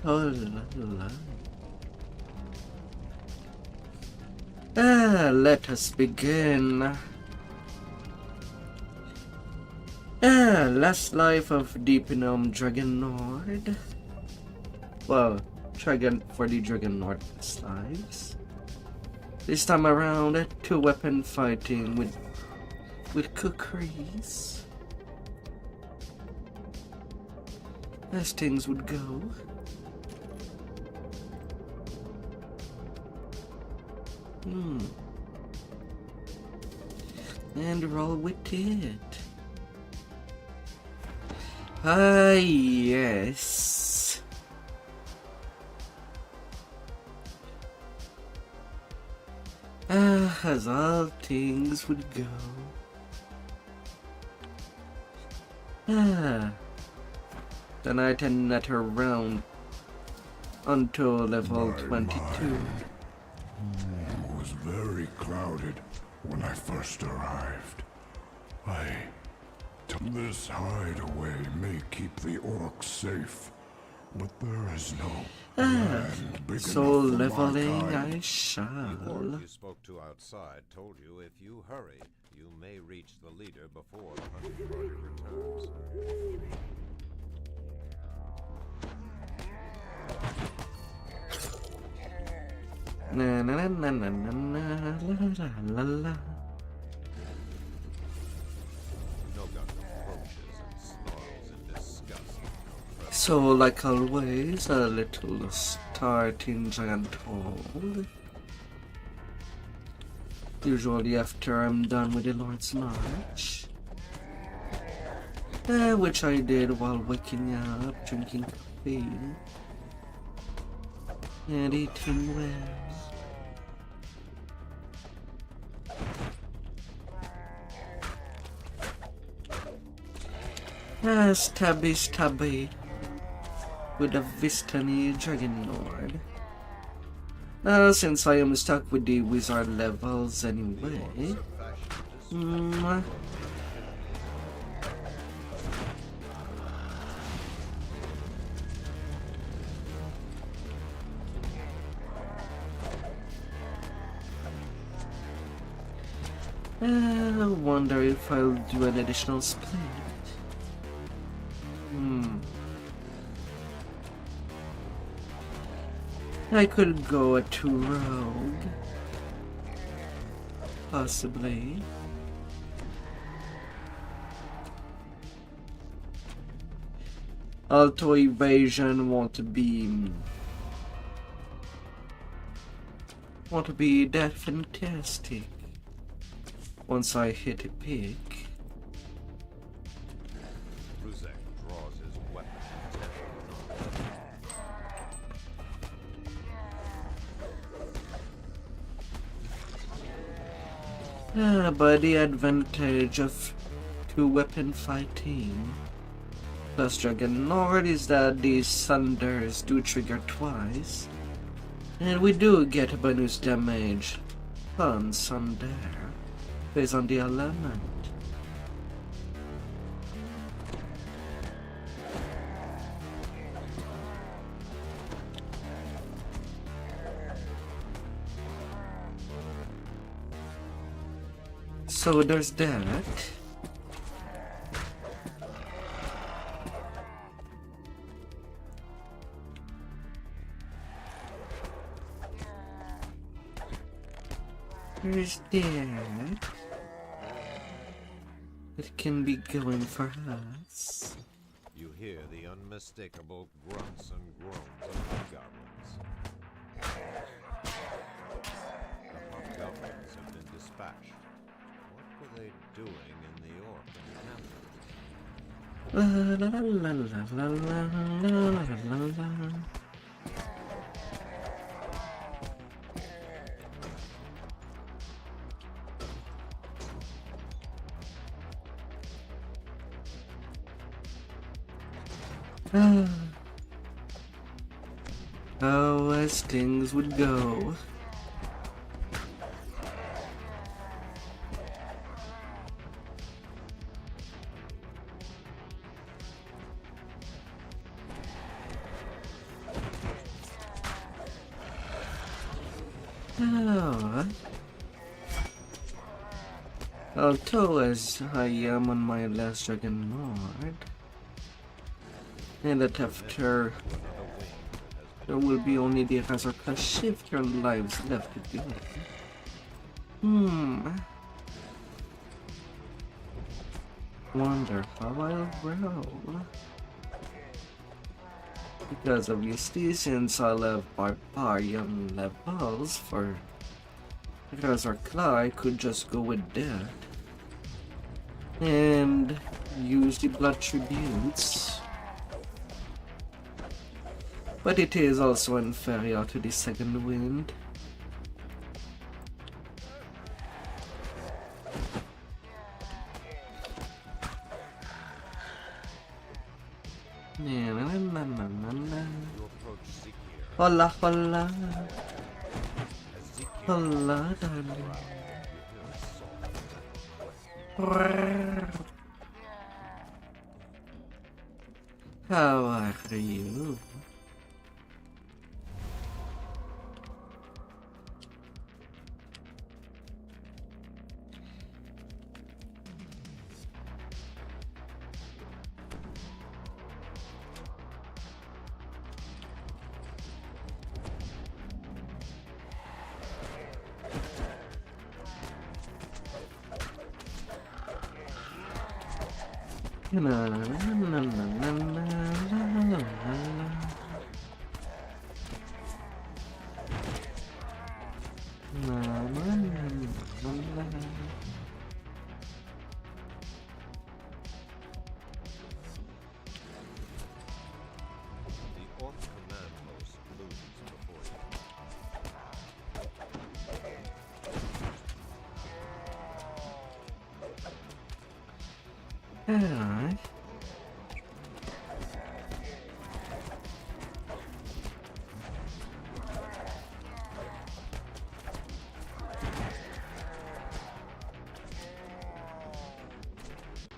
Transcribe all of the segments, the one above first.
Oh la la. Let us begin. Last life of Deep Gnome Dragonlord. Well, for the Dragonlord lives. This time around, 2-weapon fighting with cookeries. As things would go. And roll with it. Ah, yes. As all things would go. The night and net around until level 22. It was very crowded when I first arrived. This hideaway may keep the orcs safe, but there is no land big so enough for leveling my kind. I shall. The orc you spoke to outside told you if you hurry, you may reach the leader before the hunting party returns. Na na na na na na la la la la. So, like always, a little starting giant hold. Usually after I'm done with the Lord's March. Which I did while waking up, drinking coffee, and eating well. Stabby. With the Vistani Dragonlord. Since I am stuck with the wizard levels anyway. I wonder if I'll do an additional split. I could go a 2 rogue. Possibly. Auto evasion won't be that fantastic once I hit a peak. Draws his weapon. But the advantage of 2-weapon fighting plus Dragonlord is that these Sunders do trigger twice, and we do get bonus damage on Sunder based on the element. So there's that. There's that. It can be going for us. You hear the unmistakable grunts and groans of hobgoblins. The hobgoblins have been dispatched. What were they doing in the orc encampment? La la la la la la la la la. Oh, as things would go. Oh. Although as I am on my last dragonlord, and that after there will be only the Razor Class Shifter lives left to do. Wonder how I'll roll. Because obviously, since I'll have barbarian levels for Razor Claw, I could just go with that. And use the blood tributes. But it is also inferior to the second wind. Hola, hola. Hola, darling. How are you? Alright.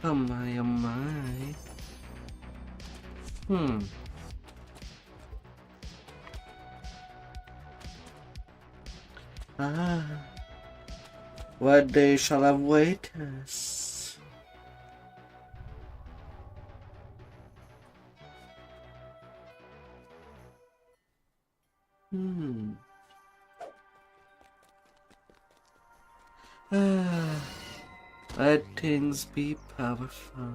Oh my, oh my. What day shall await us? Let things be powerful.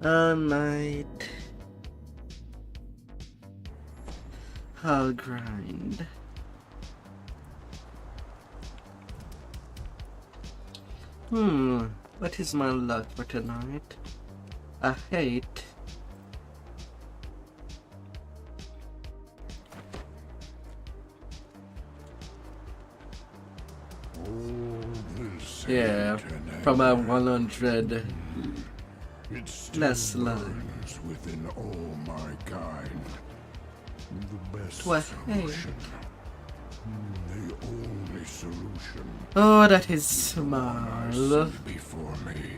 All night I'll grind. What is my luck for tonight? A 8. Yeah, from a 100 less life. Within all my kind, the best What? solution, the only solution. Oh, that is small. Before me,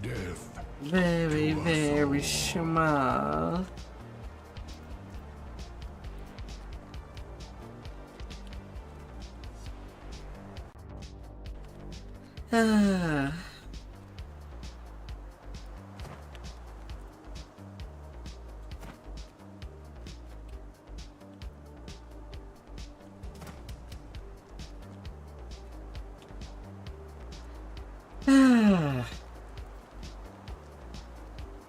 death. Very, very small.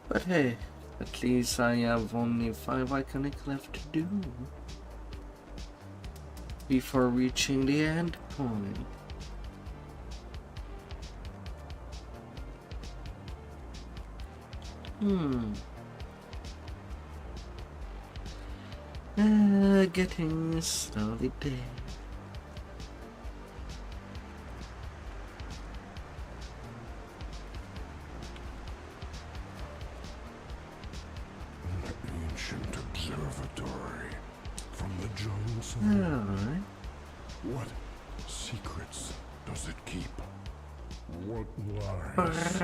But hey, at least I have only 5 iconic left to do before reaching the end point. Getting slowly there. Ancient observatory from the Jones. Alright. What secrets does it keep? What lies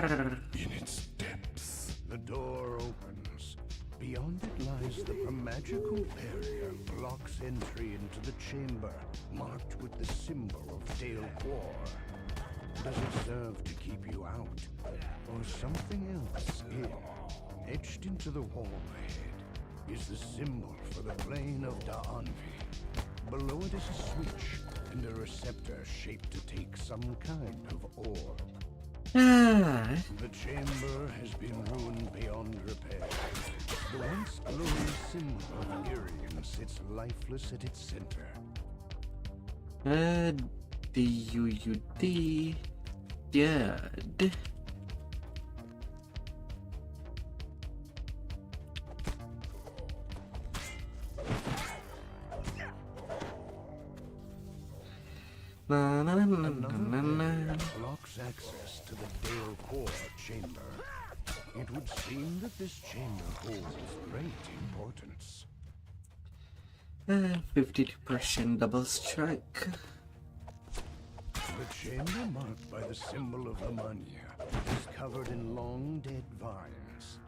in its depths? The door opens. Beyond it lies the magical barrier blocks entry into the chamber, marked with the symbol of Dale Quor. Does it serve to keep you out, or something else in? Etched into the wall ahead is the symbol for the plane of Da'anvi. Below it is a switch and a receptor shaped to take some kind of orb. The chamber has been ruined beyond repair. The once glowing symbol of Irian sits lifeless at its center. D-U-U-D. Dead. Na, na, na, na, na, na. Blocks access to the Dale Quor chamber. It would seem that this chamber holds great importance. 52% double strike. The chamber marked by the symbol of Lamania is covered in long dead vines.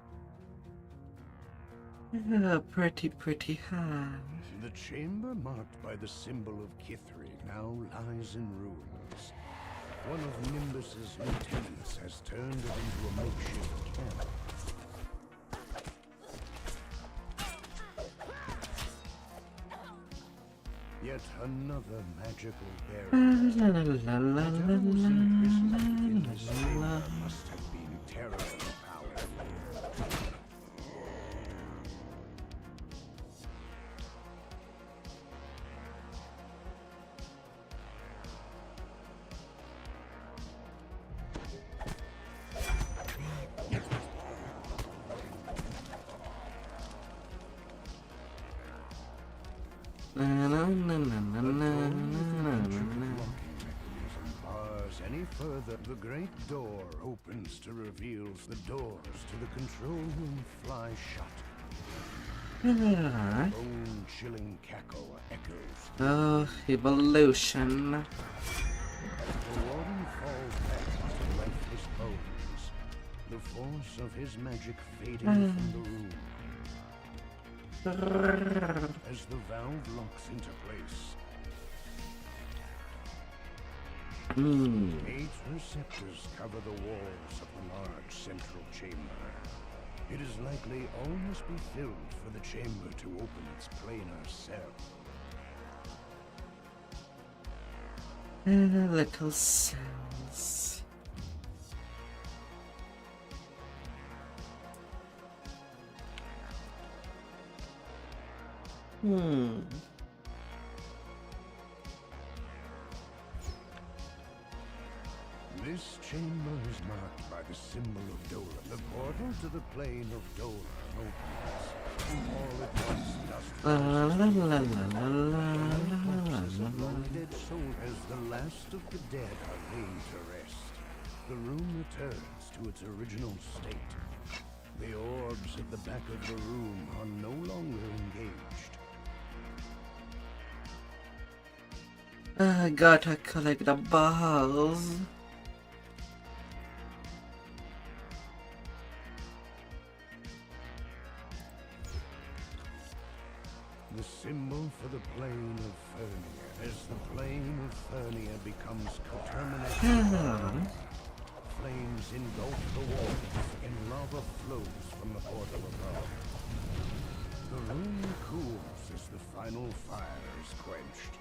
Pretty high. The chamber marked by the symbol of Kithri now lies in ruins. One of Nimbus's lieutenants has turned it into a makeshift camp. Yet another magical barrier. Whatever was imprisoned within this chamber must have been terribly powerful. Any further, the great door opens to reveal the doors to the control room fly shut. Bone-chilling cackle echoes. Oh, evolution. The warden falls back to lifeless bones, the force of his magic fading from the room. As the valve locks into place, 8 receptors cover the walls of the large central chamber. It is likely all must be filled for the chamber to open its planar cell. Little cells. This chamber is marked by the symbol of Dola. The portal to the plane of Dola opens. All at once, dust dead soul as the last of the dead are laid to rest. The room returns to its original state. The orbs at the back of the room are no longer engaged. I gotta collect the balls. The symbol for the plane of Fernia. As the plane of Fernia becomes coterminated, flames engulf the walls and lava flows from the portal above. The room cools as the final fire is quenched.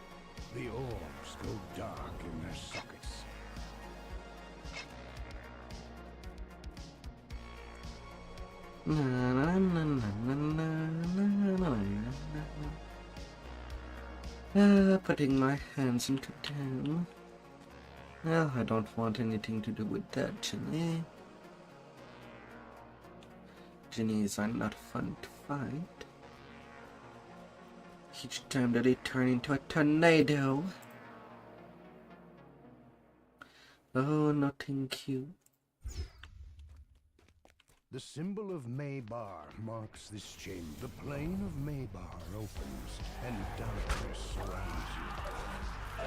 The orbs go dark in their sockets. Putting my hands into them. Well, I don't want anything to do with that, Ginny. Ginnies are not fun to fight. Each time that they turn into a tornado. Oh, no thank you. The symbol of Maybar marks this chamber. The plane of Maybar opens, and darkness surrounds you.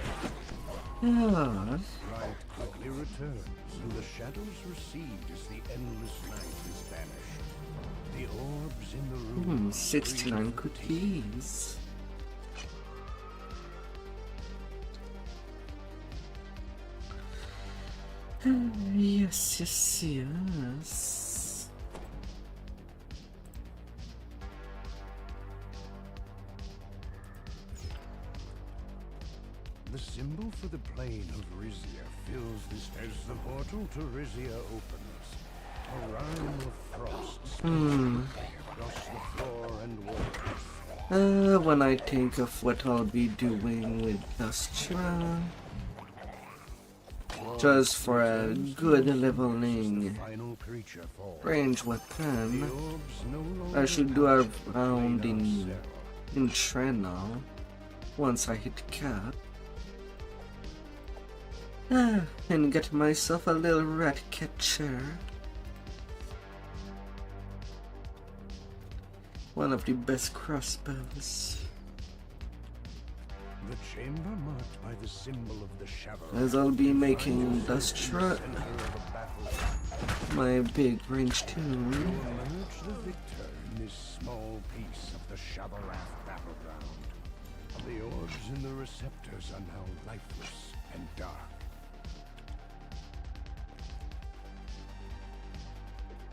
Ah, Light quickly returns, and the shadows recede as the endless night is banished. The orbs in the room 69 cookies. Yes, yes, yes. The symbol for the plane of Rizia fills this as the portal to Rizia opens. A rime of frost across the floor and walls. When I think of what I'll be doing with Dustra, just for a good leveling Final creature falls. range The weapon, orbs no I longer should do a have to round drain in ourselves. Trenna once I hit cap. And get myself a little rat catcher. One of the best crossbows. The chamber marked by the symbol of the shadow. As I'll be making Dustra Center of a battle. my big range You too. emerge the victor in this small piece of the Shabarath battleground. The orbs in the receptors are now lifeless and dark.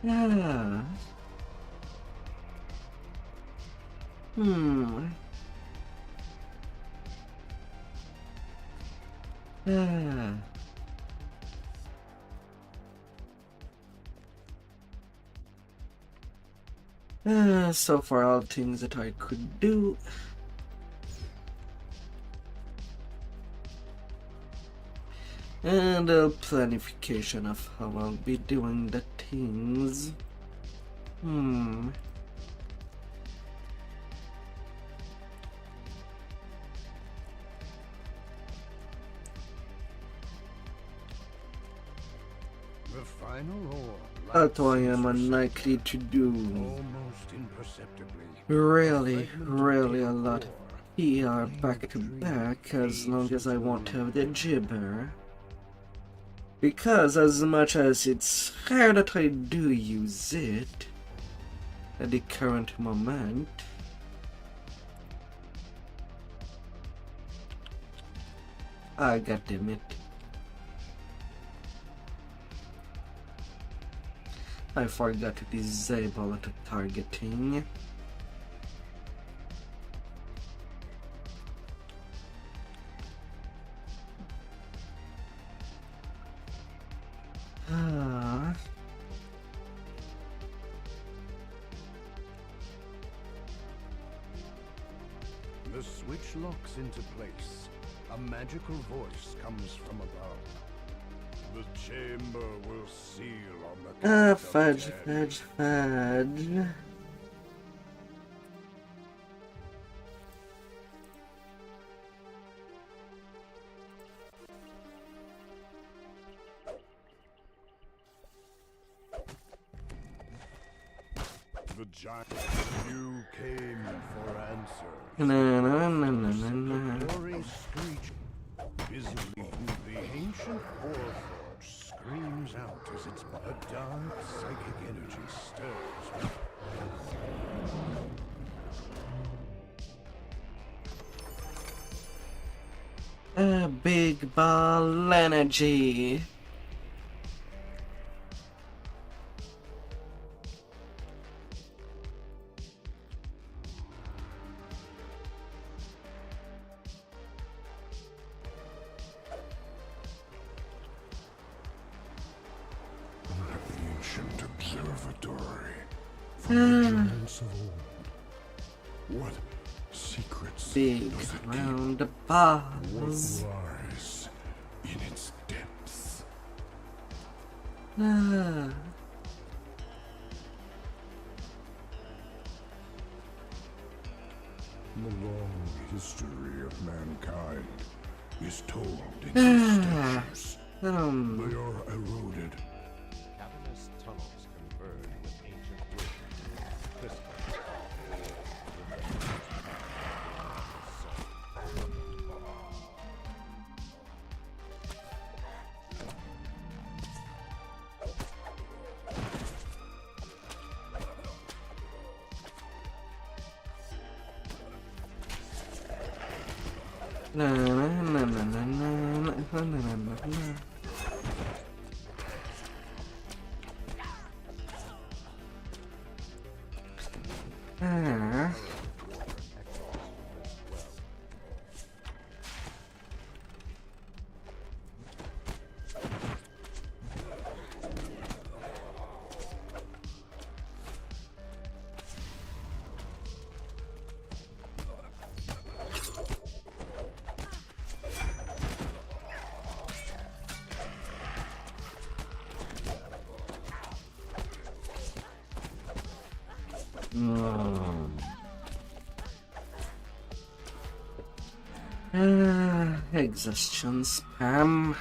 Ah. So far all things that I could do. And a planification of how I'll be doing the things. The final orb, Although I am unlikely to do almost imperceptibly, really a lot of PR back to back as long as I won't have the gibber. Because as much as it's rare that I do use it at the current moment, God damn it. I forgot to disable auto targeting. the switch locks into place. A magical voice comes from above. The chamber will seal on the count of Fudge, 10. fudge. The giant, you came for answers. Na, na, na, na, na, na. Glory screech. Visibly, the ancient warforge screams out as its a dark psychic energy stirs. A big ball energy. The ancient observatory. From the giants of old. What secrets Big does it keep? round What balls. lies in its depths? Ah. The long history of mankind is told in these statues. They are eroded. Cavernous tunnels converge with ancient wisdom. Na, na, na, na, na, na, na, na, na, na. Ah. Exhaustion spam.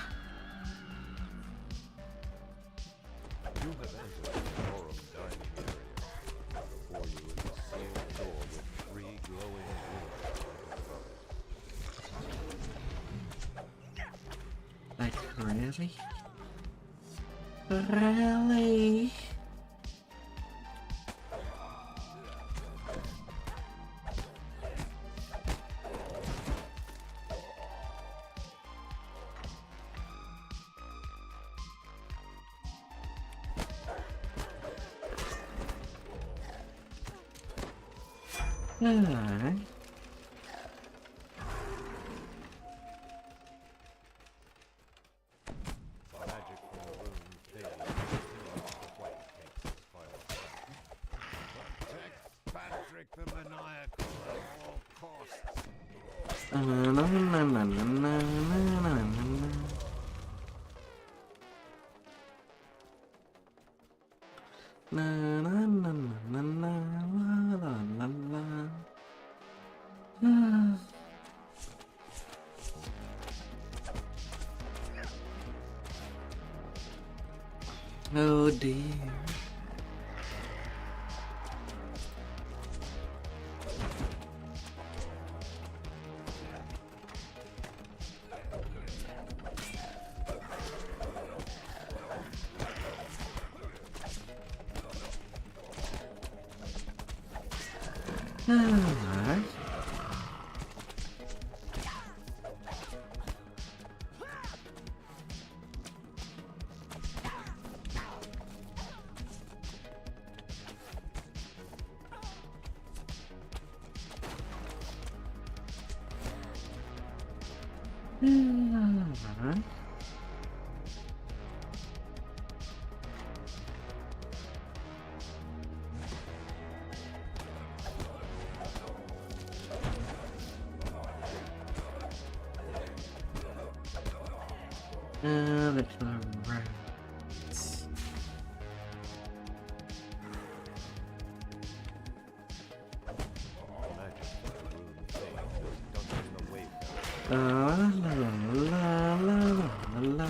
You have entered the forum dining area. Before you is a sealed door with 3 glowing runes. Like, really? Really? Alright. Magic from the room fades as the white takes its final step. Protect Patrick the Maniacal at all costs. Na, na, na, na, na, na, na, na, na. Na, na, na, na, na, na, la, la, la. Ah. Oh dear. Alright. Alright. Little rats. Magic from the room fades as Dungeon awakens. La la la la la la la.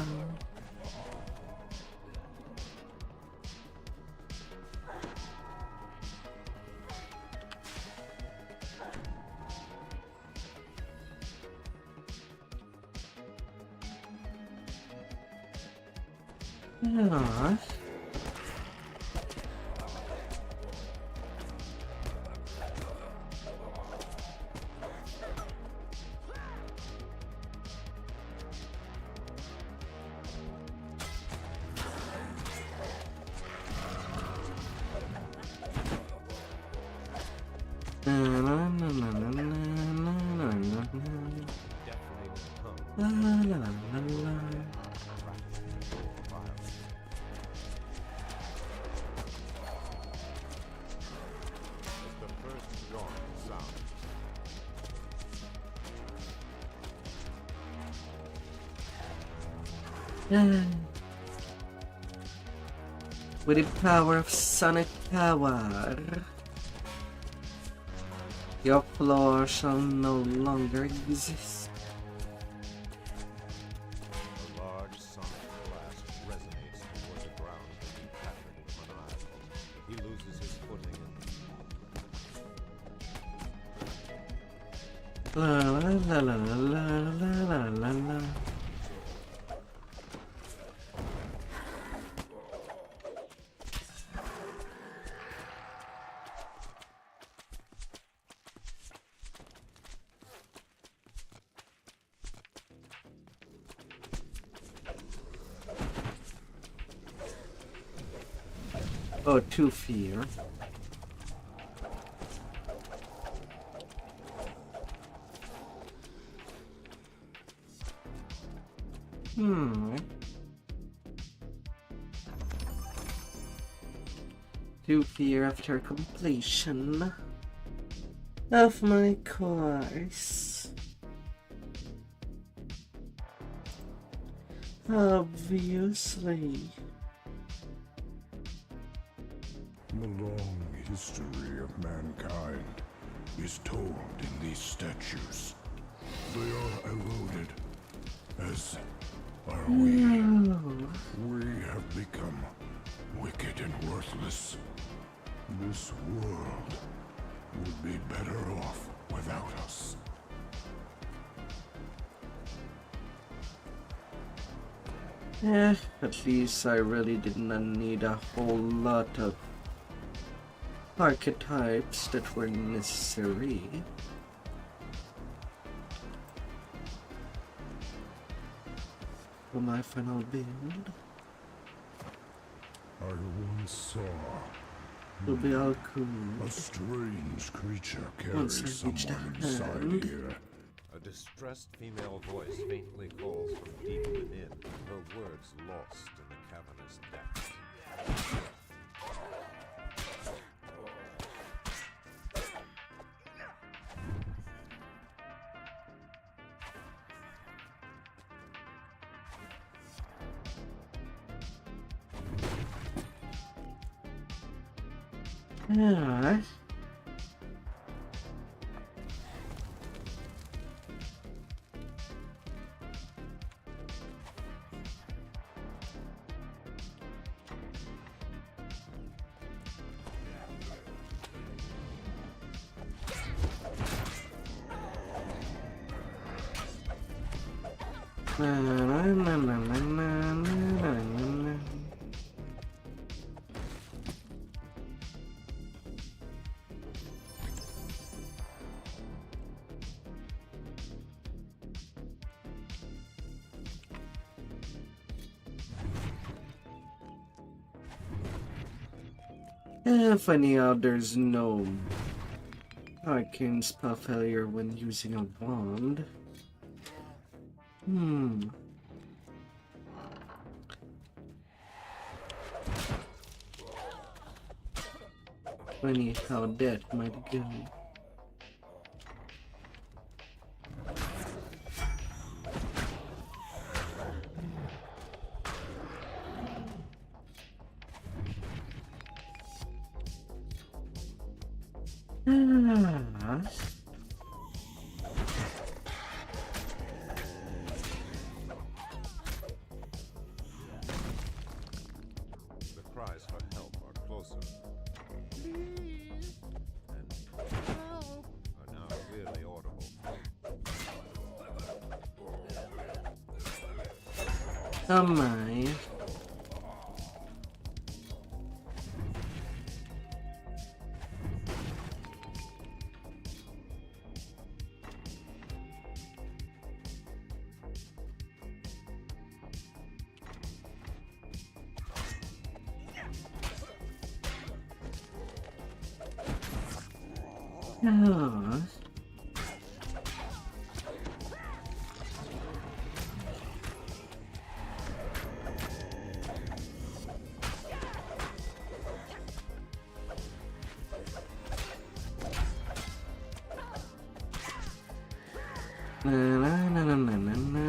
Alright. Na, na, na, na, na, na, na, na, na, Deafening hum. la, la, la, la, la. As the first gong sounds. With the power of sonic power, your floor shall no longer exist. A large sonic blast resonates toward the ground beneath Patrick the Maniacal. He loses his footing and La la la la la la la la la. Oh, to fear. To fear after completion of my course. Obviously. The long history of mankind is told in these statues. They are eroded, as are we. We have become wicked and worthless. This world would be better off without us. At least I really did not need a whole lot of archetypes that were necessary. For my final build. I once saw It'll be all cool. a strange creature Once carry I reach the someone inside hand. here. A distressed female voice faintly calls from deep within, her words lost in the cavernous depths. Yeah. Funny how there's no arcane spell failure when using a wand. Funny how that might go. The cries for help are closer. And are now clearly audible. Oh my. Oh. Na na na na na na na.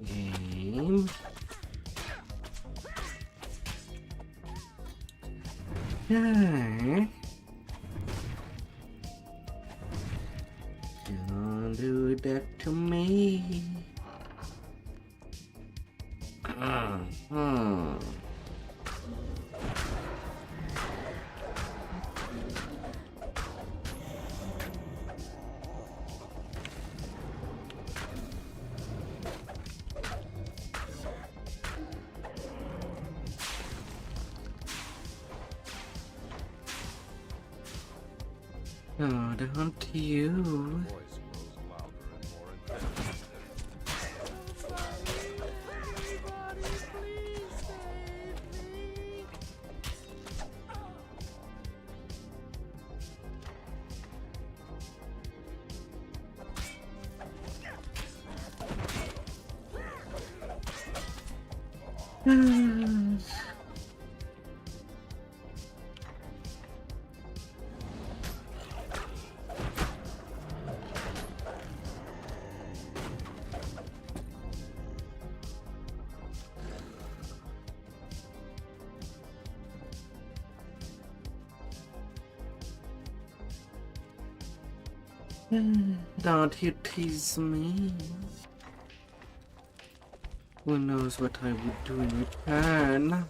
Game. Okay. Don't do that to me. Oh, don't you? Voice grows louder and more intense. Don't you tease me. Who knows what I would do in return?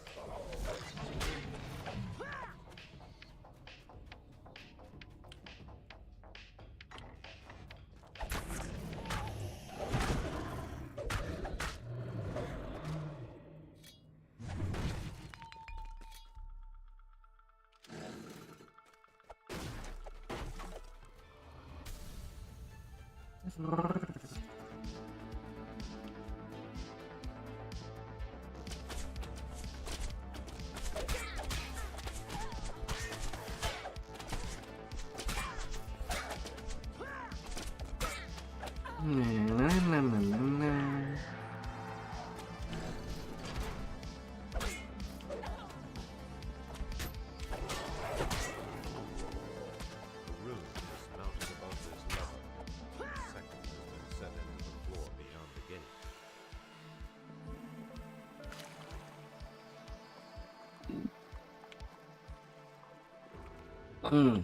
Hmm.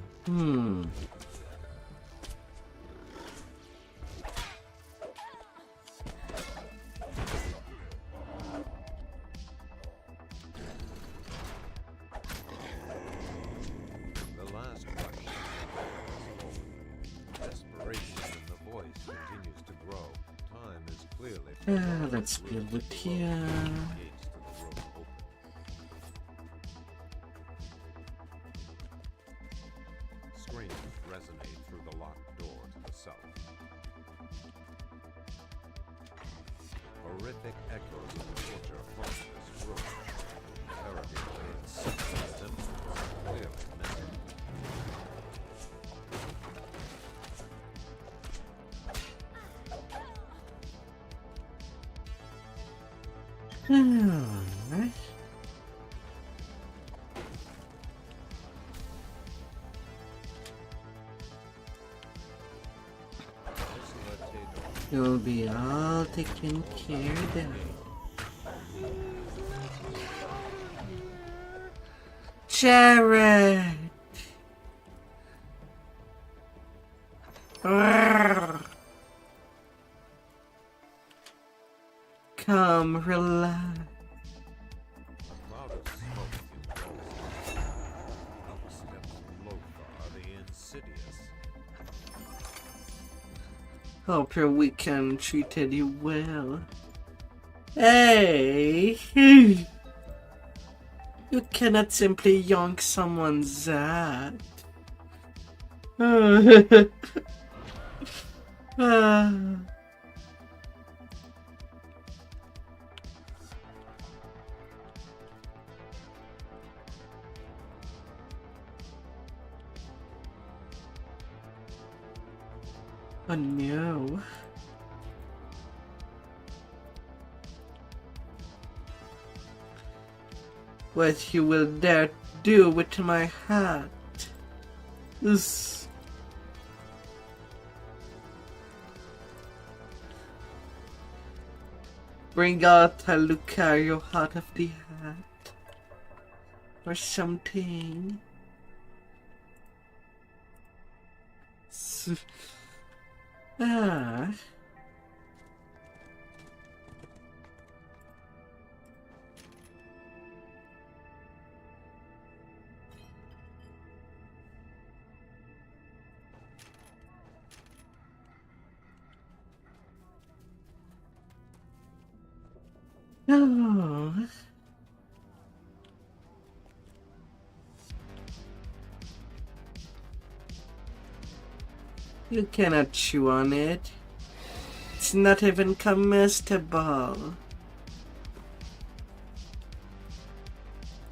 The last question. Desperation in the voice continues to grow. Time is clearly. Let's build it here. Gates to the room open. Screams resonate through the locked door to the south. Horrific echoes of torture haunt this room. Interrogating its symptoms clearly mental. Alright. You'll be all taken care of. Jared! Come, relax. A cloud of smoke engulfs. Up steps Lothar the Insidious. Hope your weekend treated you well. Hey! You cannot simply yank someone's that. Oh no. What you will dare do with my hat? This. Bring out a Lucario out of the hat. Or something. Ah. Oh. You cannot chew on it. It's not even comestible.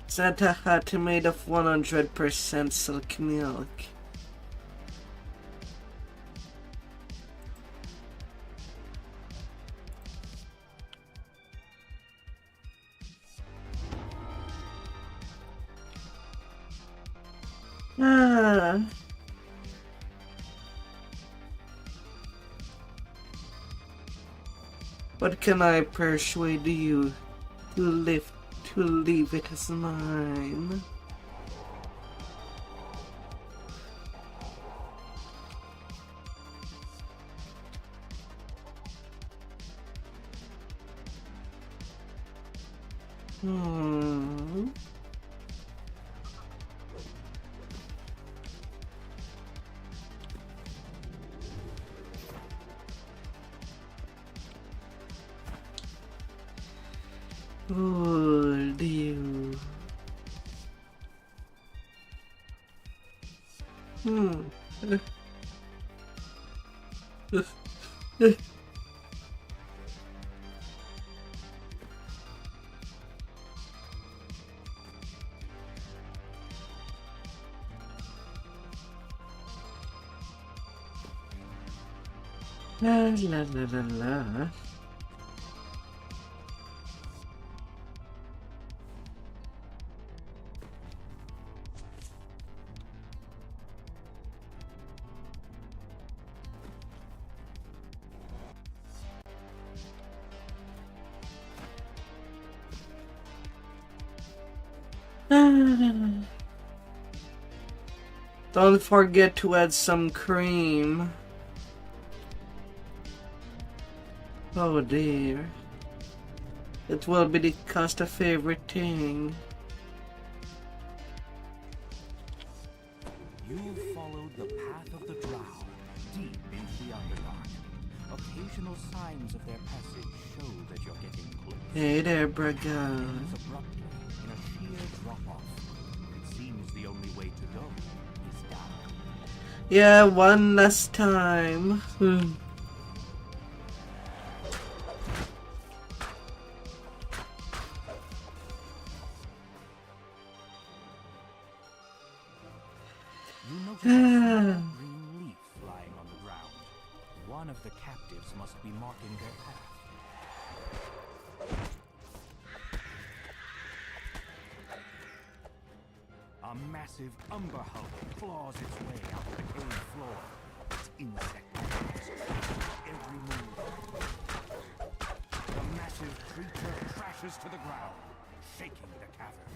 It's not a hat made of 100% silk milk. Ah. What can I persuade you to leave it as mine? Oh, dear. La la la la la. Don't forget to add some cream. Oh dear. It will be the cost of everything. You've followed the path of the drow, deep into the Underdark. Occasional signs of their passage show that you're getting close. Hey there, Braga. Ends abruptly in a sheer drop-off. It seems the only way to go is down. Yeah, one last time. You notice a small green leaf lying on the ground. One of the captives must be marking their path. A massive umber hulk claws its way out of the cave floor. Its insect tentacles every move. The massive creature crashes to the ground, shaking the cavern.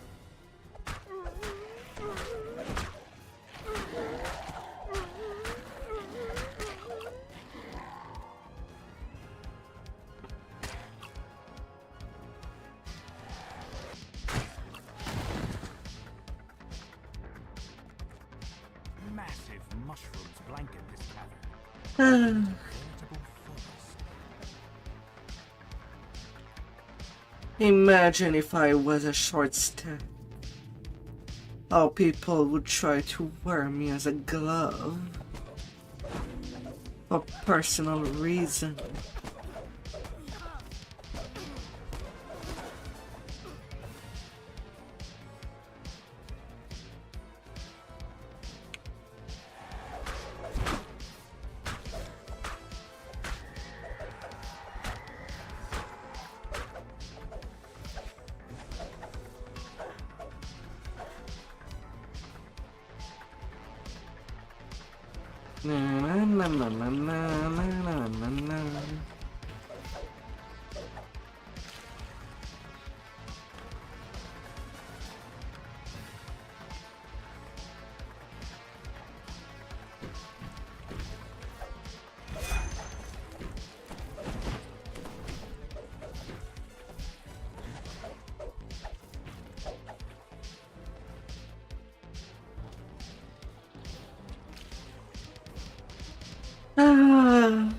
Massive mushrooms blanket this cavern. Veritable forest. Imagine if I was a short stack. How people would try to wear me as a glove. For personal reason. Na, na, na, na, na, na, na, na. Ah.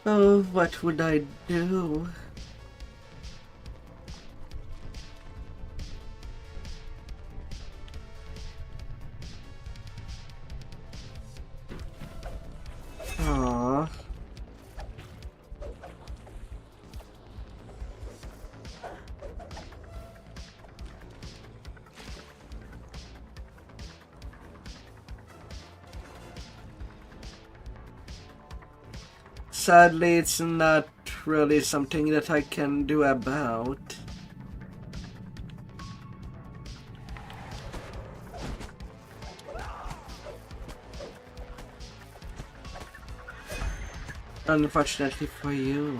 Oh, what would I do? sadly, it's not really something that I can do about. Unfortunately for you.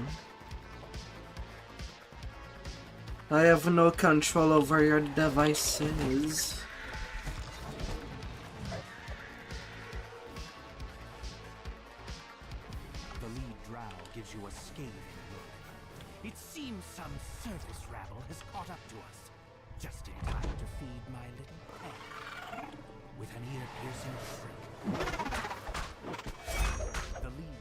I have no control over your devices. The lead drow gives you a scathing look. It seems some surface rabble has caught up to us, just in time to feed my little pet. With an ear-piercing shriek, the lead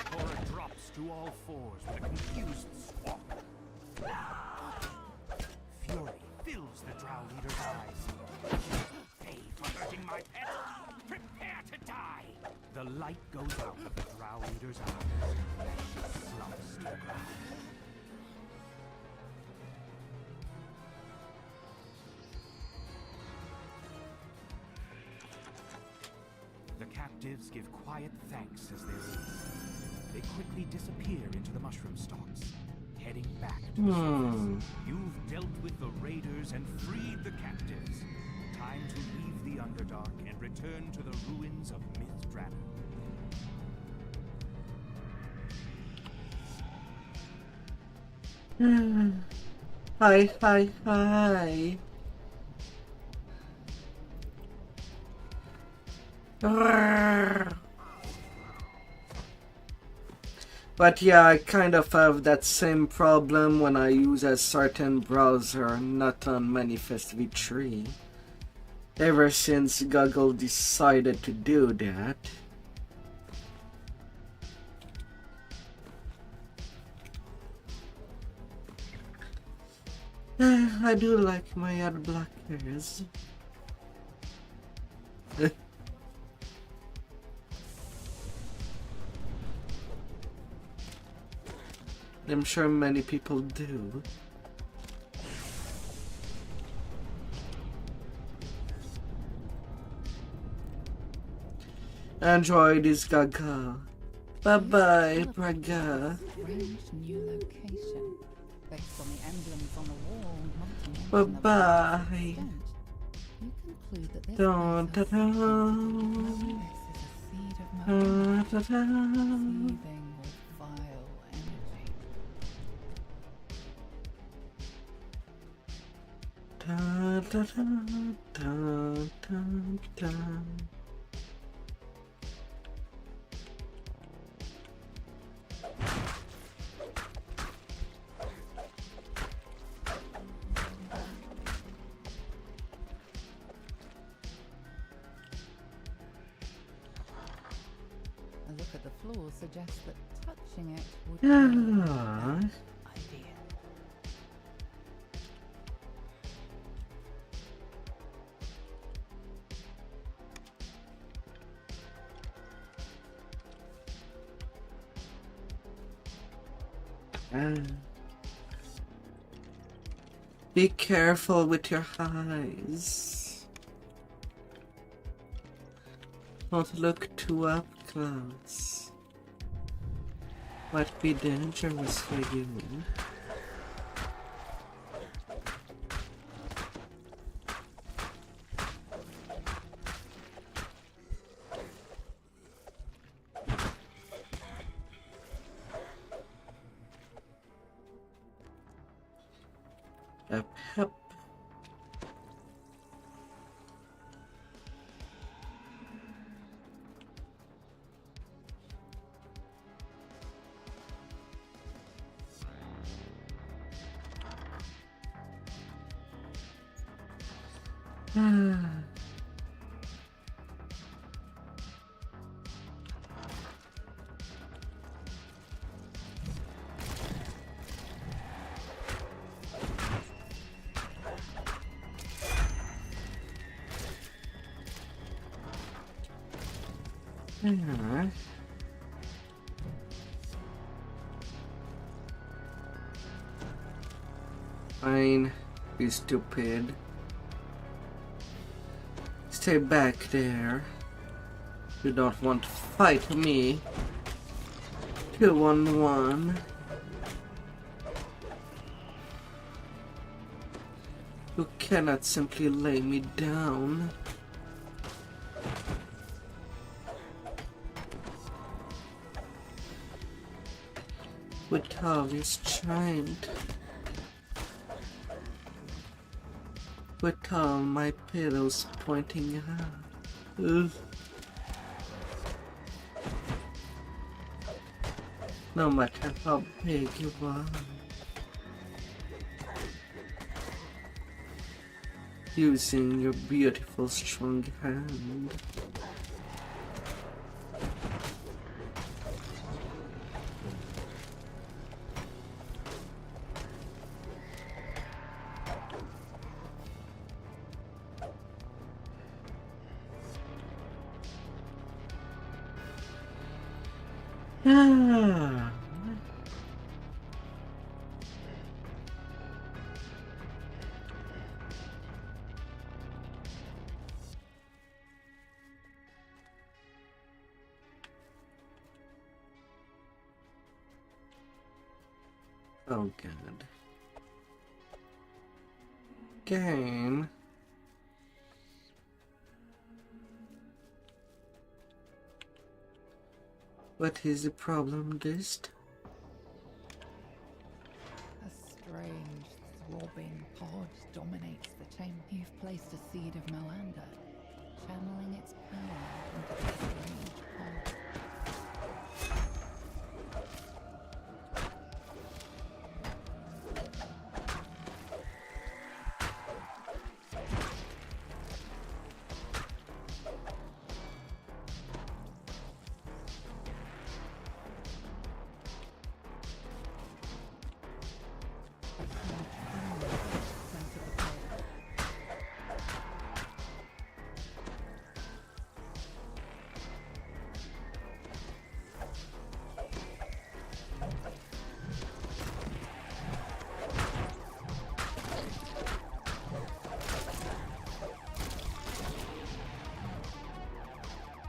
drow drops to all fours with a confused squawk. Fury fills the drow leader's eyes. Pay for hurting my pet. Prepare to die. The light goes out of the drow leader's eyes as she slumps to the ground. The captives give quiet thanks as they release. They quickly disappear into the mushroom stalks, heading back to the surface. You've dealt with the raiders and freed the captives. Time to leave the Underdark and return to the ruins of Myth Dragon. Hi. But yeah, I kind of have that same problem when I use a certain browser, not on Manifest V3. Ever since Google decided to do that. I do like my ad blockers. I'm sure many people do. Android is gaga. Bye-bye, Braga. Strange new location. Based on the emblems on the wall, not to mention the Bye-bye. stench, you conclude that this Dun, place da, has dun. this is a seed of murder, Da, da, da. seething with vile energy. Da, da, da, da, da. A look at the floor suggests that touching it would be a Ah. bad idea. Be careful with your eyes. Don't look too up close. Might be dangerous for you. Up. Fine, you stupid. Stay back there. You don't want to fight me. 2-on-1. You cannot simply lay me down. With all his strength. With all my pillows pointing out. Ugh. No matter how big you are. Using your beautiful strong hand. Ah. Oh god. Game. What is the problem, Gist? A strange, throbbing pod dominates the chamber. You've placed a seed of Moanda, channeling its power into the strange pod.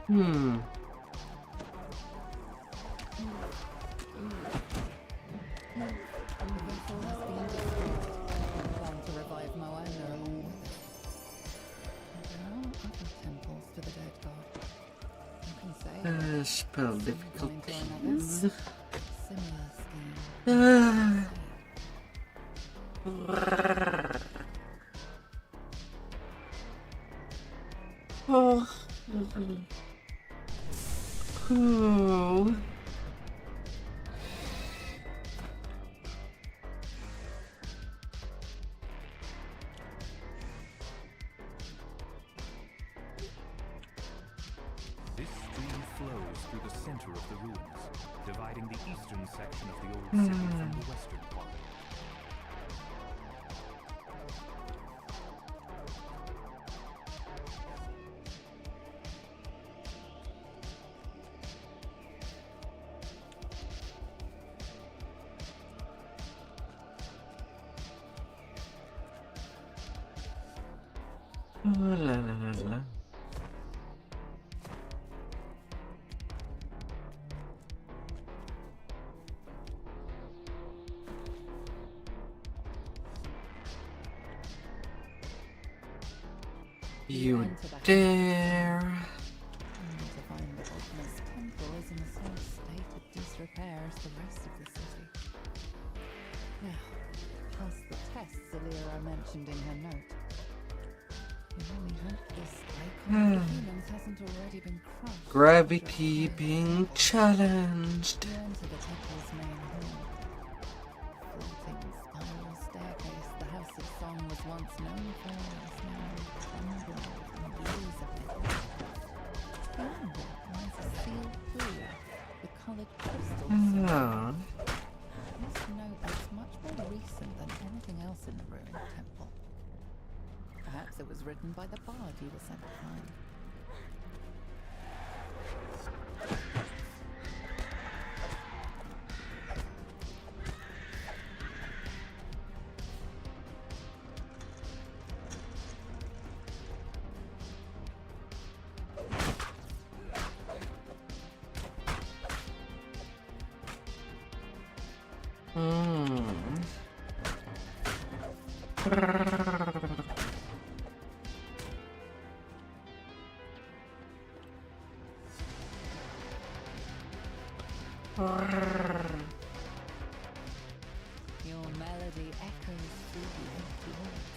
Hmm. To revive Moana along with it. There are other temples to the dead god. You can say Spell going to difficulties. another similar scheme. Oh. Oh. This stream flows through the center of the ruins, dividing the eastern section of the old city from the western part. La la la la. You dare? Only to find the Ogma's temple is in the same state of disrepair as the rest of the city. Now, past the tests Alira mentioned in her note. You really hope this icon of humans hasn't already been crushed. Gravity being challenged. You enter the temple's main hall. Floating spiral staircase the House of Song was once known for is now crumbling in views of it. Beyond it lies a sealed pool with coloured crystals. Ah. This note looks much more recent than anything else in the ruined temple. Perhaps it was written by the bard you were sent to find. Your melody echoes through the empty halls.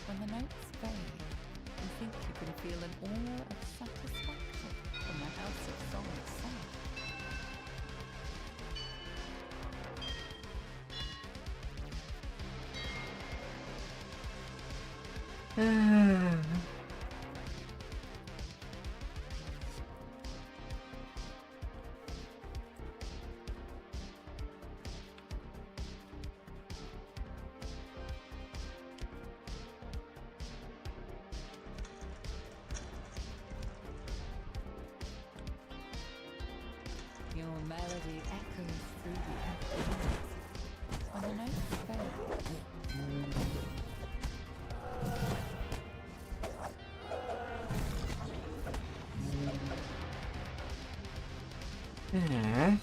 When the notes fade, you think you can feel an aura of satisfaction from the house of song itself. Your melody echoes through the empty halls. When the notes fade, Yeah.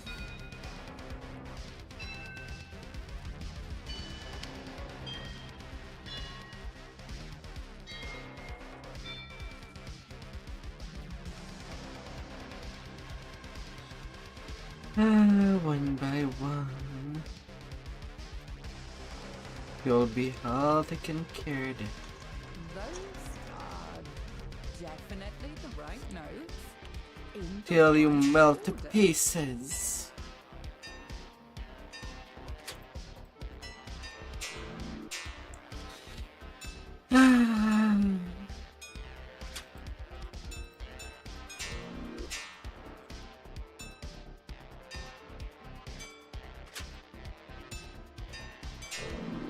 One by one, you'll be all taken care of. those are definitely the right notes. In the Till you right melt to order. pieces.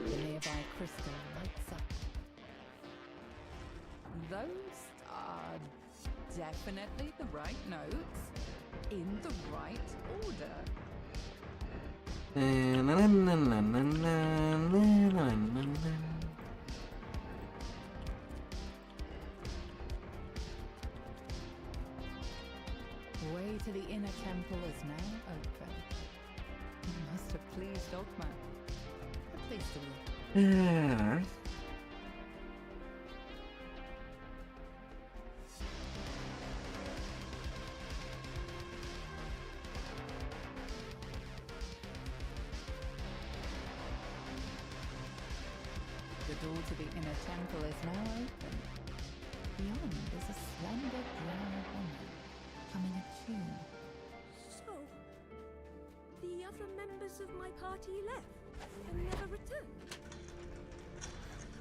The nearby crystal lights up. Those are definitely the right notes. In the right order. Way to the inner temple is now open. You must have pleased Ogma. At least a little. Yeah. The door to the inner temple is now open. Beyond is a slender brown woman, humming a tune. So, the other members of my party left and never returned.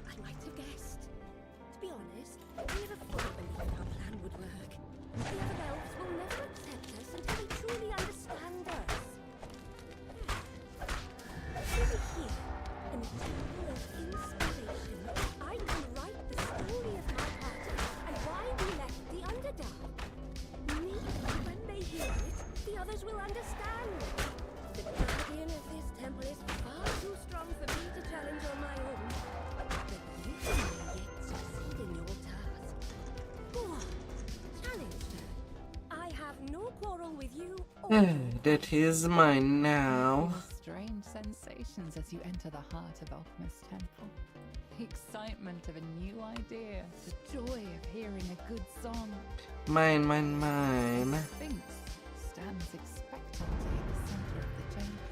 I might have guessed. To be honest, I never fully believed our plan would work. The other elves will never accept us until they truly understand us. Over here, in the Temple of Inspiration, I can write the story of my party and why we left the Underdark. Maybe when they hear it, the others will understand. The guardian of this temple is far too strong for me to challenge on my own. But you may yet succeed in your task. Go on, challenge her. I have no quarrel with you or That is mine now. Feel strange sensations as you enter the heart of Ogma's temple. The excitement of a new idea, the joy of hearing a good song. Mine, mine, mine. The Sphinx stands expectantly in the center of the chamber.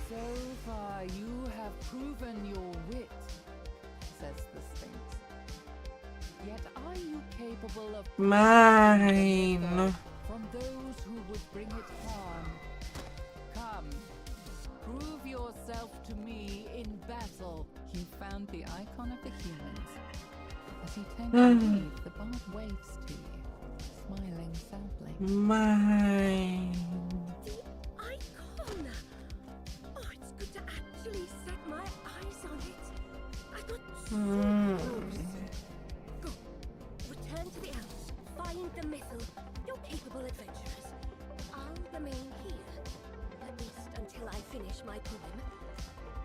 So far, you have proven your wit, says the Sphinx. Yet are you capable of Mine. from those who would bring it harm? Come, prove yourself to me in battle. You found the icon of the humans. As you turn to leave, the bard waves to you, smiling sadly. Mine. the icon. Oh, it's good to actually set my eyes on it. I got so close. Go, return to the elves. Find the Mythal. You're capable adventurers. I'll remain here, at least until I finish my poem.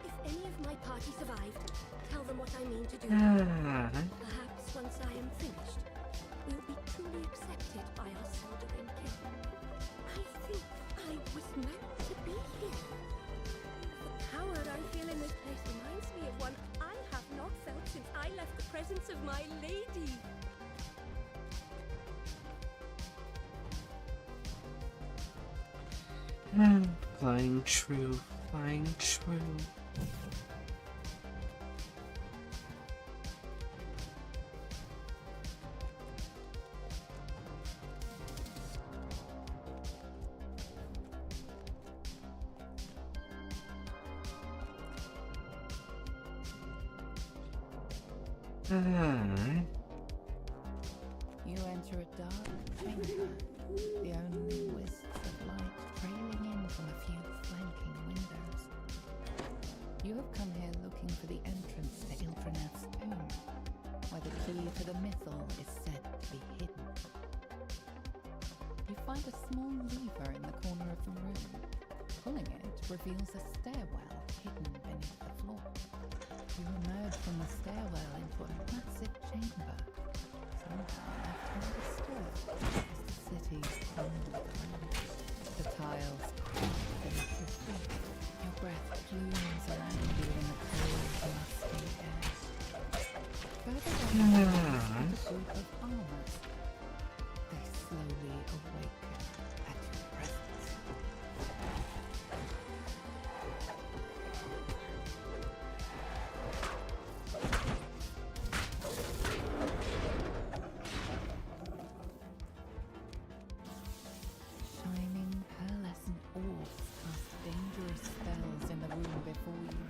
If any of my party survived, tell them what I mean to do. Perhaps once I am finished, we'll be truly accepted by our Soldering kin. I think I was meant to be here. The power I feel in this place reminds me of one I have not presence of my lady. Flying true, flying true. You enter a dark chamber, the only wisps of light trailing in from a few flanking windows. You have come here looking for the entrance to Ildreneth's tomb, where the key to the mythal is said to be hidden. You find a small lever in the corner of the room. Pulling it reveals a stairwell hidden beneath the floor. You emerge from the stairwell into a massive chamber, somehow left undisturbed as the city crumbled around you. The tiles crack beneath your feet. Your breath plumes around you in the cold, musty air. Further down is a group of armors. They slowly awaken at your presence. Shining pearlescent orbs cast dangerous spells in the room before you.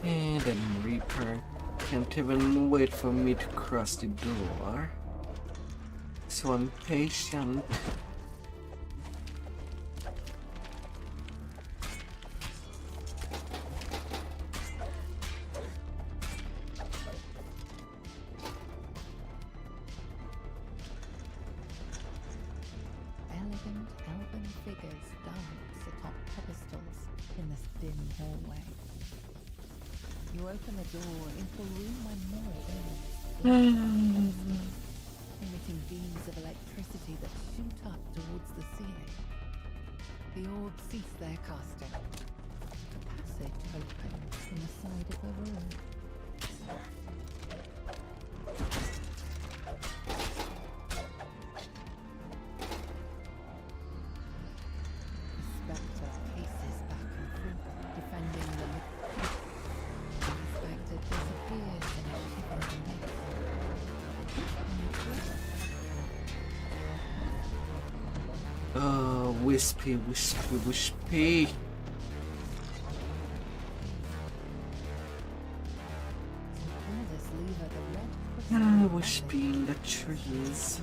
And then Reaper can't even wait for me to cross the door. So I'm patient. Elegant elven figures dance atop pedestals in this dim hallway. You open the door into a room where more orbs emitting beams of electricity that shoot up towards the ceiling. The orbs cease their casting. A passage opens from the side of the room. The spectre paces back and forth, defending the spectre disappears in a shivering mist. Wispy, wispy, wispy. Pull this lever, the red crystal Wispy in the trees.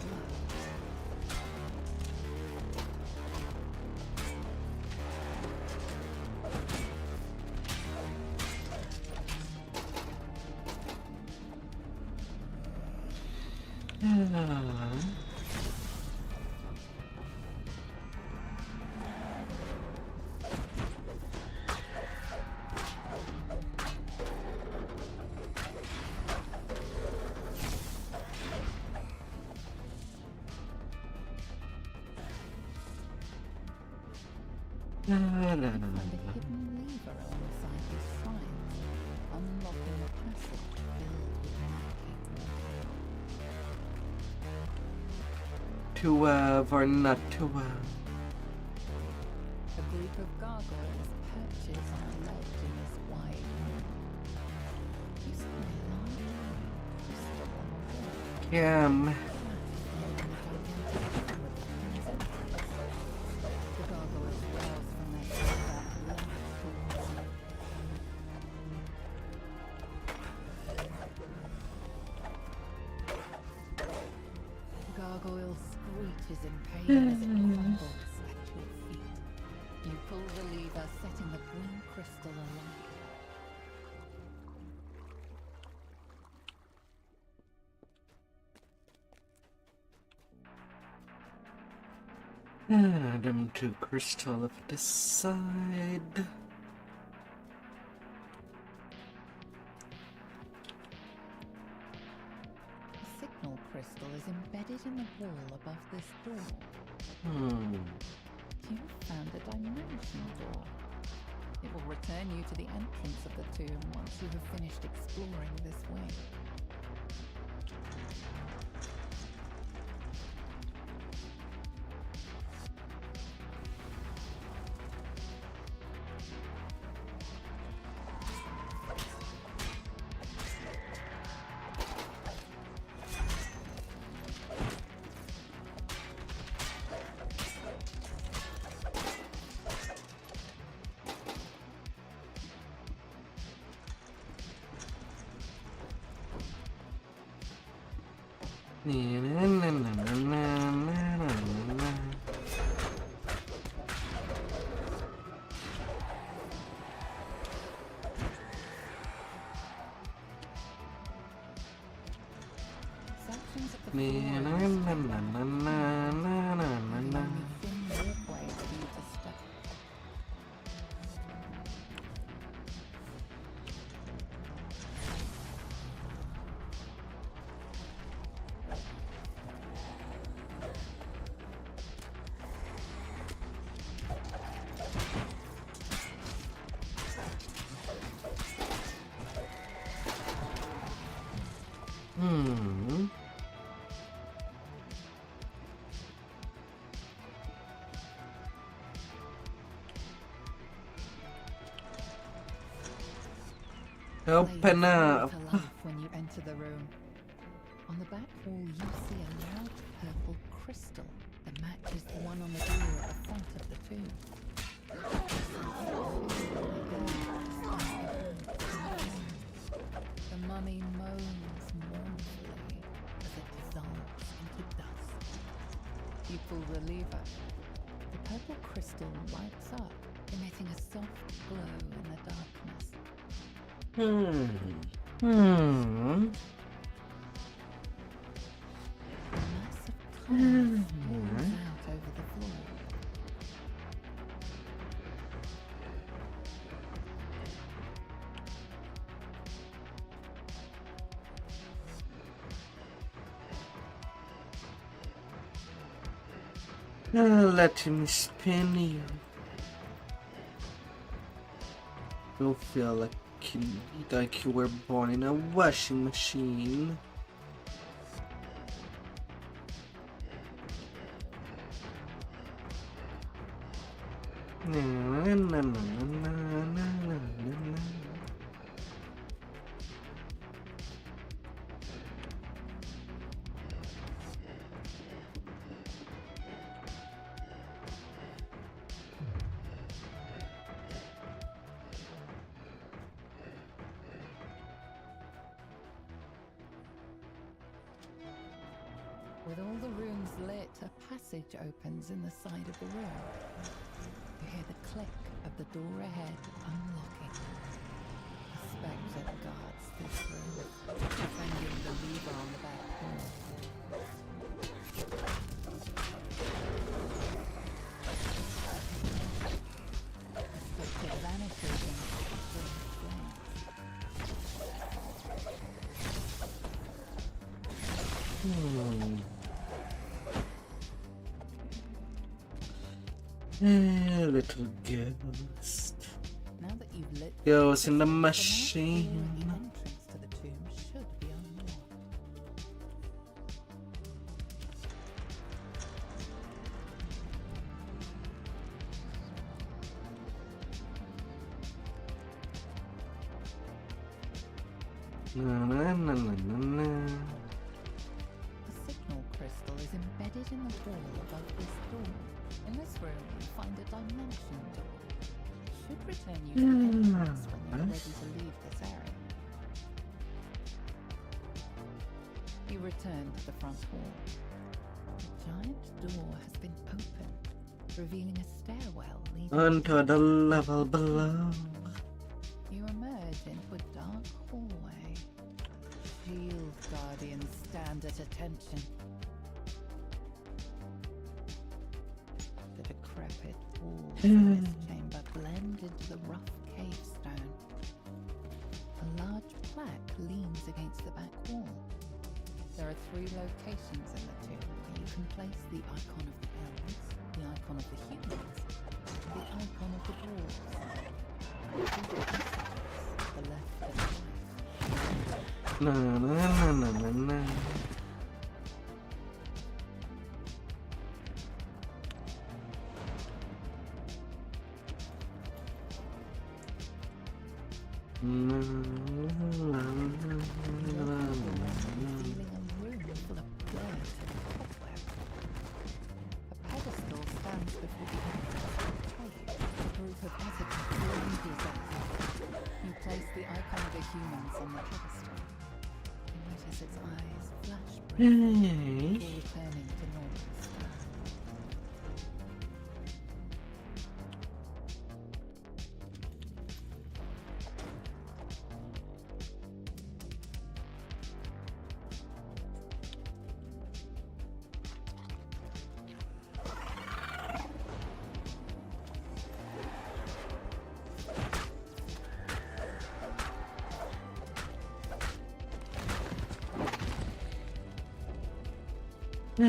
and a hidden lever on the side of the shrines, unlocking a passage filled with murky water. To have or not to have. A group of gargoyles perches on a ledge in this wide room. You spy a large crystal on the wall. Cam. The gargoyles rouse from their slumber and lash towards you. The gargoyle screeches in pain as it crumbles at your feet. You pull the lever, setting the green crystal alight. Add them to crystal of the side. The signal crystal is embedded in the wall above this door. You found a dimension door. It will return you to the entrance of the tomb once you have finished exploring this wing. Sections of the floor are only thin walkway for you to step. Open up. To life when you enter the room. On the back wall, you see a large purple crystal that matches the one on the door at the front of the tomb. The mummy moans mournfully as it dissolves into dust. You pull the lever. The purple crystal lights up, emitting a soft glow in the darkness. A mass of tiles falls out over the floor. Let him spin you. You'll feel like you were born in a washing machine. With all the rooms lit, a passage opens in the side of the room. You hear the click of the door ahead unlocking. A spectre guards this room, defending the lever on the back wall. The spectre vanishes in flickering flames. Little ghost. Now that you've lit Goes in the the machine. entrance to the tomb should be unlocked. A signal crystal is embedded in the wall above this door. In this room, you find a dimension door. It should return you to the entrance when you're ready to leave this area. You return to the front hall. The giant door has been opened, revealing a stairwell leading Onto the level below. You emerge into a dark hallway. Shield guardians stand at attention. The decrepit walls of this chamber blend into the rough cave stone. A large plaque leans against the back wall. There are 3 locations in the tomb where you can place the icon of the elves, the icon of the humans, the icon of the dwarves. The left and right. Na na na na na na. Revealing a room full of dirt and cobweb. A pedestal stands before the entrance to the cave. A group of visitors lingers up there. You place the icon of the humans on the pedestal. You notice its eyes flash bright before returning to normal state. The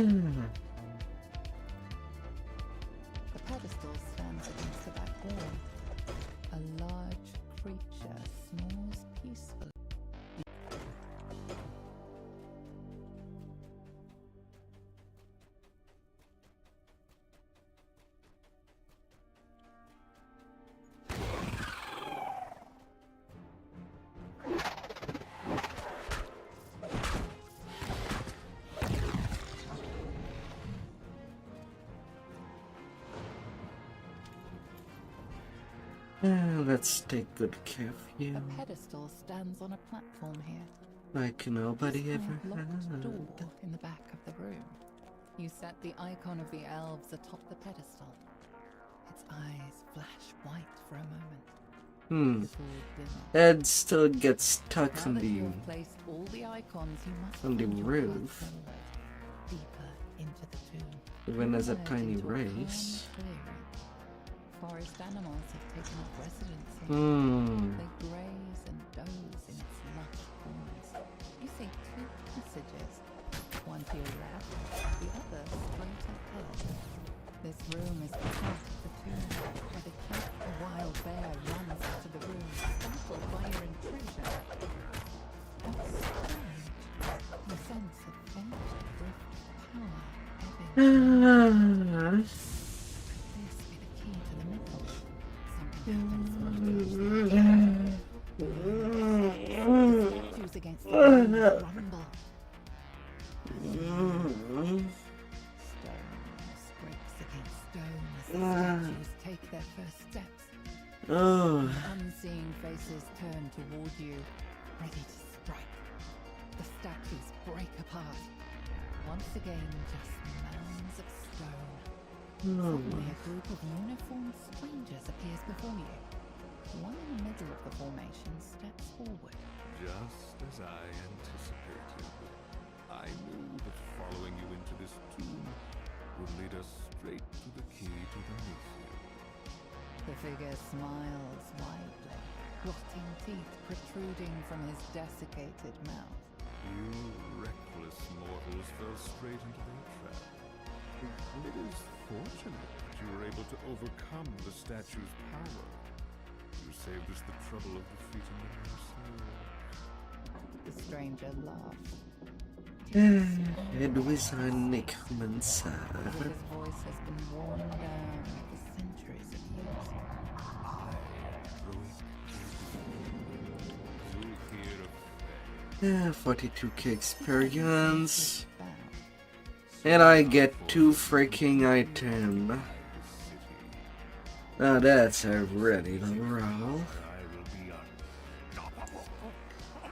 pedestal stands against the back wall. A large creature snores peacefully. Let's take good care of you, A pedestal stands on a platform here. like nobody There's ever a locked had. door in the back of the room. You set the icon of the elves atop the pedestal. Its eyes flash white for a moment. Before dimming. Ed still gets stuck Now on that the you've placed all the icons, you must on the find your roof. path forward, deeper into the tomb. even as a Emerge tiny into a calm race. clearing. Forest animals have taken up residence here. Hmm. They graze and doze in its lush corners. You see 2 passages, one to your left, the other straight ahead. This room is the heart of the tomb, where the cat, a wild bear, runs into the room, startled by your intrusion. How strange. The sense of faint drift power ebbing. This be the key to the middle. Something happens. Statues against the walls rumble. Stone scrapes against stone as the statues take their first steps. Oh. Unseeing faces turn toward you, ready to strike. The statues break apart. Once again, just mounds of stone. Suddenly, a group of uniformed strangers appears before you. One in the middle of the formation steps forward. Just as I anticipated. I knew that following you into this tomb would lead us straight to the key to the museum. The figure smiles widely, rotting teeth protruding from his desiccated mouth. You reckless mortals fell straight into their trap. It is fortunate that you were able to overcome the statue's power. You saved us the trouble of defeating them yourselves. The stranger laughs. Edwizanic Mansa. As if his voice has been worn down with the centuries of use. Heroic. 42k experience. And I get 2 freaking items. Now that's a really low roll.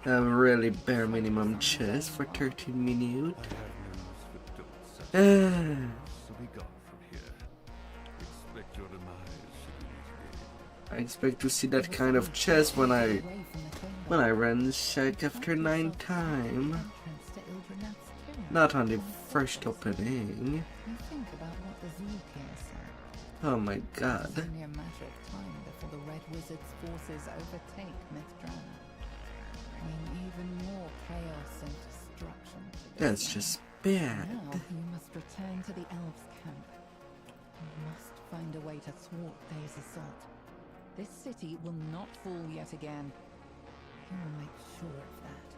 A really bare minimum chest for 13 minutes. So be gone from here. Expect your demise should you meet again. I expect to see that kind of chest when I ransack after 9 time. Not on the first opening. You think about what the Zookeer said. Oh my god. It's only a matter of time before the Red Wizard's forces overtake Mythdrana. Bringing even more chaos and destruction to this That's land. just bad. Now you must return to the elves' camp. You must find a way to thwart Dave's assault. This city will not fall yet again. You will make sure of that.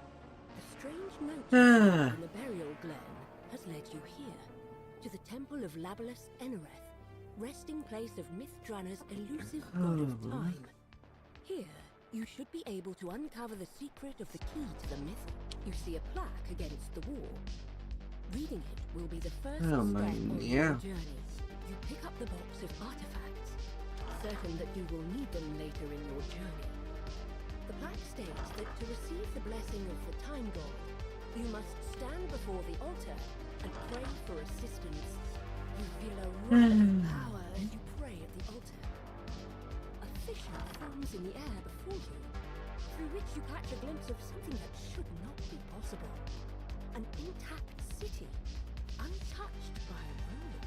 The strange note Ah. in the burial glen has led you here, to the temple of Labalus Enereth, resting place of Mithranna's elusive god of time. Here, you should be able to uncover the secret of the key to the myth. You see a plaque against the wall. Reading it will be the first Oh, step man, on yeah. your journey. You pick up the box of artifacts, certain that you will need them later in your journey. The plaque states that to receive the blessing of the Time God, you must stand before the altar and pray for assistance. You feel a rush of power as you pray at the altar. A fissure forms in the air before you, through which you catch a glimpse of something that should not be possible. An intact city, untouched by a ruin.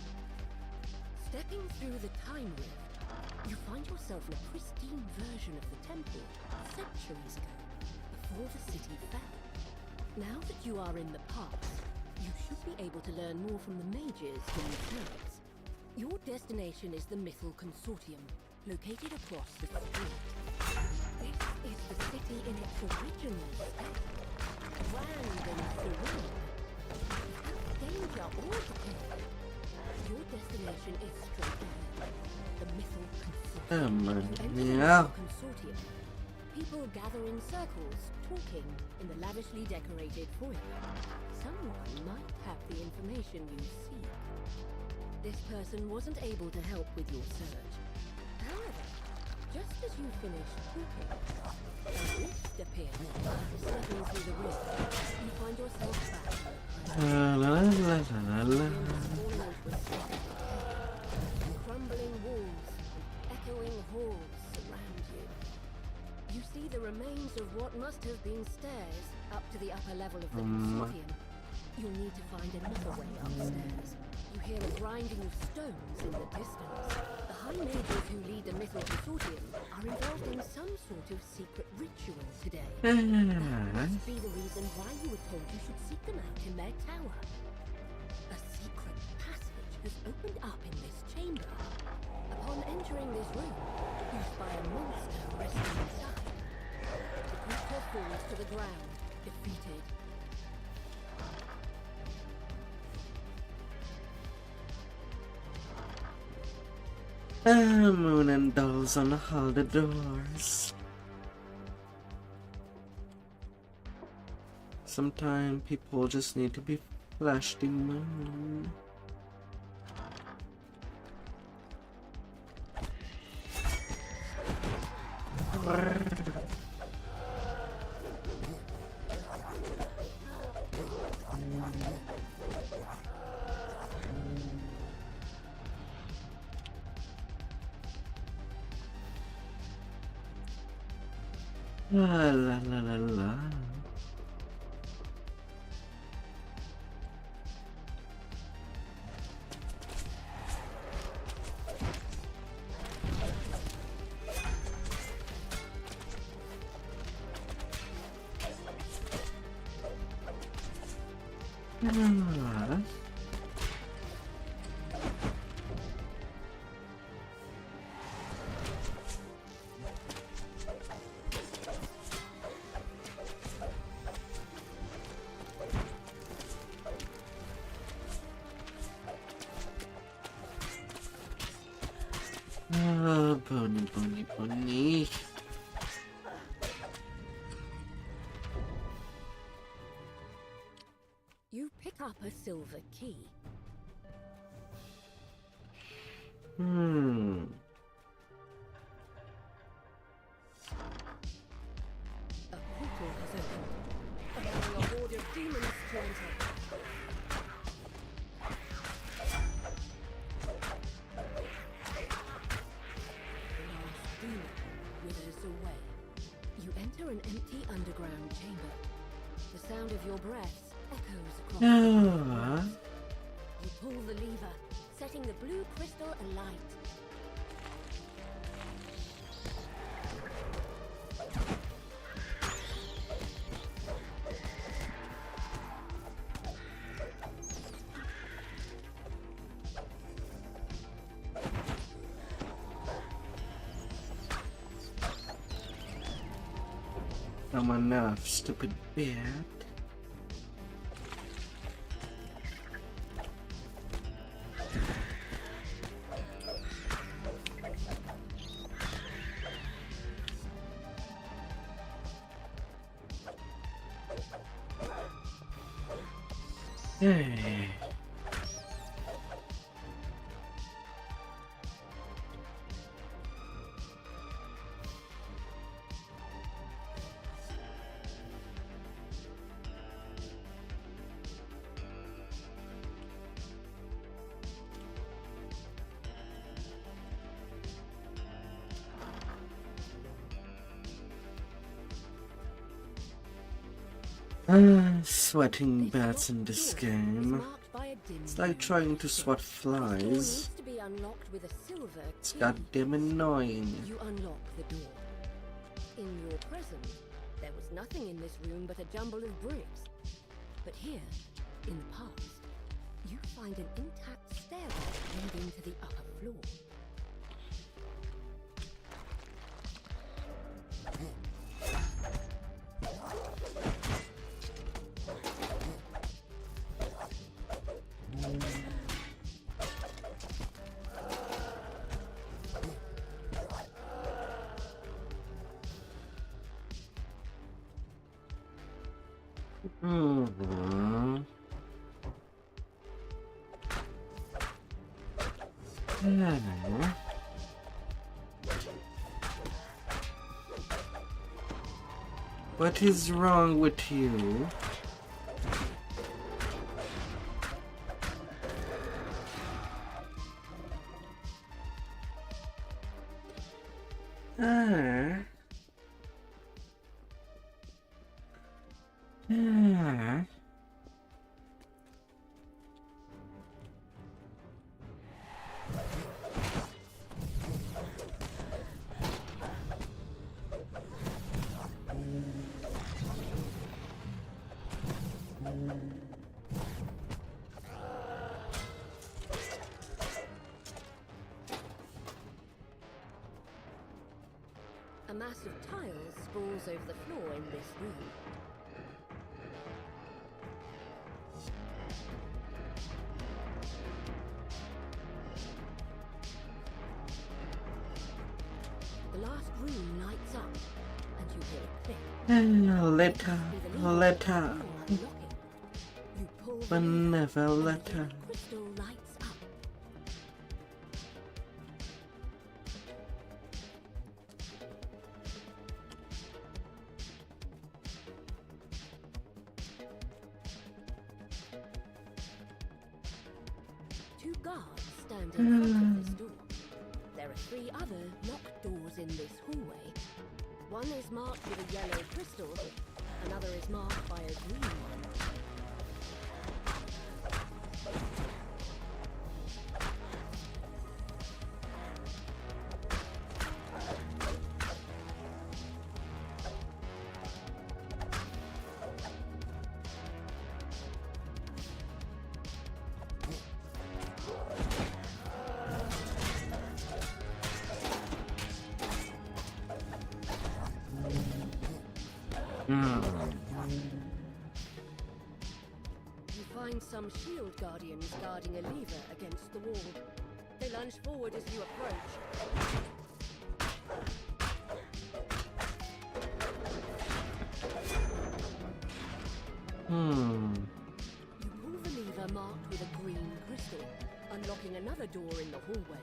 Stepping through the Time Rift, you find yourself in a pristine version of the temple centuries ago, before the city fell. Now that you are in the past, you should be able to learn more from the mages than the clerics. Your destination is the Mythal Consortium, located across the street. This is the city in its original state, grand and serene, without danger or decay. Your destination is straight ahead, the Mythal Consortium. You enter the Yeah. Mythal Consortium. People gather in circles, talking in the lavishly decorated foyer. Someone might have the information you seek. This person wasn't able to help with your search. However, just as you finish talking, a rift appears. Stepping through the rift, you find yourself back. La la la la la. Crumbling walls, echoing halls surround you. You see the remains of what must have been stairs up to the upper level of the consortium. You'll need to find another way upstairs. You hear a grinding of stones in the distance. The high mages who lead the Mythal Consortium are involved in some sort of secret ritual today. That must be the reason why you were told you should seek them out in their tower. A secret passage has opened up in this chamber. Upon entering this room, you spy a monster resting inside. The creature falls to the ground, defeated. Moon and dolls on all the doors. Sometimes people just need to be flashed the moon. La la la la la. Ah. Ah, bunny, bunny, bunny. You pick up a silver key. A portal has opened, allowing a horde of demons to enter. The last demon withers away. You enter an empty underground chamber. The sound of your breaths echoes across the Ah. corridors. You pull the lever, setting the blue crystal alight. Come enough, stupid bat. Hey. Sweating bats in this game. It's like trying to swat flies. It's goddamn annoying. You unlock the door. In your present, there was nothing in this room but a jumble of bricks. But here, in the past, you find an intact stairwell leading to the upper floor. What is wrong with you? A mass of tiles sprawls over the floor in this room. The last room lights up, and you hear a click. Letter. You pull the But lever, never and let the her. crystal lights up. Two guards stand in front of this door. There are 3 other locked doors in this hallway. One is marked with a yellow crystal, another is marked by a green one. You find some shield guardians guarding a lever against the wall. They lunge forward as you approach. You pull the lever marked with a green crystal, unlocking another door in the hallway.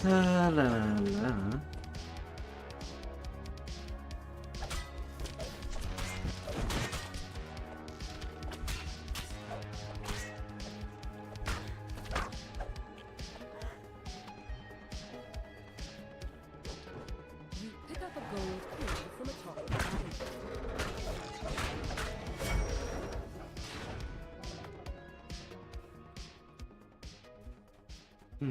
La la la. This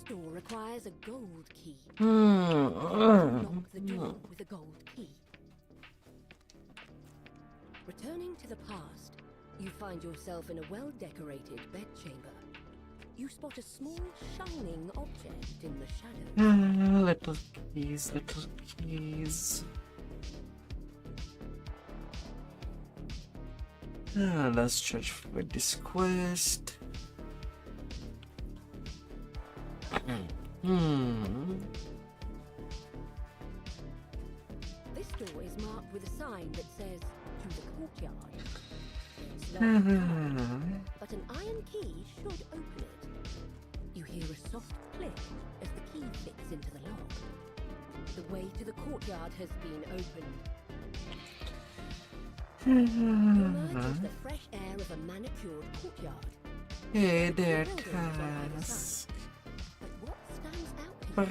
door requires a gold key. Lock the door with a gold key. Returning to the past, you find yourself in a well-decorated bedchamber. You spot a small, shining object in the shadows. Little keys, little keys. Let's search for this quest. This door is marked with a sign that says, "To the courtyard." It's locked, but an iron key should open it. You hear a soft click as the key fits into the lock. The way to the courtyard has been opened. You emerge into the fresh air of a manicured courtyard. Hey there, The buildings are either Cass. side. But what stands out to you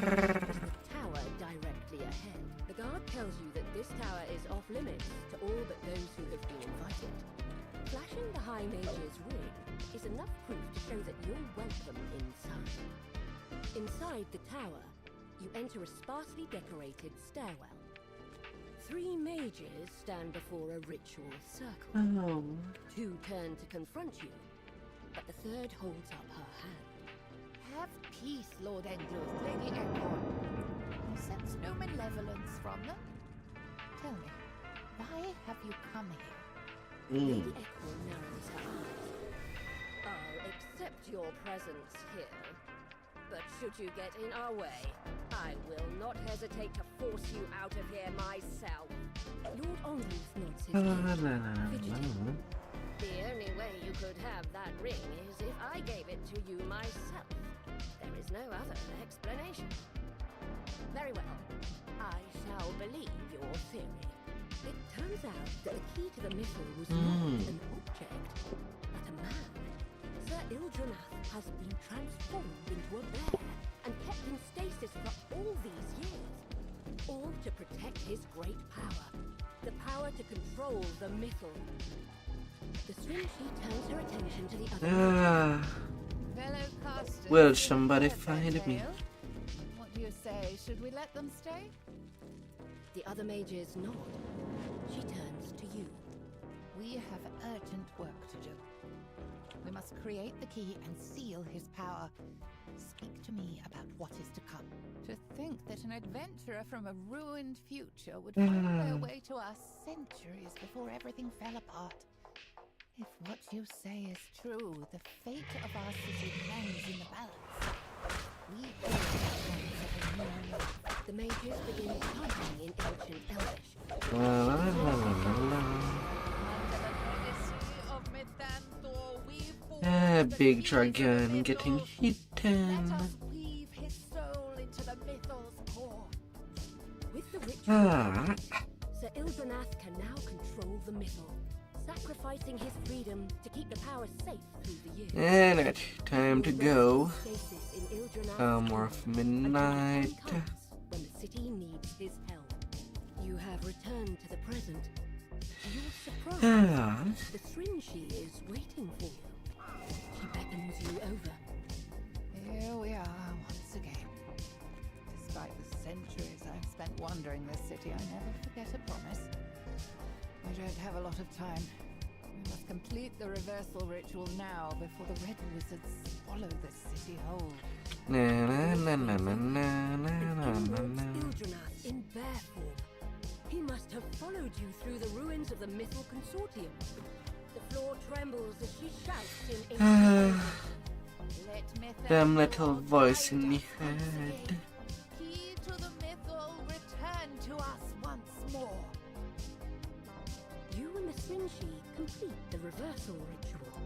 is the tower directly ahead. The guard tells you that this tower is off limits to all but those who have been invited. Flashing the High Mage's ring is enough proof to show that you're welcome inside. Inside the tower, you enter a sparsely decorated stairwell. 3 mages stand before a ritual circle. Oh. 2 turn to confront you, but the 3rd holds up her hand. Have peace, Lord Engluth, Lady Ecorn. I sense no malevolence from them. Tell me, why have you come here? Lady Ecorn narrows her eyes. I'll accept your presence here, but should you get in our way, I will not hesitate to force you out of here myself. Lord Engluth nods his head, fidgeting. The only way you could have that ring is if I gave it to you myself. There is no other explanation. Very well. I shall believe your theory. It turns out that the key to the missile was not an object, but a man. Sir Ildranath has been transformed into a bear and kept in stasis for all these years. All to protect his great power. The power to control the missile. The Swinchi turns her attention to the other. Fellow casters, Will you've somebody heard find their me? tale. What do you say? Should we let them stay? The other mages nod. She turns to you. We have urgent work to do. We must create the key and seal his power. Speak to me about what is to come. To think that an adventurer from a ruined future would find their way to us centuries before everything fell apart. If what you say is true, the fate of our city hangs in the balance. We all have plans of a new life. The mages begin chanting in ancient Elvish. Big dragon getting Let hidden. us weave his soul into the mythos core. With the ritual, Sir Ildranath can now control the missile, sacrificing his freedom to keep the power safe through the years. And time to go. Stasis in Ildranath's More of until the midnight. time comes when the city needs his help. You have returned to the present. To your surprise, the Swinchi is waiting for you. She beckons you over. Here we are once again. Despite the centuries I've spent wandering this city, I never forget a promise. We don't have a lot of time. We must complete the reversal ritual now before the Red Wizards swallow this city whole. Na na na na na na An na na emerald na. Ildranath in bear form. He must have followed you through the ruins of the Mythal Consortium. The floor trembles as she shouts in ancient Let myth Damn little voice in the head. Key to the mythal return to us once more. You and the Swinchi complete the reversal ritual,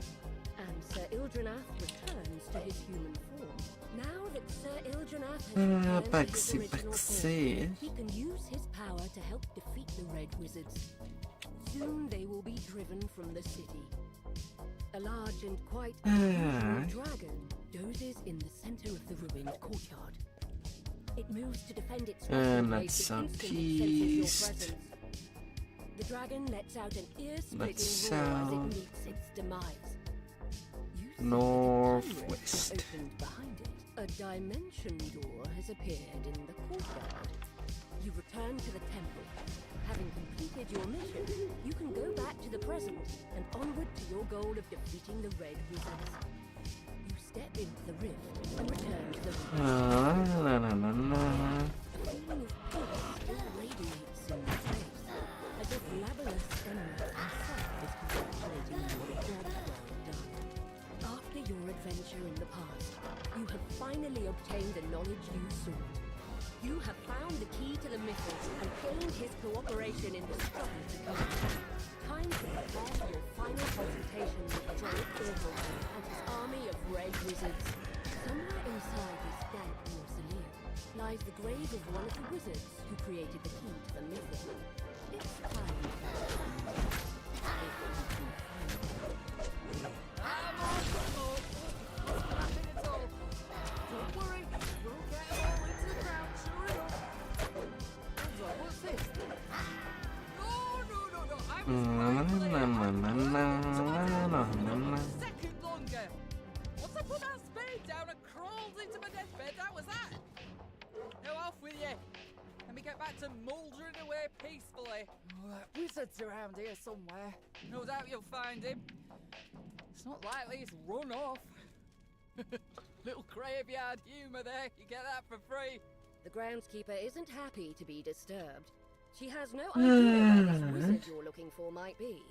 and Sir Ildranath returns to his human form. Now that Sir Ildranath has returned to his original form, he can use his power to help defeat the Red Wizards. Soon they will be driven from the city. A large and quite unusual dragon dozes in the center of the ruined courtyard. It moves to defend its And resting that's place the instant it senses your southeast. presence. The dragon lets out an ear-splitting That's roar as it south. meets its demise. You see Northwest. that a tunnel has opened behind it. A dimension door has appeared in the courtyard. You return to the temple. Having completed your mission, you can go back to the present and onward to your goal of defeating the Red Wizards. You step into the rift and return to the room. La, la, la, la, la. A feeling of peace still radiates in your face, as if Labalus Emerald himself is congratulating you on a job well done. After your adventure in the past, you have finally obtained the knowledge you sought. You have found the key to the missile and gained his cooperation in the struggle to come. Time to prepare for your final consultation with Drake Orville and his army of Red Wizards. Somewhere inside this dank mausoleum lies the grave of one of the wizards who created the key to the missile. It's time for Don't worry, we'll get them all into the ground, sure enough. Hold on, what's this? No, I was a second longer. Once I put that spade down and crawled into my deathbed, that was that. Now off with you. Let me get back to mouldering away peacefully. Oh, that wizard's around here somewhere. No doubt you'll find him. It's not likely he's run off. Little graveyard humour there, you get that for free. The groundskeeper isn't happy to be disturbed. She has no idea where this wizard you're looking for might be,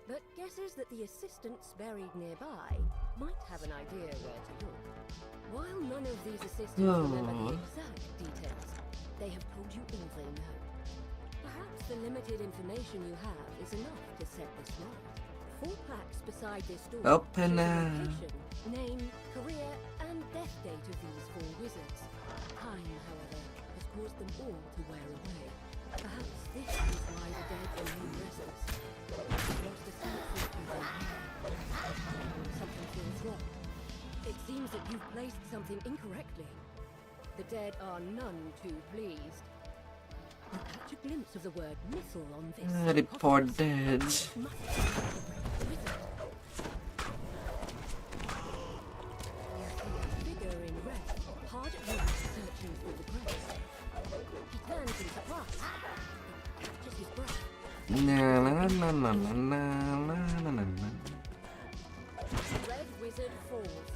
but guesses that the assistants buried nearby might have an idea where to look. While none of these assistants remember the exact details, they have told you all they know. Perhaps the limited information you have is enough to set this right. 4 plaques beside this door Open show the now. location, name, career, and death date of these 4 wizards. Time, however, has caused them all to wear away. Perhaps this is why the dead remain restless. Lost a sense of who they were. Something feels wrong. It seems that you've placed something incorrectly. The dead are none too pleased. You catch a glimpse of the word missile on this. Report dead. Must be the wizard. You see a figure in red, hard at work searching through the graves. He turns in surprise, but catches his breath. La, la, la, la, la, la, la, la, la. The Red Wizard falls,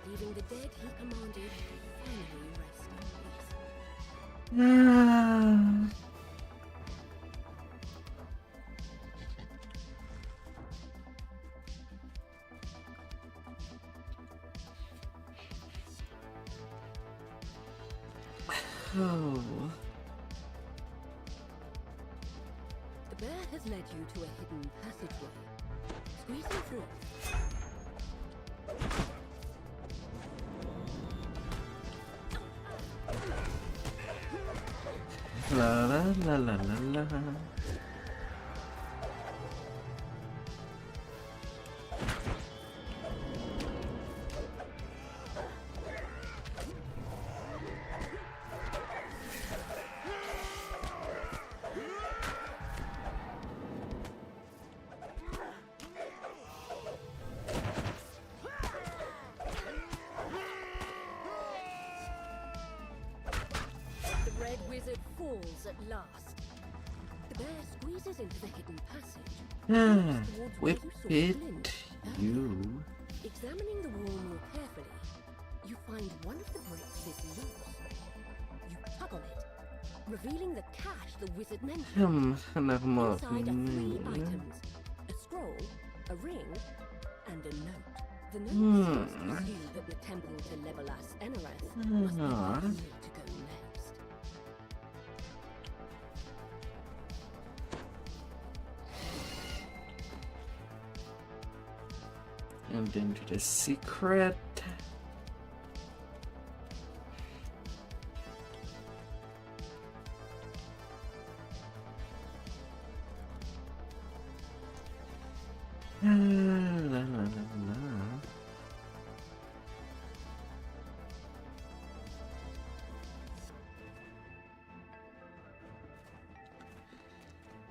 leaving the dead he commanded finally rest in peace. Oh. The bear has led you to a hidden passageway. Squeezing through it, La la la la la la. the Red Wizard falls at last. The bear squeezes into the hidden passage. moves towards where Whip you saw it, Flint earlier. you. Examining the wall more carefully, you find one of the bricks is loose. You tug on it, revealing the cache the wizard mentioned. Anak mau Inside are 3 ini. items: a scroll, a ring, and a note. The note seems to assume that the temple to Legolas Enerath must be where you need to go next. And into the secret. La la la la.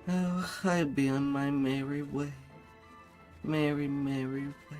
Oh, I be on my merry way, merry, merry way.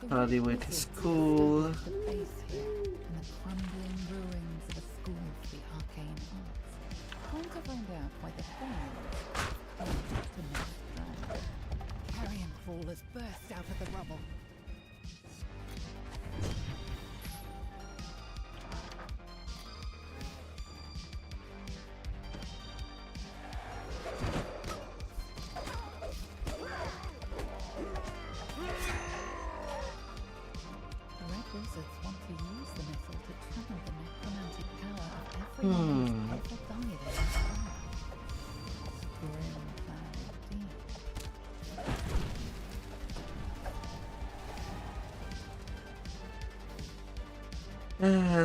Hollywood is cool. The place here, and the crumbling ruins of a school for the arcane arts. Trying to find out why the band to make carrion crawlers burst out of the rubble.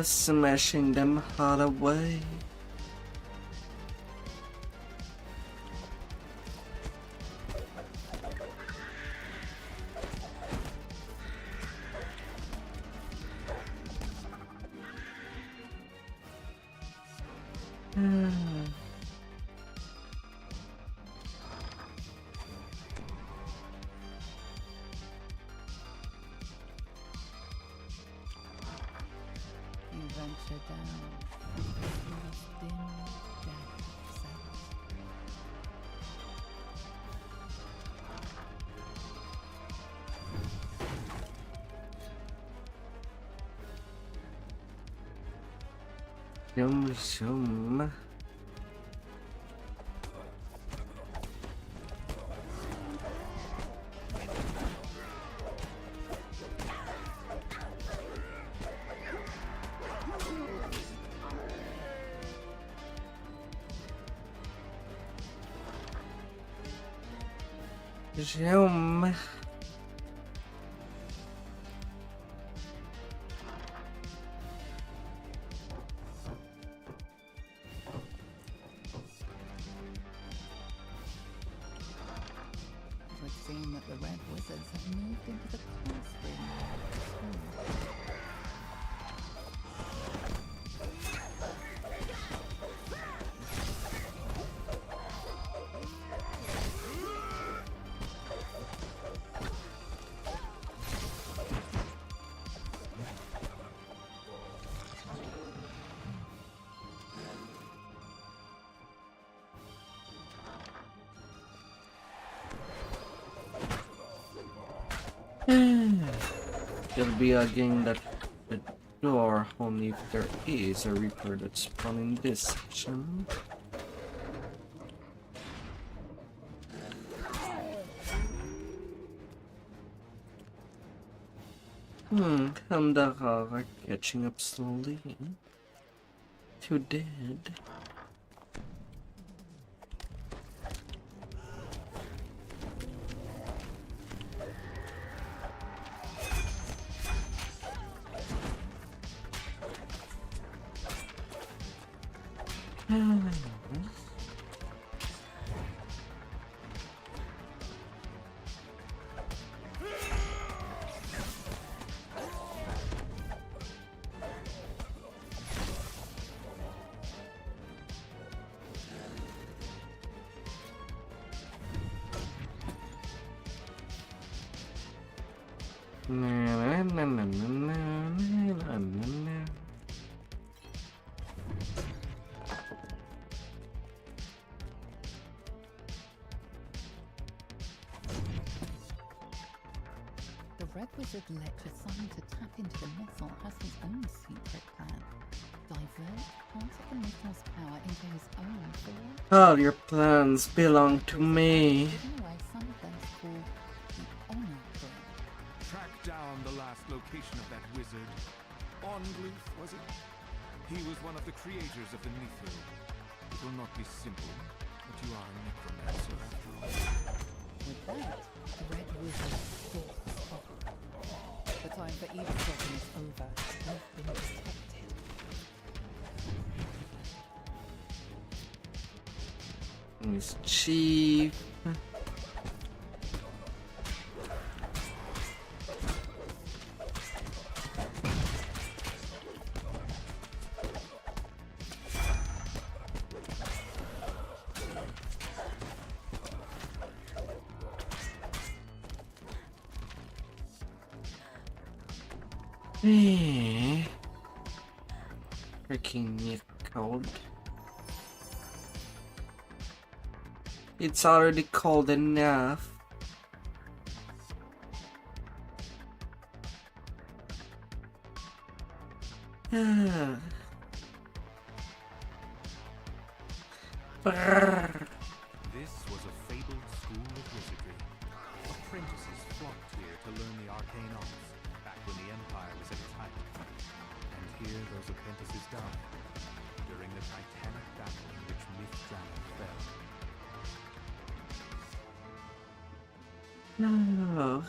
Smashing them all away. Venture down through this dim, dark cells. Zoom, zoom. Zoom. It would seem that the Red Wizards have moved into the classroom of the school. It'll be again that the door only if there is a Reaper that's spawned in this section. Kinda are catching up slowly. Too dead. The Red Wizard Letrason to tap into the missile has his own secret plan. Divert part of the missile's power into his own for All your plans belong to me. giving away something called the Honor Ring. Track down the last location of that wizard. Ongleaf, was it? He was one of the creators of the Mytho. It will not be simple, but you are a necromancer after all. With that, the Red Wizard thought spoke. The time for eavesdropping is over. You've been detected. Mischief. Freaking me cold. It's already cold enough. Brrr. This was a fabled school of wizardry. Apprentices flocked here to learn the arcane arts, back when the Empire was at its height. And here those apprentices died, during the titanic battle in which Mythdragon fell. No.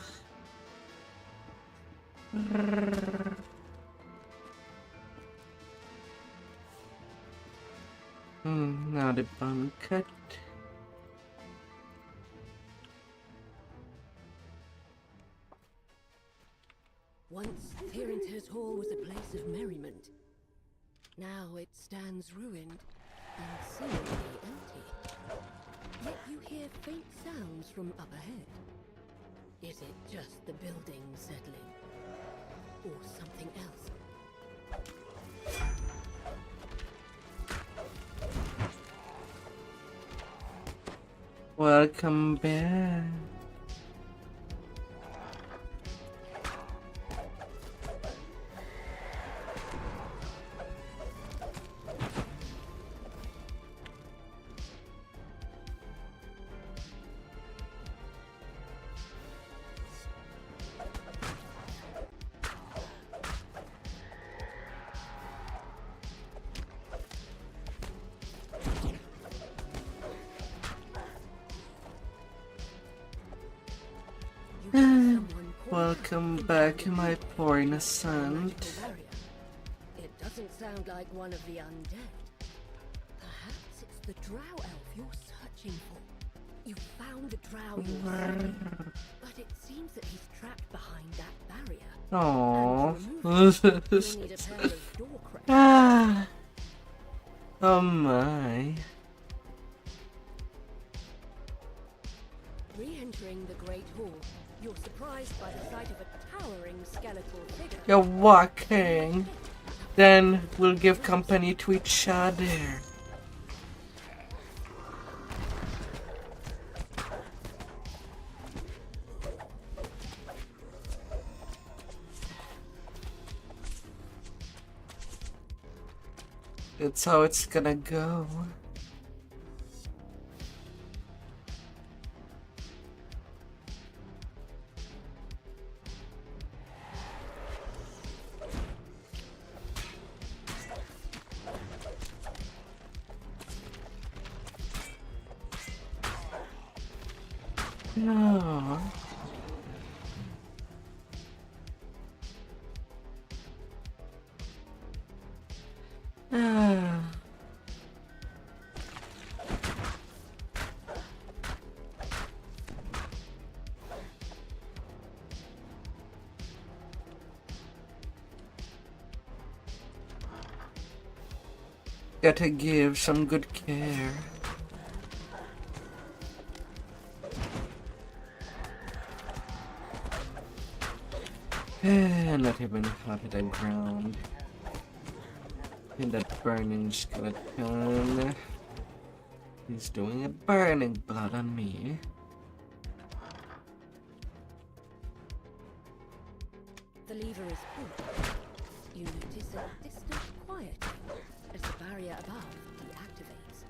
Brrr. Now the bun cut. Once Tyranter's Hall was a place of merriment. Now it stands ruined and seemingly empty. Yet you hear faint sounds from up ahead. Is it just the building settling? Or something else? Welcome back. Welcome back, my poor innocent. It doesn't sound like one of the undead. Perhaps it's the drow elf you're searching for. You found the drow you're seeking, but it seems that he's trapped behind that barrier. Aww. You'll need a pair of door cracks. Ah. Oh my. Re-entering the Great Hall, you're surprised by the sight of a towering skeletal figure. You're walking. Then we'll give company to each other. That's how it's gonna go. No. Ah. Gotta give some good care. Not even half of the ground. And that burning skeleton. He's doing a burning blood on me. The lever is pulled. You notice a distant quieting as the barrier above deactivates.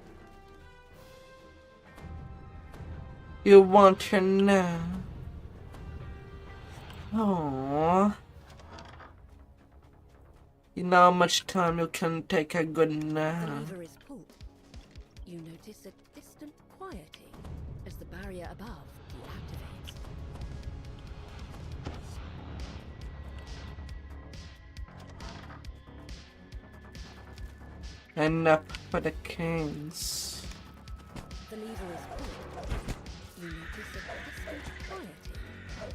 You want her now? Aww. You know how much time you can take a good The nap. lever is pulled. You notice a distant quieting as the barrier above deactivates. And up for the kings. The lever is pulled. You notice a distant quieting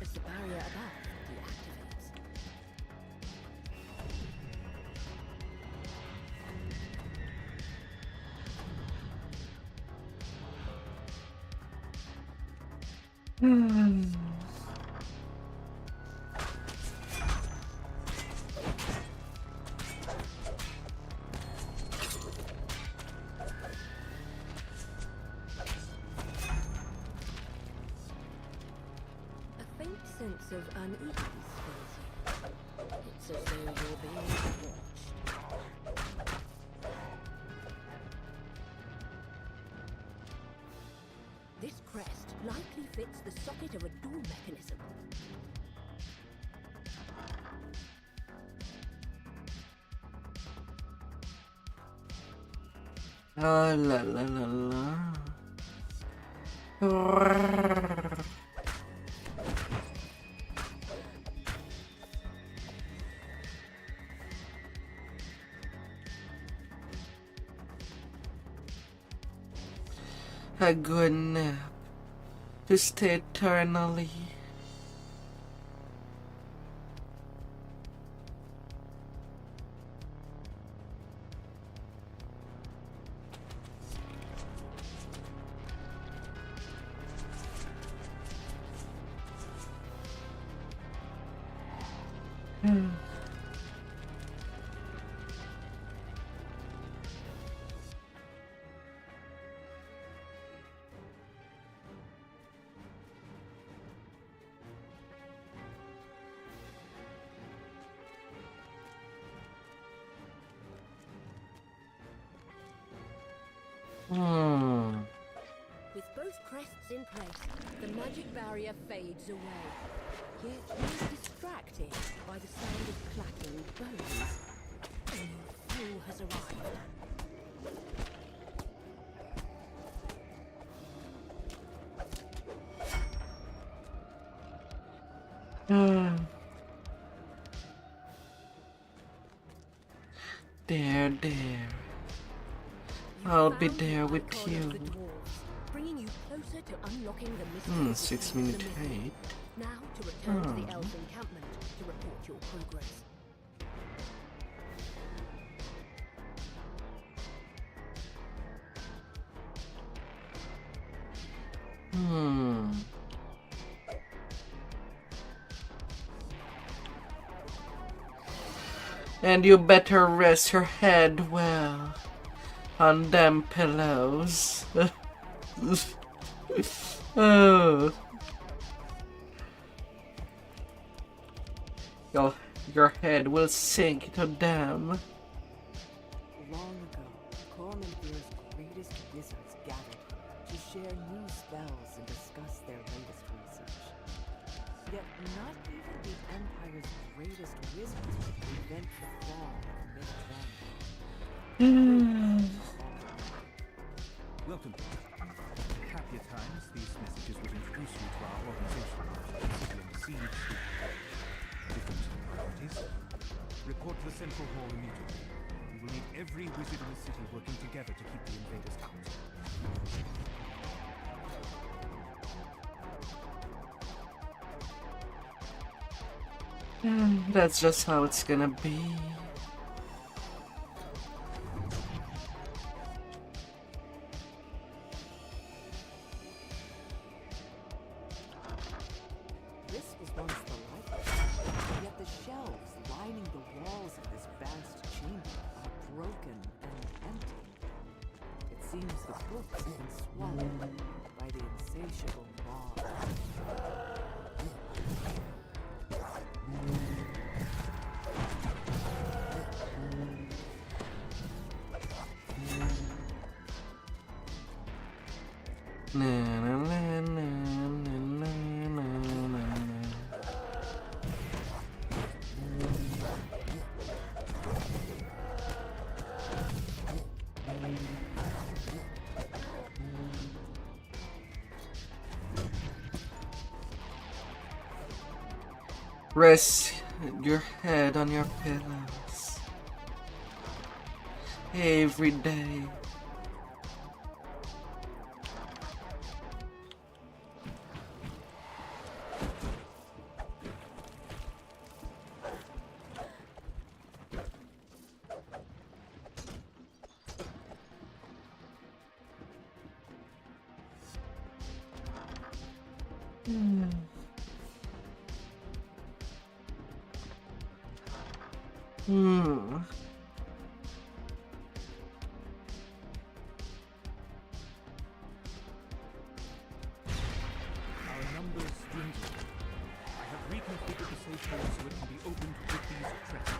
as the barrier above deactivates. A faint sense of unease fills you. It's as though you're being watched. This crest likely fits the socket of a door mechanism. Oh la la la la. A good nap to stay eternally. With both crests in place, the magic barrier fades away. Yet you're distracted by the sound of clacking bones. A new foe has arrived. There. I'll be there with you. Bringing you closer to unlocking the mystery. 6 minutes late. Now to return to the elf encampment to report your progress. And you better rest your head well on them pillows. Oh. Your head will sink to them. Long ago, Cormandir's greatest wizards gathered to share new spells and discuss their latest research. Yet not even the Empire's greatest wizards could prevent the fall of Myth. Welcome. Happier times, these messages would introduce you to our organization. Siege. Different priorities. Report to the Central Hall immediately. We will need every wizard in the city working together to keep the invaders out. That's just how it's gonna be. This was once the library, yet the shelves lining the walls of this vast chamber are broken and empty. It seems the books have been swallowed by the insatiable mob. Na, na, na, na, na, na, na, na. Rest your head on your pillows every day. Our numbers dwindle. I have reconfigured the safe hole so it can be opened with these crests.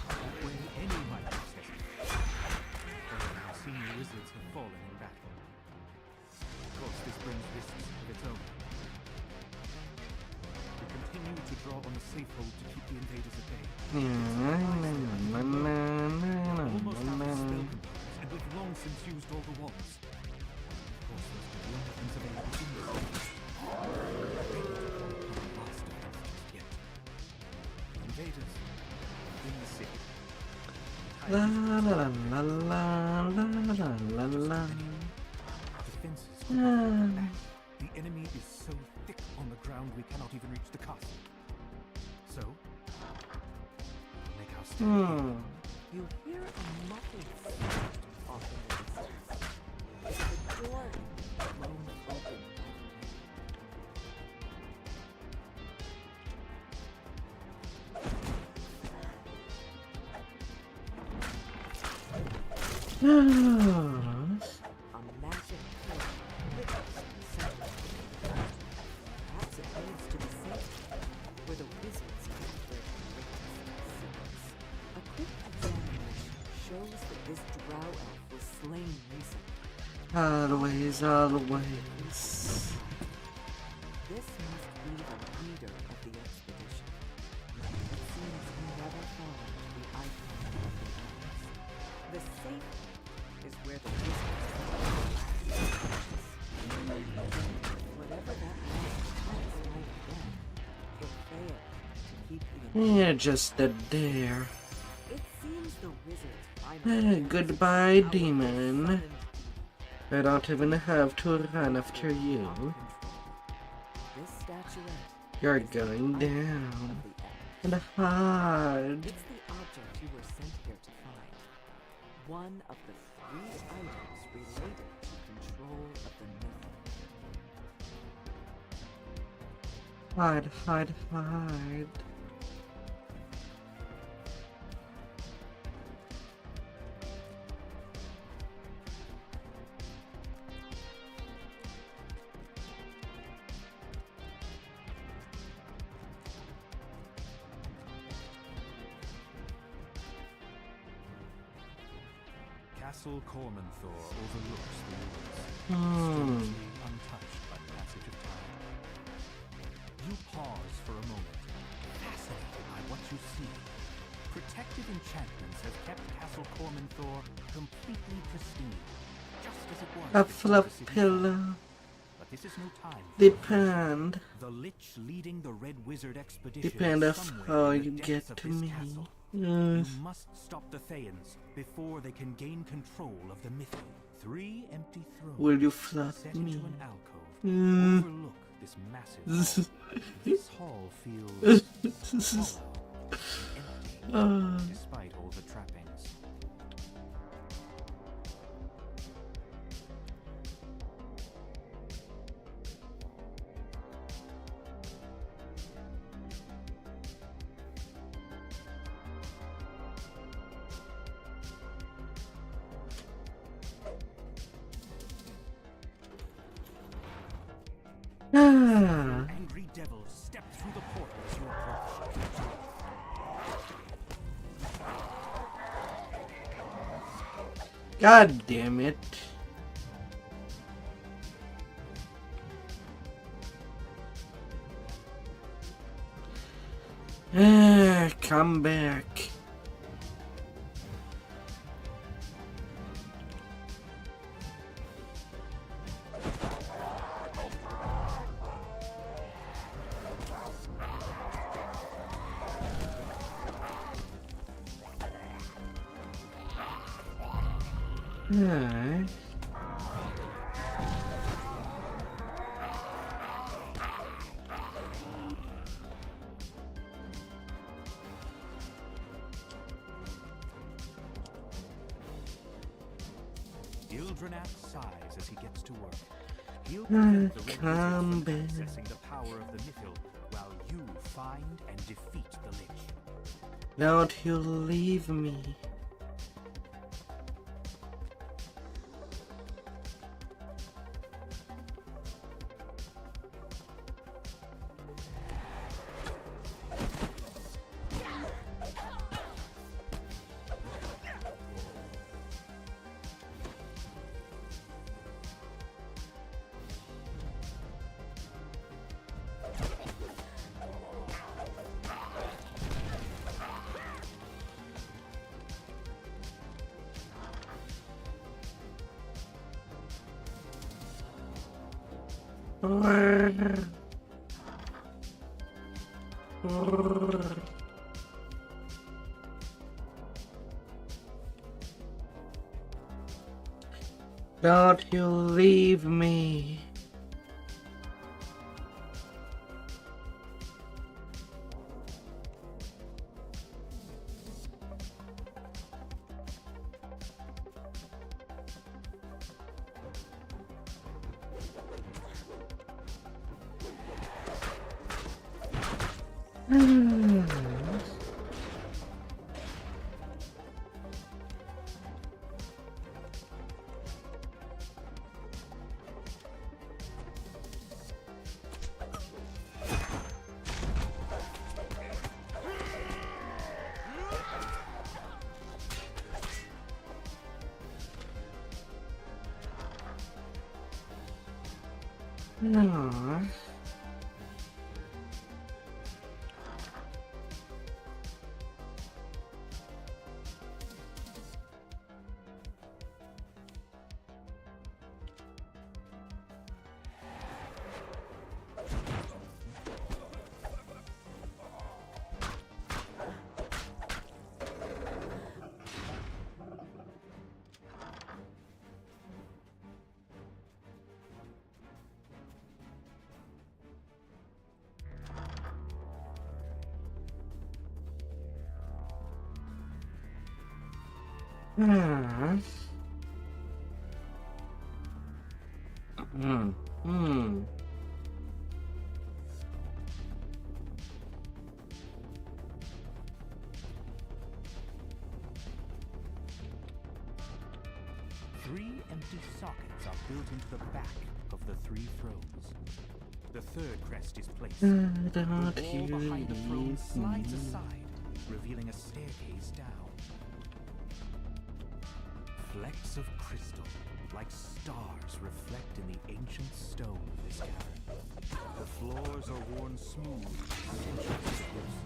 That way any might access it. However, our senior wizards have fallen in battle. Of course, this brings risks of its own. We continue to draw on the safe hole to keep the invaders at bay. Almost out of spell components, and we've long since used all the wands. Of course, those are the only things available in this age. The invaders in the city. La la la la la la la. Defenses could not hold them back. The enemy is so thick on the ground we cannot even reach the castle. So, we'll make our stand. You hear a muffled sound off in the distance. The door blown open. A magic pillar glitters in the center. Perhaps it leads to the safe, where the wizards keep their greatest secrets. A quick examination shows that this drow elf was slain recently. Always, always. This must be the leader of the expedition. It seems he never found the icon of the elves. The safe is where the wizards whatever that last chance might have been, it failed to keep the Yeah, just a dare. It seems the wizards finally Goodbye, demon. I don't even have to run after you. This statuette You're going down. And hard. It's the object you were sent here to find. One of the 3 items related to control of the myth. Hide, hide, hide. Castle Cormanthor overlooks the ruins, strangely untouched by the passage of time. You pause for a moment, fascinated by what you see. Protective enchantments have kept Castle Cormanthor completely pristine, just as it was. A before the fluff city pillow. fell. But this is no time for Depend. the Lich leading the Red Wizard expedition. Depend of somewhere how in the you depths get of to this me. castle. Yes. You must stop the Thaans before they can gain control of the myth. 3 empty thrones Will you fluff set me? into an alcove Mm. overlook this massive hall. This hall feels hollow and empty, despite all the trappings. Angry devils step through the portal as you approach. God damn it. Come back. Alright. Ildrenat sighs as he gets to work. He'll prevent the Red Come Wizards from back. accessing the power of the Nifil while you find and defeat the Lich. Don't you leave me. Don't you leave me. No. Three empty sockets are built into the back of the three thrones. The third crest is placed. The wall behind the throne slides aside, revealing a staircase down. Flecks of crystal, like stars, reflect in the ancient stone of this cavern. The floors are worn smooth by centuries of use.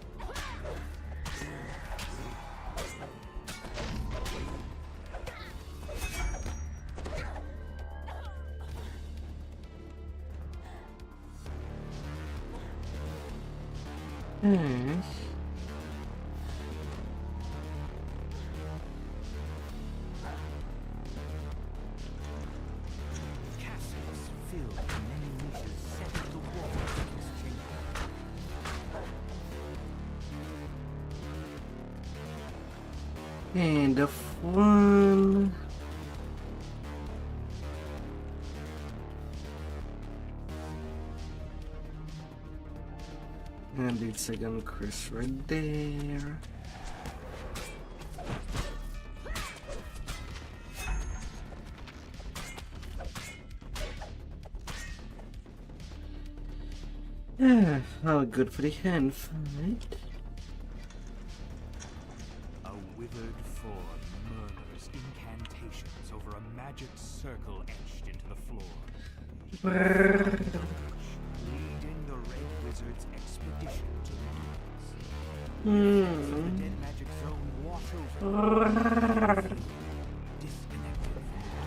Castles filled with many niches set in the walls of this chamber. And the fun. And the second Chris right there. All good for the hand fight. A withered form murmurs incantations over a magic circle etched into the floor. Leading the Red Wizard's expedition to the ruins. The effects of the dead magic zone wash over you. Disconnected from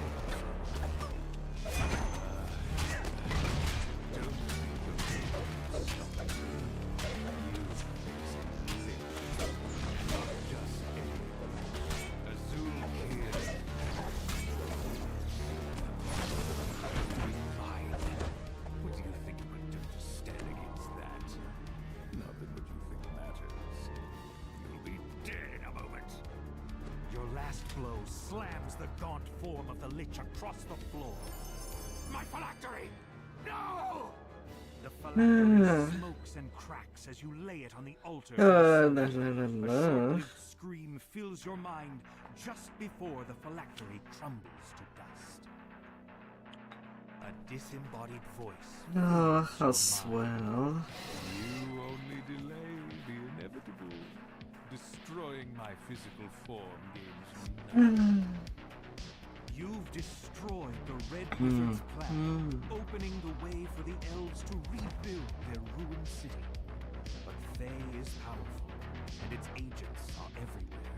last blow slams the gaunt form of the Lich across the floor. My phylactery! No! The phylactery smokes and cracks as you lay it on the altar. A short-lived scream fills your mind just before the phylactery crumbles to dust. A disembodied voice. Oh, how swell. You only delay the inevitable. Destroying my physical form gains nothing. You've destroyed the Red Wizard's plan, opening the way for the elves to rebuild their ruined city. But Fae is powerful, and its agents are everywhere.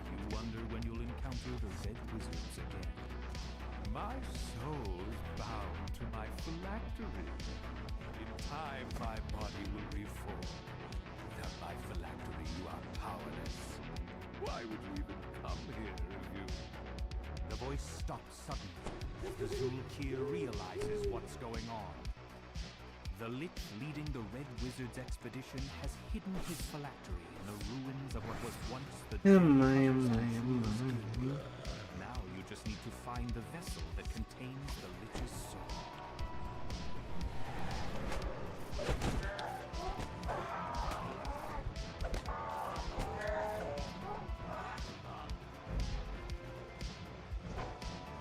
You wonder when you'll encounter the Red Wizards again. My soul is bound to my phylactery. In time, my body will reform. Without my phylactery, you are powerless. Why would you even come here if you... The voice stops suddenly as the Zulkir realizes what's going on. The Lich leading the Red Wizard's expedition has hidden his phylactery in the ruins of what was once the Now you just need to find the vessel that contains the Lich's soul.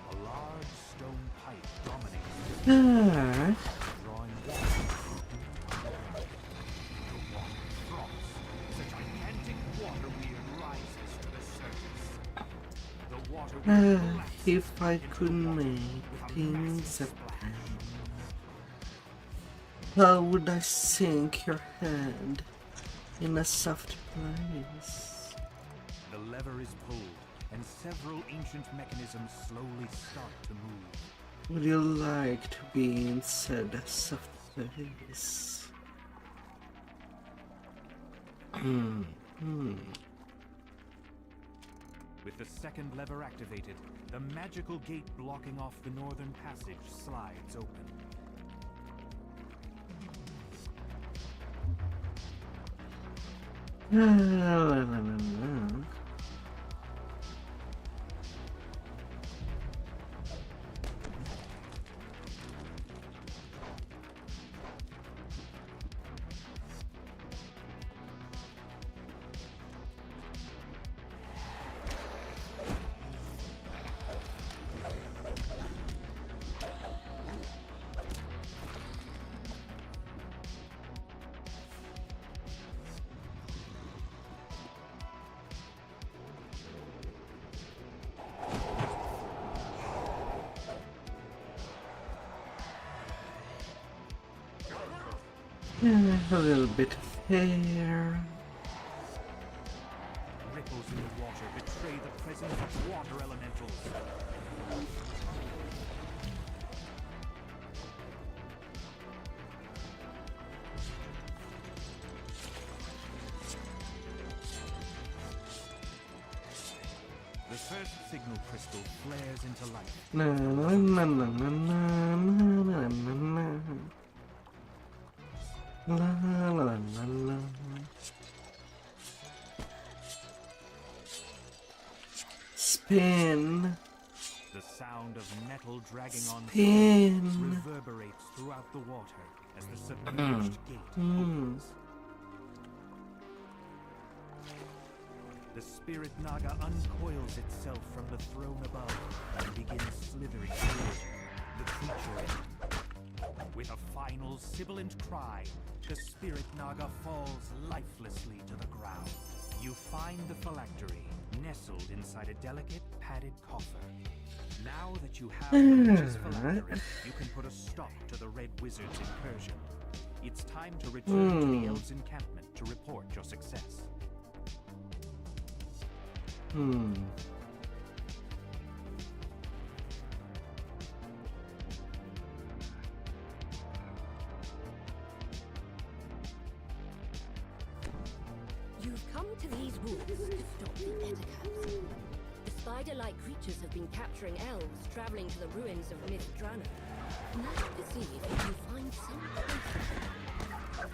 A large stone pipe dominates Alright. drawing water. The water froths as a gigantic water wheel rises to the surface. The water wheel collapses If I could make things happen, how would I sink your head in a soft place? The lever is pulled, and several ancient mechanisms slowly start to move. Would you like to be inside a soft place? With the second lever activated, the magical gate blocking off the northern passage slides open. A little bit of hair. Ripples in the water betray the presence of water elementals. The first signal crystal flares into life. Na na na na na na na na na. La la la la. Spin. The sound of metal dragging on Spin. reverberates throughout the water as the submerged gate opens. The spirit Naga uncoils itself from the throne above and begins slithering toward the creature. With a final sibilant cry, the spirit Naga falls lifelessly to the ground. You find the phylactery, nestled inside a delicate, padded coffer. Now that you have the Witch's phylactery, you can put a stop to the Red Wizard's incursion. It's time to return to the Elves' encampment to report your success. You've come to these woods to stop the Ettercaps. The spider-like creatures have been capturing elves traveling to the ruins of Myth Drana. Now to see if you can find some trace.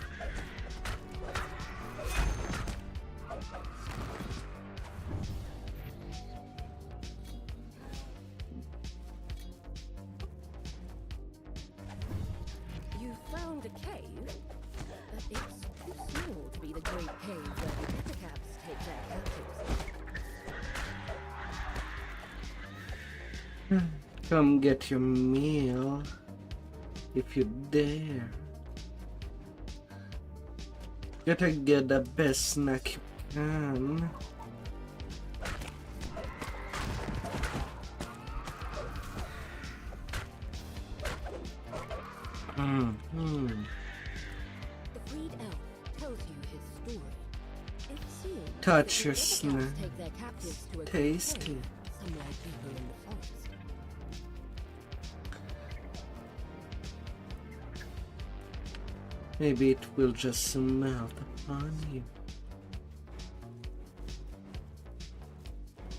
found a cave, but it's too small to be the great cave where the Ettercaps take their captives. Come get your meal if you dare. Gotta get the best snack you can. The freed elf tells you his story. It seems Touch that your the Ettercaps snack. take their captives to a great Tasty. cave somewhere deeper in the forest. Maybe it will just melt upon you.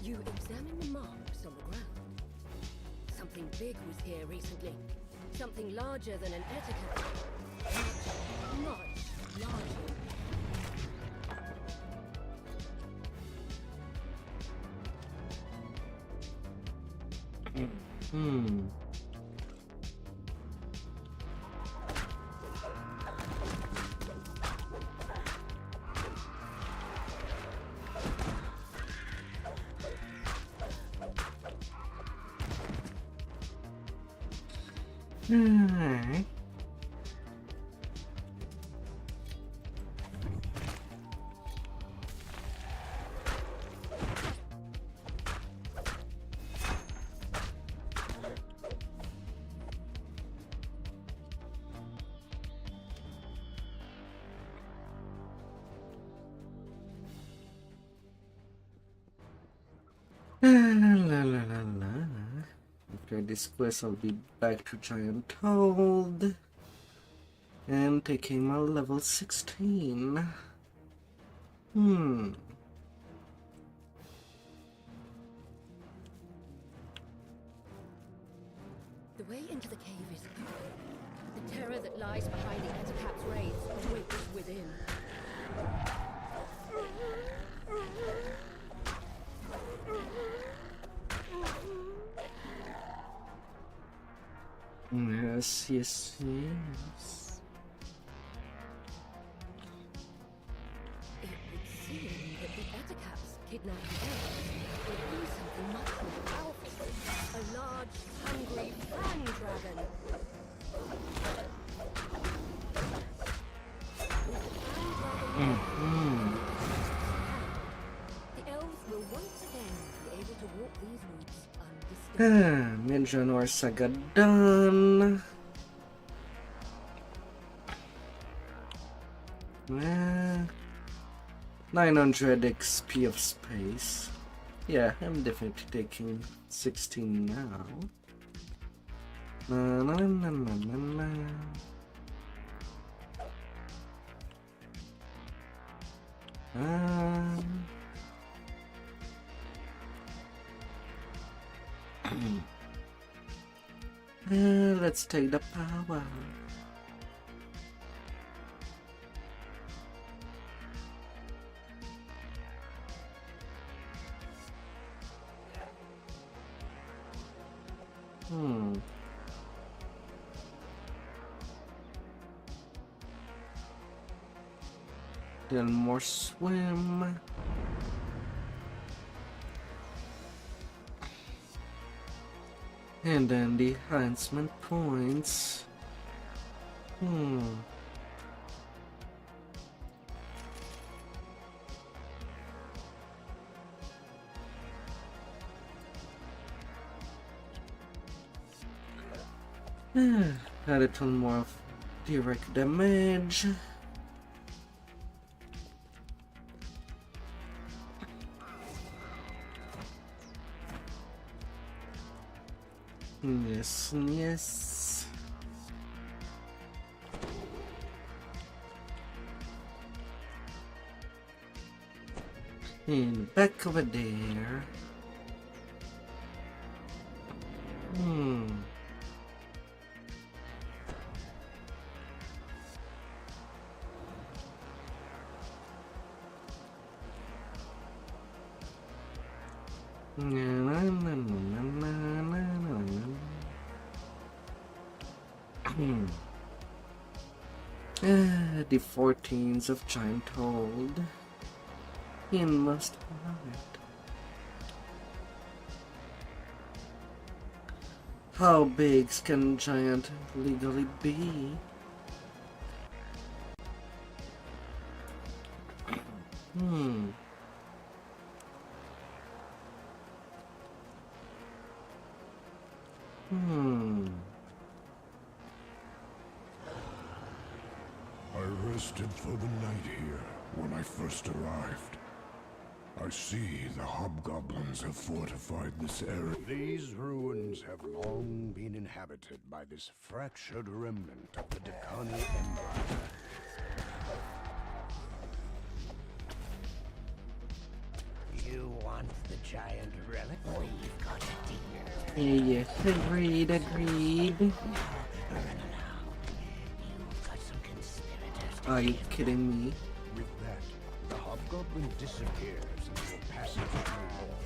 You examine the marks on the ground. Something big was here recently. Something larger than an Ettercap. Much larger. Alright. La la la la. After this quest, I'll be back to Giant Toad and taking my level 16. The way into the cave is open. The terror that lies behind the Ettercap's raids awaits within. Yes, yes, yes. It would seem that the Ettercaps kidnapped the elves would be something much more powerful. A large, hungry fang dragon. The elves will once again be able to walk these routes undisturbed. Midjanor Saga done. 900 XP of space. Yeah, I'm definitely taking 16 now. Na, na, na, na, na, na. Let's take the power. Then more swim. And then the enhancement points. A little more of direct damage. Yes, yes. And back over there. The 14s of giant hold. He must have it. How big can giant legally be? I rested for the night here when I first arrived. I see the hobgoblins have fortified this area. These ruins have long been inhabited by this fractured remnant of the Decani Empire. You want the giant relic? We've got a deal. Yes, agreed. You've got some conspirators. Are you kidding me? With that, the hobgoblin disappears into a passage no more.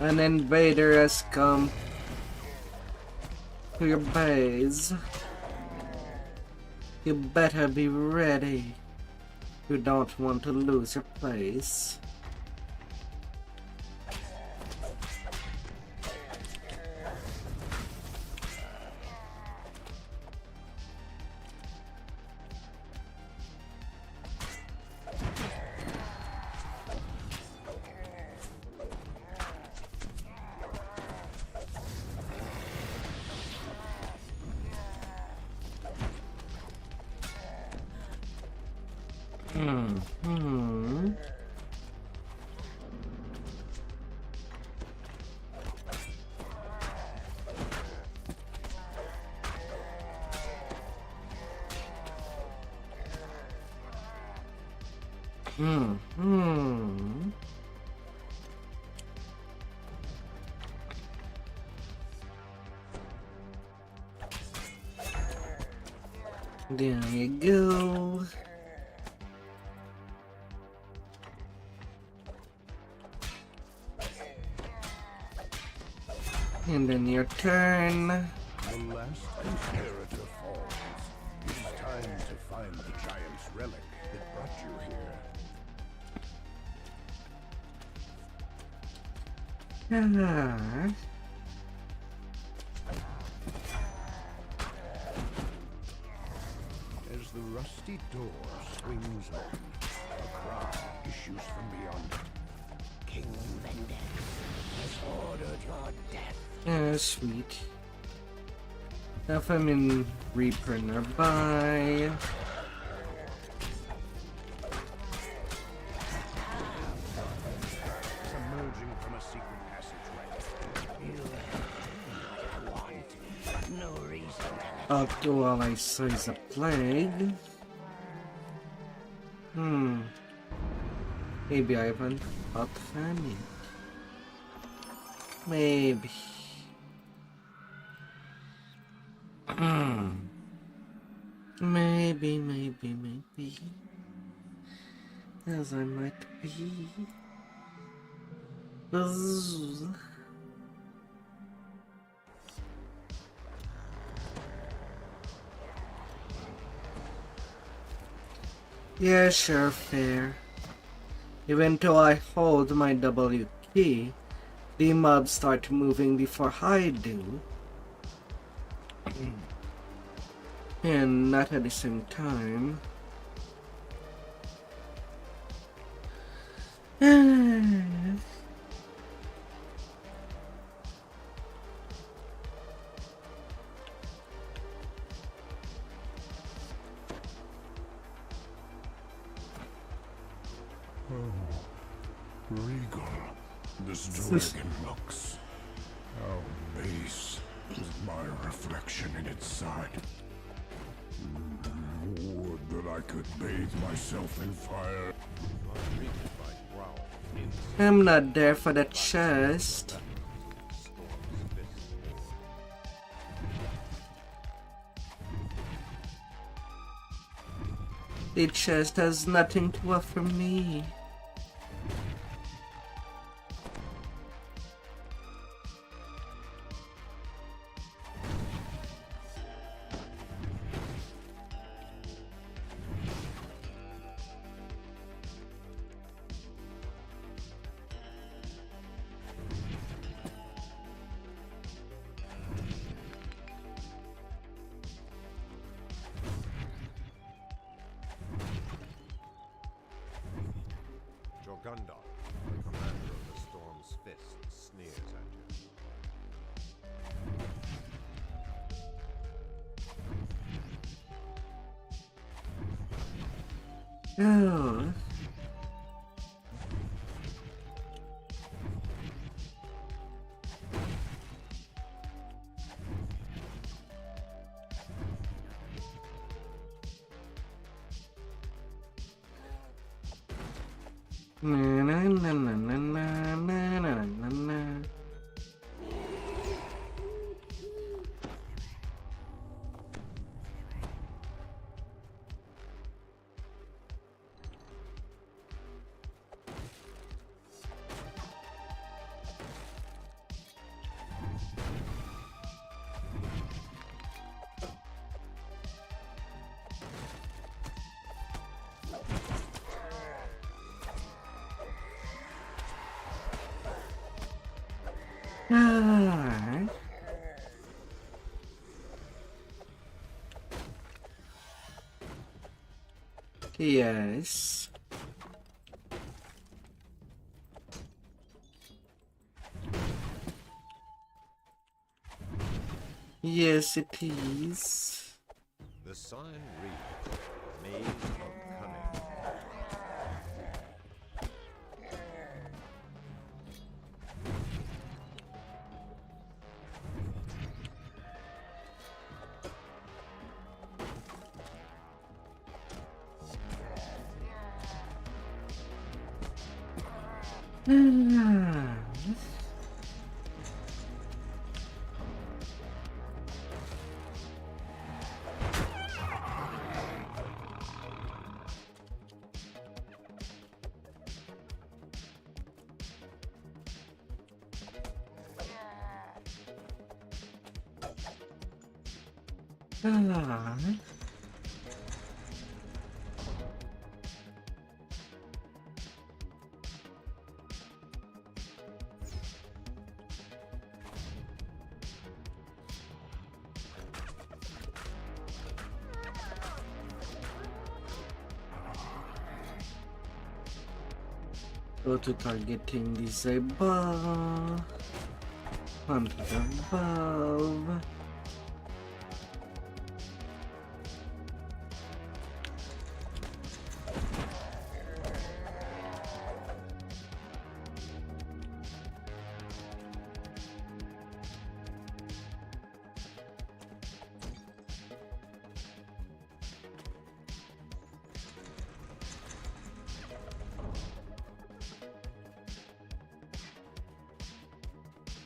An invader has come to your base. You better be ready. You don't want to lose your place. There you go. And then your turn. The last conspirator falls. It is time to find the giant's relic that brought you here. As the rusty door swings open, a cry issues from beyond it. King Vendex has ordered your death. Sweet. If I'm in Reaper nearby. Emerging from a secret passageway. You have what I want, but no reason. After all I saw is a plague. Maybe I haven't got any. Maybe. Maybe. As I might be. Buzz. Yeah, sure, fair. Even though I hold my W key, the mobs start moving before I do. And not at the same time. Regal, this dragon looks. How base is my reflection in its side. Would that I could bathe myself in fire. I'm not there for the chest. The chest has nothing to offer me. Gundar, the commander of the Storm's Fist, sneers at you. Oh. Na na na na na na na na na na. Alright. Yes. Yes, it is. The sign reads, Maze of Cunning. Go to targeting disable. Hunt above.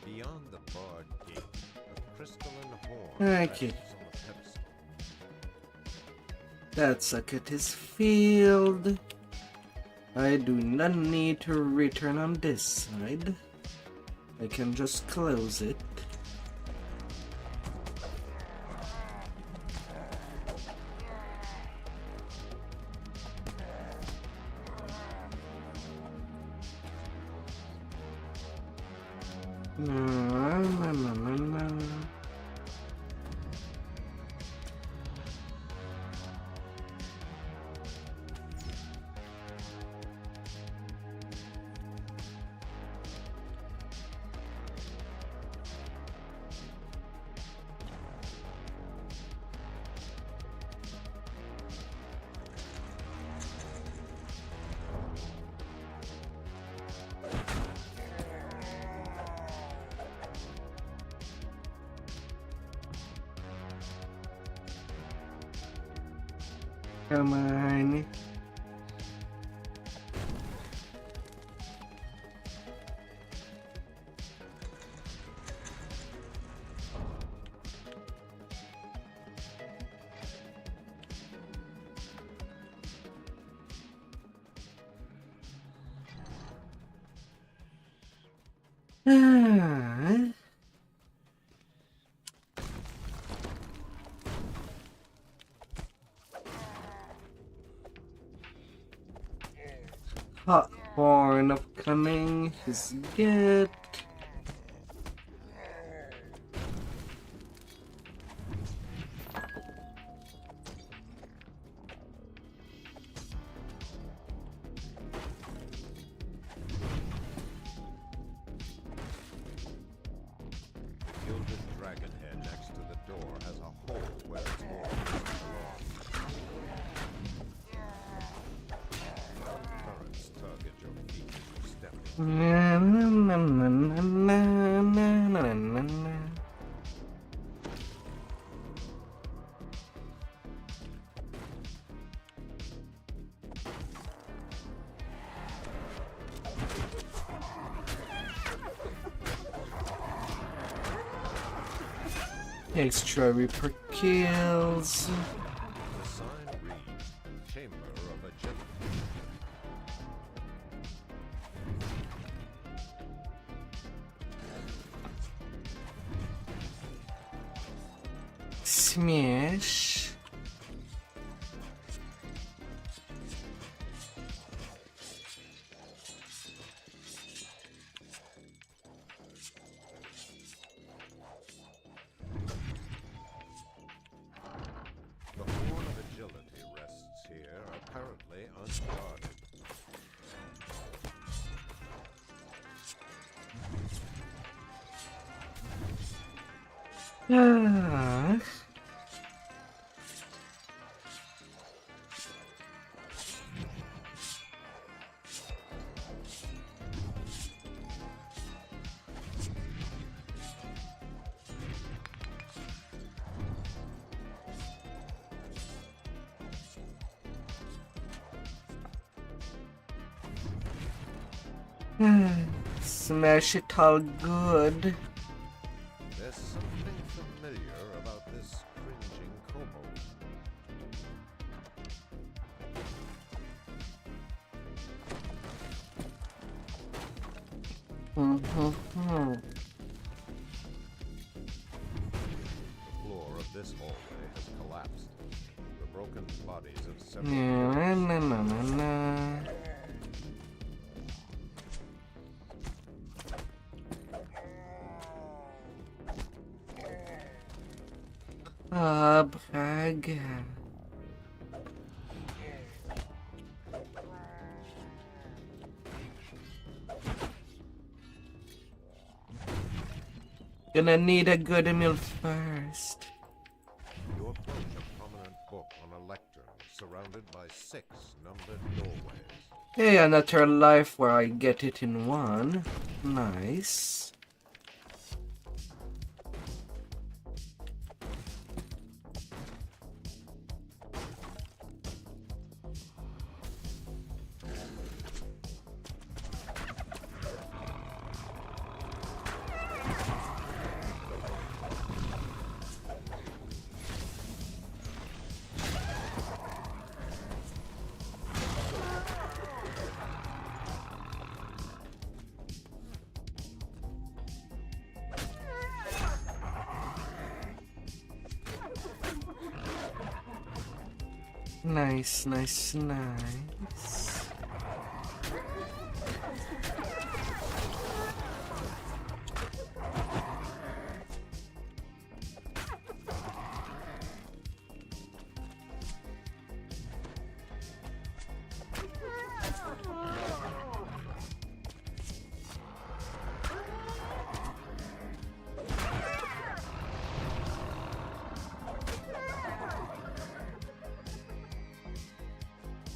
Beyond the barred gate, a crystalline horn Okay. rests on a pedestal. That socket is filled. I do not need to return on this side. I can just close it. No. Come on. Hot horn upcoming is good. Gilded dragon head next to the door has a hole where its horns belong. Currents tug at your feet as you step in. Na, na, na, na, na, na, na, na, na. Extra Reaper kills. The sign reads, Chamber of Agility. Smash. The Horn of Agility rests here, apparently unguarded. Ah. Smash it all good. There's something familiar about this cringing kobold. Mm-hmm. The floor of this hallway has collapsed. The broken bodies of several Na, na, na, na, na. Brag. Gonna need a good meal first. You approach a prominent book on a lectern, surrounded by 6 numbered doorways. Hey, another life where I get it in one. Nice. Nice, nice, nice.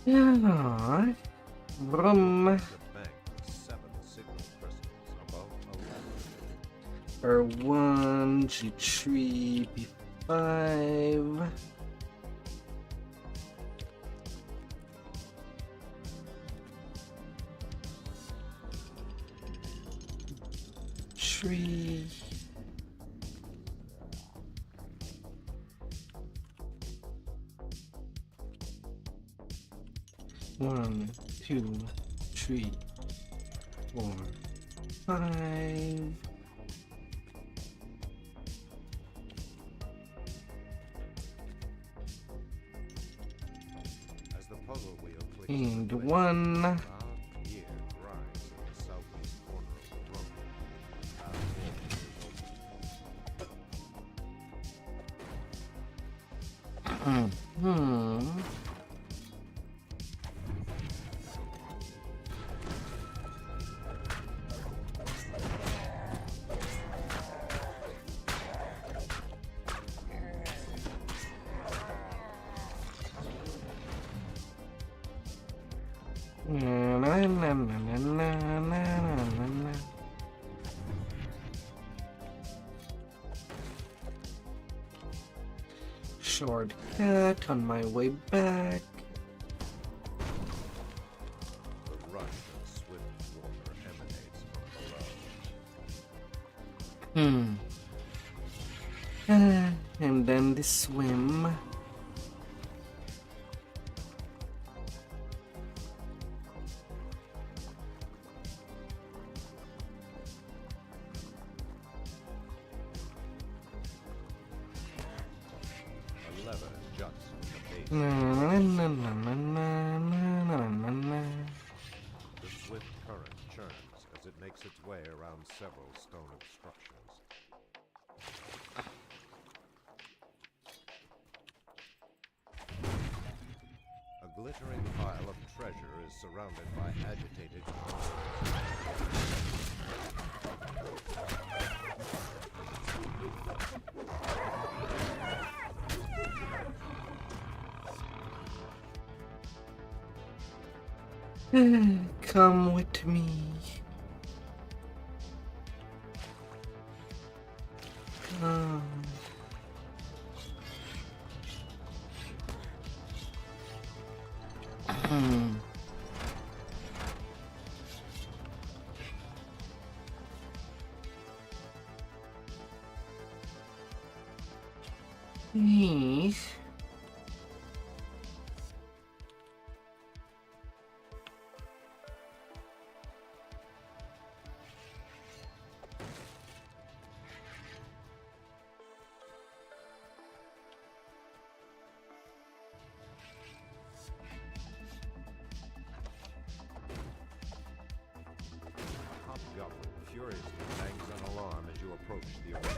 Yeah. Vroom. The bank with 7 signal crystals above a ladder. R1, G3, B5. tree. One, 2, 3, 4, 5. As the puzzle wheel clicks And into it, one. a gear grinds in the southeast corner of the room. Shortcut on my way back. The rush of swift water emanates from below. And then the swim. A lever juts from the base. The swift current churns as it makes its way around several stone obstructions. A glittering pile of treasure is surrounded by agitated Come with me. Come. Please. hobgoblin furiously bangs an alarm as you approach the opening.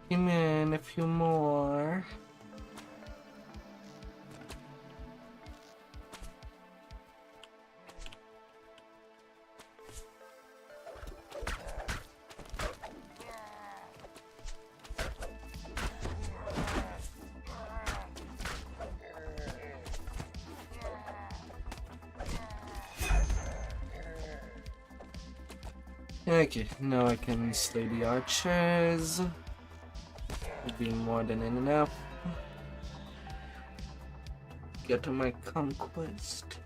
Give me a few more. Okay, now I can slay the archers. Would be more than enough. Get to my conquest.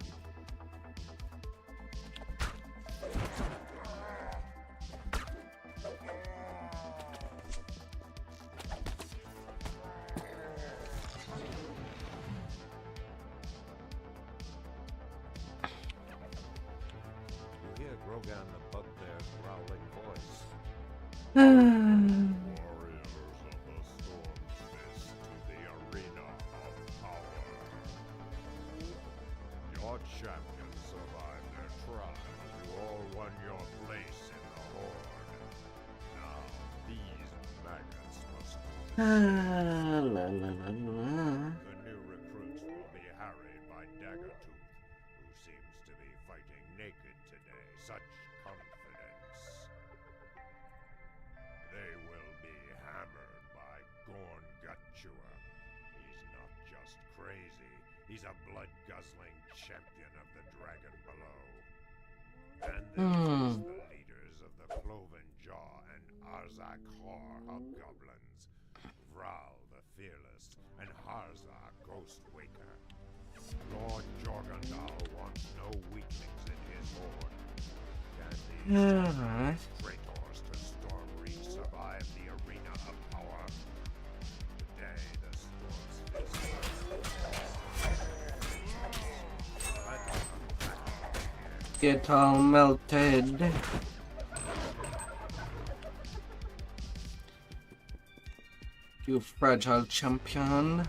You hear Grogan the bugbear's growling voice. Warriors of the Storm Fist to the arena of power. champions survived their trial. You all won your place in the Horde. Now, these maggots must go. La la la la. The new recruits will be harried by Daggertooth, who seems to be fighting naked today. Such confidence. They will be hammered by Gorn Gutchewer. He's not just crazy, he's a blood-guzzling champion of the dragon below. And this is the leaders of the Cloven Jaw and Arzak Har hobgoblins. Vral the Fearless and Harza Ghostwaker. Lord Jorgandal wants no weaklings in his horde. Can these traitors to Stormreach survive the arena of power? Today the Storm's Get all melted. You fragile champion.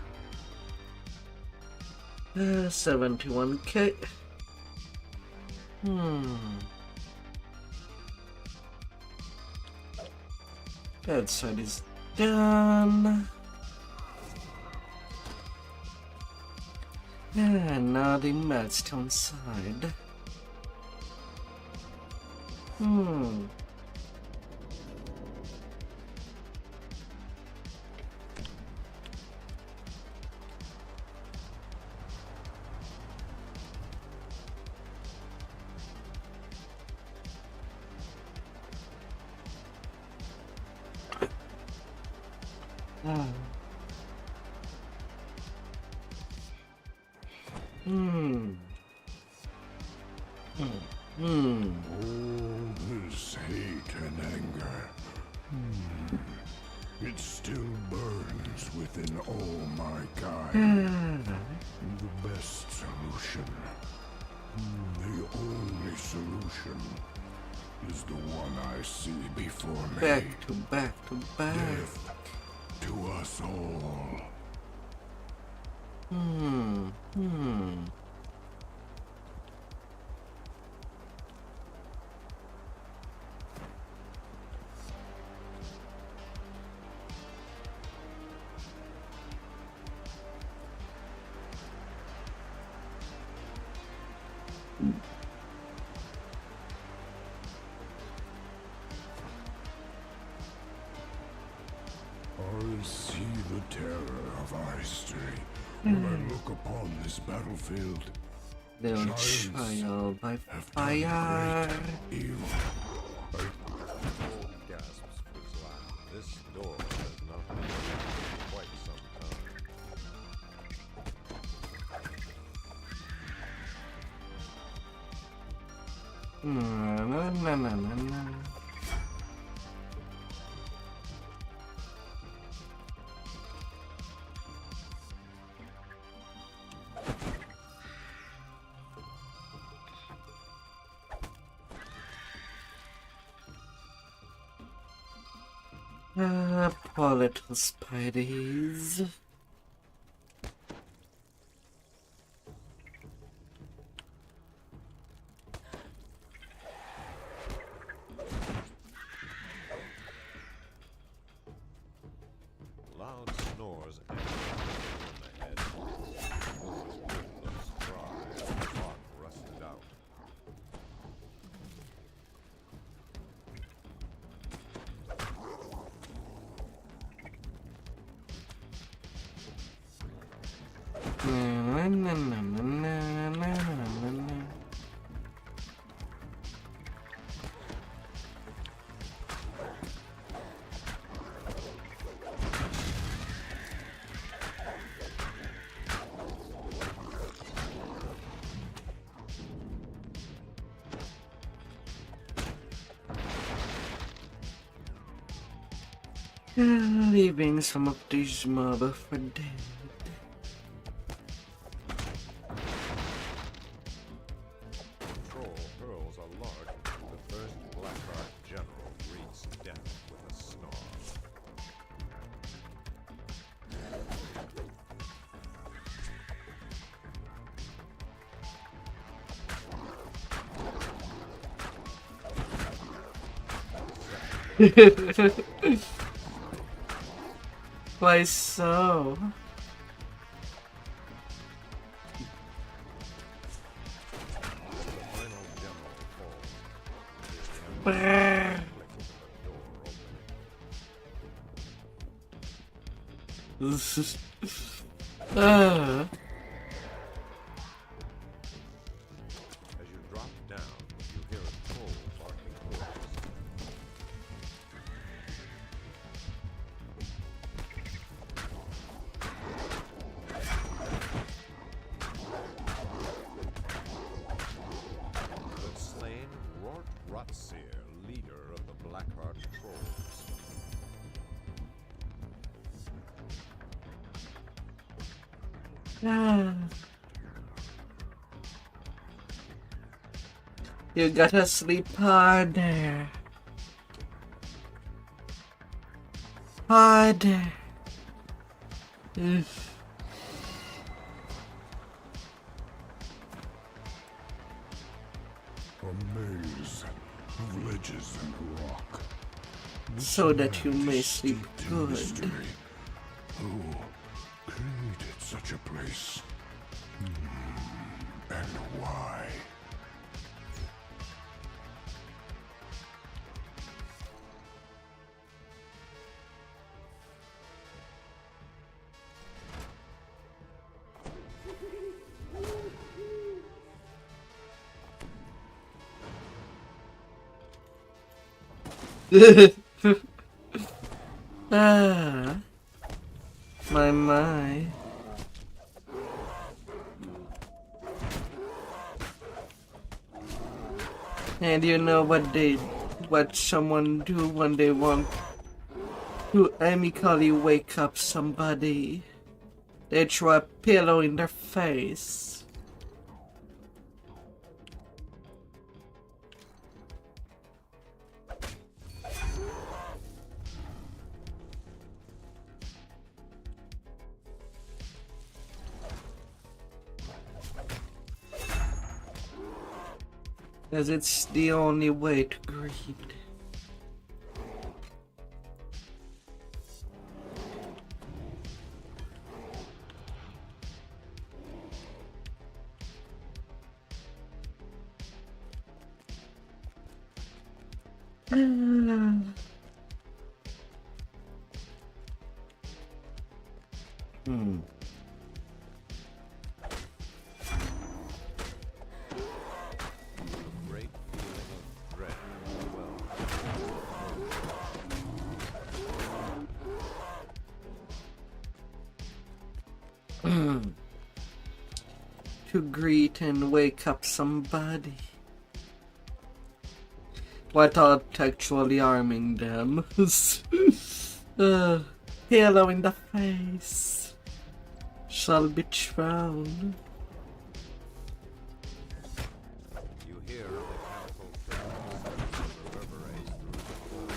71k. That side is done. And now the Madstone side. All this hate and anger. It still burns within all my kind. The best solution, the only solution, is the one I see before me. Back to back to back. Death to us all. I see the terror of our history when I look upon this battlefield. They'll Giants trial by have done fire. great evil. gasps Frizlan. This door has not been opened in quite some time. Poor little spideys. Loud snores echo from the head. Witless cries, the clock rusted out. Leaving some of these mobs for dead. Troll hurls a large. The first Blackheart general greets death with a snarl. Why so? Brrr. uh. As you drop down, you hear a troll barking orders. You have slain Rotseer, leader of the Blackheart Trolls. You gotta sleep harder. Harder. Ugh. A maze of ledges and rock. So that you Land may is sleep steeped in good. mystery. Who created such a place? And why? Ah, my. And you know what someone do when they want to amicably wake up somebody? They throw a pillow in their face. Because it's the only way to greed. Great feeling of dread overwhelmed. To greet and wake up somebody without actually harming them. Pillow in the face shall be thrown. You hear the mechanical sounds reverberate through the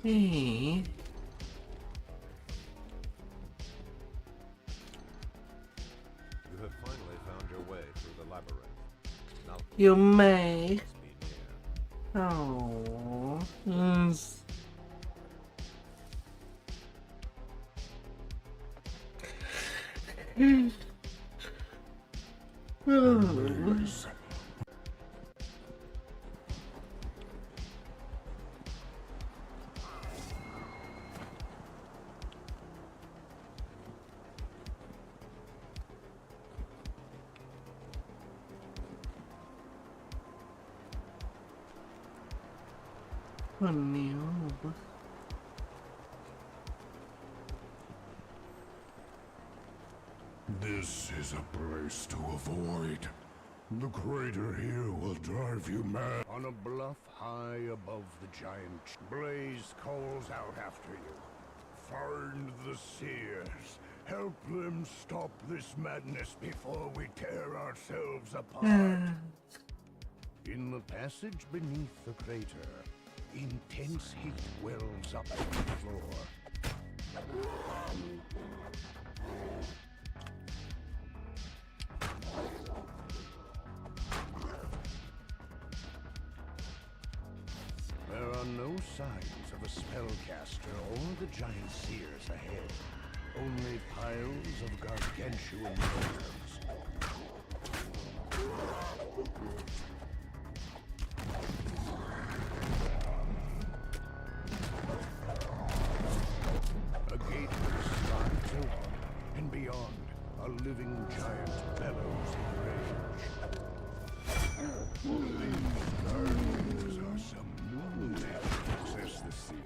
Hey. You have finally found your way through the labyrinth. Now You may. must be near. Oh. Maze. Oh no. This is a place to avoid. The crater here will drive you mad. On a bluff high above the giant, Blaze calls out after you. Find the seers. Help them stop this madness before we tear ourselves apart. In the passage beneath the crater, intense heat wells up from the floor. There are no signs of a spellcaster or the giant seers ahead. Only piles of gargantuan bones. A gate slides open, and beyond, a living giant bellows in rage. These gardens are some new says the sea.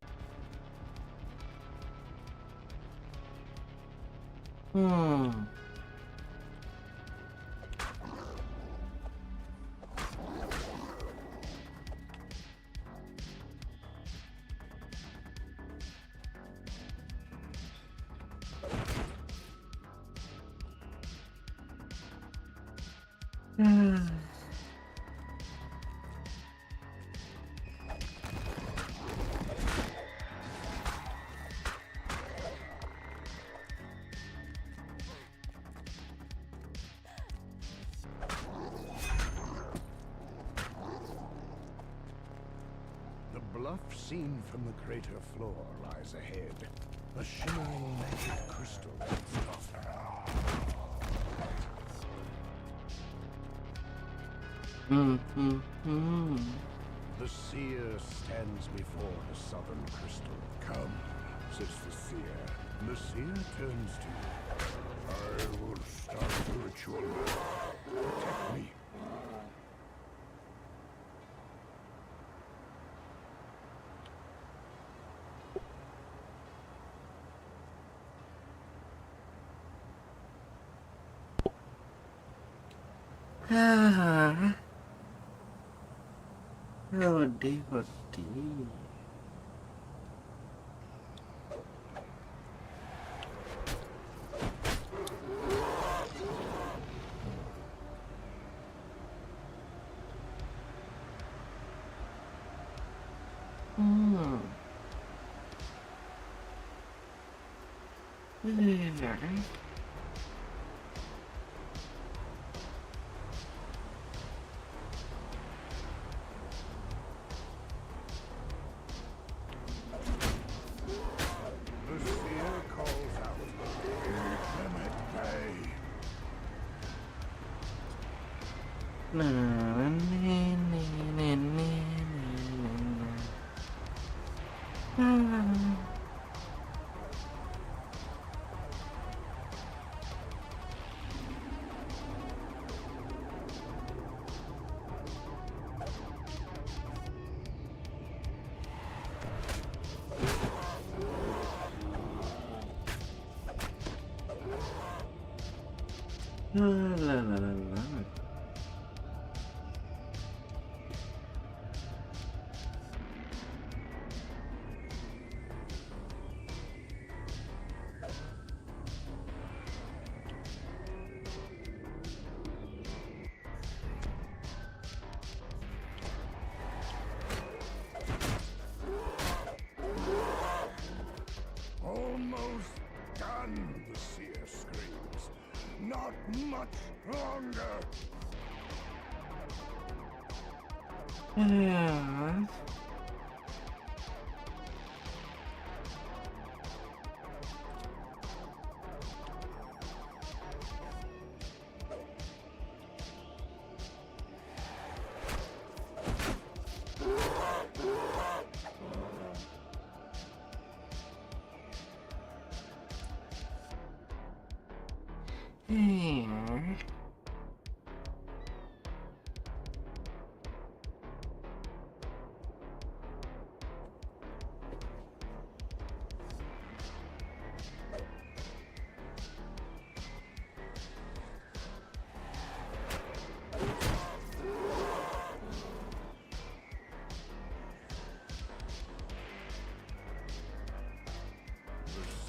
The bluff seen from the crater floor lies ahead. A shimmering magic crystal. The seer stands before the southern crystal. Come, says the seer. The seer turns to you. I will start the ritual. Protect me. Oh dear, oh dear. Almost done, the seer screams. Not much longer.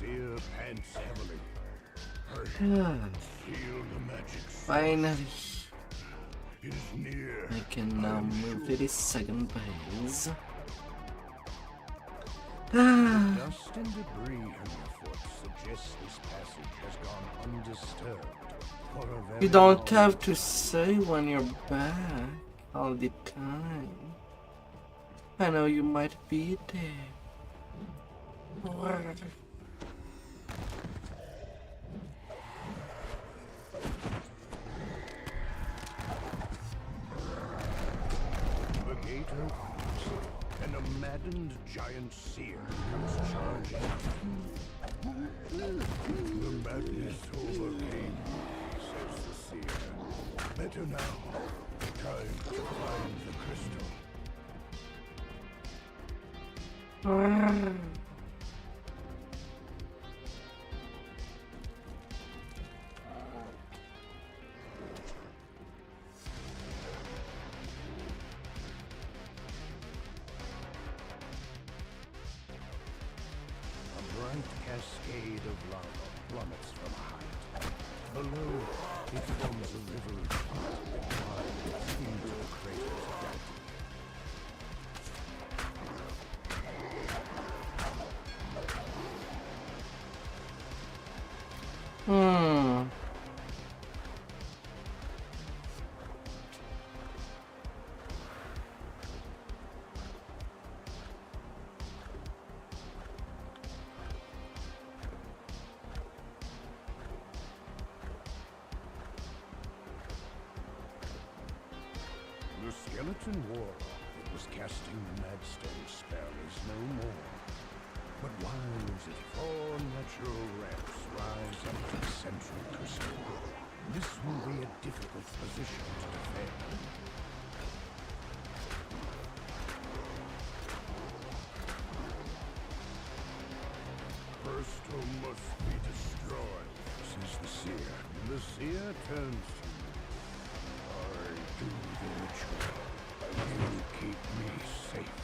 seer pants heavily. Feel the magic. Finally, It is near. I can now move to the second phase. Dust and debris underfoot suggests this passage has gone undisturbed for a very You don't long have to say when you're back all the time. I know you might be there. The gate opens, and a maddened giant seer comes charging. The madness overcame, says the seer. Better now. Time to find the crystal. A bright cascade of lava plummets from a height. Below, it forms a river of hot and climbs into the crater's depth. The skeleton warlock that was casting the Madstone spell is no more. But while its four natural ramps rise up to the central crystal, this will be a difficult position to defend. Crystal must be destroyed, says the seer. The seer turns to you. I do the ritual. You keep me safe.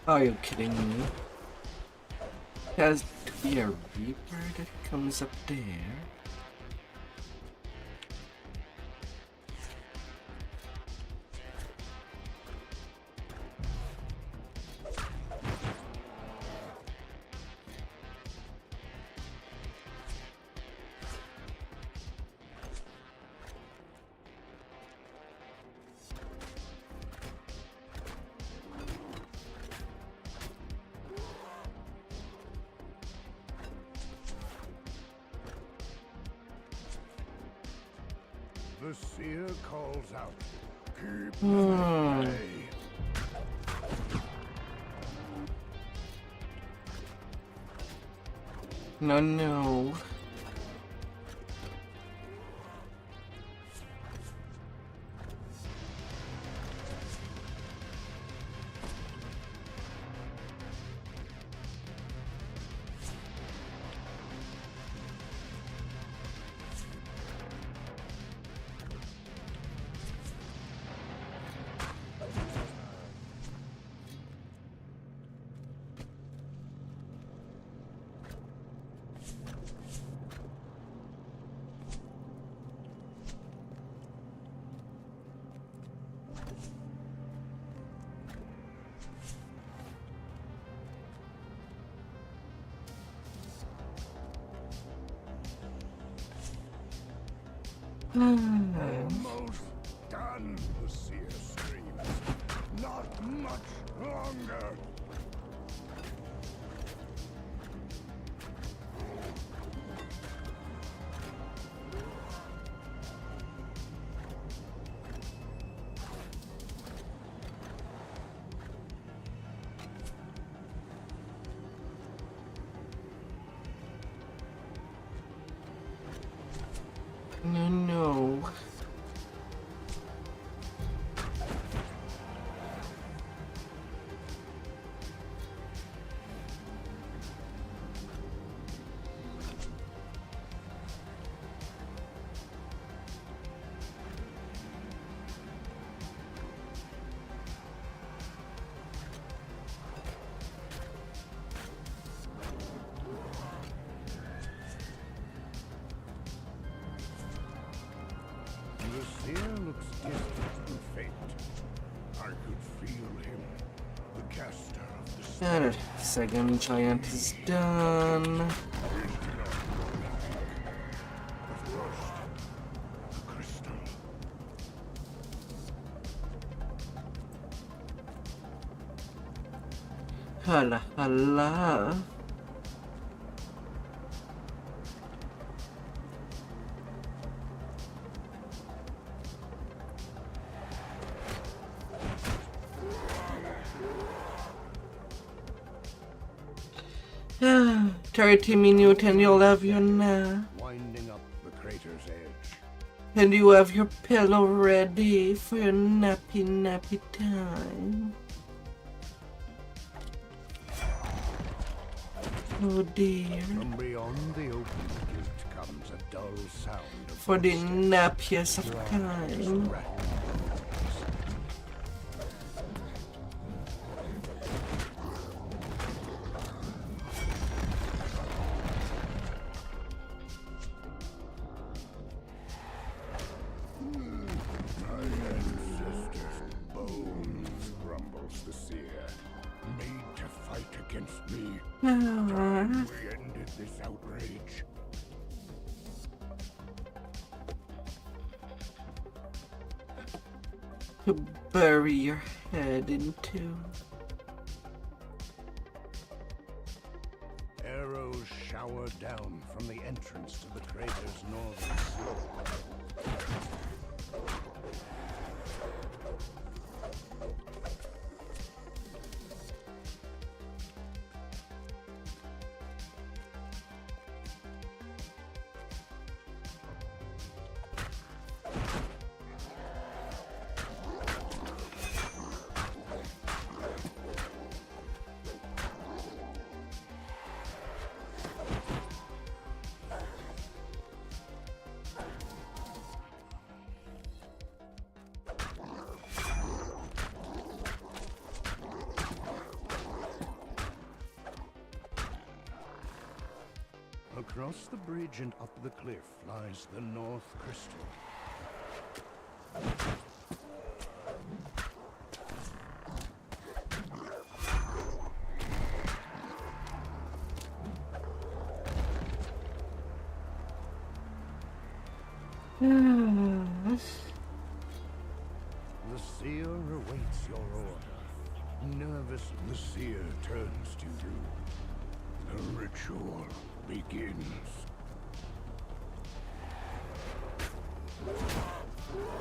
Are you kidding me? Has to be a reaper that comes up there. The seer calls out, keep them at bay. No. Almost done, the seer screams. Not much longer. No. fate. I could feel him, the caster of the Alright, second giant is done. Of course, the crystal. Hala hala. Ah, 30 minutes and you'll have your nap. Winding up the crater's edge. And you have your pillow ready for your nappy time. Oh dear. From beyond the open gate comes a dull sound of For the footsteps. nappiest of Dragons time. rattling. My ancestors' bones, grumbles the seer, made to fight against me. Ah, We ended this outrage. to bury your head into. Arrows shower down from the entrance to the crater's northern slope. Across the bridge and up the cliff lies the North Crystal. The seer awaits your order. Nervous, the seer turns to you. The ritual begins. The ritual.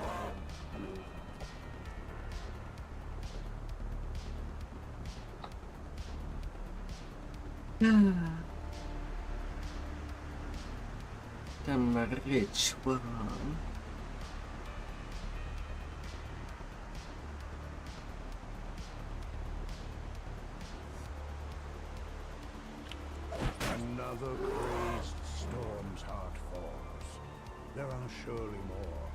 Another crazed storm's heart falls. There are surely more,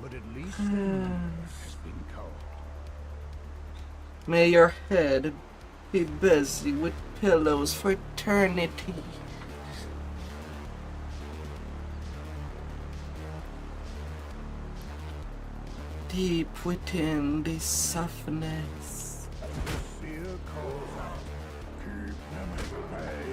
but at least the moon has been called. May your head be busy with pillows for eternity. Deep within the softness. The seer calls out, keep them at bay.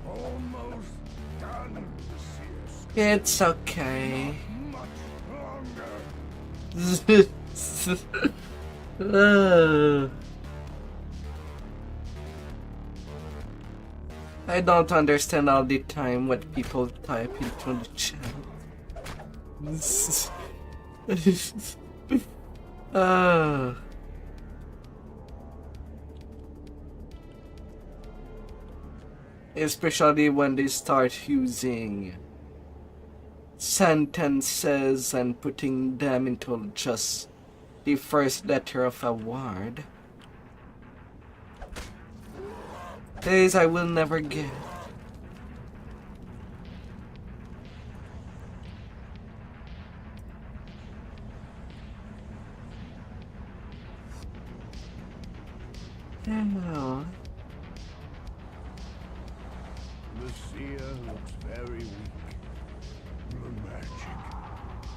Almost done, the seer. It's okay. Much longer. I don't understand all the time what people type into the chat. Especially when they start using sentences and putting them into just the first letter of a word. Days I will never get. Hello. The seer looks very weak. The magic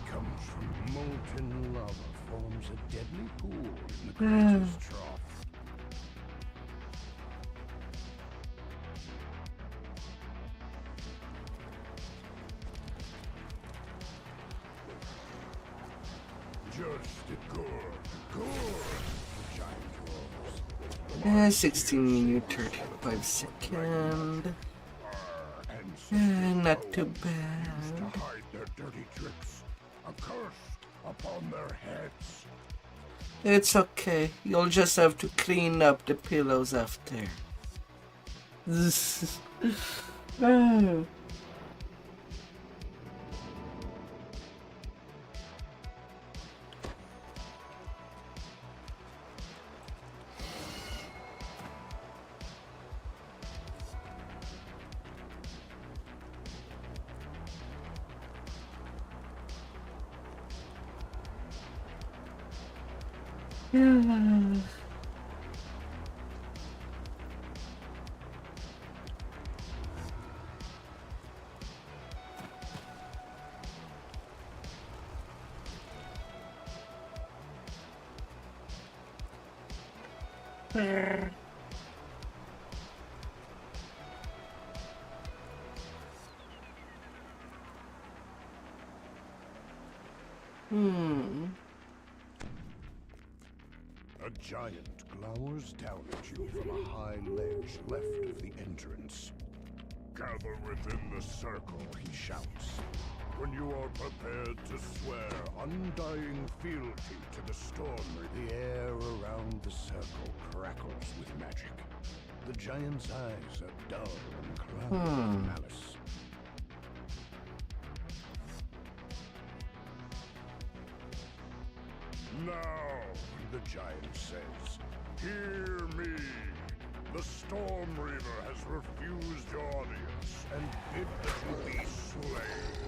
comes from molten lava, forms a deadly pool in the creature's trough. Just a good, giant wolves. 16 minutes 35 seconds. Not too bad. To hide their dirty tricks, a curse upon their heads. It's okay. You'll just have to clean up the pillows after. Oh. A giant glowers down at you from a high ledge left of the entrance. Gather within the circle, He shouts. When you are prepared to swear undying fealty to the storm, the air around the circle crackles with magic. The giant's eyes are dull and clouded with malice. now, The giant says, hear me. The Storm Reaver has refused your audience and bid that you be slain.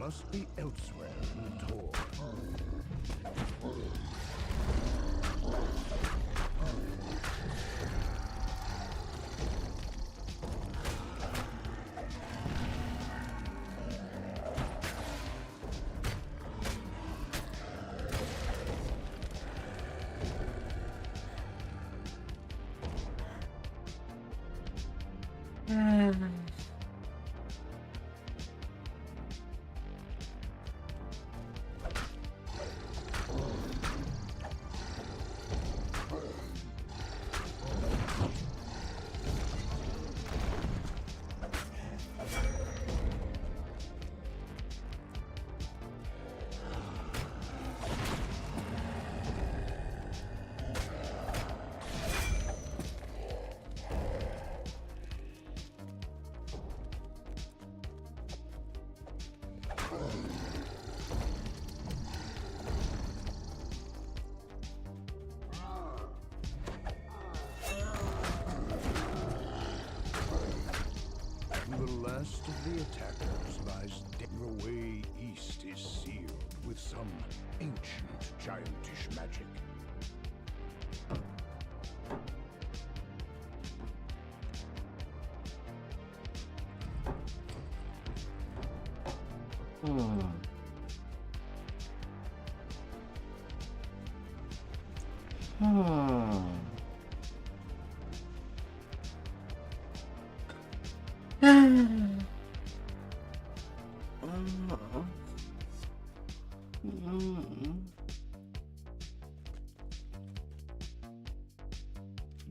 must be elsewhere in Tor. attackers lies dead. The way east is sealed with some ancient giantish magic.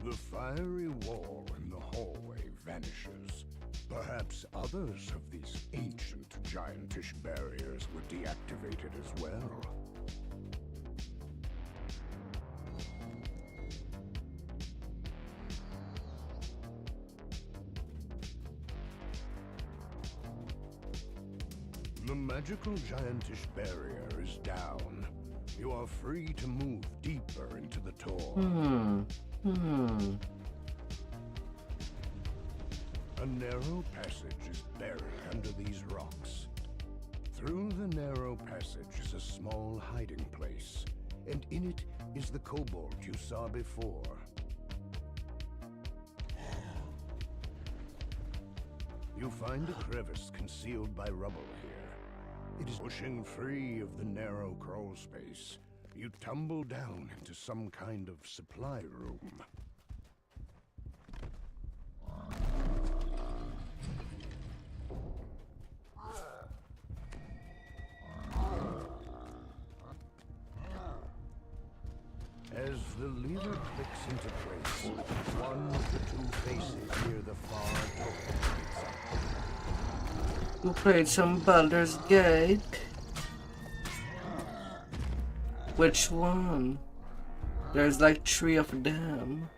The fiery wall in the hallway vanishes. Perhaps others of these ancient giantish barriers were deactivated as well. The magical giantish barrier is down. You are free to move deeper into the tor. A narrow passage is buried under these rocks. Through the narrow passage is a small hiding place, and in it is the kobold you saw before. You find a crevice concealed by rubble here. It is pushing free of the narrow crawl space. You tumble down into some kind of supply room. As the lever clicks into place, one of the two faces near the far door lights up. You played some Baldur's Gate. Which one? There's like 3 of them.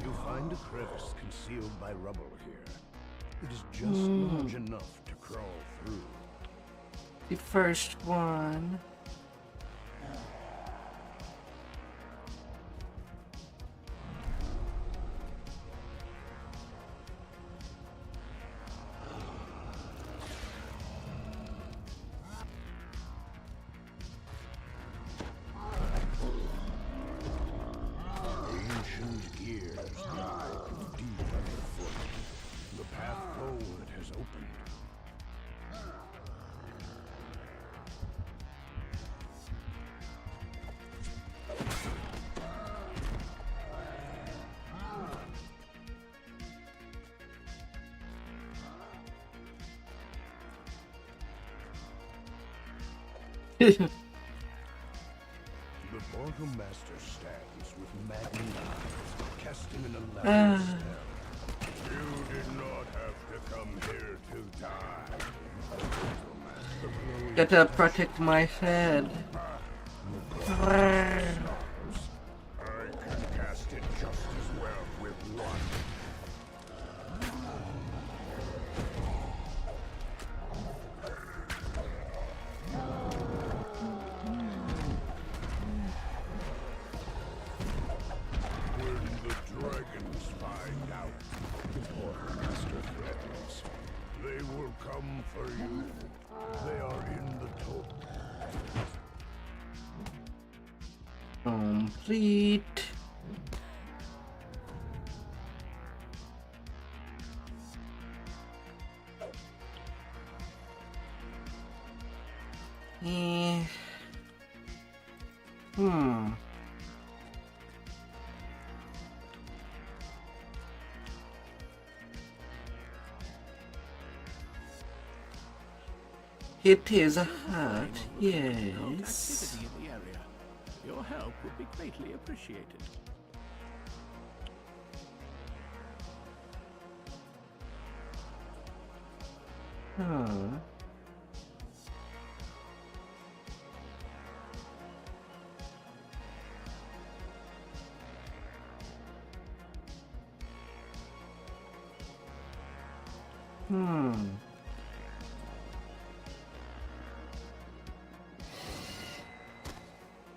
You find a crevice concealed by rubble here. It is just large enough to crawl through. The first one. Ancient gears drive deep underfoot. The path forward has opened. The Portal Master stands with maddening eyes, casting an elaborate spell. You did not have to come here to die. Portal Master, Gotta protect my head. I can cast it just as well with one. When the dragons find out, the Portal Master threatens, they will come for you. They are in the tote. Complete. Eh. It is a hut, yes. Activity in the area. Your help would be greatly appreciated. Huh.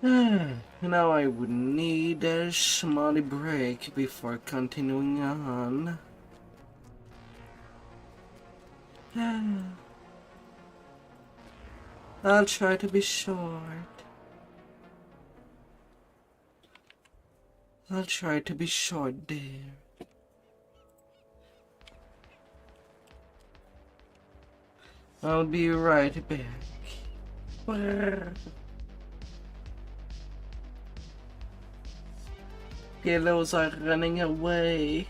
Now I would need a small break before continuing on. I'll try to be short. I'll try to be short, dear. I'll be right back. Pillows are running away.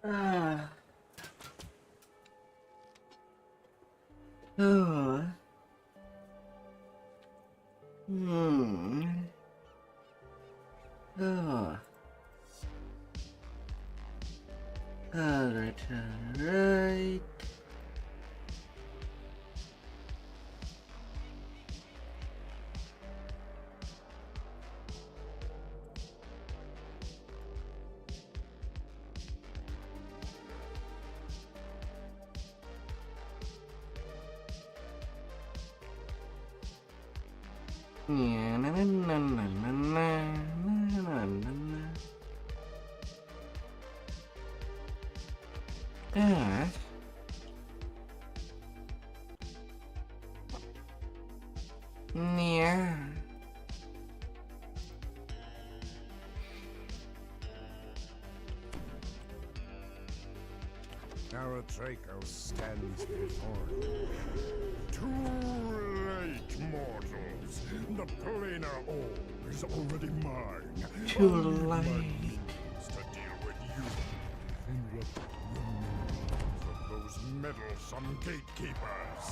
Ah. Oh. Oh. Alright, alright. Yeah, na na na na na na na na na. Ah. Yeah. Aratraco stands before you. Too late, mortals. The planar orb is already mine. Too Only my late. means to deal with you. And what remains of those meddlesome gatekeepers?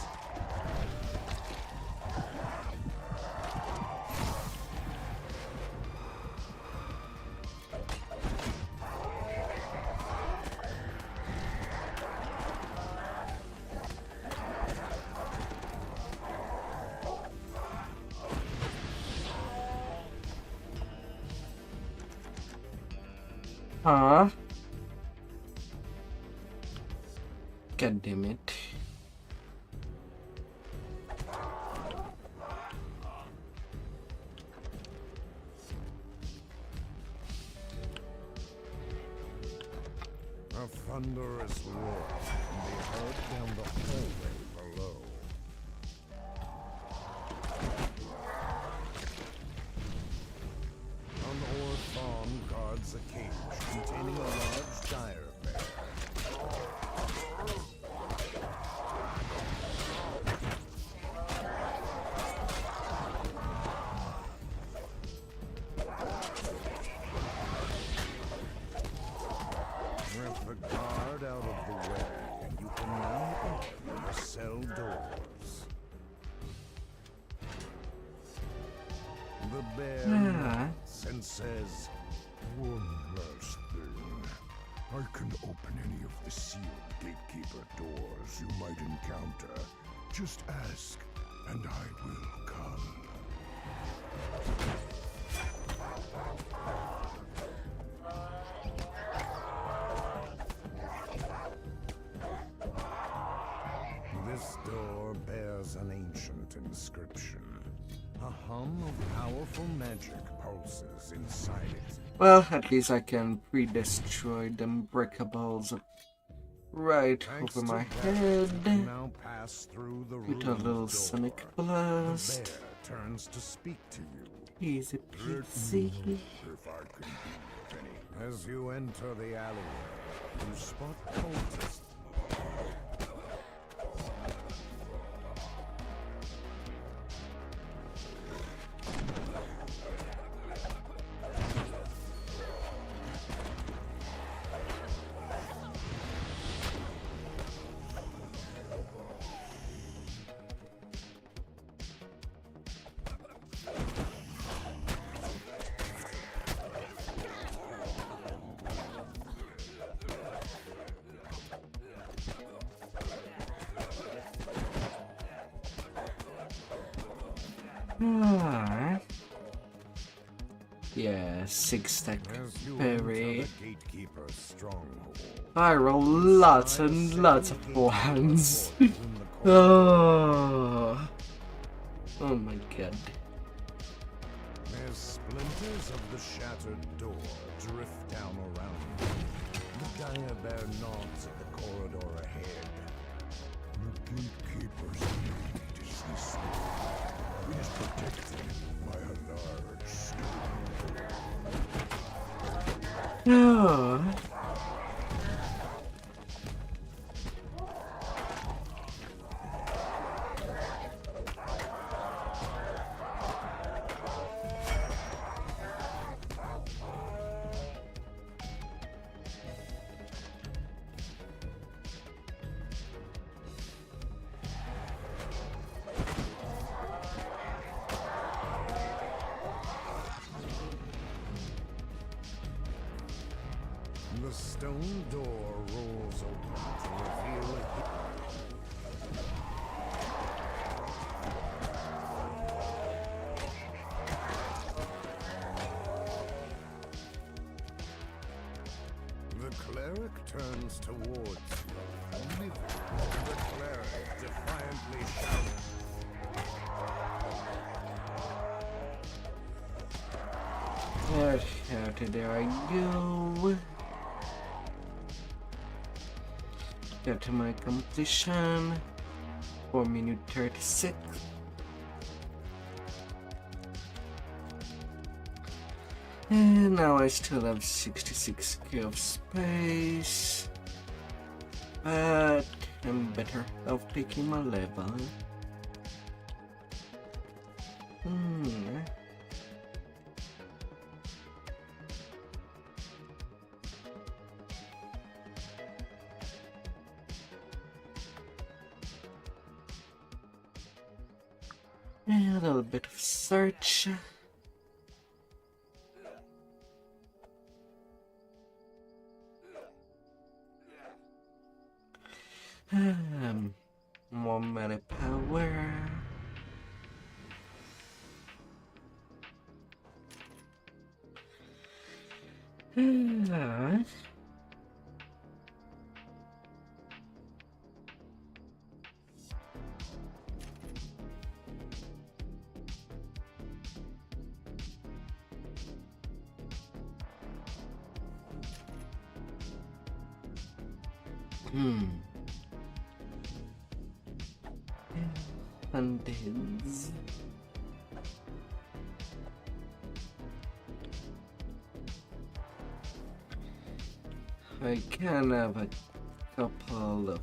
Huh? God damn it. A thunderous roar can be heard down the hallway below. An Orthon guards a cage containing a large dire bear. With the guard out of the way, and you can now open the cell doors. The bear nods and says, One last thing. I can open any of the sealed gatekeeper doors you might encounter. Just ask, and I will come. This door bears an ancient inscription. A hum of powerful magic pulses inside it. Well, at least I can pre-destroy them breakables right Thanks over to my that, head you can now pass through the with a ruined little door. sonic The blast. bear turns to speak to you. Easy peasy. If I can be of any As you enter the alleyway, you spot cultists. Alright. Yeah, 6-stack As you berry. enter the gatekeeper's stronghold, I roll lots and lots of ones. in the corner, Oh my god. as splinters of the shattered door drift down around you, the dire bear nods at the corridor ahead. The gatekeeper's need is this door. It is protected by a large stone. Oh. The stone door rolls open to reveal a The cleric turns towards you, livid. The cleric defiantly shouts. There I go. Get to my completion. 4 minute 36. And now I still have 66k of space. But I'm better off taking my level. And a little bit of search. More mana power. Undeads. I can have a couple of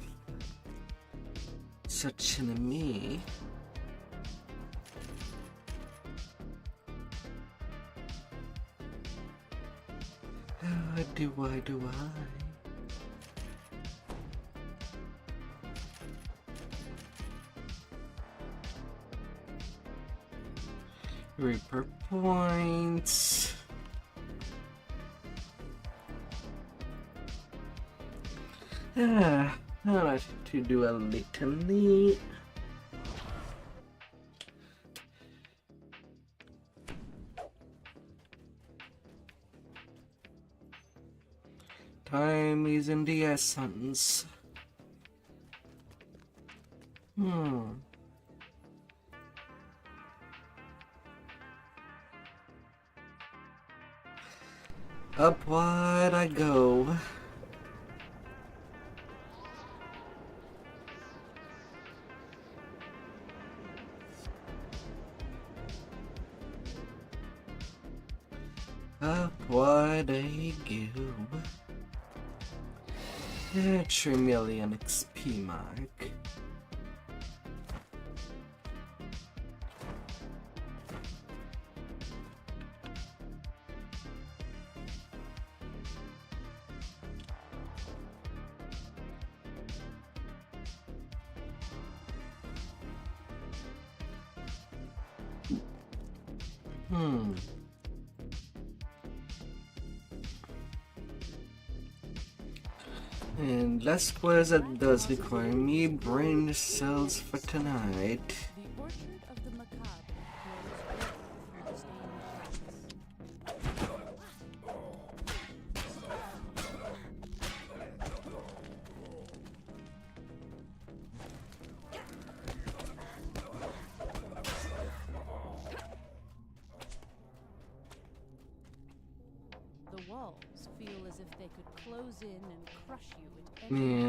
such enemy. Do I? Reaper points. I like to do a litany. Time is in the essence. Upward I go. Upward I go. 3 million XP mark. And last quest that does require me brain cells for tonight. The Orchard of the Macabre grows the walls feel as if they could close in and crush you at any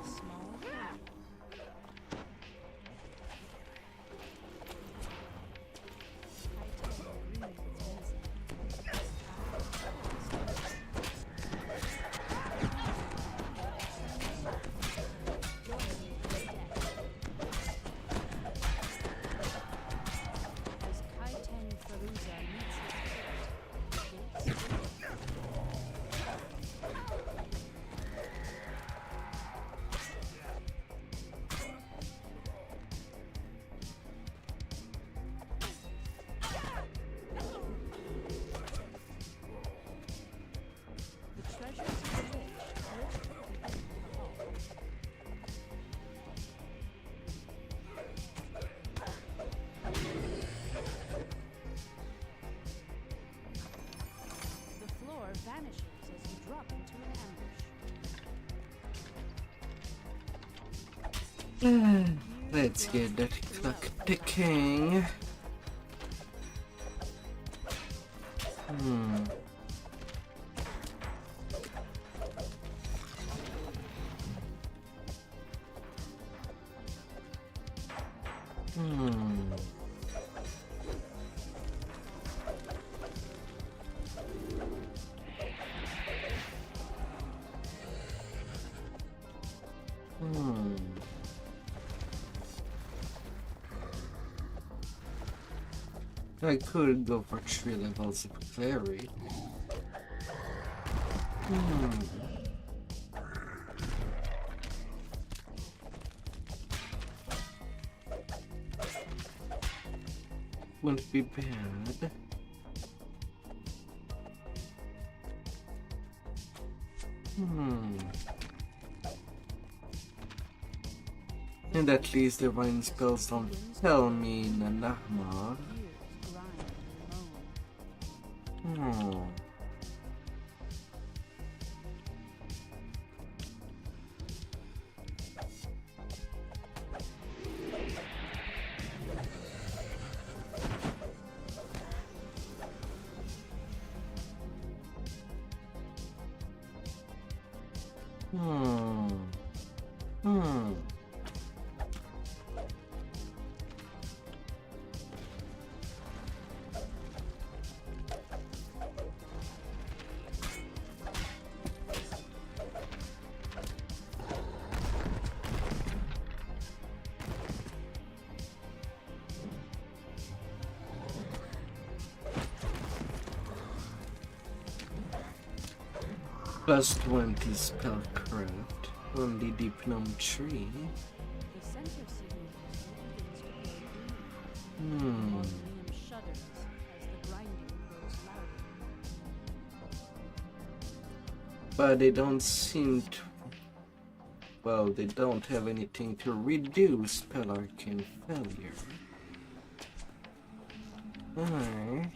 small hole. Vanishes as you drop into an ambush. Let's get that clock ticking. I could go for 3 levels of fairy. Wouldn't be bad. And at least divine spells don't tell me Nanahma. Plus 20 spellcraft on the deep gnome tree. The center signal begins to glow green. Mausoleum shudders as the grinding grows louder. But they don't seem to... Well, they don't have anything to reduce spell arcane failure. Alright.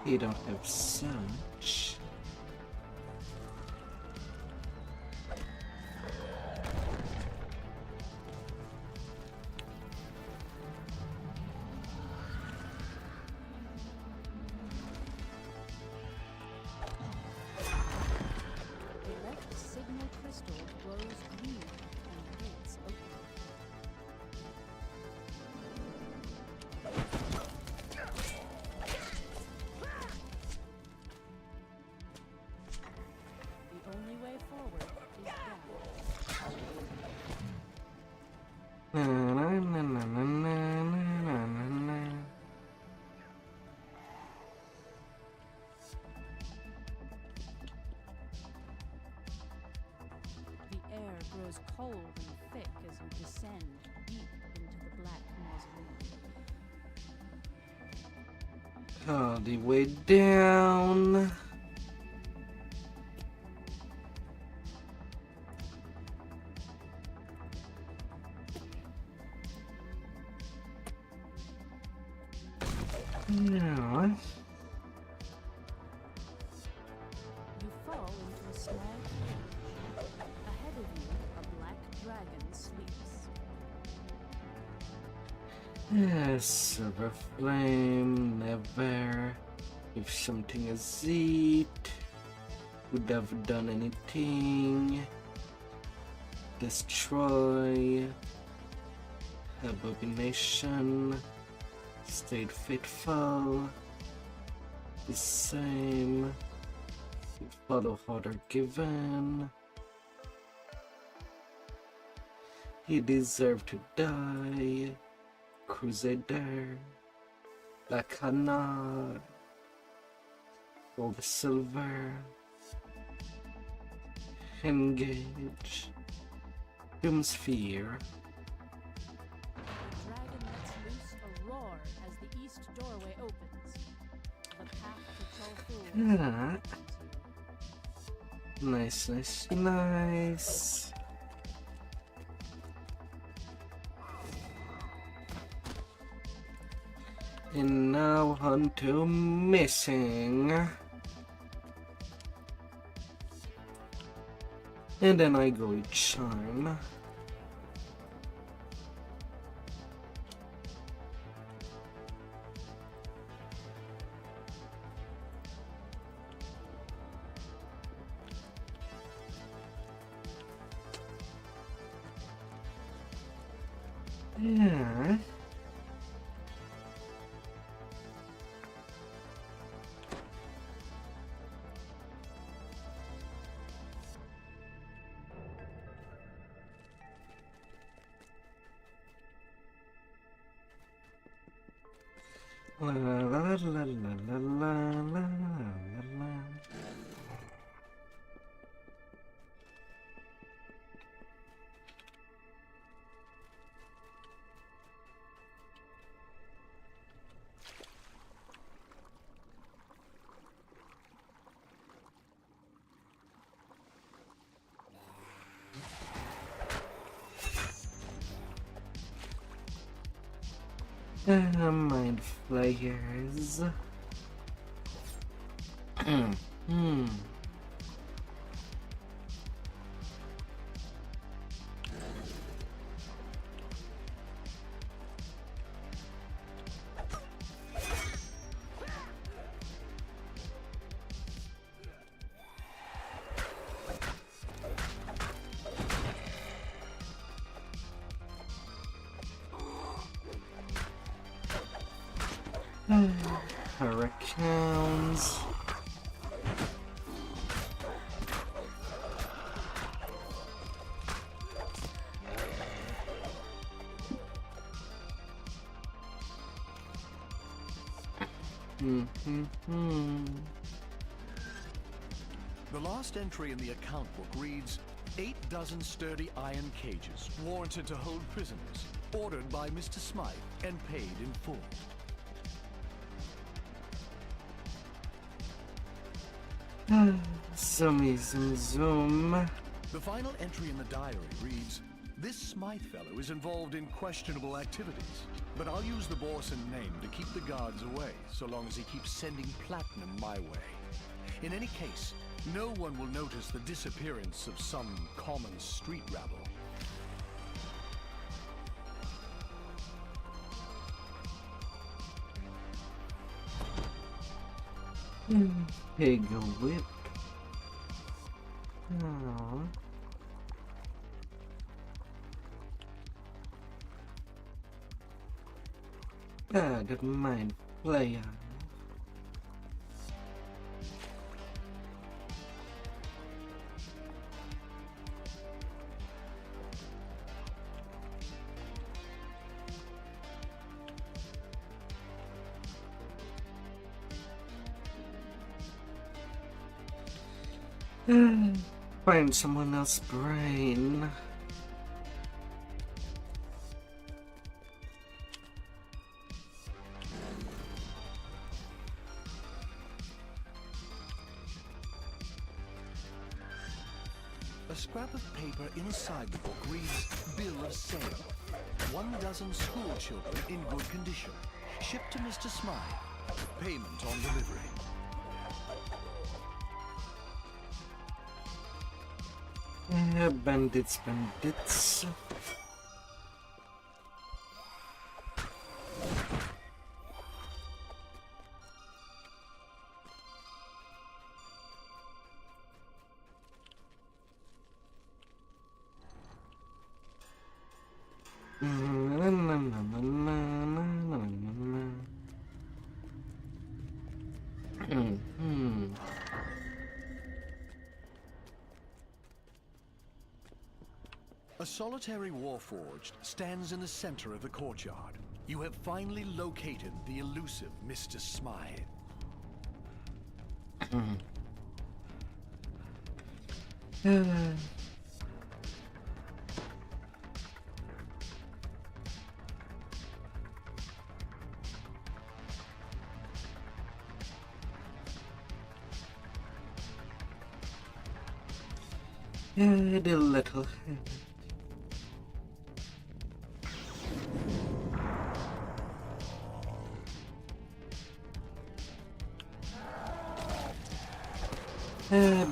You don't have such. The left signal crystal glows green and gates open. The only way forward is down. Na, na, na, na, na, na, na, na. The air grows cold and thick as you descend deep into the black mausoleum. All the way down. Yeah. You fall into a small cage. Ahead of you, a black dragon sleeps. Yes, silver flame, never. If something is it, would have done anything. Destroy. Abomination. Stayed faithful. The same. Follow order given. He deserved to die. Crusader. Black Hanad. Gold silver. Engage. Doomsphere. The dragon lets loose a roar as the east doorway opens. The path to Cholful Yeah. Nice, nice, nice. And now on to missing. And then I go with charm. Yeah. La la la la la la la la. Mind flayers. Hurricanes. The last entry in the account book reads, 8 dozen sturdy iron cages, warranted to hold prisoners, ordered by Mr. Smythe and paid in full. Zoom. The final entry in the diary reads, this Smythe fellow is involved in questionable activities, but I'll use the Borson name to keep the guards away, so long as he keeps sending platinum my way. In any case, no one will notice the disappearance of some common street rabble. Pig whip. Oh. Bad mind player. Find someone else's brain. A scrap of paper inside the book reads, Bill of Sale. 1 dozen school children in good condition. Shipped to Mr. Smythe. Payment on delivery. Bandits. A solitary warforged stands in the center of the courtyard. You have finally located the elusive Mr. Smythe. The little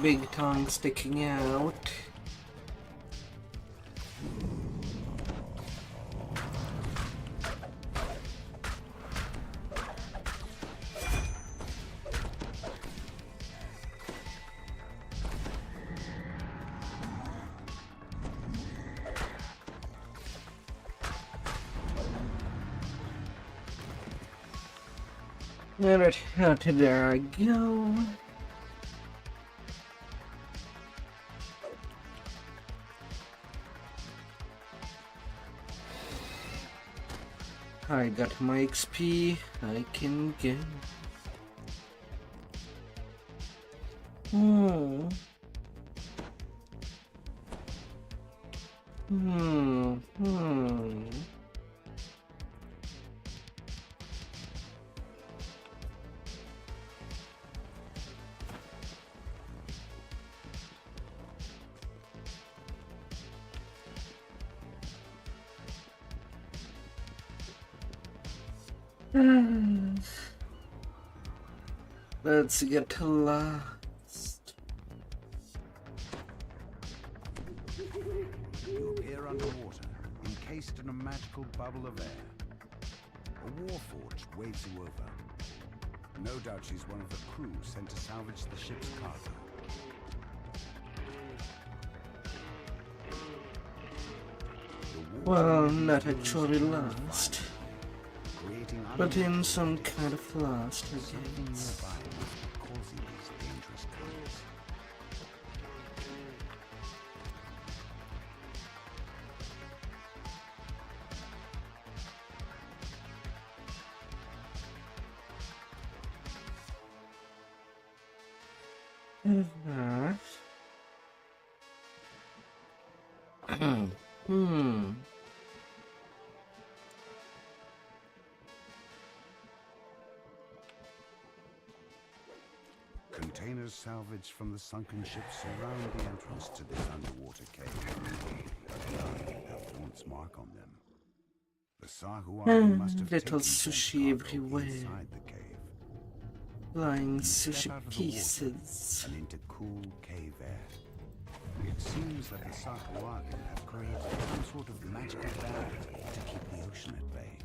big tongue sticking out. Alright, out there I go. I got my XP, I can get. Let's get lost. You appear underwater, encased in a magical bubble of air. A warforged waves you over. No doubt she's one of the crew sent to salvage the ship's cargo. Well, not actually lost, but in some kind of lost, I guess. Containers salvaged from the sunken ship surround the entrance to this underwater cave. But none have Vaunt's mark on them. The Sahuagin must have little taken sushi Vaunt's cargo everywhere. inside the cave. Flying You step sushi out of the pieces. water and into cool cave air. It seems that the Sahuagin have created some sort of magical barrier to keep the ocean at bay.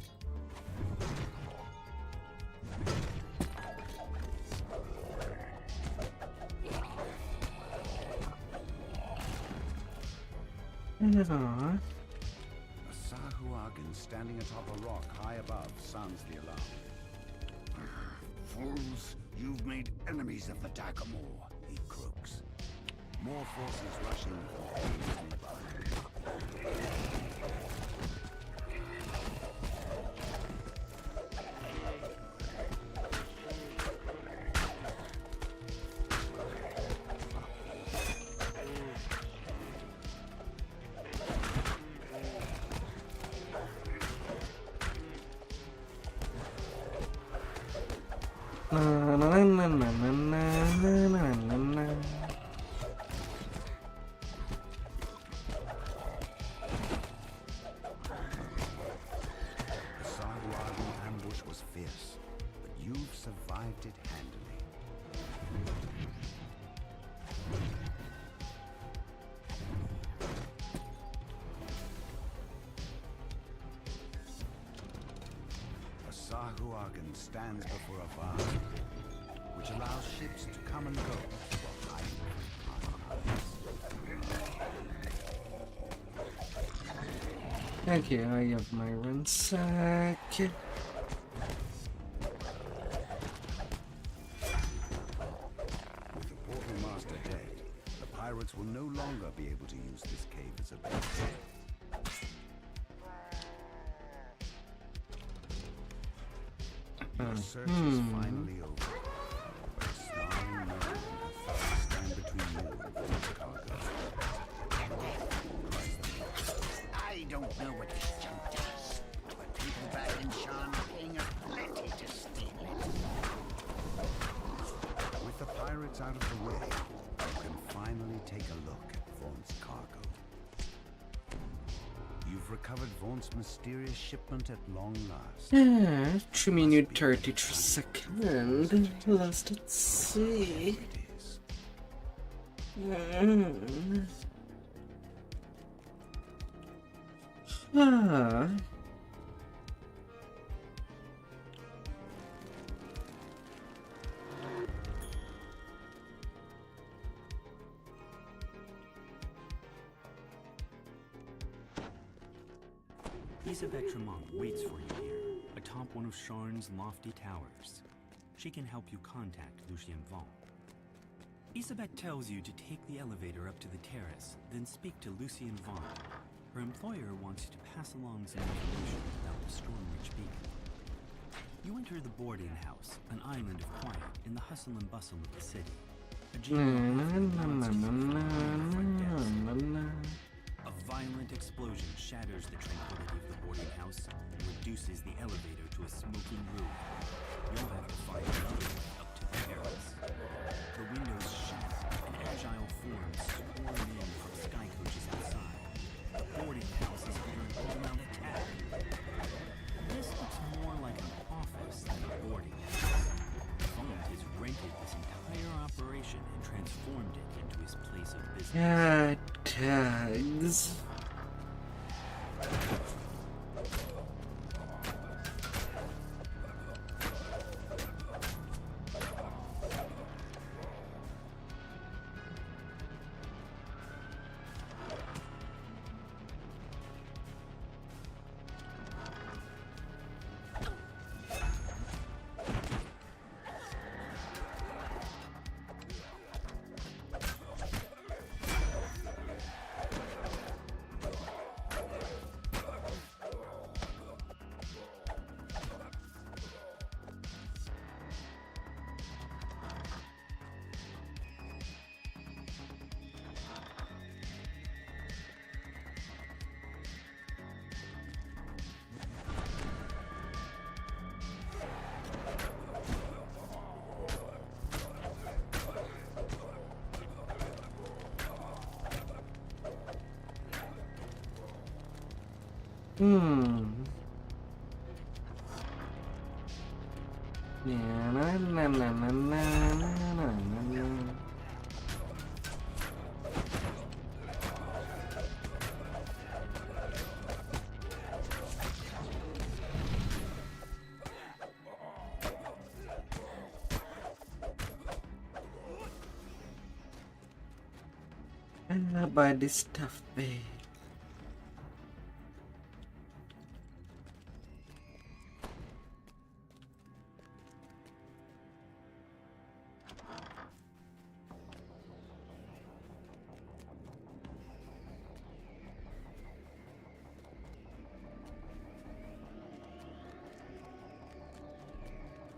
Yeah. A Sahuagin standing atop a rock high above sounds the alarm. Fools, you've made enemies of the Dagamore, he croaks. More forces rushing from caves nearby. The Sahuagin ambush was fierce, but you've survived it handily. A Sahuagin stands before a bar, which allows ships to come and go while hiding Okay, I have my ransack. With the portal mast ahead, the pirates will no longer be able to use this cave as a base. The search is finally over. But a snarling gnome stand between you and the cargo. I don't know what this junk does, but people back in Shan are paying us plenty to steal it. With the pirates out of the way, you can finally take a look at Vaunt's cargo. You've recovered Vaunt's mysterious shipment at long last. 2 minutes 33 seconds. Lost at sea. Isa Vetremont waits for you here, atop one of Sharn's lofty towers. She can help you contact Lucien Vaughn. Isabelle tells you to take the elevator up to the terrace, then speak to Lucien Vaughn. Her employer wants you to pass along some information about the Stormreach beacon. You enter the boarding house, an island of quiet in the hustle and bustle of the city. A violent explosion shatters the tranquility of the boarding house and reduces the elevator to a smoking ruin. You'll have to find another way up to the terrace. The windows shatter and agile forms swarm in from sky coaches outside. The boarding house is under an all-out attack. This looks more like an office than a boarding house. Vaughn has rented this entire operation and transformed it into his place of business. Tags. I buy this stuff, babe.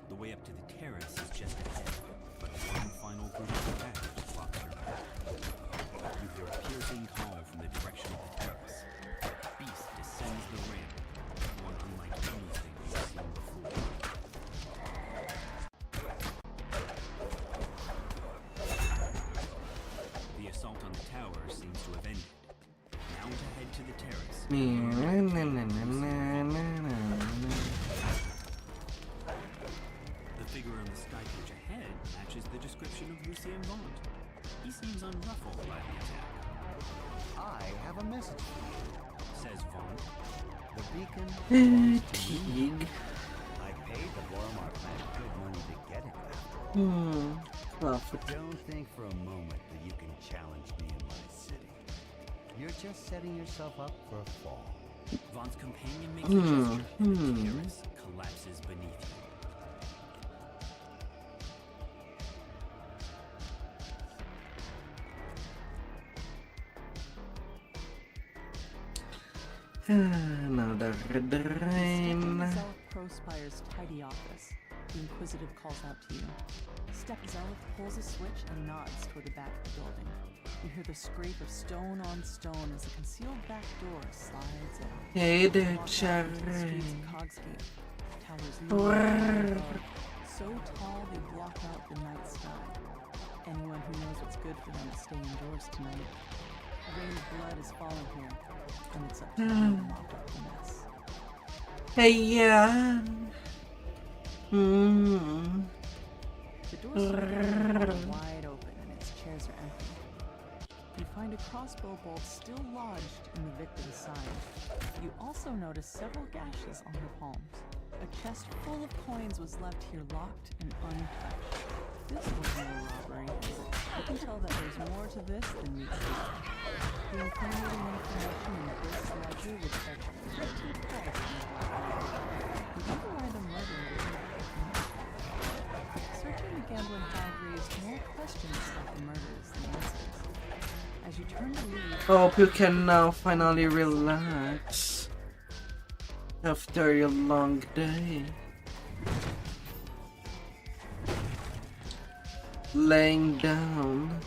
The way up to the terrace is just ahead, but one final group of attackers blocks your path. You hear a piercing call from the direction of the terrace. Beast descends the ramp, one unlike anything you've seen before. The assault on the tower seems to have ended. Now to head to the terrace. The figure on the sky coach ahead matches the description of Lucien Vaughn. He seems unruffled by the attack. I have a message for you, says Vaughn. The beacon belongs to you. Teague. I paid the Bormark man good money to get it after all. Profit. Don't think for a moment that you can challenge me in my city. You're just setting yourself up for a fall. Vaughn's companion makes a gesture, and the terrace collapses beneath you. Another drain. Step Crowspire's tidy office. The Inquisitive calls out to you. Step pulls a switch and nods toward the back of the building. You hear the scrape of stone on stone as a concealed back door slides out. Hey there, Cherry. Cherry. Cogsgate. Towers loom above, so tall they block out the night sky. Anyone who knows what's good for them to stay indoors tonight. A rain of blood is falling here, and it's up to you to mop up the mess. Hey, yeah. The doors are wide open and its chairs are empty. You find a crossbow bolt still lodged in the victim's side. You also notice several gashes on her palms. A chest full of coins was left here locked and untouched. This was no robbery. You can tell that there's more to this than meets the eye. The incriminating information in this ledger was fetched 50 credits in the robbery. You wonder why the murder was not committed. backgammon have raised more questions about the murders than answers. As you turn to leave, Hope you can now finally relax after your long day. Laying down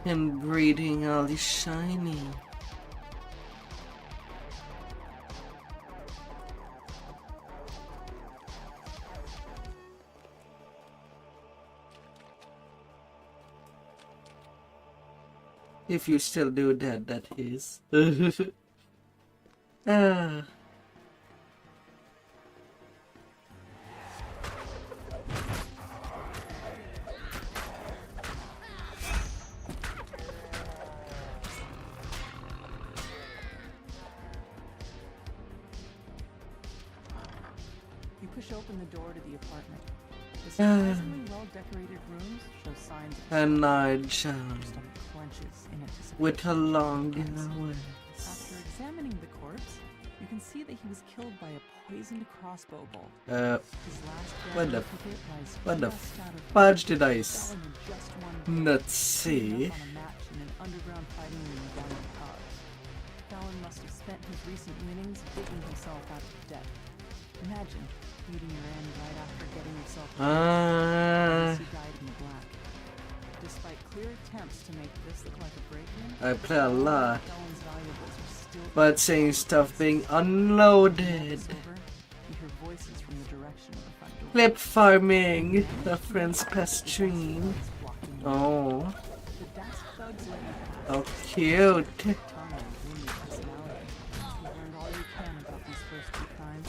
and breathing all is shiny. If you still do that, that is. Ah. you push open the door to the apartment. The surprisingly well-decorated rooms show signs of And I your jump stomach clenches in anticipation. with a long hours. After examining the corpse, you can see that he was killed by a poisoned crossbow bolt. His last What the duplicate lies what the just out of fudge did I Fallon in just one not blow, see? ending up on a match in an underground fighting ring down in Cog. Fallon must have spent his recent winnings digging himself out of debt. Imagine beating your end right after getting yourself Ah. he died in the black. Despite clear attempts to make this look like a break-in, I play a lot, Fallon's valuables are still but seeing stuff being unloaded. over. You hear voices from the direction of the front door. Clip farming, a friend's past stream. Oh, The desk thugs let you pass. how cute. Tongue and gloomy personality. You've learned all you can about these first two crimes.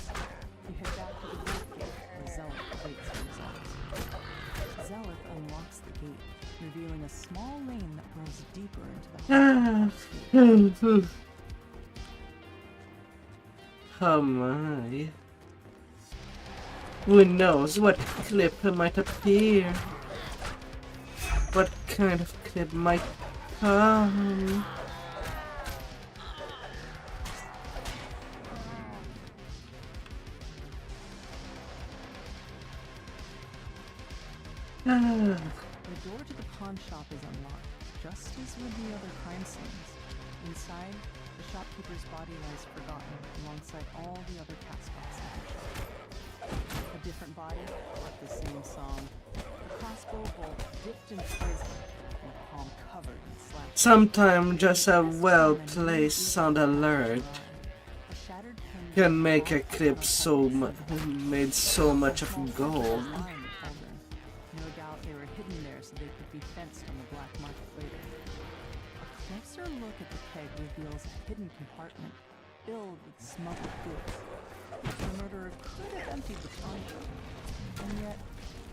You head back to the gate where Zealot awaits the results. Zealot unlocks the gate, revealing a small lane that runs deeper into the heart. Oh my. Who knows what clip might appear? What kind of clip might come? The door to the pawn shop is unlocked, just as with the other crime scenes. Inside, the shopkeeper's body lies forgotten alongside all the other castbox in the shop. A different body, but the same song. A crossbow bolt dipped in poison, and a palm covered in slash. Sometimes just a well-placed sound alert A shattered pen can make a clip made so much of gold. No doubt they were hidden there so they could be fenced on the black market later. A closer look at the keg reveals a hidden compartment filled with smuggled goods, which the murderer could have emptied the pawn shop. And yet,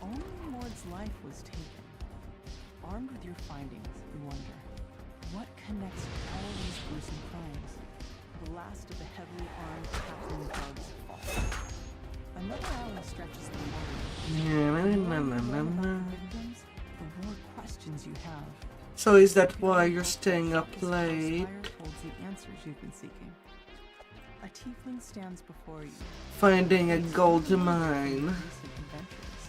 only Mord's life was taken. Armed with your findings, you wonder, what connects all these gruesome crimes? The last of the heavily armed Captain thugs falls. Another alley stretches the border. Victims, the more questions you have. So is that why you're staying up This fire late? holds the answers you've been seeking. A tiefling stands before you. Finding a gold mine Recent adventures.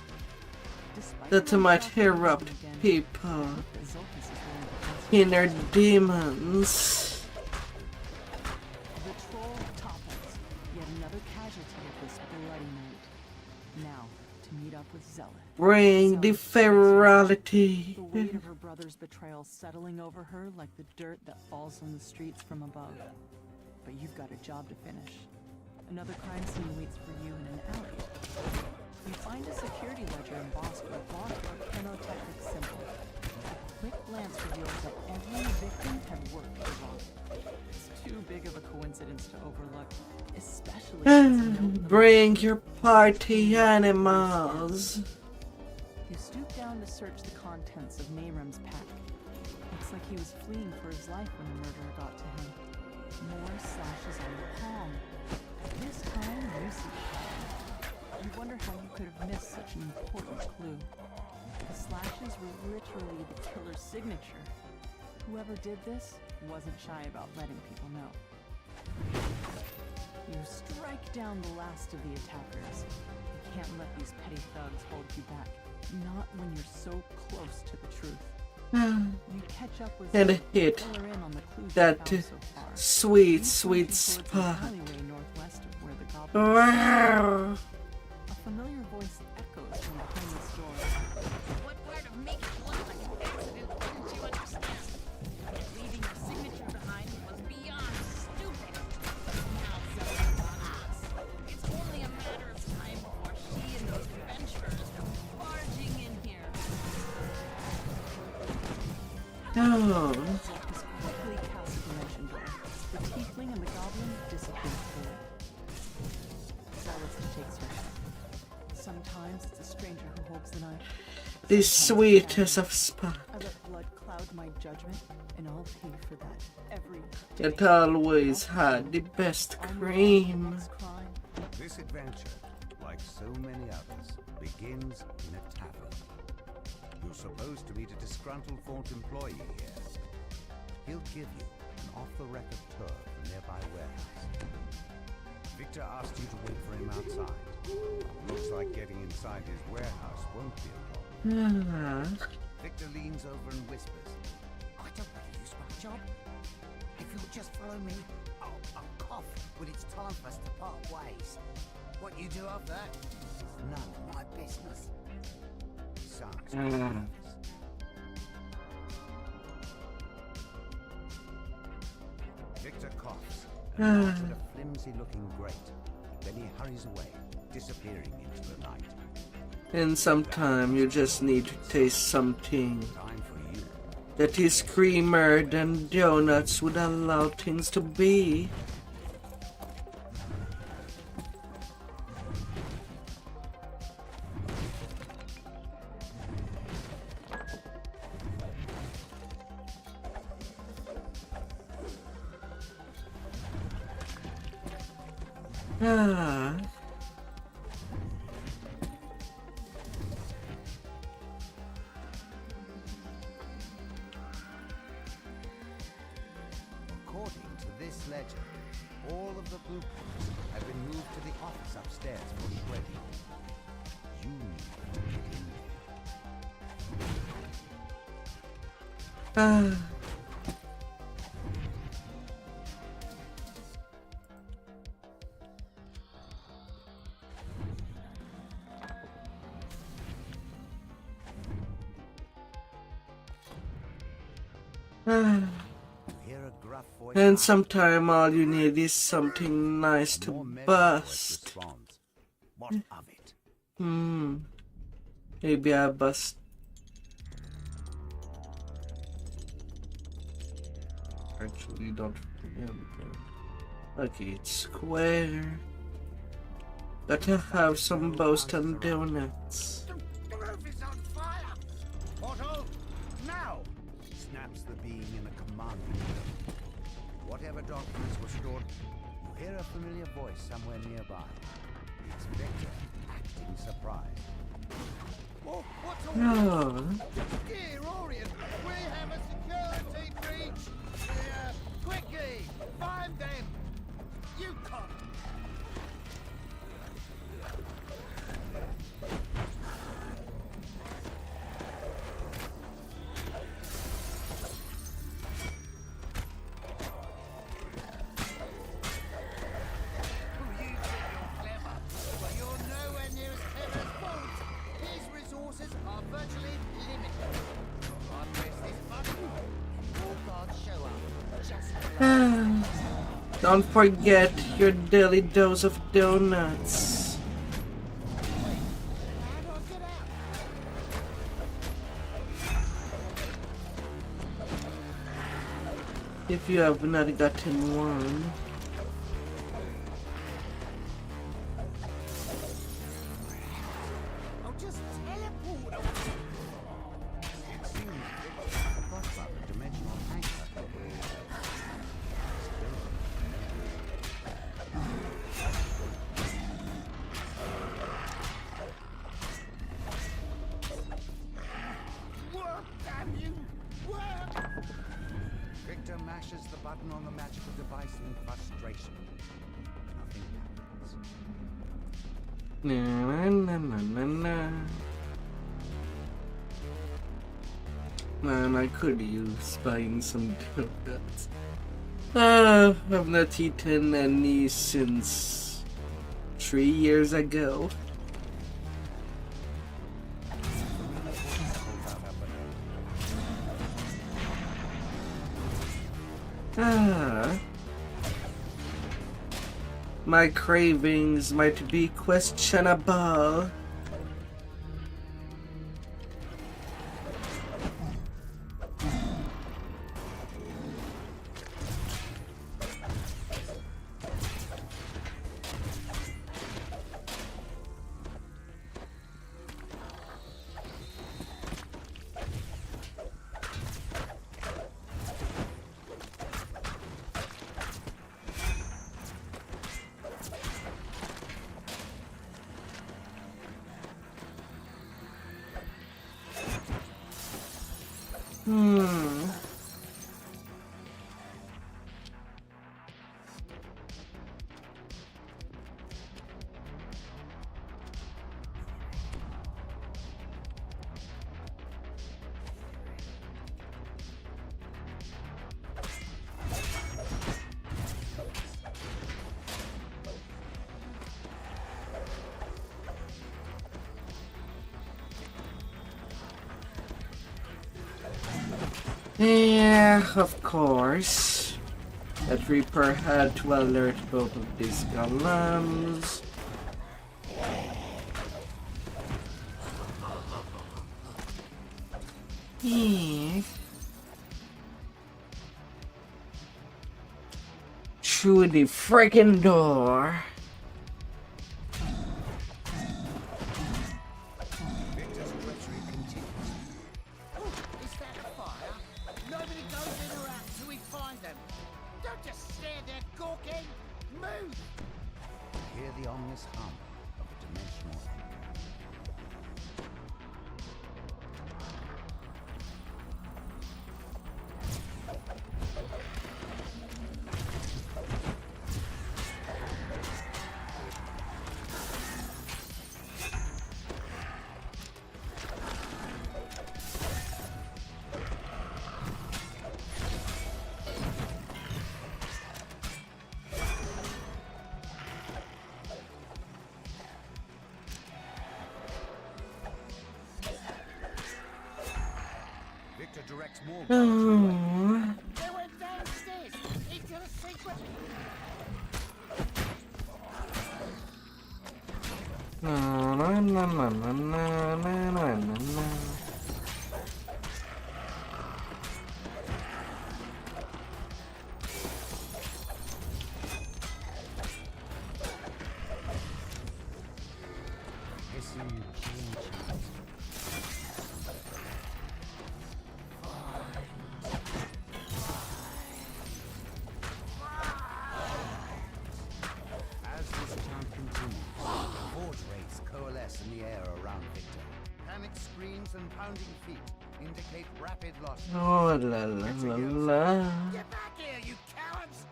Despite that the might unstoppable erupt again, people, I hope that Zolkis is willing to answer. inner demons. The troll topples. Yet another casualty of this bloody night. Now, to meet up with Zealot. Bring the ferality. The weight of her brother's betrayal settling over her like the dirt that falls on the streets from above. But you've got a job to finish. Another crime scene waits for you in an alley. You find a security ledger embossed with block-work penotechnic symbol. A quick glance reveals that every victim had worked for Roth. It's too big of a coincidence to overlook, especially since a note in the Bring your party animals. You stoop down to search the contents of Mayrim's pack. Looks like he was fleeing for his life when the murderer got to him. More slashes on the palm. This time, you see the pattern. You wonder how you could have missed such an important clue. The slashes were literally the killer's signature. Whoever did this wasn't shy about letting people know. You strike down the last of the attackers. The can't let these petty thugs hold you back. Not when you're so close to the truth. You catch up with And some, hit fill her in on the clues that you found so far. sweet, You sweet point you towards an spot. alleyway northwest of where the goblin Wow. A familiar voice echoes from behind this door. What part of making it look like an accident didn't you understand? Leaving your signature behind was beyond stupid. Now Zelda's on us. It's only a matter of time before she and those adventurers come barging in here. Oh. Is quickly cast a dimension door. The tiefling and the goblin disappear through it. Silas shakes her head. Sometimes it's a stranger who holds the knife. The Sometimes sweetest family. of spot. I let blood cloud my judgment, and I'll pay for that every It day. always had the best cream. This adventure, like so many others, begins in a tavern. You're supposed to meet a disgruntled Fort employee here. He'll give you an off-the-record tour of the nearby warehouse. Victor asked you to wait for him outside. Looks like getting inside his warehouse won't be a problem. Victor leans over and whispers, I don't want to lose my job. If you'll just follow me, I'll cough when it's time for us to part ways. What you do after that is none of my business. sounds nervous. Victor coughs and nods at a flimsy-looking grate. Then he hurries away, disappearing into the night. And sometime you just need to taste something that is creamer than donuts would allow things to be. Ah. According to this legend, all of the blueprints have been moved to the office upstairs for shredding. You need to get in there. Ah. And sometime all you need is something nice to bust. What of it? Maybe I bust. Actually, don't remember. Okay, it's square. Gotta have some Boston donuts. The roof is on fire! Otto, now! Snaps the being in a commanding tone. Whatever documents were stored, you hear a familiar voice somewhere nearby. It's Victor, acting surprised. Oh, what's all Oh. Dear Orient, we have a security breach! Here, quickly, find them! You can't! Don't forget your daily dose of donuts. If you have not gotten one. I'll just teleport away. It seems Victor forgot about the dimensional anchor. Work, damn you! Work! Victor mashes the button on the magical device in frustration. Nothing happens. Na, na, na, na, na. Man, I could use buying some donuts. I've not eaten any since 3 years ago. My cravings might be questionable. Yeah, of course. That Reaper had to alert both of these golems. Yeah. Through the freaking door. Oh. They went downstairs into the secret. Na na na na na na na na na. Oh la la la la. Get back here, you cowards!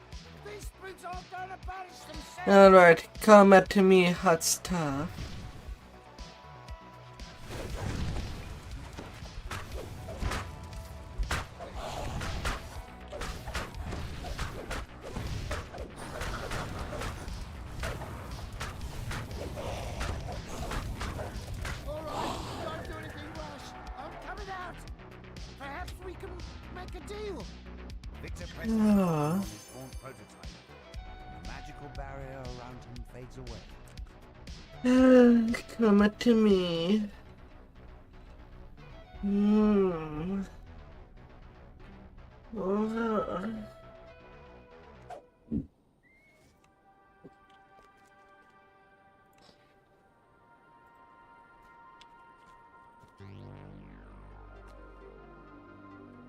These brutes aren't going to banish themselves. Alright, come at me, hot stuff. Come at me.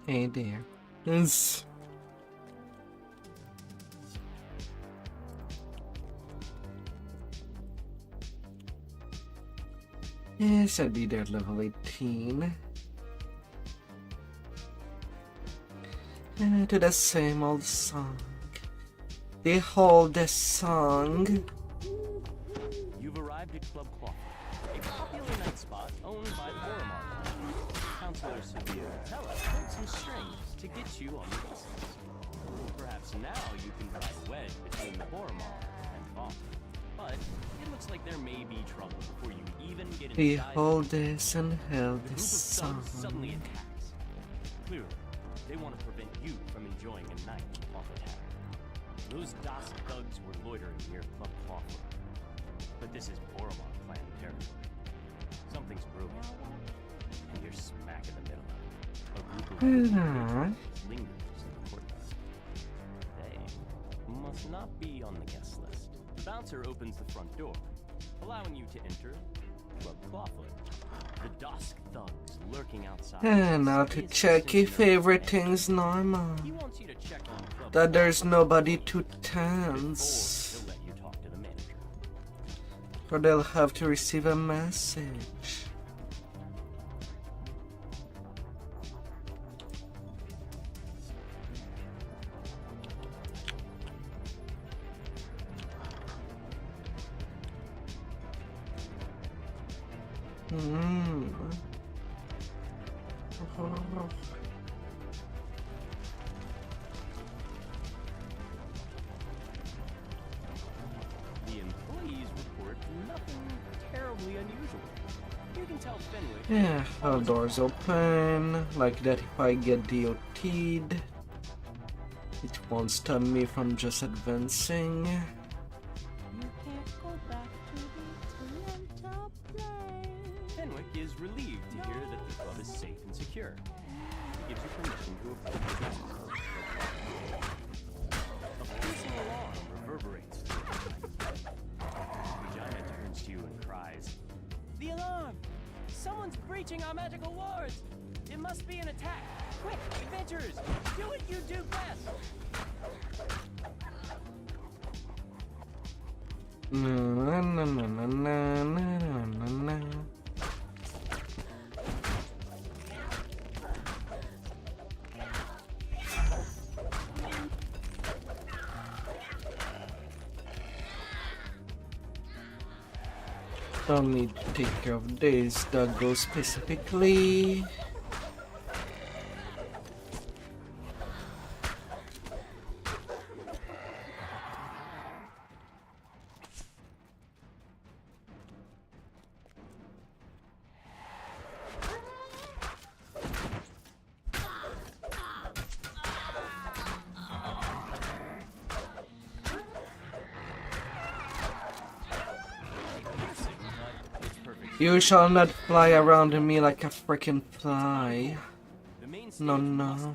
Hey there. Yes. Yes, I'd be there at level 18. To the same old song. They hold the song. You've arrived at Club Chancellor Severe Tella pulled some strings to get you on the business. Perhaps now you can drive a wedge between the Boromar and Vaughn. But it looks like there may be trouble before you even get inside. Behold this and held The this group of thugs song. suddenly attacks. Clearly, they want to prevent you from enjoying a night off the town. Those Dosk thugs were loitering near Club Clawfoot. But this is Boromar clan territory. Something's brewing, and you're smack in the middle of it. A group of lingers in the courtyard. They must not be on the guest list. The bouncer opens the front door, allowing you to enter Club Clawfoot. The Dosk thugs lurking outside. And now to check if everything's normal. He wants you to check on Club That there's Clawfoot nobody to before tense. he'll let you talk to the manager. Or they'll have to receive a message. The employees report nothing terribly unusual. You can tell Fenwick. Yeah, all doors open. Like that if I get DOT'd. It won't stop me from just advancing. You can't go back to the top plane. Fenwick is relieved to hear that the club is safe and secure. He gives you permission to approach the grounds. A piercing alarm reverberates through the night. Regina turns to you and cries, "The alarm! Someone's breaching our magical wards! It must be an attack! Quick, adventurers! Do what you do best!" Na, na, na, na, na, na, na, na. Don't need to take care of this doggo specifically. You shall not fly around me like a freaking fly. No, no.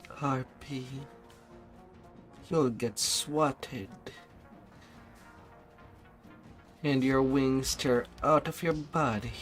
Harpy. You'll get swatted. And your wings tear out of your body.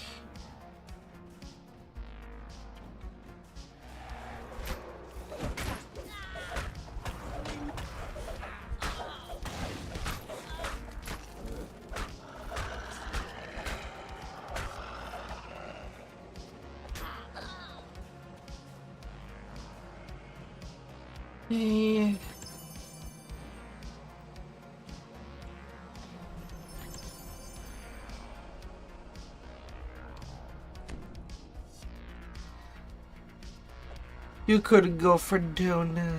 You could go for donuts.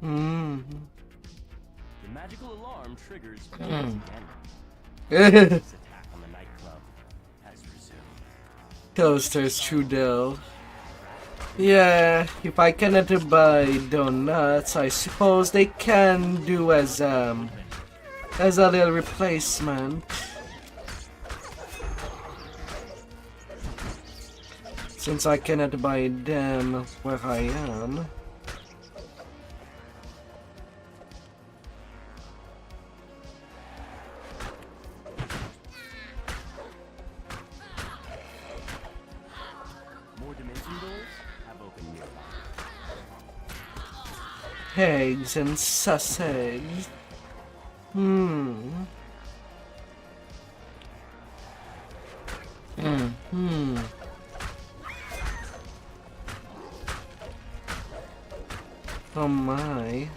The magical alarm triggers again. This attack on the nightclub has resumed. Toaster's Trudel. Yeah, if I cannot buy donuts, I suppose they can do as a little replacement. Since I cannot buy them where I am. More dimension doors have opened nearby. Eggs and sausage. Oh my.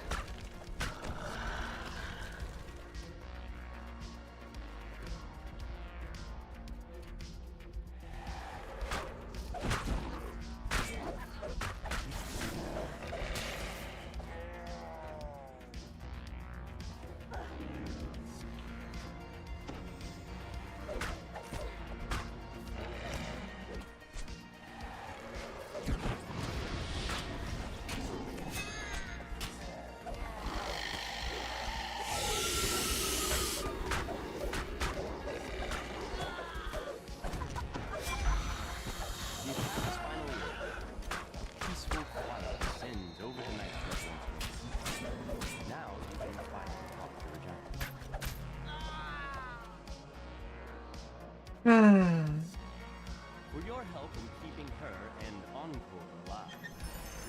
help in keeping her and Encore alive.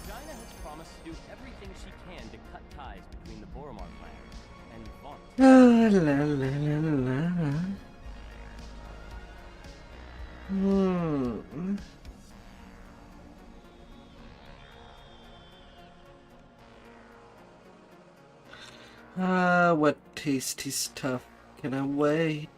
Regina has promised to do everything she can to cut ties between the Boromar clan and Vaunt. La la la la. What tasty stuff can I wait?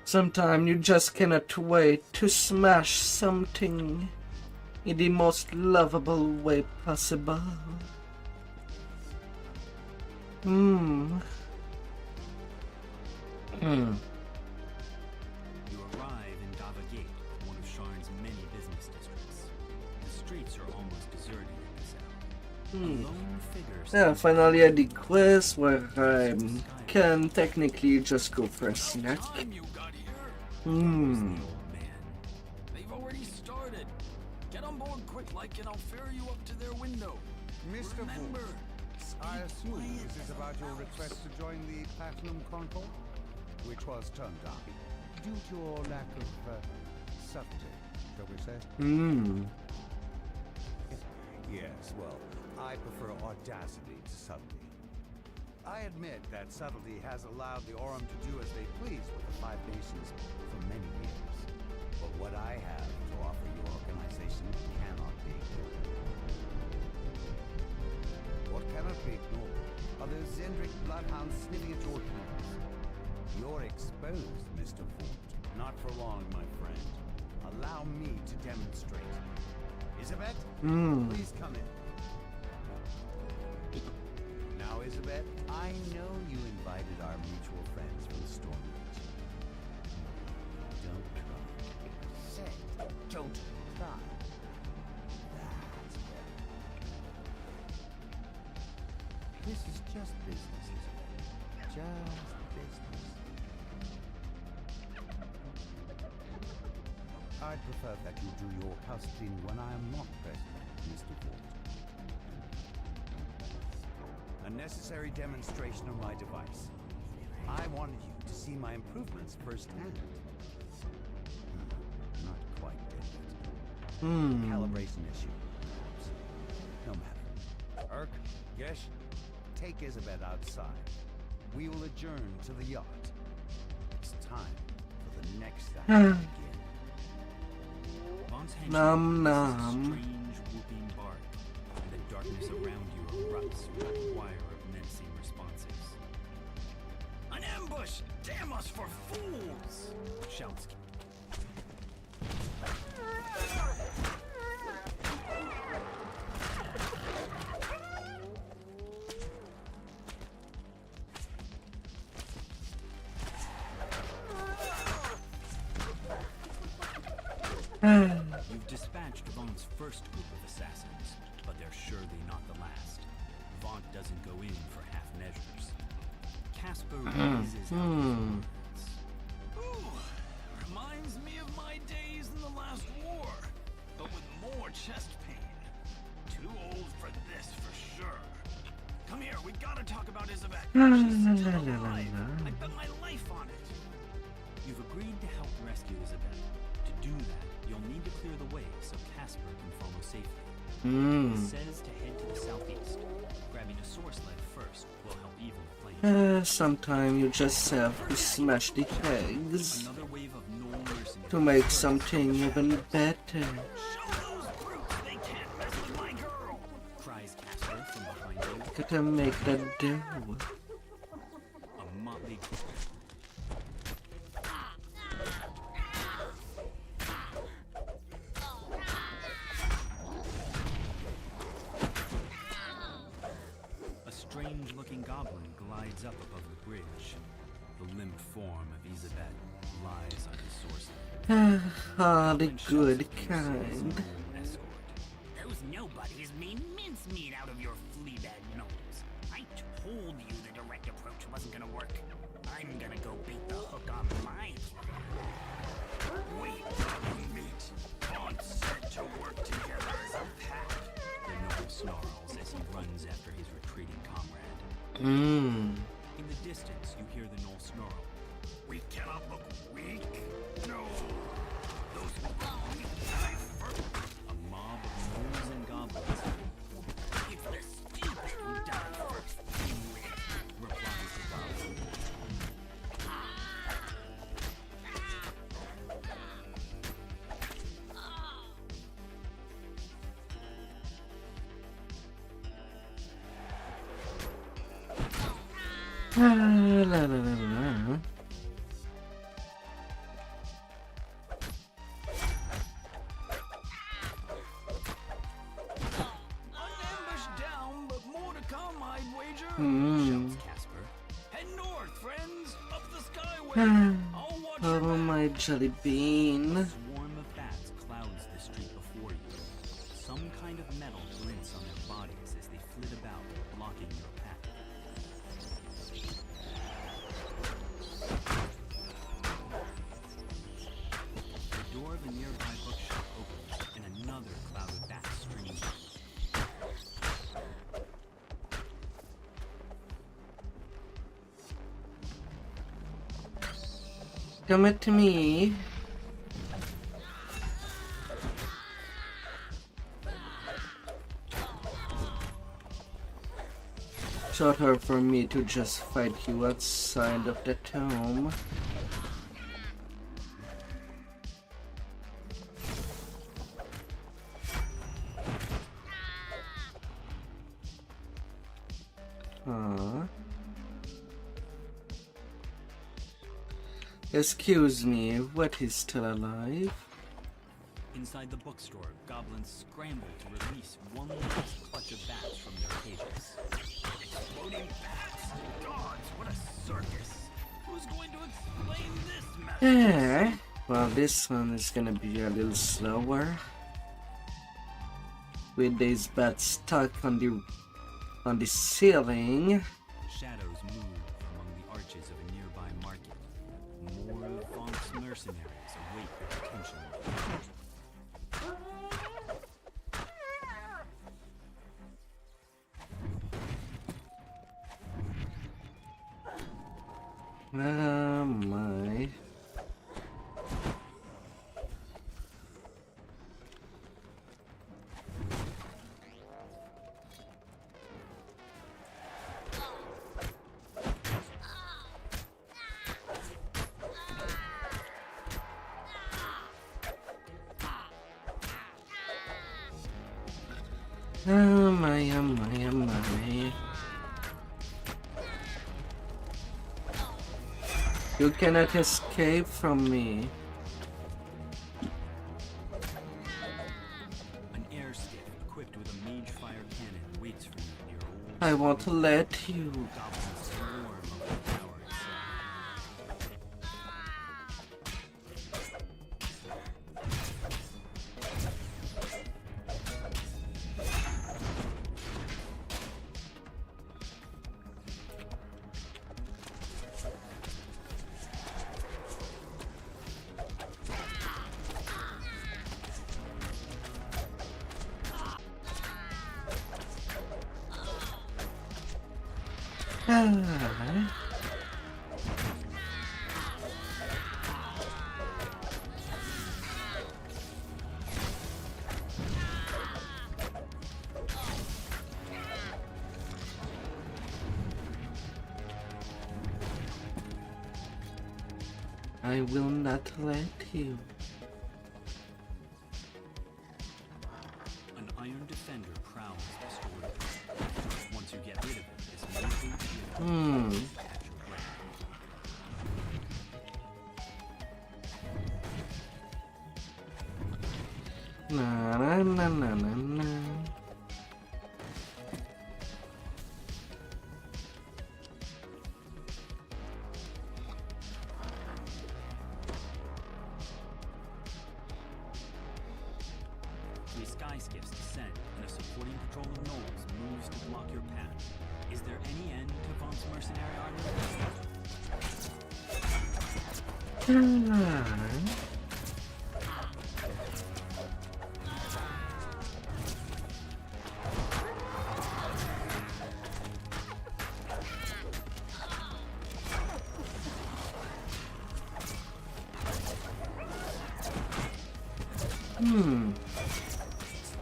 Sometimes you just cannot wait to smash something in the most lovable way possible. You arrive in Dava Gate, one of Sharn's many business districts. The streets are almost deserted at this hour. A lone figure Yeah, finally at the quest where I can technically just go for a snack. They've already started. Get on board quick, like, and I'll ferry you up to their window. Mr. Remember, I assume this is about your request to join the Platinum Concord, which was turned down due to your lack of subtlety, shall we say? Yes, well, I prefer audacity to subtlety. I admit that subtlety has allowed the Aurum to do as they please with the Five Nations for many years. But what I have to offer your organization cannot be ignored. What cannot be ignored are those Zendrick bloodhounds sniffing at your heels. You're exposed, Mr. Fort. Not for long, my friend. Allow me to demonstrate. Isabet, please come in. Now, Isabet, I know you invited our mutual friends from Stormreach. Don't try. Say, don't try. That's better. This is just business, Isabet. Just business. I'd prefer that you do your house cleaning when I am not present, Mr. Fort. A necessary demonstration of my device. I wanted you to see my improvements firsthand. Not quite dead yet. Calibration issue, perhaps. No matter. Urk, Gesh, take Isabet outside. We will adjourn to the yacht. It's time for the next act to begin. Vaught's Nom henchman nom. releases a strange whooping bark, and the darkness around you erupts with a choir of menacing responses. an ambush! Damn us for fools! Shouts. You've dispatched Vaught's first group of assassins, but they're surely not the last. Vaught doesn't go in for half measures. Casper raises out his words. Ooh, reminds me of my days in the last war, but with more chest pain. Too old for this for sure. Come here, we gotta talk about Isabet. She's still alive. I bet my life on it. You've agreed to help rescue Isabel. To do that, you'll need to clear the way so Casper can follow safely. It says to head to the southeast. Grabbing a source leg first will help even the plane. Sometimes you just have to smash the eggs Another wave of gnome mercenaries to make something even better. cries Casper from behind you. Gotta make that dough. A motley strange-looking goblin glides up above the bridge. The limp form of Isabet lies on his source. Ah, the good kind. Those nobodies mean mincemeat out of your fleabag gnomes. I told you the direct approach wasn't gonna work. I'm gonna go beat the hook on my plan. We meet on set to work together as a pack. The gnome snarls as he runs after his retreating comrade. Hmm. In the distance, you hear the gnoll snarl. We cannot look weak. No. Those A mob of gnolls and goblins. It's the stupid who die first. Replies the goblin. La la la la. Unambushed down, but more to come, I'd wager. Hmm. Shouts Casper. Head north, friends. Up the skyway. I'll watch your Oh, my jelly bean. A swarm of bats clouds the street before you. Some kind of metal glints on their bodies as they flit about, blocking your path. The door of a nearby bookshop opens, and another cloud of bats streams in. Come it to me. Short her for me to just fight you outside of the tomb. Excuse me, what is still alive? Inside the bookstore, goblins scramble to release one last clutch of bats from their cages. Exploding bats. Gods, what a circus. Who's going to explain this mess? Well, this one is gonna be a little slower. With these bats stuck on the ceiling. Shadows move among the arches of a nearby market. More of Vonk's mercenaries await your attention. Oh my. Oh my, oh my, oh my. You cannot escape from me. An air skiff equipped with a mage fire cannon waits for you near old. I won't let you. Goblins swarm over the tower itself. I will not let you. An iron defender prowls the storeroom. Once you get rid of it, this moving shield catch your breath. Na na na na na na. Three sky skiffs descend, and a supporting patrol of gnolls moves to block your path. Is there any end to Vonk's mercenary army?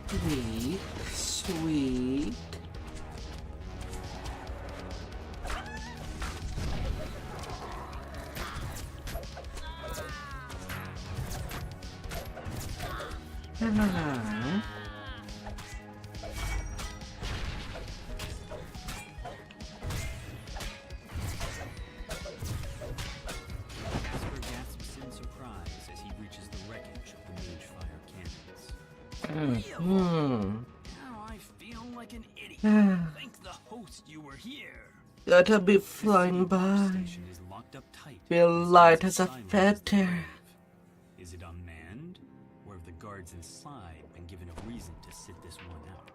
Sweet, sweet. Casper gasps in surprise as he reaches the wreckage of the mage fire cannons. Now I feel like an idiot. Thank the host you were here. Gotta be flying by. Station is locked up tight. Feel light as a Simon feather. Is it unmanned? Or have the guards inside been given a reason to sit this one out?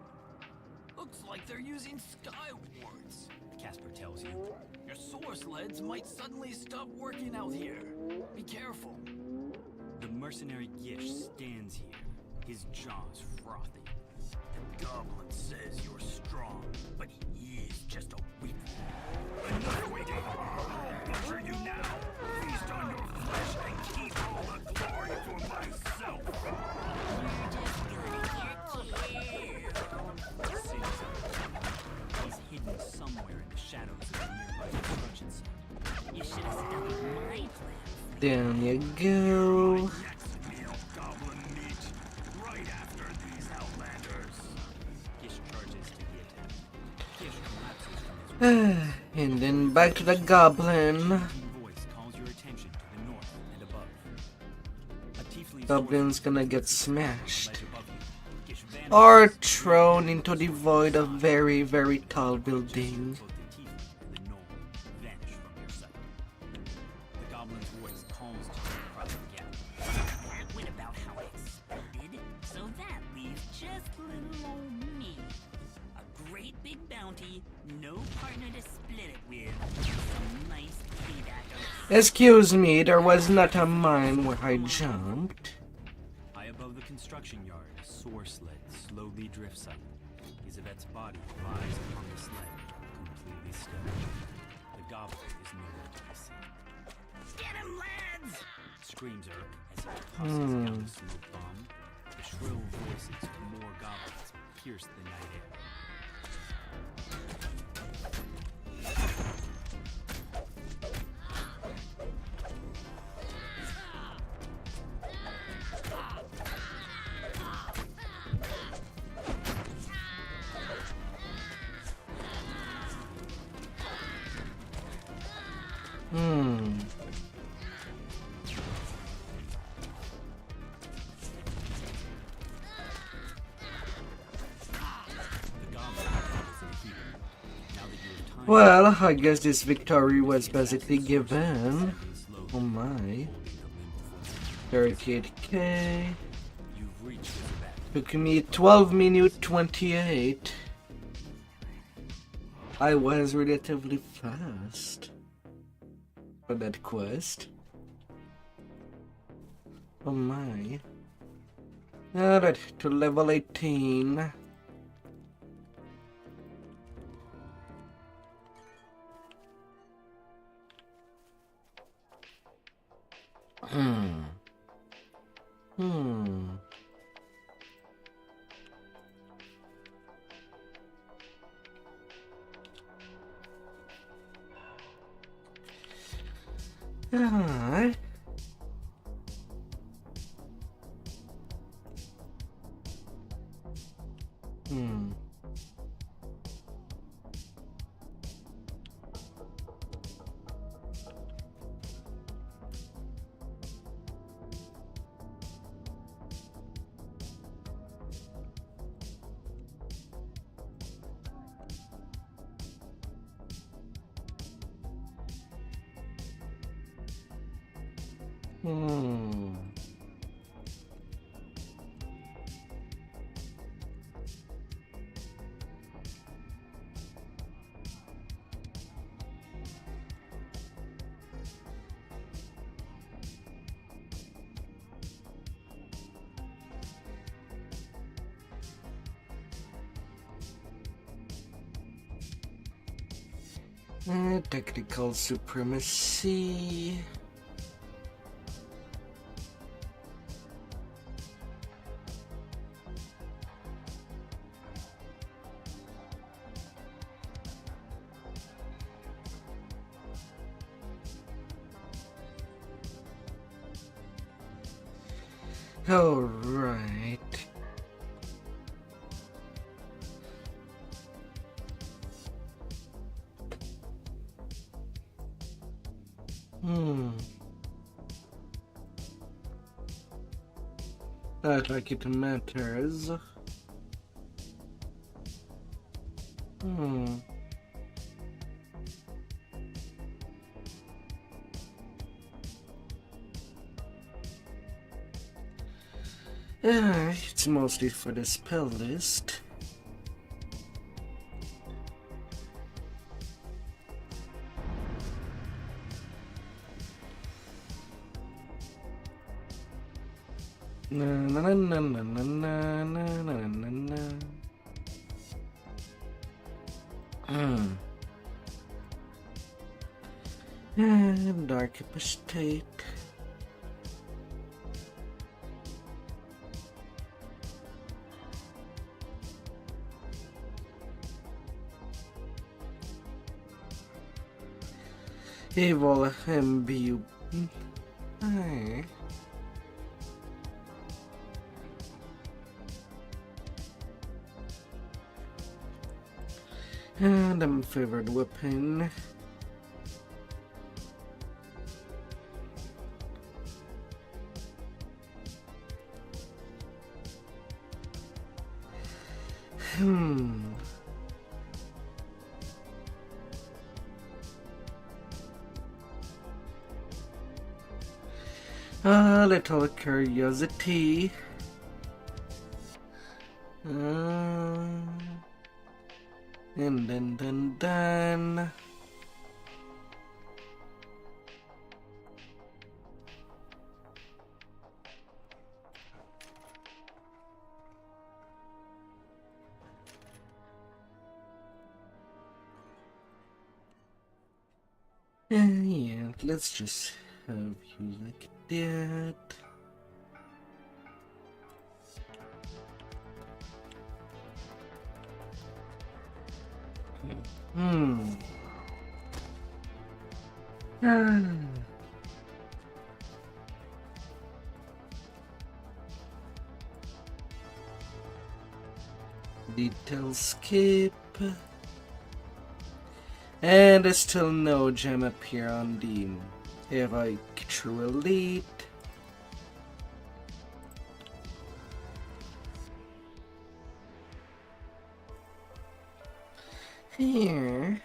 Looks like they're using sky wards. Casper tells you. Your source sleds might suddenly stop working out here. Be careful. The mercenary Gish stands here, his jaws frothy. The goblin says you're strong, but he is just a weak. Enough waiting. I'll butcher you now. Feast on your flesh and keep all the glory for myself. He's hidden somewhere in the shadows of the nearby construction site. You should have stuck with my plan. Down you go. Goblin meat right after these outlanders. Gish charges to the attack. Gish collapses from his And then back to the goblin. voice calls your attention to the north and above. A tiefling Goblin's gonna get smashed. ledge above you. Gish vanishes. Or thrown into the void of very, very tall building. Both the tiefling and the gnome vanish from your sight. The goblin's voice calls to you across the gap. That went about how I expected, so that leaves just little old me. A great big bounty, no partner to split it with, some nice payback on Excuse me, there was not a mine where I jumped. High above the construction yard, a soar sled slowly drifts up. Yvette's body lies upon the sled, completely still. The goblin is nowhere to be seen. Get him, lads! Screams Urk as he tosses down the smoke bomb. The shrill voices of more goblins pierce the night air. Well, I guess this victory was basically given. Oh my. 38k. Took me 12 minutes 28. I was relatively fast for that quest. Oh my. Alright, to level 18. Alright. Technical supremacy. All right. Not like it matters. It's mostly for the spell list. Na na na na na na na na na na. Dark mistake. Evil MBU. Hey. And my favorite weapon. A little curiosity. And then. Yeah, let's just have you like that. Detail skip. And there's still no gem up here on the Heroic True Elite. Here.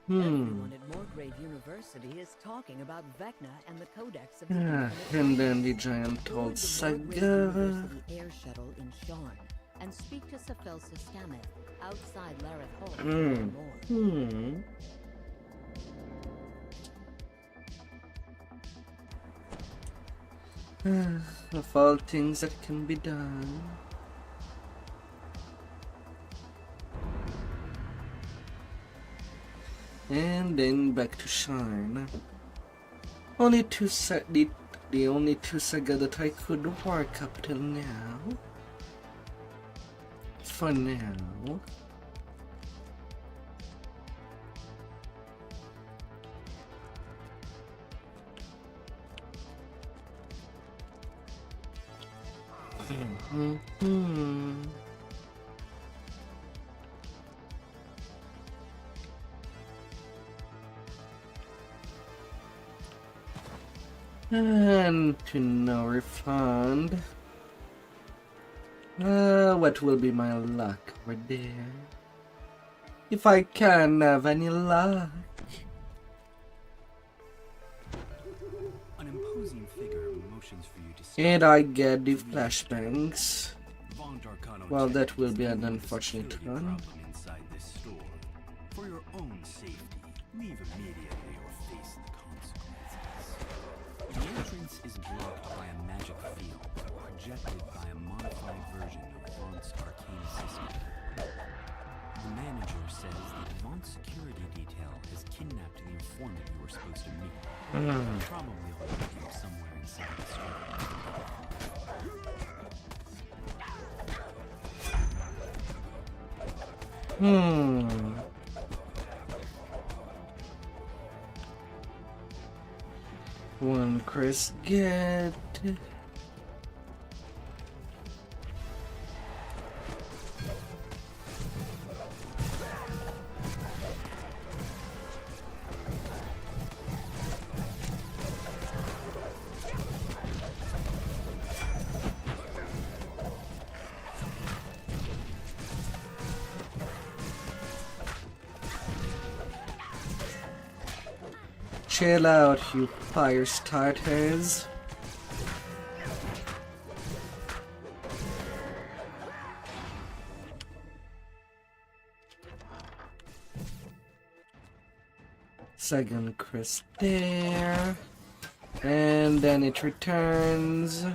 Everyone at Morgrave University is talking about Vecna and the Codex of the And then the giant told Saga. Air shuttle in Sharn and speak to Sephelsa Stameth outside Lareth Hall for more. Of all things that can be done. And then back to Sharn. Only the only two Saga that I could work up till now. For now. And to no refund. What will be my luck over there? If I can have any luck. An imposing figure motions for you to stop. And I get the flashbangs. Well, that will be an unfortunate one. Inside this store. For your own safety, leave immediately or face the consequences. The entrance is blocked by a magic field, projected by a modified version of Vaunt's arcane system. The manager says that Vaunt's security detail has kidnapped the informant you were supposed to meet. Probably holding you somewhere inside the store. Second Chris get. Chill out, you fire starters. Second Chris there. And then it returns.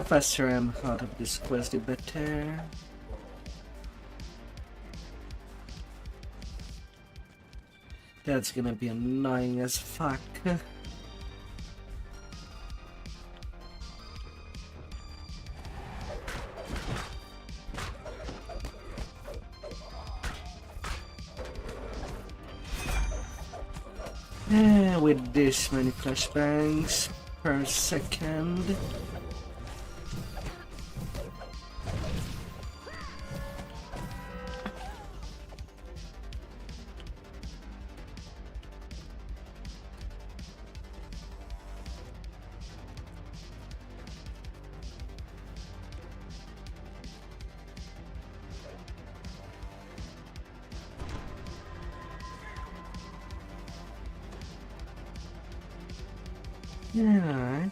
Faster I'm out of this quest, the better. That's gonna be annoying as fuck. With this many flashbangs per second. Yeah.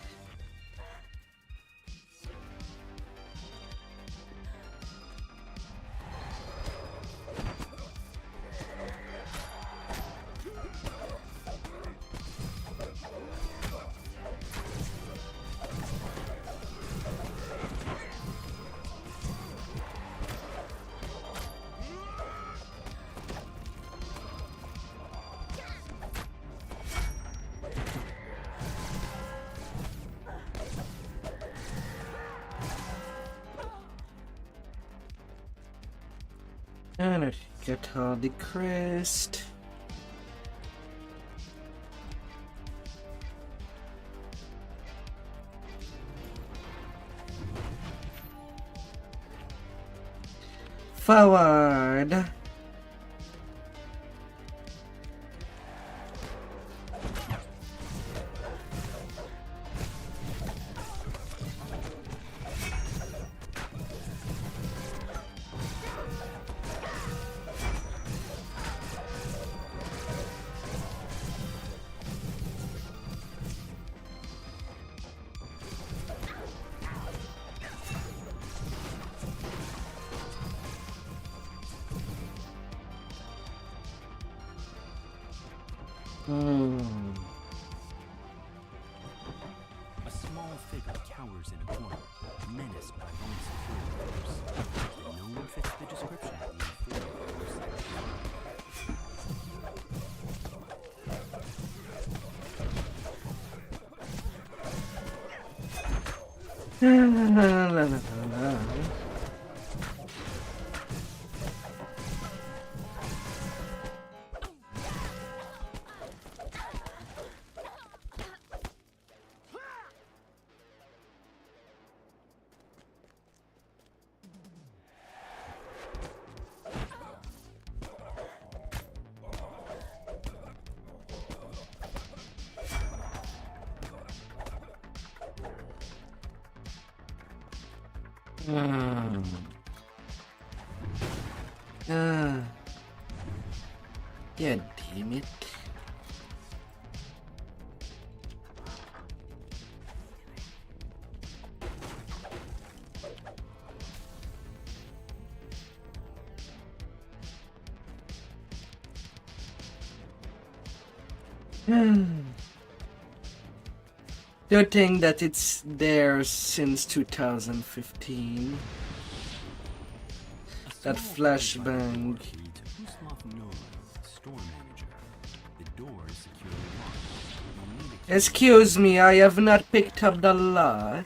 And I get all the crest. Forward. A small figure cowers in a corner, menaced by lonesome followers. No one fits the description of the God damn it. Good thing that it's there since 2015. A That flashbang. Excuse me, I have not picked up the lock.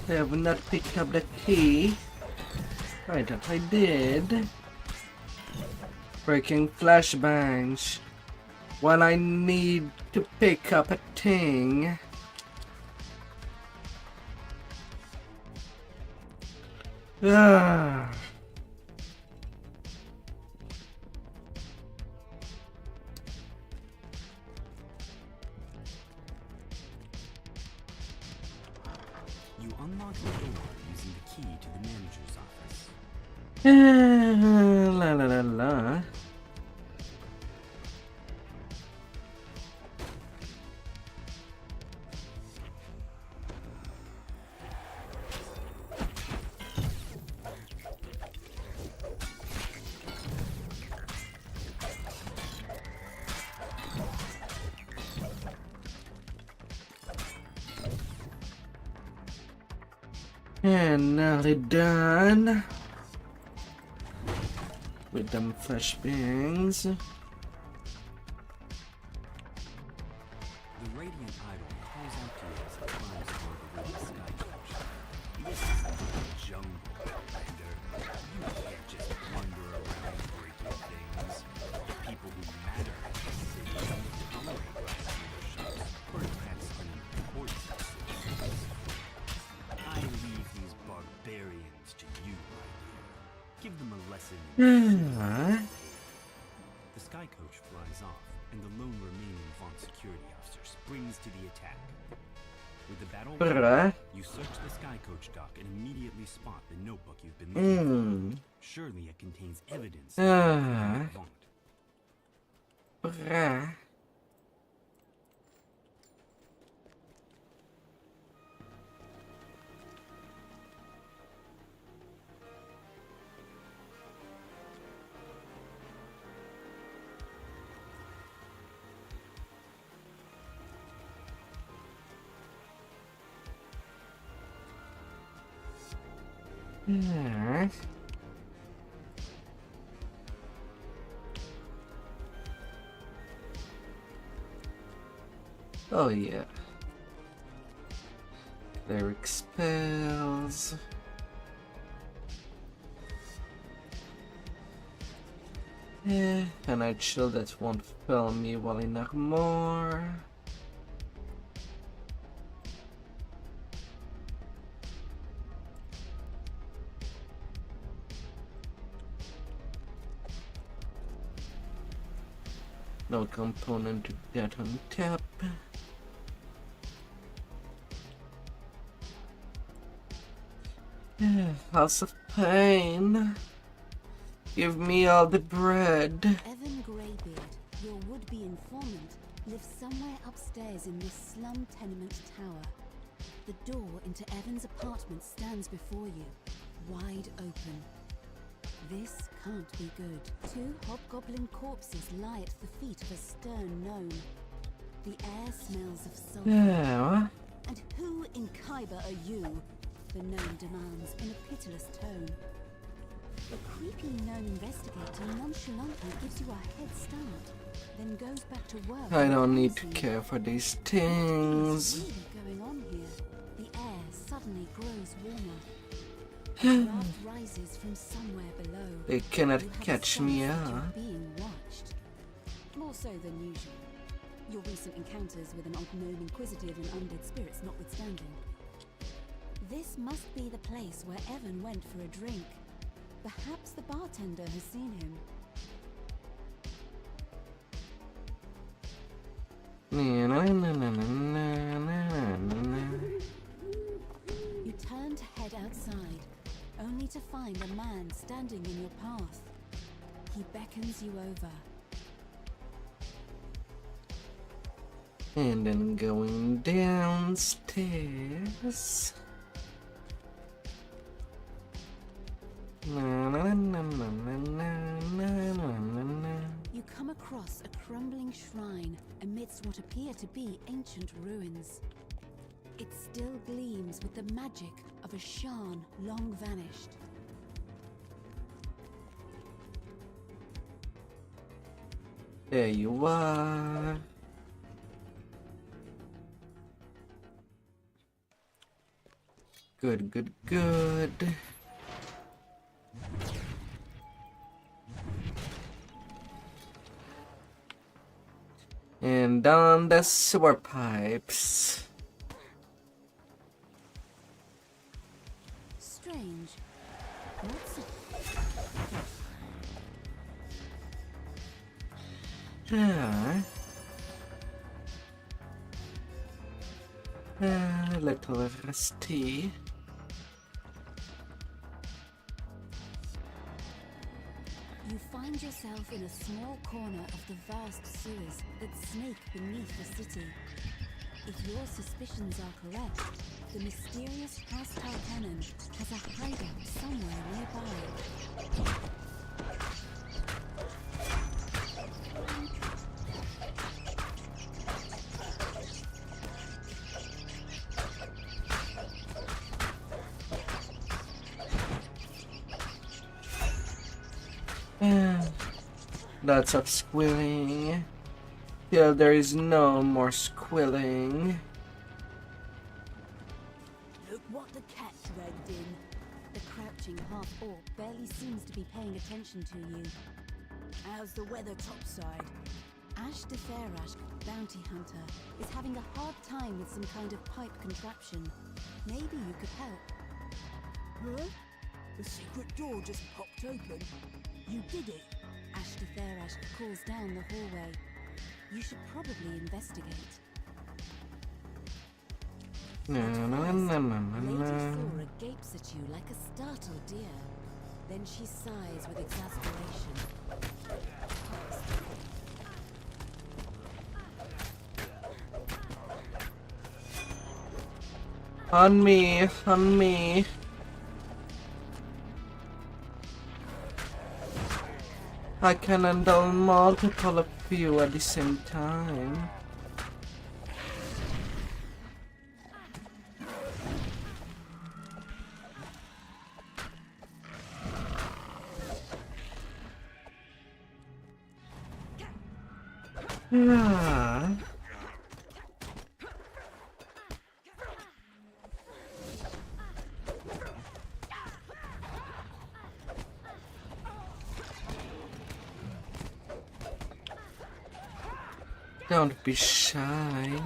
I have not picked up the key. I thought I did. Breaking flashbangs. When I need to pick up a thing. Ah. You unlock the door using the key to the manager's office. La la la la. And nearly done with them flashbangs. The radiant idol calls out to you as it climbs toward the red sky coach. This is a jungle, Commander. You can't just wander around breaking things. People who matter in the city don't tolerate glass shops or attacks unimportant citizens. I leave these barbarians to you, my dear. Give them a lesson in The sky coach flies off, and the lone remaining Vaughn security officer springs to the attack. With the battle over, you search the sky coach dock and immediately spot the notebook you've been looking for. Surely it contains evidence of Vaughn. Oh yeah. Cleric spells. Yeah, and I chill that won't fail me well enough more. No component to get on tap. House of Pain. Give me all the bread. Evan Greybeard, your would-be informant, lives somewhere upstairs in this slum tenement tower. The door into Evan's apartment stands before you, wide open. This can't be good. 2 hobgoblin corpses lie at the feet of a stern gnome. The air smells of sulfur. Yeah. And who in Khyber are you? The gnome demands in a pitiless tone. The creepy gnome investigator nonchalantly gives you a head start, then goes back to work. I don't need to care for these things. What's really going on here? The air suddenly grows warmer. A draft rises from somewhere below. They cannot catch me You're out. being watched. More so than usual. Your recent encounters with an odd gnome inquisitive and undead spirits notwithstanding. This must be the place where Evan went for a drink. Perhaps the bartender has seen him. You turn to head outside, only to find a man standing in your path. He beckons you over. And then going downstairs. You come across a crumbling shrine amidst what appear to be ancient ruins. It still gleams with the magic of a Shan long vanished. There you are. Good, good, good. And down the sewer pipes. Strange. What's it? A little rusty. You find yourself in a small corner of the vast sewers that snake beneath the city. If your suspicions are correct, the mysterious House Tarkanan has a hideout somewhere nearby. Lots of squilling. Till there is no more squilling. Look what the cat dragged in. The crouching half-orc barely seems to be paying attention to you. How's the weather topside? Ash de Fairash, bounty hunter, is having a hard time with some kind of pipe contraption. Maybe you could help. Huh? The secret door just popped open. You did it. Ash de Fairash calls down the hallway. You should probably investigate. Lady Thora gapes at you like a startled deer. Then she sighs with exasperation. On me, on me. I can handle multiple of you at the same time. Yeah. Don't be shy.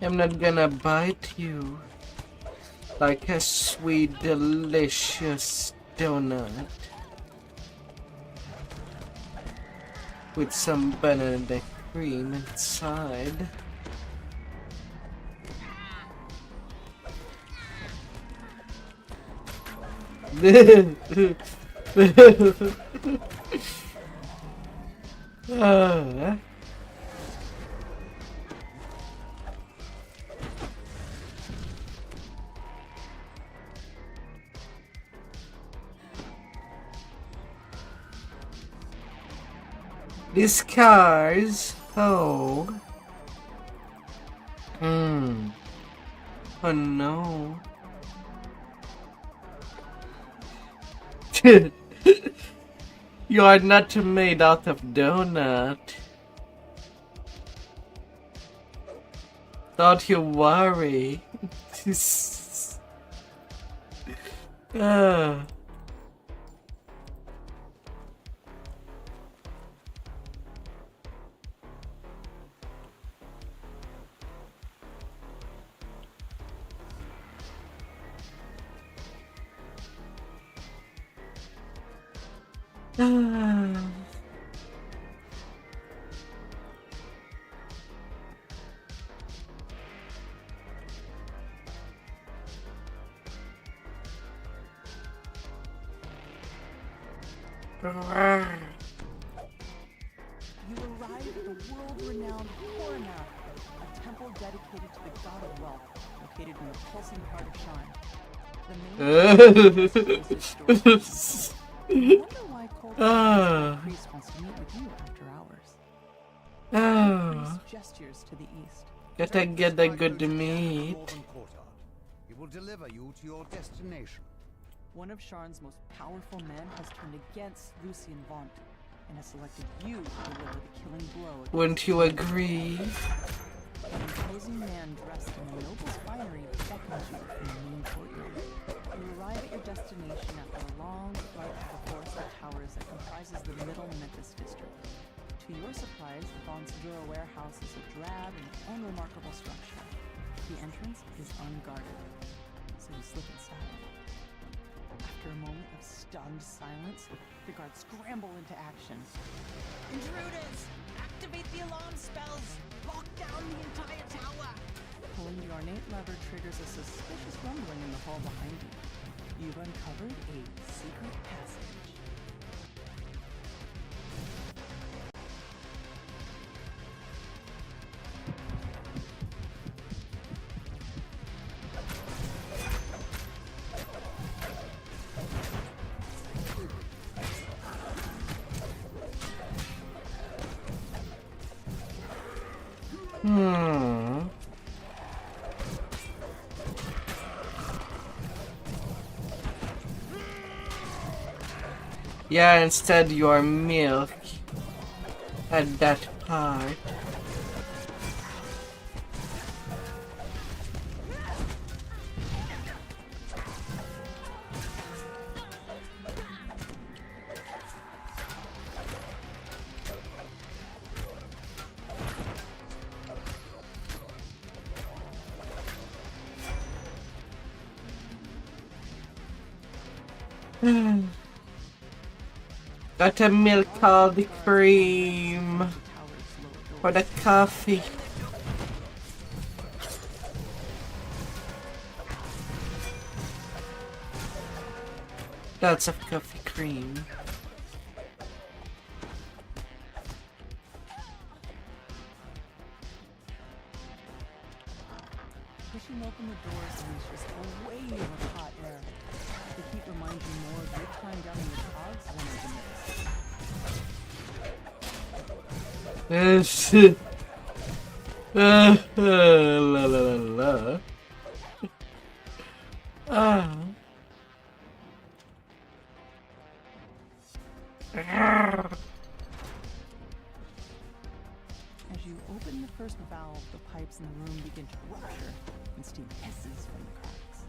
I'm not gonna bite you like a sweet, delicious donut with some banana cream inside. These cars. Oh. Oh no. You are not made out of donut. Don't you worry. You arrive at the world-renowned Corona, a temple dedicated to the god of wealth, located in the pulsing heart of Sharn. The main I wonder why Cold Priest wants to meet with you after hours. Priest gestures to the east. Get a good meat. He will deliver you to your destination. One of Sharn's most powerful men has turned against Lucien Vaunt and has selected you to deliver the killing blow. Wouldn't you agree? An imposing man dressed in a noble's finery beckons you from the main courtyard. You arrive at your destination after a long flight to the forest of towers that comprises the middle Memphis district. To your surprise, Vaught's Dura warehouse is a drab and unremarkable structure. The entrance is unguarded, so you slip inside. After a moment of stunned silence, the guards scramble into action. Intruders! Activate the alarm spells! Lock down the entire tower! Pulling the ornate lever triggers a suspicious rumbling in the hall behind you. You've uncovered a secret passage. Yeah, instead your milk at that part. Got a milk all the cream for the coffee. Lots of coffee cream. Pushing open the doors unleashes a wave of hot air. The heat reminds you more of your time down in the cogs than of the La la la la. As you open the first valve, the pipes in the room begin to rupture and steam hisses from the cracks.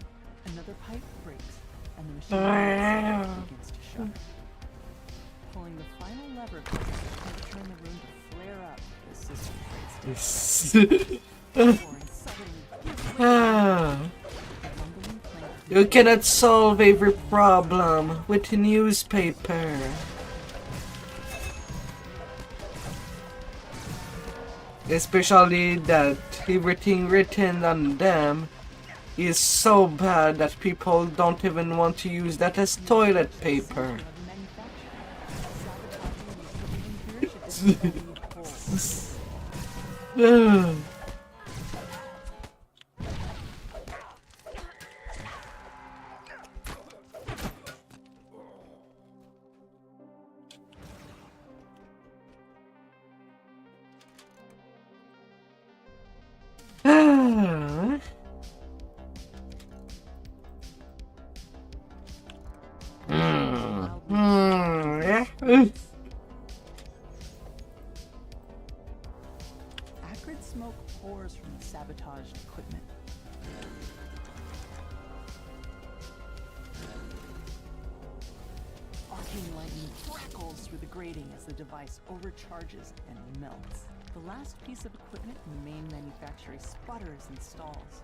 Another pipe breaks, and the machine itself begins to shudder. Pulling the final lever to turn the room to flare up, the system breaks down. You cannot solve every problem with a newspaper. Especially that everything written on them is so bad that people don't even want to use that as toilet paper. Acrid smoke pours from the sabotaged equipment. Arcane lightning crackles through the grating as the device overcharges and melts. The last piece of equipment in the main manufactory sputters and stalls.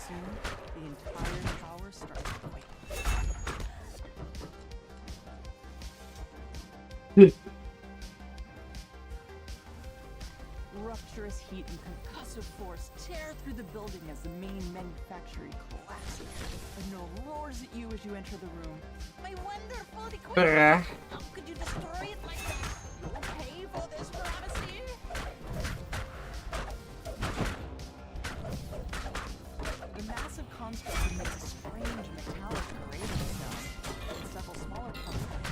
Soon, the entire tower starts to quake. Rupturous heat and concussive force tear through the building as the main manufactory collapses. The gnome roars at you as you enter the room. My wonderful equipment! How could you destroy it like that? You'll pay for this, Ramesses! The massive construct emits a strange metallic grating sound, and several smaller constructs.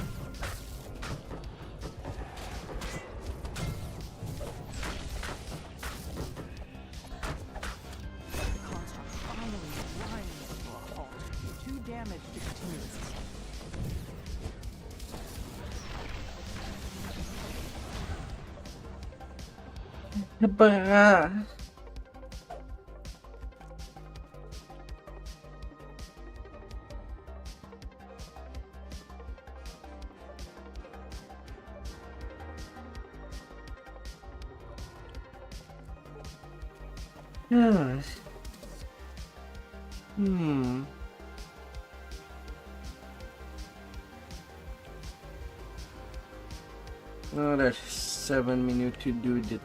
Damage to continue its ascent. Bruh. Yes. Oh, there's 7 minutes to do the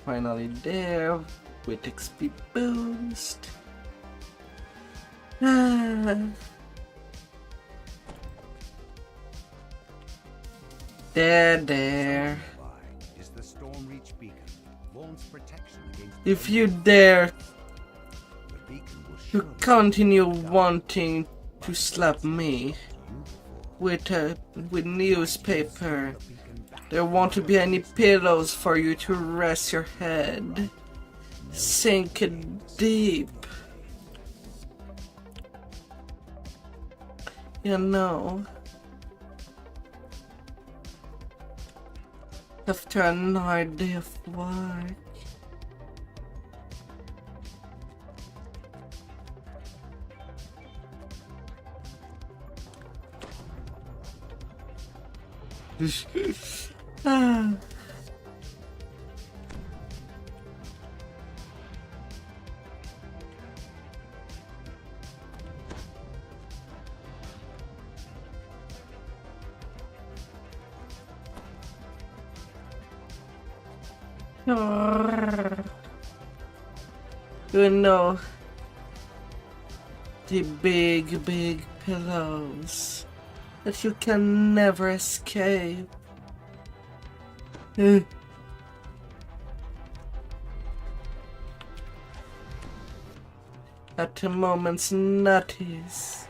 finally there with XP boost. There. Is the Storm Reach beacon. Wants protection against If you dare to continue wanting to slap me with newspaper, there won't be any pillows for you to rest your head. Sink it deep. You know, after another day of work. Ah. You know, the big pillows that you can never escape. At a moment's notice.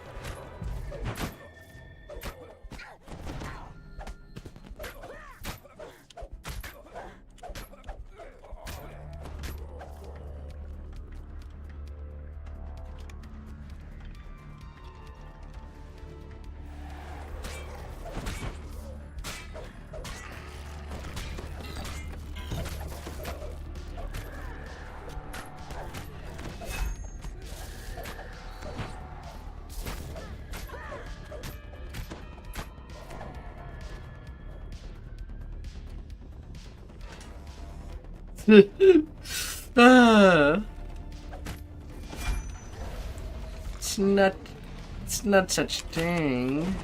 It's not such thing.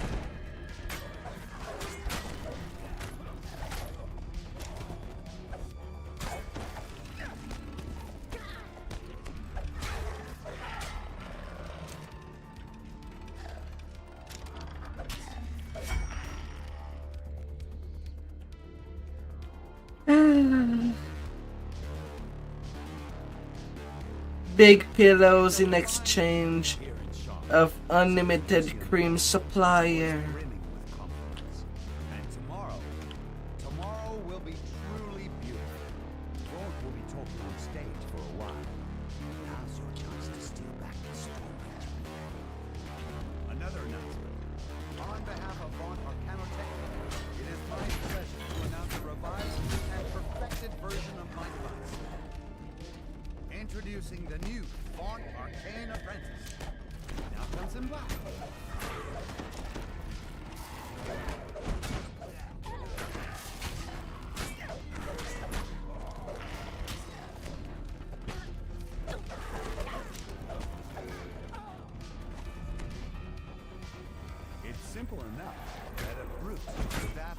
Big pillows in exchange of unlimited cream supplier. And tomorrow will be truly beautiful. Gord will be talking on stage for a while. Now's your chance to steal back the Storm Reach. Another announcement. On behalf of Vaunt Arcanotech, it is my pleasure to announce a revised and perfected version of my class. Introducing the new Vaunt Arcane Apprentice. Now comes in black. It's simple enough that a brute with that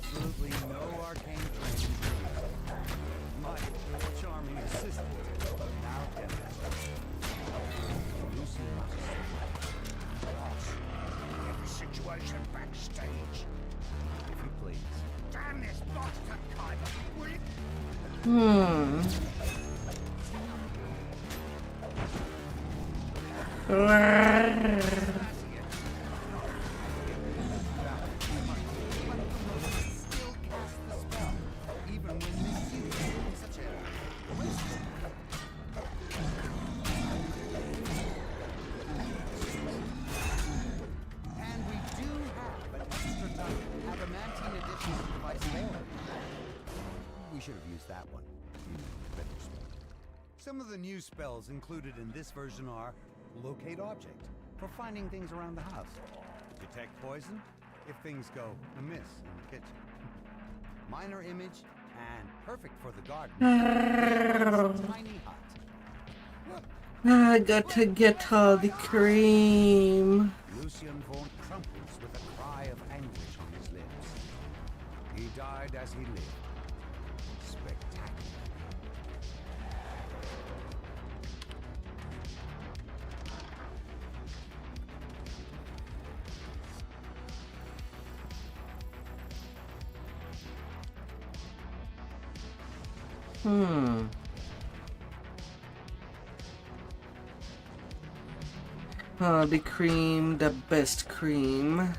We should have used that one. Some of the new spells included in this version are locate object, for finding things around the house. Detect poison, if things go amiss in the kitchen. Minor image, and perfect for the garden. Tiny hut. I got to get all the cream. Lucian Vaughn crumples with a cry of anguish on his lips. He died as he lived. Spectacular. The cream, the best cream.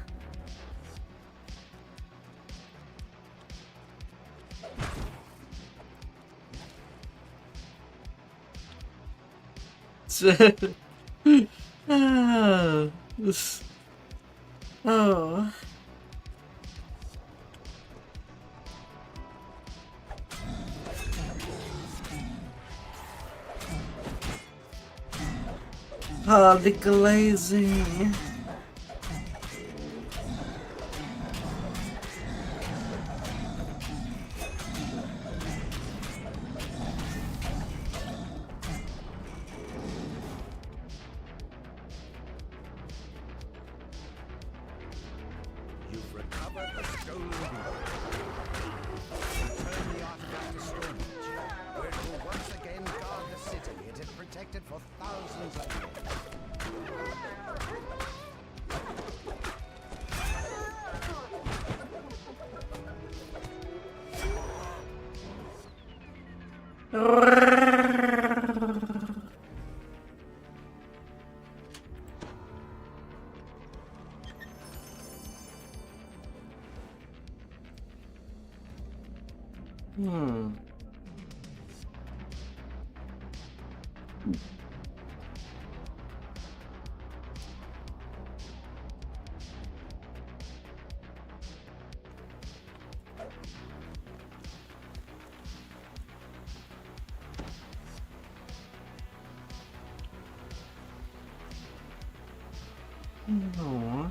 Oh. Oh, the glazing. You've recovered the stolen globe. Return the artifact to storage, where it will once again guard the city it had protected for thousands of years. No.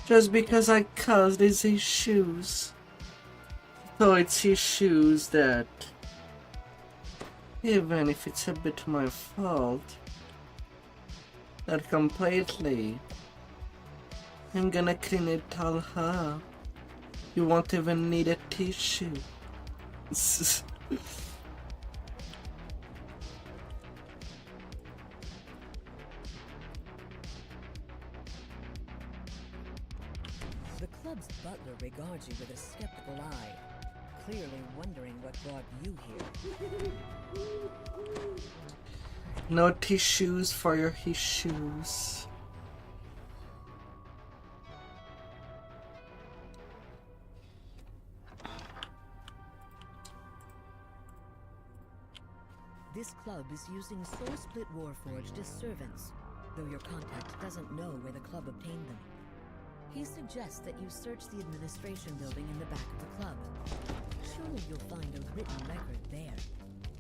Just because I caused his issues. So it's issues that, even if it's a bit my fault, that completely, I'm gonna clean it all up. You won't even need a tissue. The club's butler regards you with a skeptical eye, clearly wondering what brought you here. No tissues for your issues. This club is using Soul Split Warforged as servants, though your contact doesn't know where the club obtained them. He suggests that you search the administration building in the back of the club. Surely you'll find a written record there.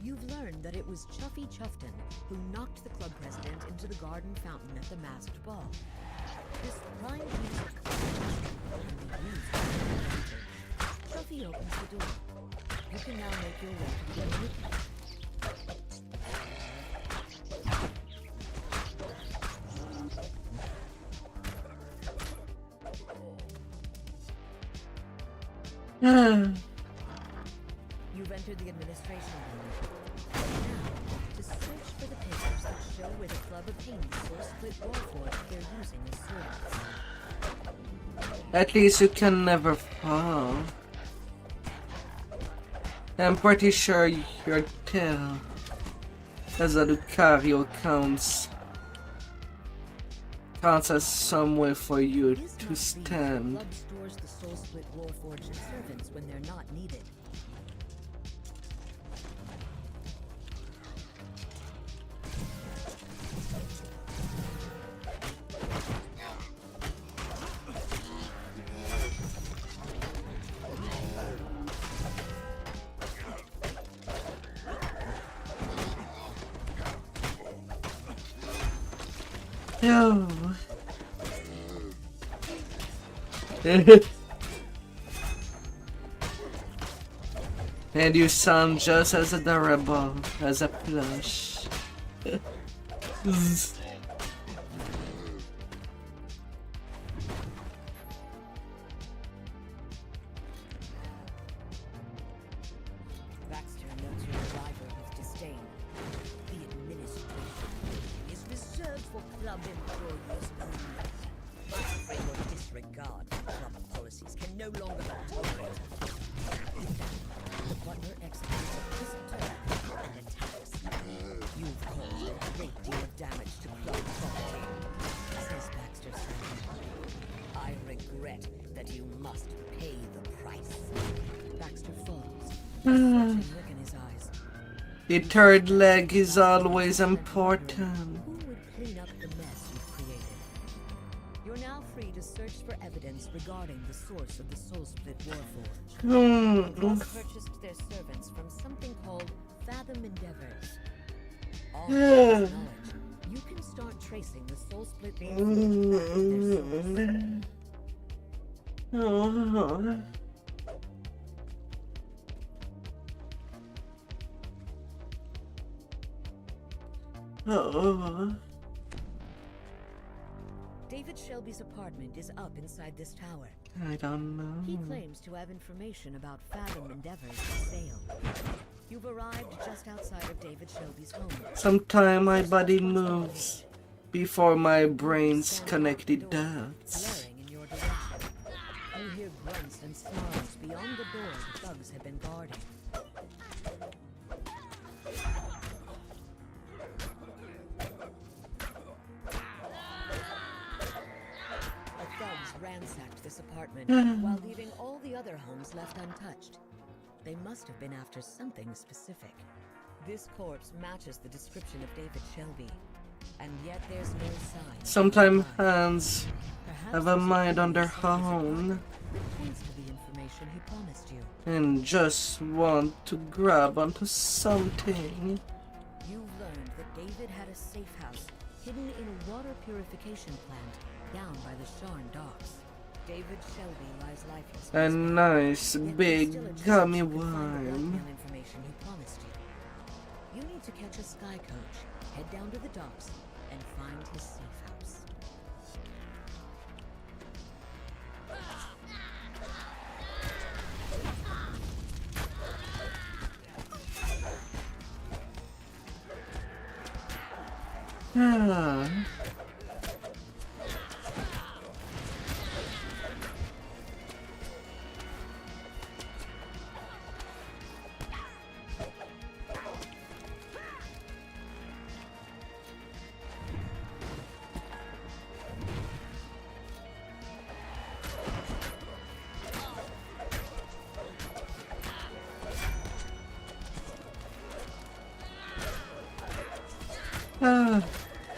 You've learned that it was Chuffy Chuffton who knocked the club president into the garden fountain at the masked ball. This prime music can be used to enter. Chuffy opens the door. You can now make your way to the enemy. You've entered the administration room. Now, to search for the papers that show where the club obtained the soul split warforged they're using as servants. At least you can never fall. I'm pretty sure your tail as a Lucario counts as some way for you to stand. The club stores the soul split warforged servants when they're not needed. No. And you sound just as adorable as a plush. Baxter notes your arrival with disdain. The administration is reserved for club employees only. I'm afraid your disregard for club policies can no longer be tolerated. The butler executes a prison term and attacks. You've caused a great deal of damage to club property, says Baxter sadly. I regret that you must pay the price. Baxter falls. Look in his eyes. The third leg is always important. Who would clean up the mess you've created? You're now free to search for evidence regarding the source of the soul split warforged. The club purchased their servants from something called Fathom Endeavors. Armed with this knowledge, you can start tracing the soul split warforged back to their source. David Shelby's apartment is up inside this tower. I don't know. He claims to have information about Fathom Endeavors for sale. You've arrived just outside of David Shelby's home. Sometimes my body moves before my brain's connected dots. Glaring in your direction. You hear grunts and snarls beyond the door the thugs have been guarding. Ransacked this apartment while leaving all the other homes left untouched. They must have been after something specific. This corpse matches the description of David Shelby, and yet there's no sign. Sometimes hands have a mind on their own That points to the information he promised you. and just want to grab onto something. You've learned that David had a safe house hidden in a water purification plant down by the Sharn docks. David Shelby lies lifeless. A nice big gummy worm. Information he promised you. You need to catch a sky coach, head down to the docks, and find his safe house.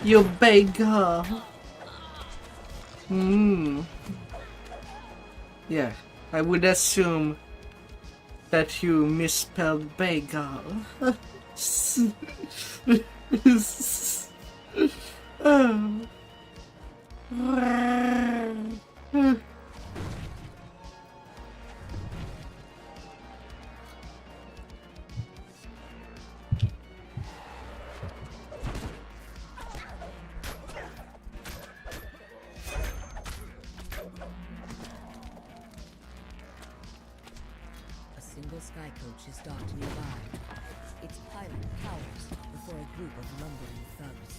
You beggar. Yeah, I would assume that you misspelled beggar. Sky coach is docked nearby. Its pilot cowers before a group of lumbering thugs.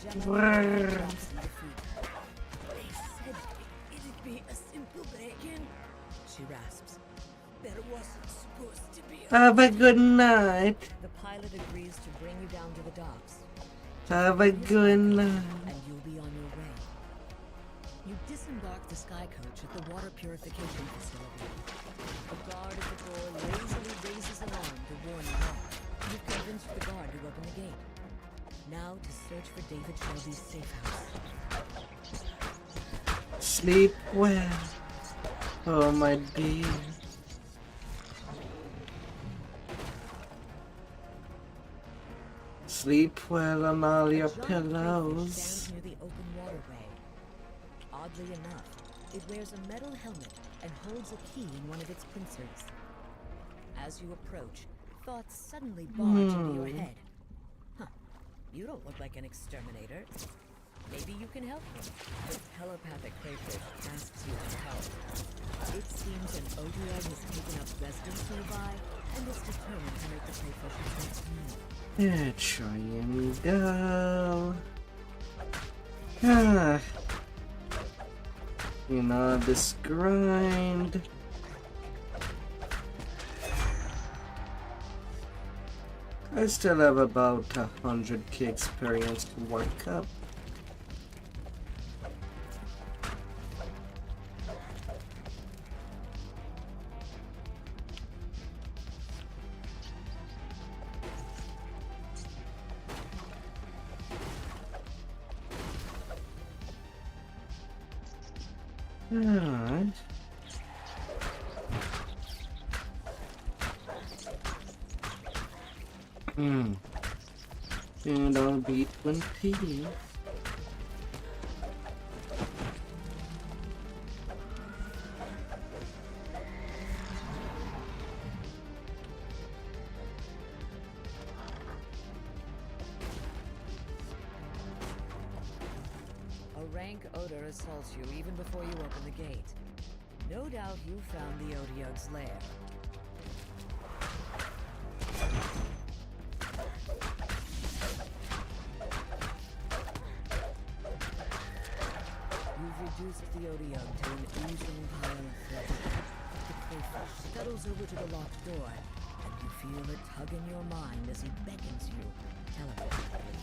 They said it'd be a simple break-in. She rasps. There wasn't supposed to be a... Have a good night. The pilot agrees to bring you down to the docks. Have a good night. And you'll be on your way. You disembark the sky coach at the water purification facility. A guard at the door lazily raises alarm to warn you off. You've convinced the guard to open the gate. Now to search for David Shelby's safe house. Sleep well. Oh my dear. Sleep well on all your pillows. Stands near the open waterway. Oddly enough, it wears a metal helmet and holds a key in one of its pincers. As you approach, thoughts suddenly barge into your head. Huh, you don't look like an exterminator. Maybe you can help me. The telepathic crayfish asks you to help. It seems an Odiog has taken up residence nearby and is determined to make the crayfish its next meal. Yeah, triangle. Ah. You know, this grind. I still have about 100k experience to work up. Alright. And I'll be 20. A rank odor assaults you even before you open the gate. No doubt you found the Odiog's lair. You've reduced the Odiog to an oozing pile of flesh. The crayfish scuttles over to the locked door, and you feel a tug in your mind as he beckons you telepathically.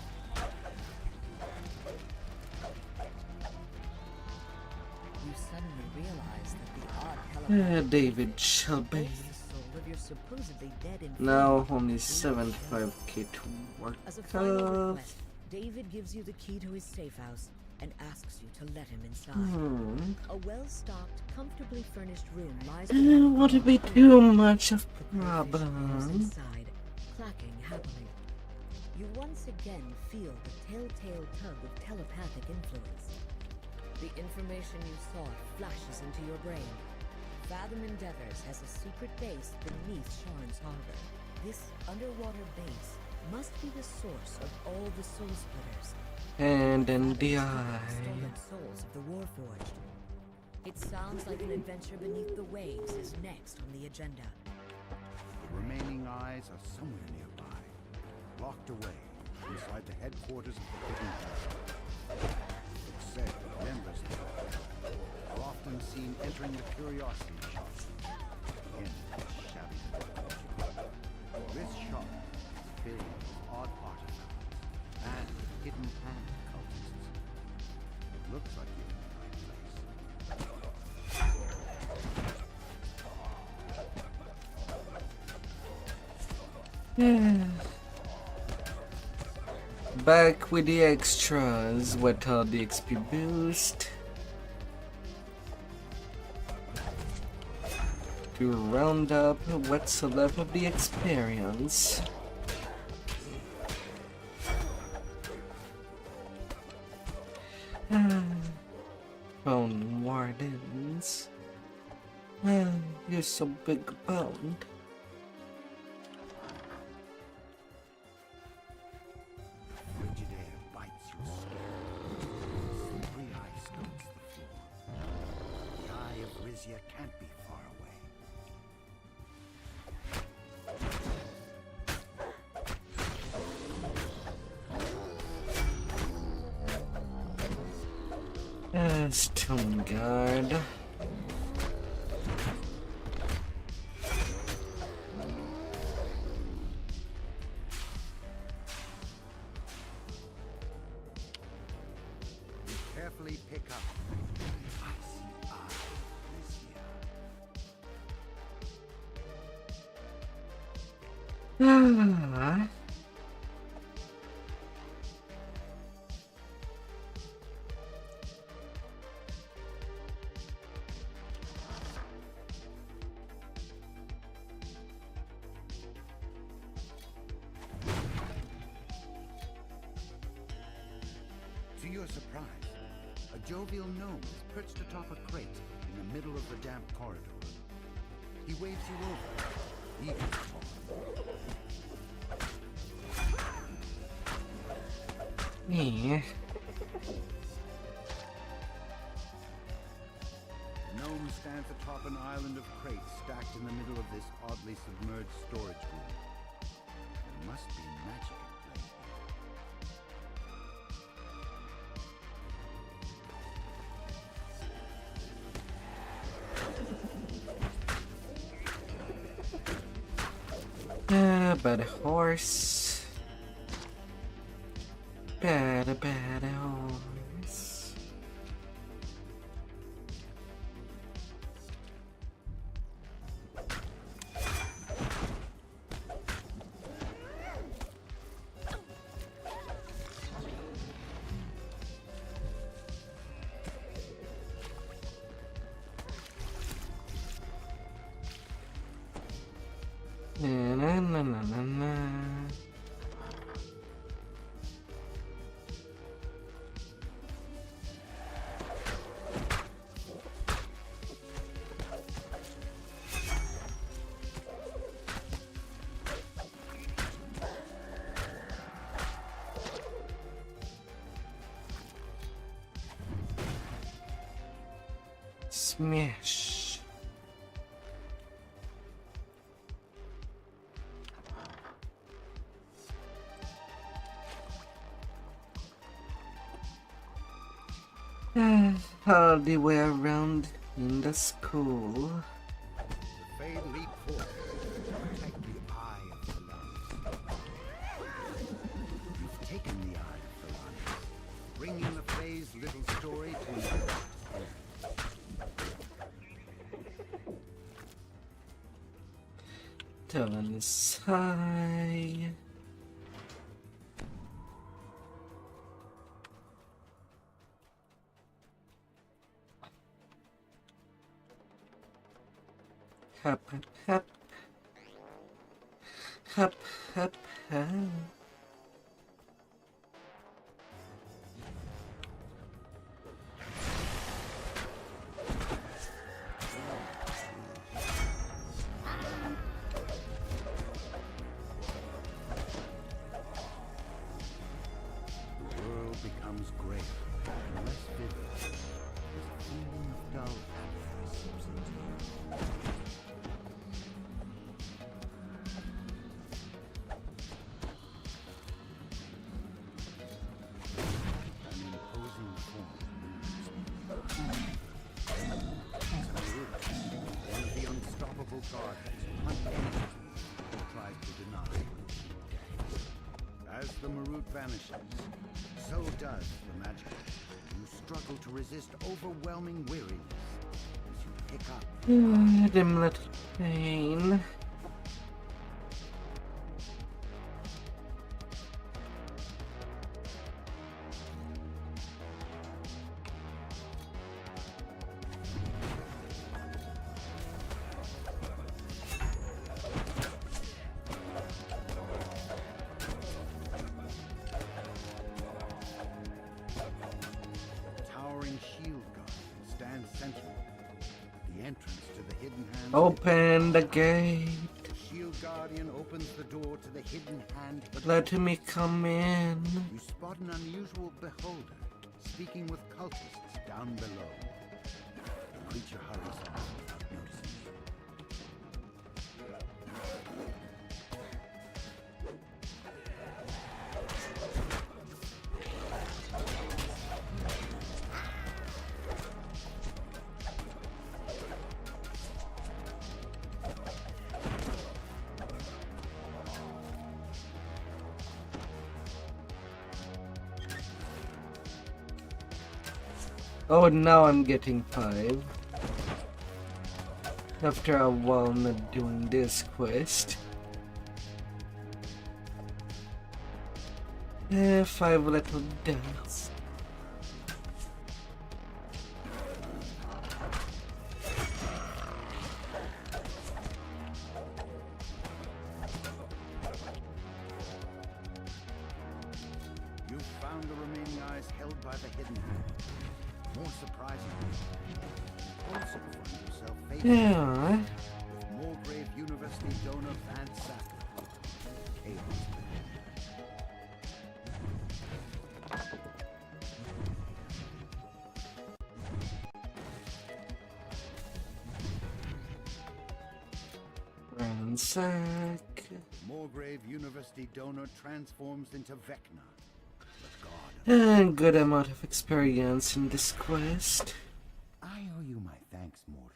You suddenly realize that the odd telepathic David Shelby. holds the soul of your supposedly dead and Now only 75k to work As a final up. request, David gives you the key to his safe house and asks you to let him inside. A well-stocked, comfortably furnished room lies I don't want to be too much of a problem. inside, clacking happily. You once again feel the telltale tug of telepathic influence. The information you sought flashes into your brain. Fathom Endeavors has a secret base beneath Sharn's harbor. This underwater base must be the source of all the soul splitters. And in the eye. Stolen souls of the Warforged. It sounds like an adventure beneath the waves is next on the agenda. The remaining eyes are somewhere nearby, locked away inside the headquarters of the Hidden Castle. It's said that members there are often seen entering the curiosity shop in this shabby department. This shop is filled with odd artifacts and hidden hand cultists. It looks like you're in the right place. Back with the extras without the XP boost. To round up what's left of the experience. Bone wardens. You're so big boned. Frigid air bites your skin. Slippery ice coats the floor. The eye of Rizia can't be far away. Stone guard. Carefully pick up. Ah. To your surprise, a jovial gnome is perched atop a crate in the middle of the damp corridor. He waves you over, eager to talk. Yeah. The gnome stands atop an island of crates stacked in the middle of this oddly submerged storage room. There must be magic at play Bad horse. Bad horse. Na na na na na. Smash. All the way around in the school. The Fade leap forth to protect the eye of the lungs. You've taken the eye of the lungs, bringing the Fade's little story to an end. To one side. Hop, hop, hop. Hop, hop, hop. The world becomes gray and less vivid. There's a feeling of dull seeps into you. An imposing form moves. It's Marut, one of the unstoppable guardians who hunt anything who tries to deny. As the Marut vanishes, so does the magic. You struggle to resist overwhelming weariness as you pick up. Dim little pain. Towering shield guardian stands sentinel. The entrance to the hidden hand. Open the gate. The shield guardian opens the door to the hidden hand. Let me come in. You spot an unusual beholder speaking with cultists down below. The creature hurries on without noticing you. Oh, now I'm getting 5. After a while not doing this quest. 5 little deaths. You've found the remaining eyes held by the hidden hand. More surprisingly, also find yourself facing Yeah. with Mulgrave University donor Van Sacker. Chaos. Ransack. Mulgrave University donor transforms into Vecna. And good amount of experience in this quest. I owe you my thanks, mortal.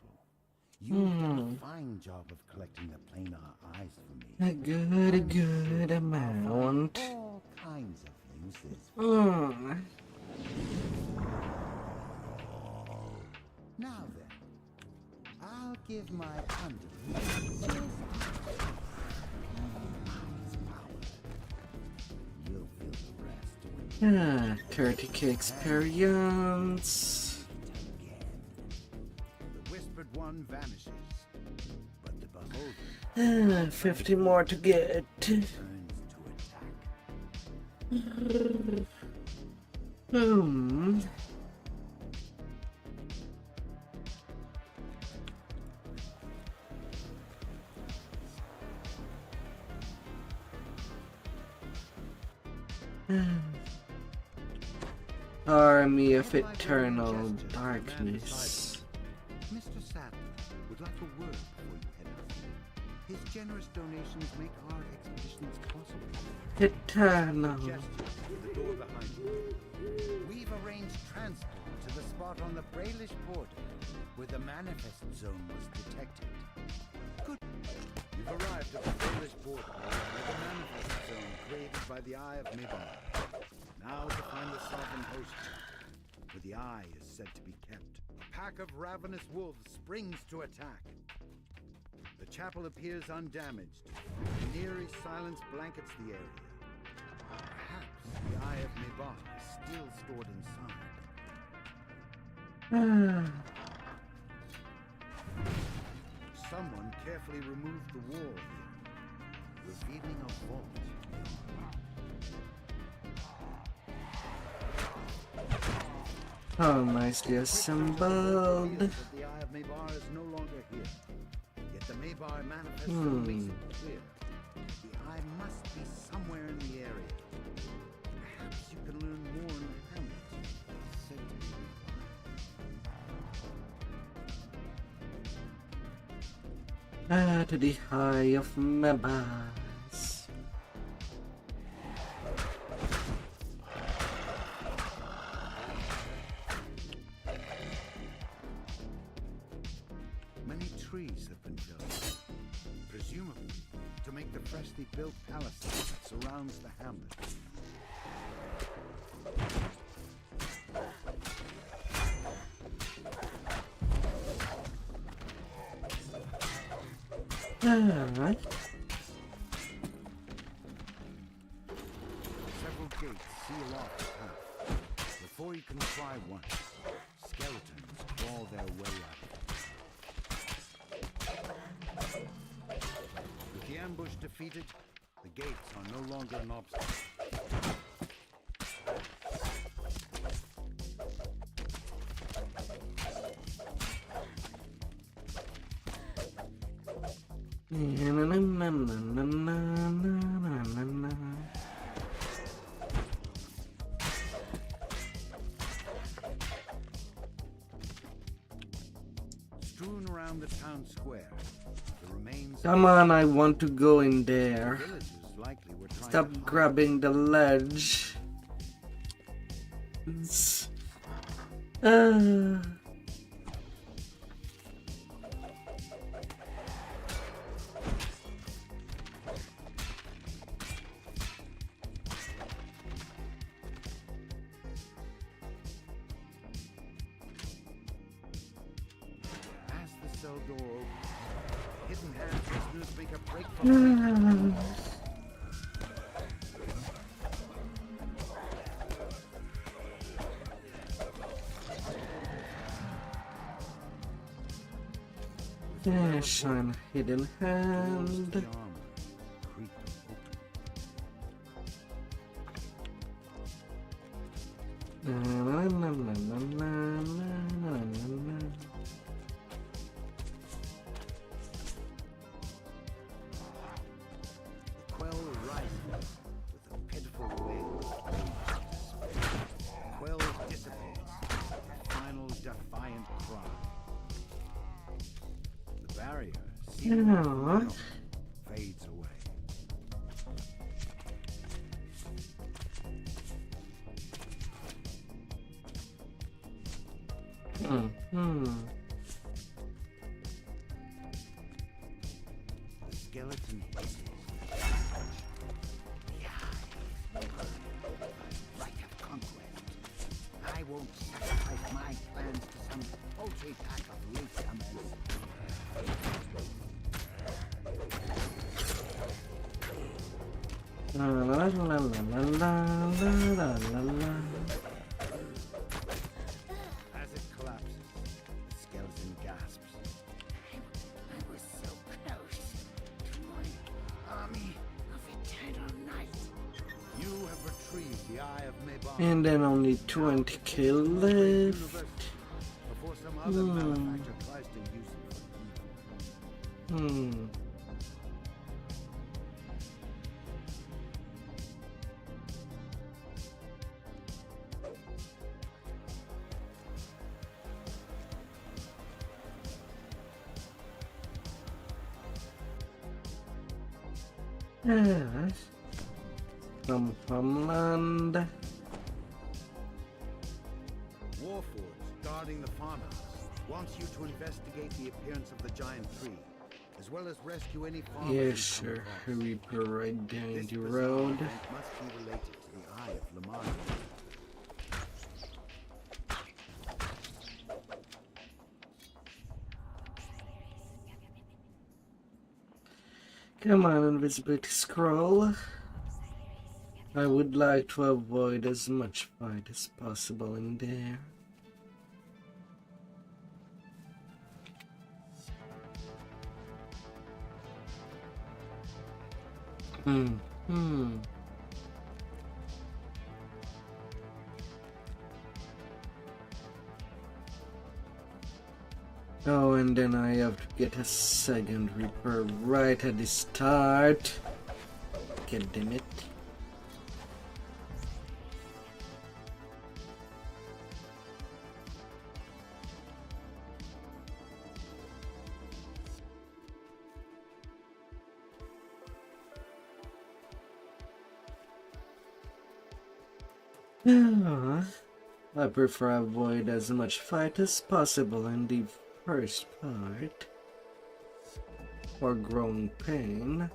You've done a fine job of collecting the planar eyes for me. A good amount. All kinds of uses. Now then, I'll give my under. You'll feel the rest. 30k experience. The whispered one vanishes, but the beholder 50 more to get. turns to attack. Army of Eternal Darkness. Mr. Sadler would like a word before you head out. His generous donations make our expeditions possible. Eternal. Gestures to the door behind you. We've arranged transport to the spot on the Brailish border where the manifest zone was detected. Good. You've arrived at the Brailish border where the manifest zone created by the Eye of Mibar. Now to find the sovereign host, where the eye is said to be kept. A pack of ravenous wolves springs to attack. The chapel appears undamaged. An eerie silence blankets the area. Perhaps the Eye of Mibar is still stored inside. Someone carefully removed the wall here, revealing a vault. How nicely assembled. The Eye of Mibar is no longer here. Yet the Mibar manifest makes it clear. The eye must be somewhere in the area. Perhaps you can learn more in the hamlet. Said to be To the Eye of Mebas. Many trees have been felled, presumably to make the freshly built palace that surrounds the hamlet. Alright. Several gates seal off the path. Before you can try one, skeletons claw their way out. With the ambush defeated, the gates are no longer an obstacle. Strewn around the town square, the remains. Come on, I want to go in there. Villagers likely were trying Stop to grabbing the ledge. intruders make a break for Dash on hidden hand. Quell rises with a pitiful wind. Quell dissipates, a final defiant cry. The barrier, Yeah. fades away. The skeleton hisses. Right of conquest. I won't sacrifice my plans to some paltry pack of latecomers. La la la la la la la la. As it collapses, the skeleton gasps. I was so close to my army of eternal night. You have retrieved the Eye of Mabon. And then only 20k left. Before some other malefactor tries to use it for evil. Yes. From land. Warforged, guarding the farmhouse, wants you to investigate the appearance of the giant tree, as well as rescue any farmers. Yeah, who come sure. across. Reaper right down This the bizarre road. event must be related to the Eye of Lamar. Come on, invisibility scroll. I would like to avoid as much fight as possible in there. Oh, and then I have to get a second Reaper right at the start. God damn it. I prefer avoid as much fight as possible in the first part, or growing pain.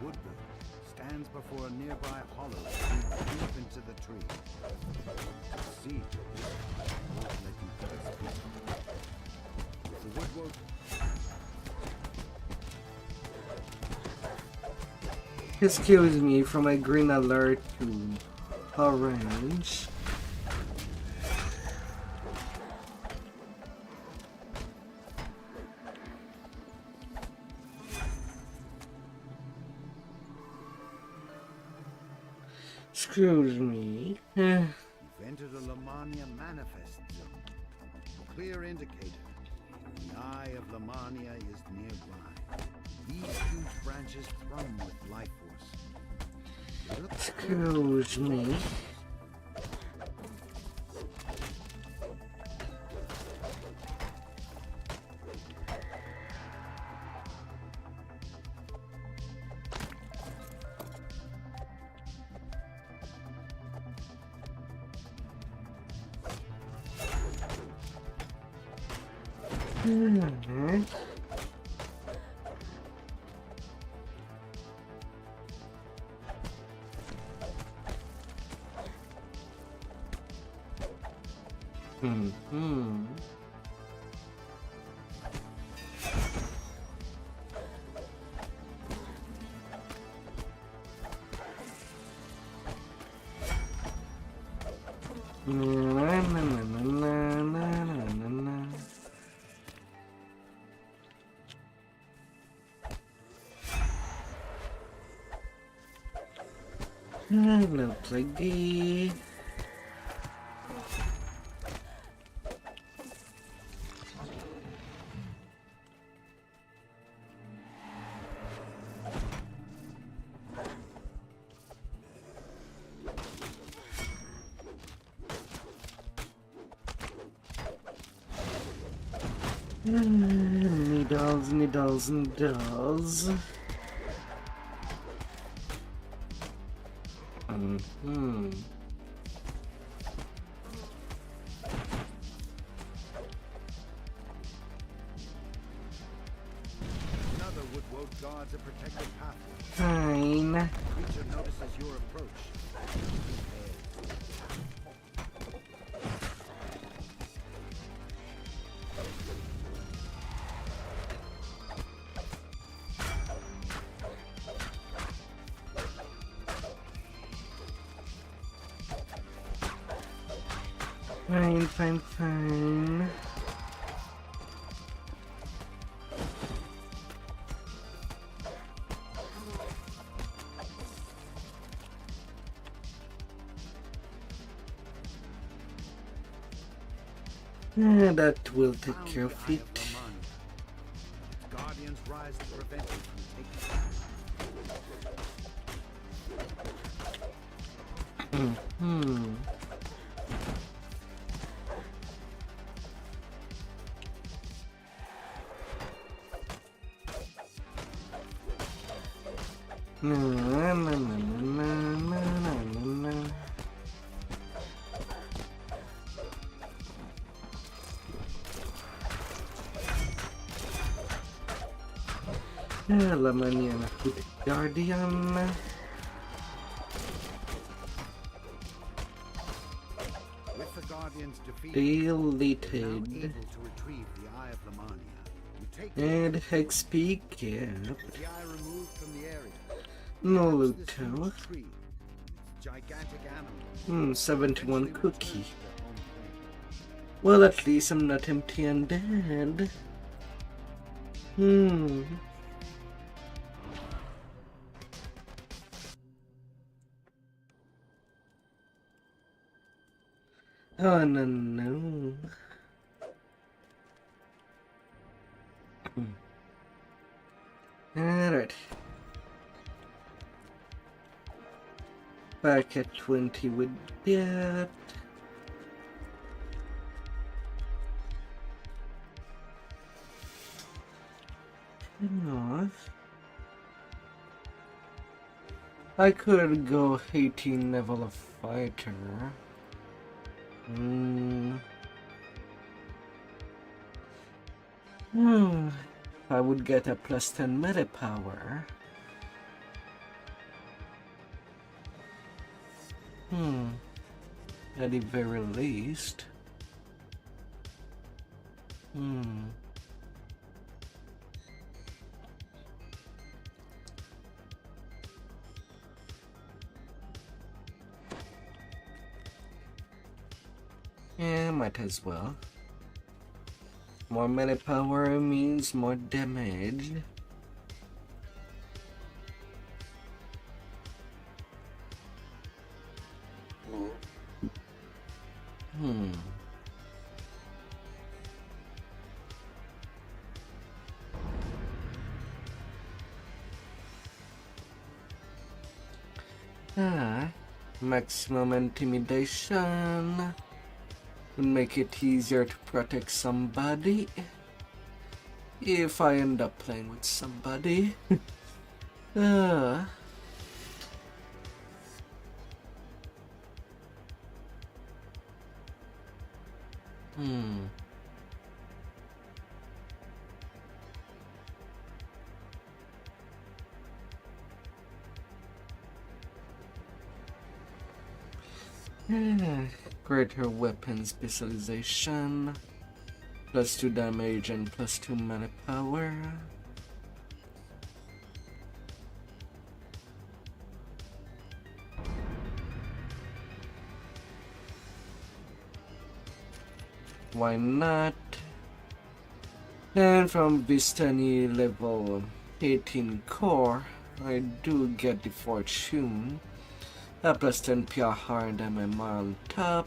Woodbury stands before a nearby hollow deep into the tree. See, won't let you put a speak. The woodwork. Excuse me, from a green alert to orange. Excuse me. You've entered a Lamania manifest zone. A clear indicator. The Eye of Lamania is nearby. These huge branches thrum with life force. Excuse me. Hmm. Hmm. Na, na, na, na, na, na, na, na. Looks like the needles, needles, needles. Another woodwoad guards a protected pathway. Fine. Creature notices your approach. Fine, fine, fine. That will take care of it. Guardians rise to prevent you from taking Na, na, na, na, na, na, na. La maniera with the guardian. With the guardians defeated, Deleted. now able to retrieve the Eye of Lamania. You take And Hex Peak, yeah. the eye removed from the area. No Perhaps loot this tower. huge tree, its gigantic animal. 71 eventually cookie. returns to their home plane. Well, at least I'm not empty-handed. Oh, no, no. Alright. Back at 20 with that. No. I could go 18 level of fighter. I would get a plus 10 meta power. At the very least. Yeah, might as well. More melee power means more damage. Maximum intimidation would make it easier to protect somebody if I end up playing with somebody. Greater weapon specialization. +2 damage and +2 mana power. Why not? And from Vistani level 18 core, I do get the fortune. A +10 pure hard MMR on top.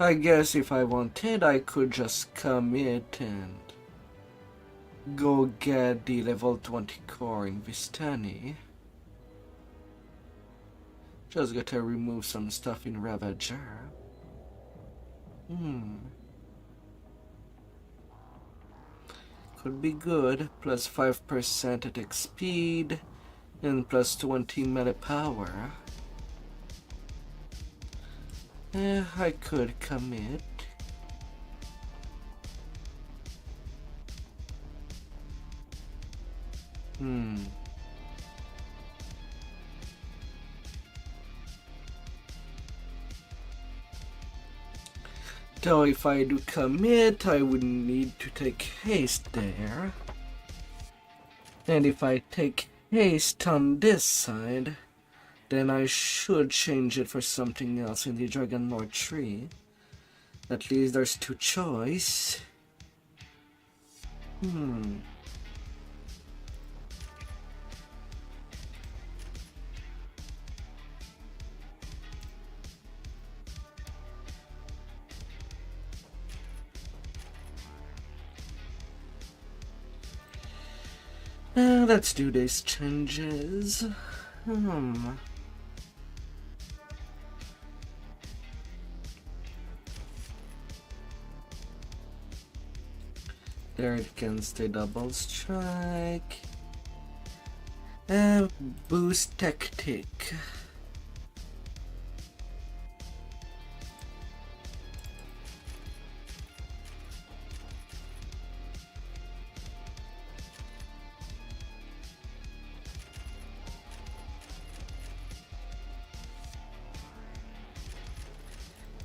I guess if I wanted, I could just commit and go get the level 20 core in Vistani. Just gotta remove some stuff in Ravager. Could be good. +5% attack speed and +20 melee power. I could commit. Though if I do commit, I would need to take haste there. And if I take haste on this side, then I should change it for something else in the dragonlord tree. At least there's 2 choice. Let's do these changes. There it can stay double strike. Boost tactic.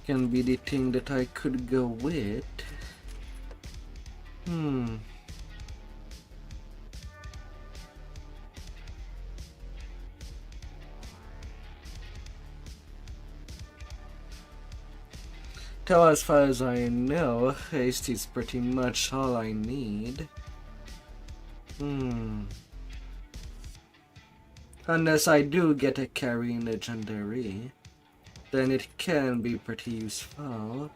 Can be the thing that I could go with. So as far as I know, haste is pretty much all I need. Unless I do get a carry in legendary, then it can be pretty useful.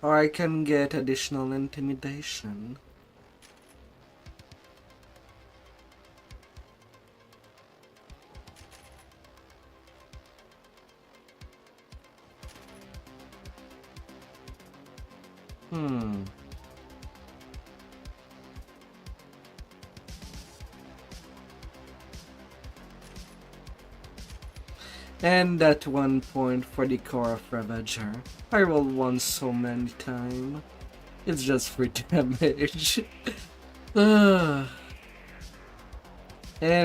Or I can get additional intimidation. And that 1 point for the core of Ravager. I rolled one so many times. It's just for damage. And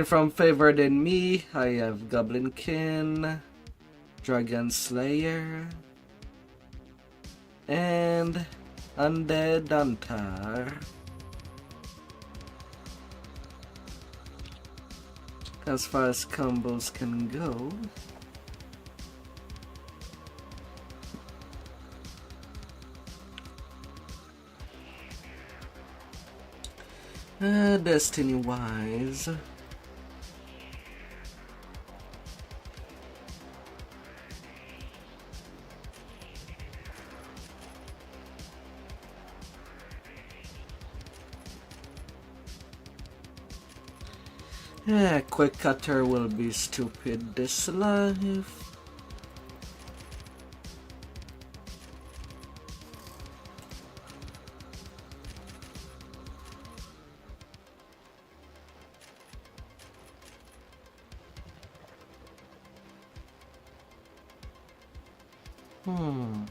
from Favored in Me, I have Goblinkin, Dragon Slayer, and Undead Antar. As far as combos can go. Destiny-wise, Quick Cutter will be stupid this life. Hmm.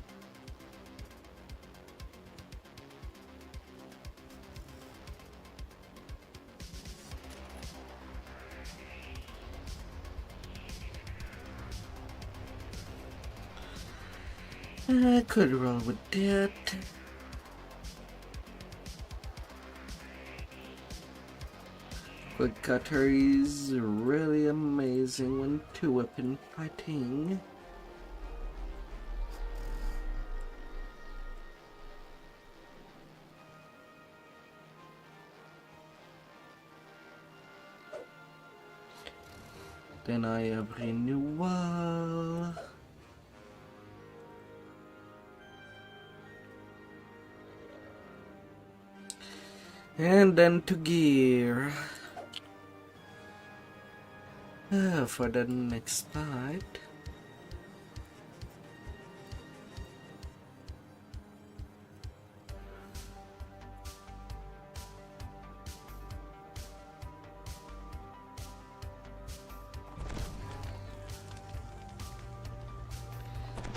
I could roll with that. Quick cutter is really amazing when two-weapon fighting. Then I have renewal. And then to gear. For the next fight.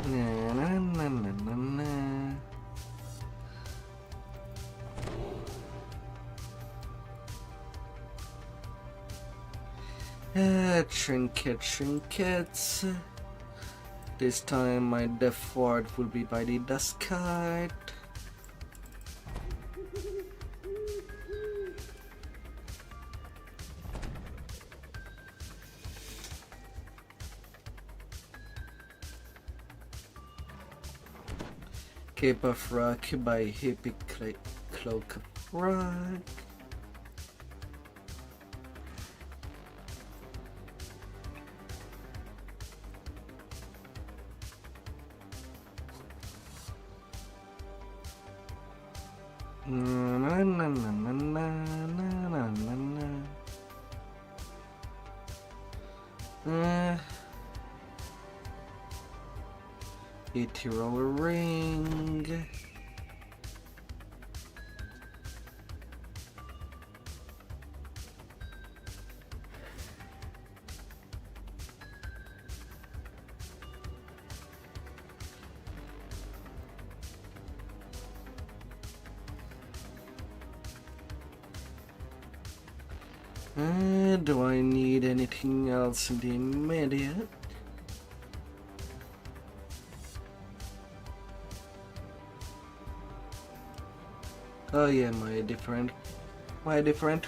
Na na na na na na. Trinkets. This time my death ward will be by the dust kite. Cape of Rock by Hippie Cloak of Rock. Na na na na na na na na na. Roller ring. Do I need anything else in the immediate? Oh yeah, my different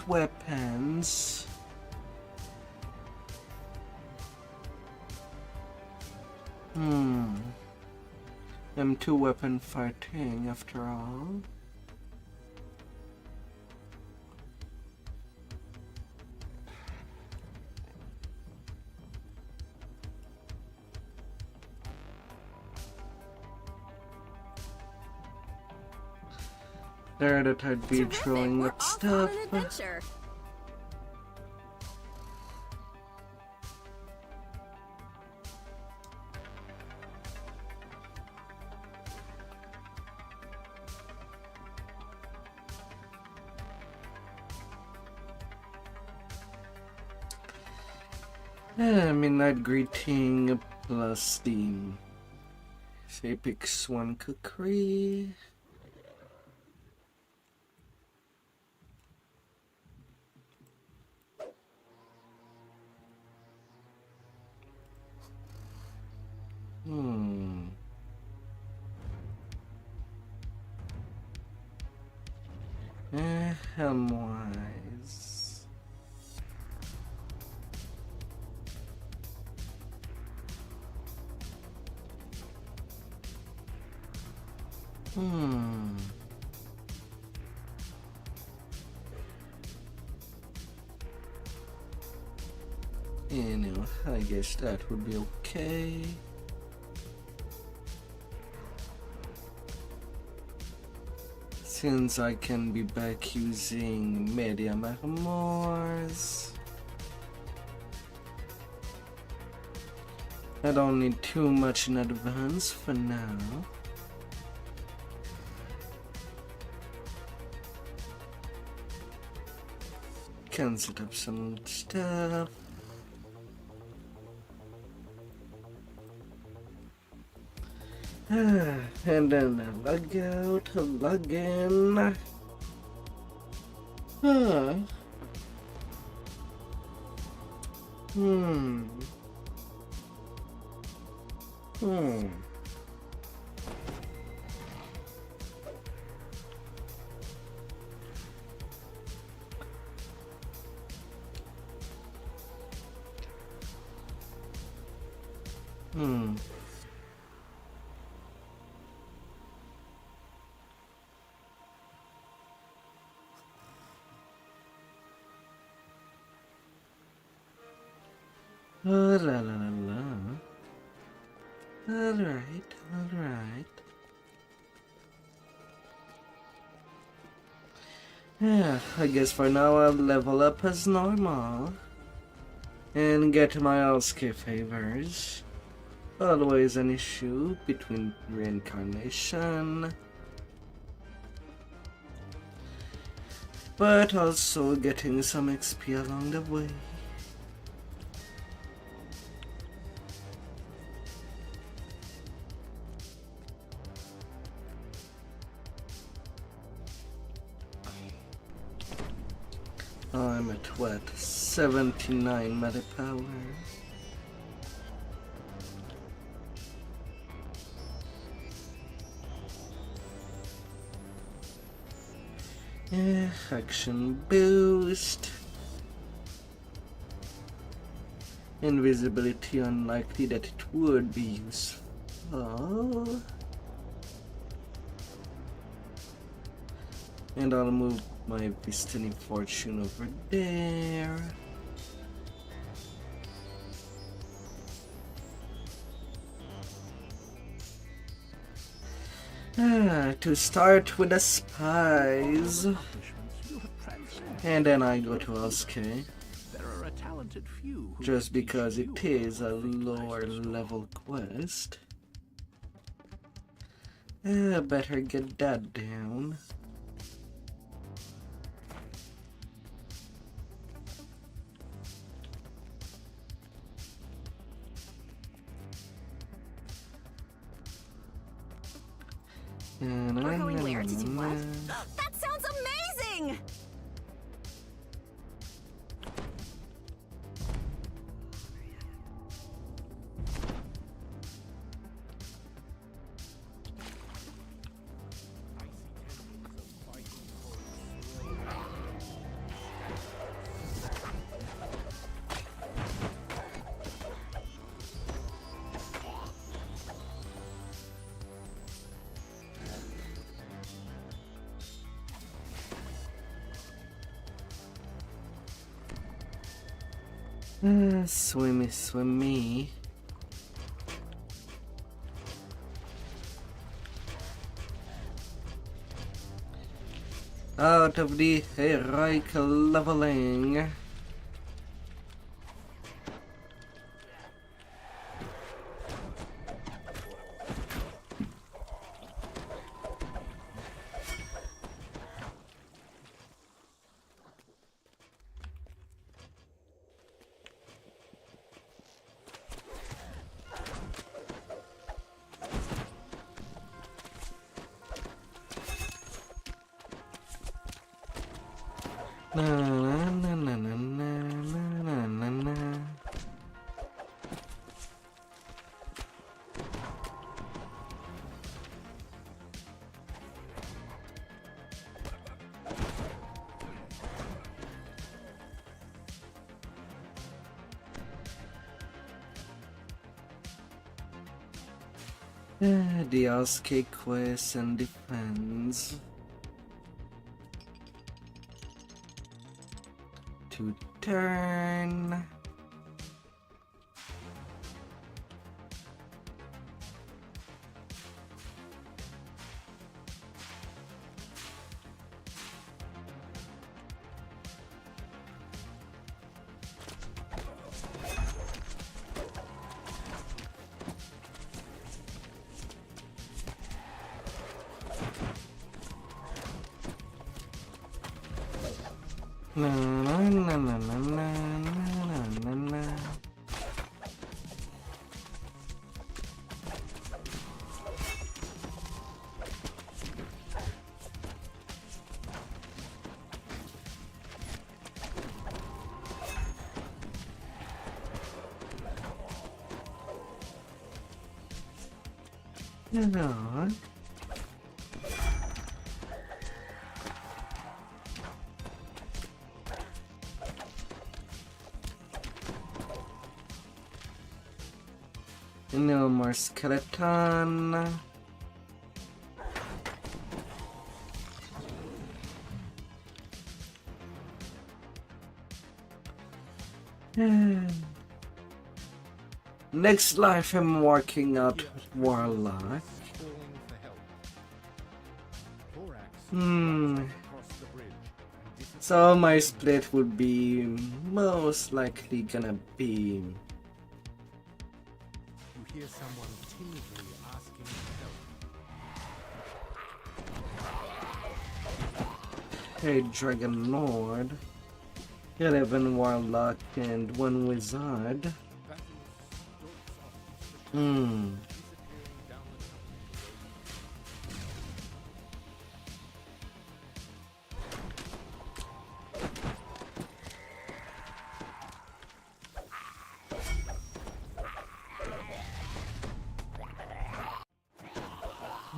weapons. I'm two-weapon fighting after all. There that I'd be throwing up stuff. Midnight Greeting plus the Epic Swan Cookery. Helmwise. Anyway, I guess that would be okay. Since I can be back using medium armors, I don't need too much in advance for now. Can set up some stuff. And then log out, log in. Huh. Hmm. Oh, la la la la. Alright, alright. Yeah, I guess for now I'll level up as normal. And get my Alske favors. Always an issue between reincarnation. But also getting some XP along the way. I'm at what? 79 meta power. Yeah, action boost. Invisibility, unlikely that it would be useful. And I'll move my Visiting Fortune over there. To start with the spies. And then I go to Alske. Just because it is a lower level quest. Better get that down. We're going where to do what? That sounds amazing! Swimmy, swimmy. Out of the heroic leveling. Na na na na na na na na. The Alske quest and defense. To turn. Na na na na na na na na na. You know. No more skeleton. Next life I'm working out warlock. So my split would be most likely gonna be You hear someone timidly asking for help. a dragonlord, 11 warlock, and 1 wizard.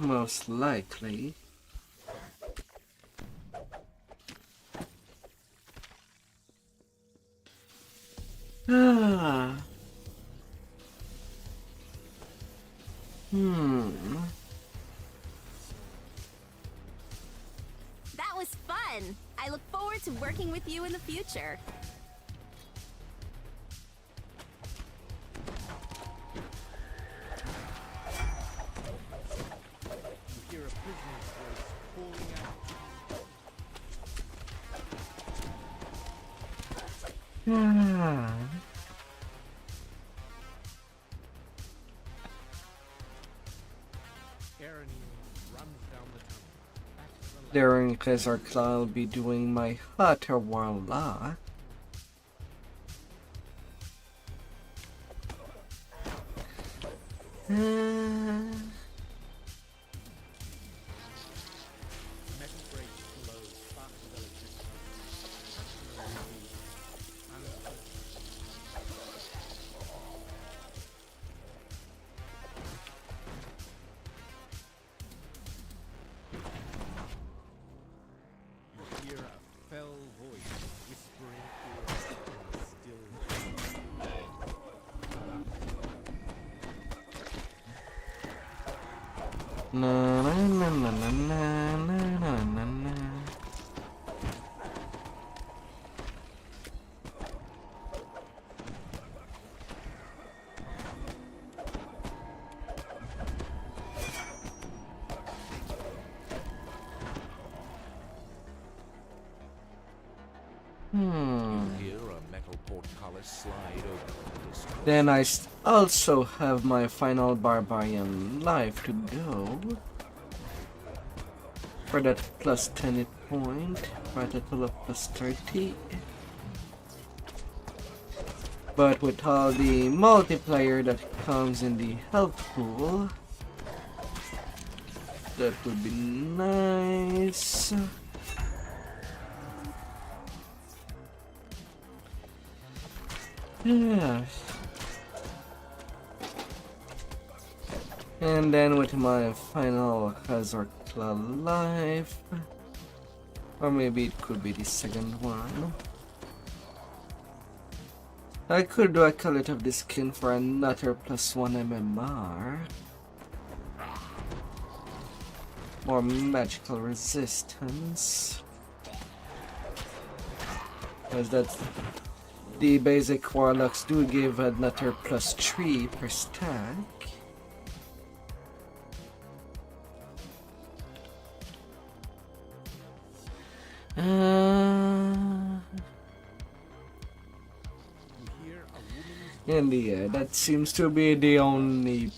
Most likely. That was fun. I look forward to working with you in the future. You hear a prisoner's voice calling out. Aaron runs down the tunnel. During Clezar I'll be doing my hotter warlock. You hear a fell voice whispering orders in a still Na na na na na na na na na. You hear a metal portcullis slide open. Then I also have my final barbarian life to go. For that plus 10 hit point, for a total of plus 30. But with all the multiplier that comes in the health pool, that would be nice. Yes. And then with my final Hazardclaw life, or maybe it could be the second one, I could do a cullet of the skin for another plus 1 MMR. More magical resistance. Because that's the basic warlocks do give another plus 3 per stack. And yeah, that seems to be the only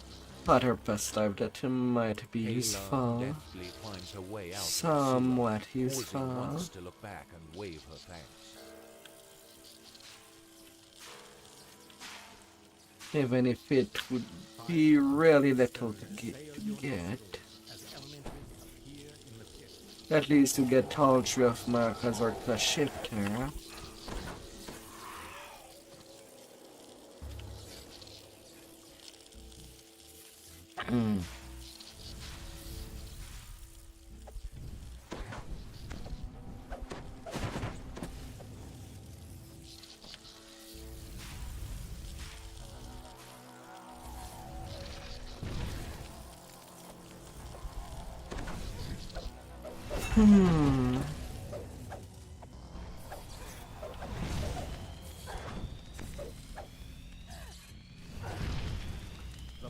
other past life that might be useful. Somewhat useful. To look back and wave her thanks. Even if it would be really little to get. At least to get all 3 of my Hazardclaw shifter. The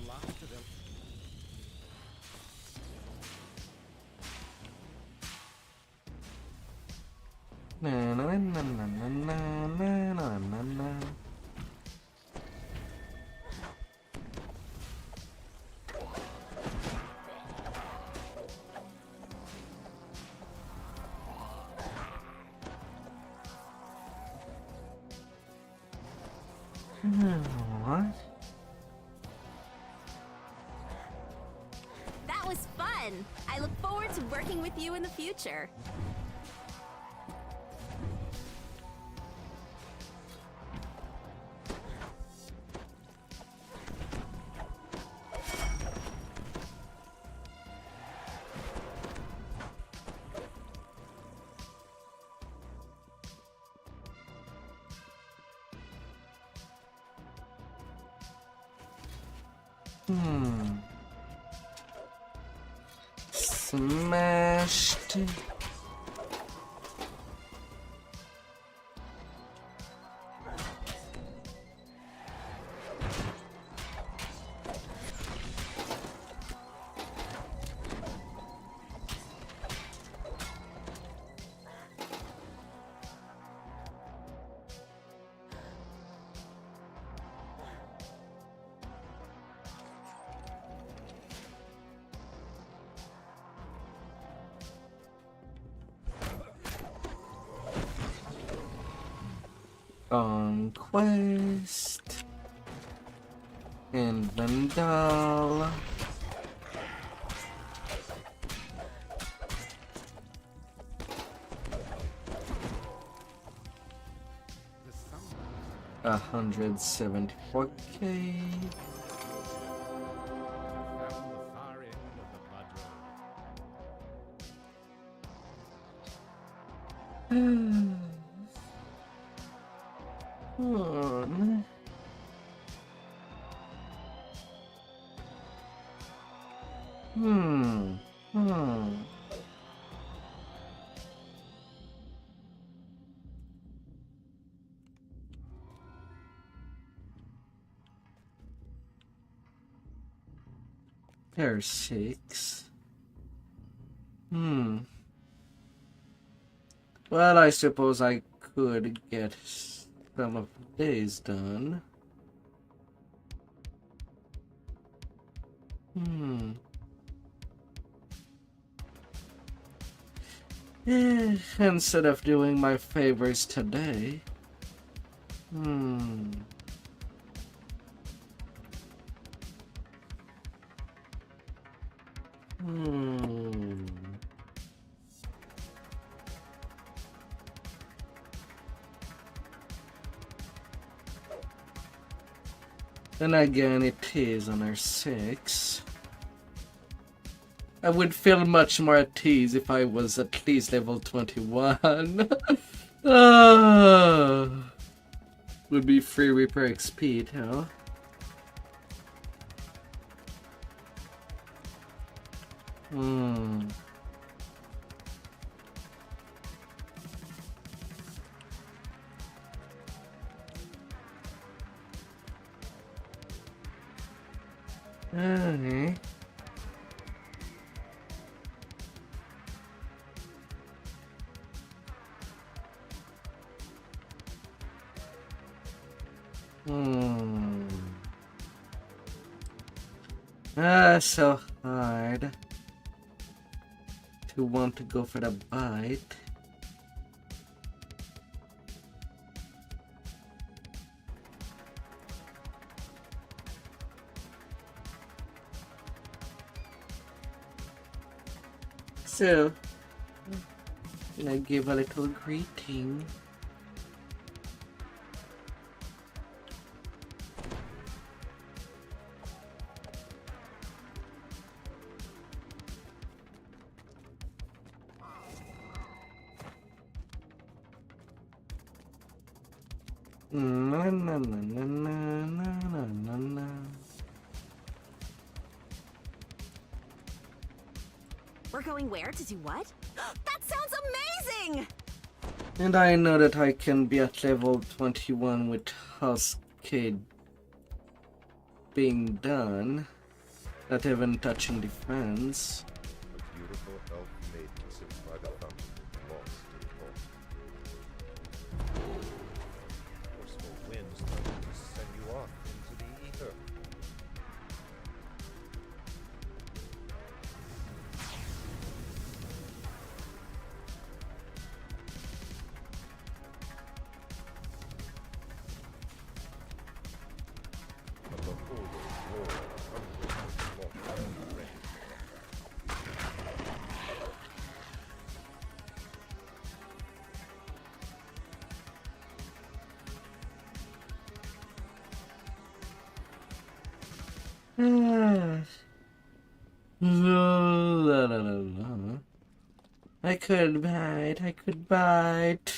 last of them. Na na na na na na na na na. What? That was fun! I look forward to working with you in the future. Smashed. Conquest and Vandal. $174K. There's 6. Well, I suppose I could get some of these done. Instead of doing my favors today. Then again, it is on our 6. I would feel much more at ease if I was at least level 21. Would be free Reaper XP, huh? Okay. So hard to want to go for the bite. So, I give a little greeting. Na na na na na na na na. We're going where to do what? That sounds amazing! And I know that I can be at level 21 with Cascade being done, not even touching defense. A beautiful elf maiden sits by the fountain, lost in thought. Forceful winds threaten to send you off into the ether. But the whole war, hundreds of lost and ready. La, la, la, la. I could bite.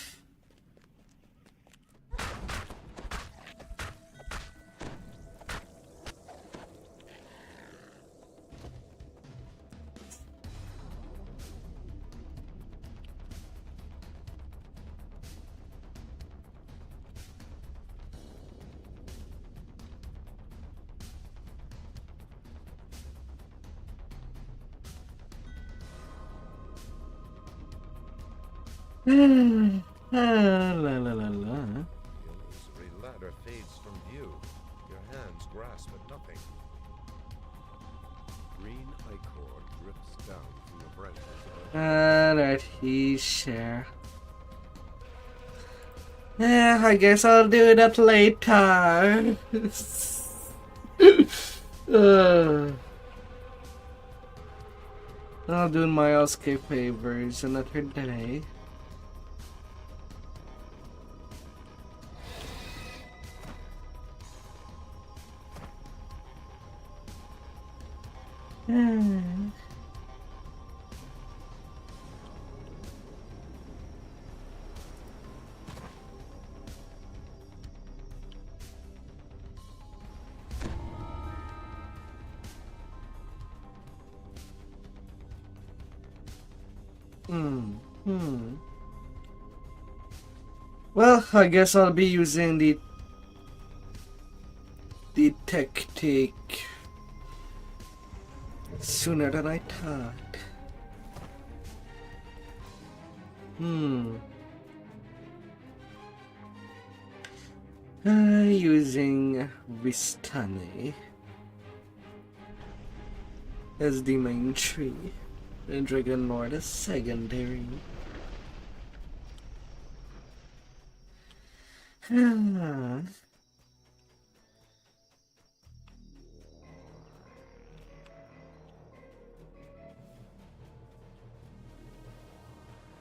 La la la la. The illusory ladder fades from view. Your hands grasp at nothing. Green ichor drips down from the branches above. Alright, he's share. Yeah, I guess I'll do that later. I'll do my escape favors another day. Well, I guess I'll be using the tactic sooner than I thought. Using Vistani as the main tree and dragonlord as secondary.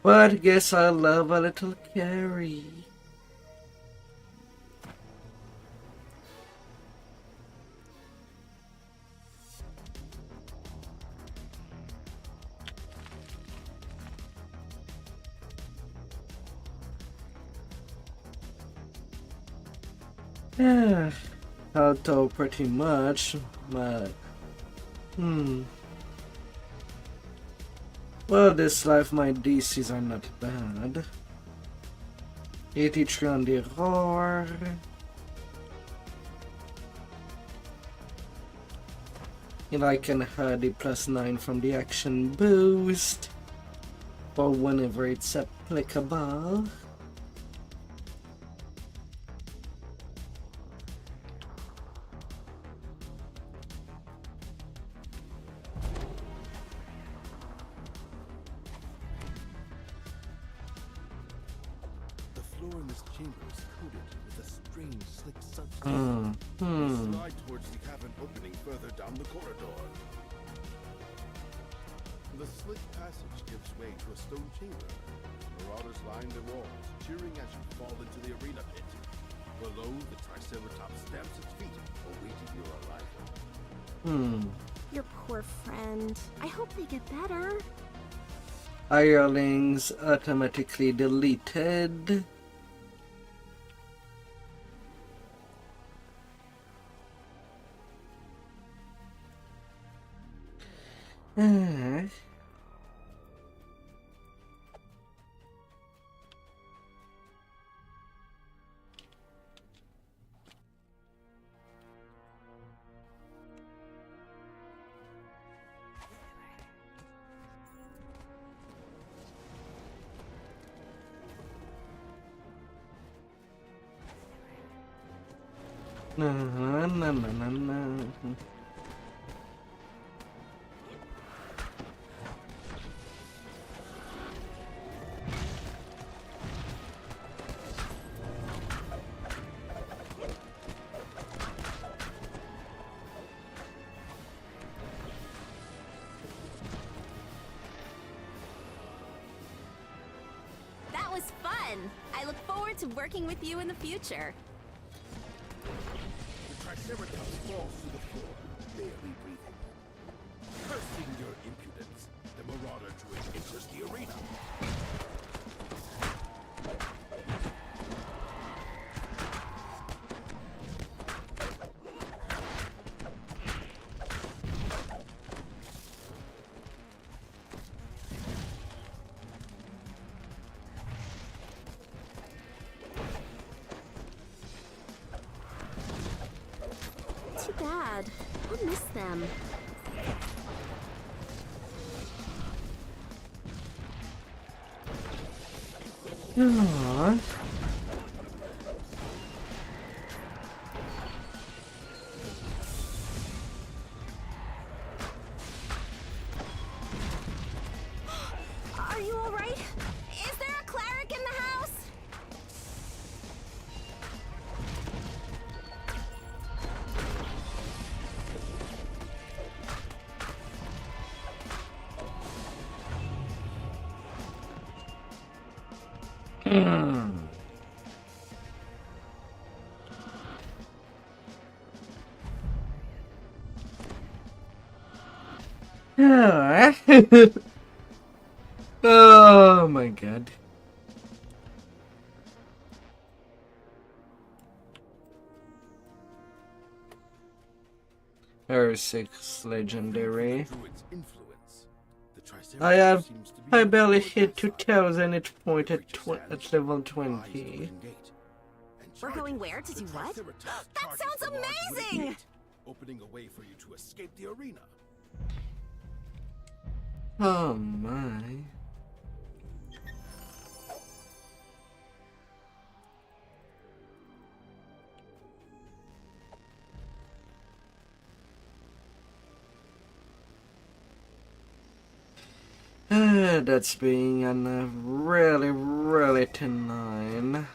But guess I love a little carry. Yeah, although pretty much, but well, this life my DCs are not bad. 83 on the roar. And I can add the +9 from the action boost for whenever it's applicable. The floor in this chamber is coated with a strange, slick substance. You slide towards the cavern opening further down the corridor. The slick passage gives way to a stone chamber. Marauders line the walls, cheering as you fall into the arena pit. Below, the Triceratops stamps its feet, awaiting your arrival. Your poor friend. I hope they get better. Hirelings automatically deleted. Na, na, na, na, na. That was fun. I look forward to working with you in the future. The Triceratops falls to the floor, barely breathing. Cursing your impudence, the Marauder Druid enters the arena. Too bad. I'll miss them. Aww. Are you alright? Is there a cleric in the house? Oh my god. R6 legendary. I barely hit 2000 each point at level 20. We're going where to do what? That sounds amazing! Opening a way for you to escape the arena. Oh my. That's being on a really thin line.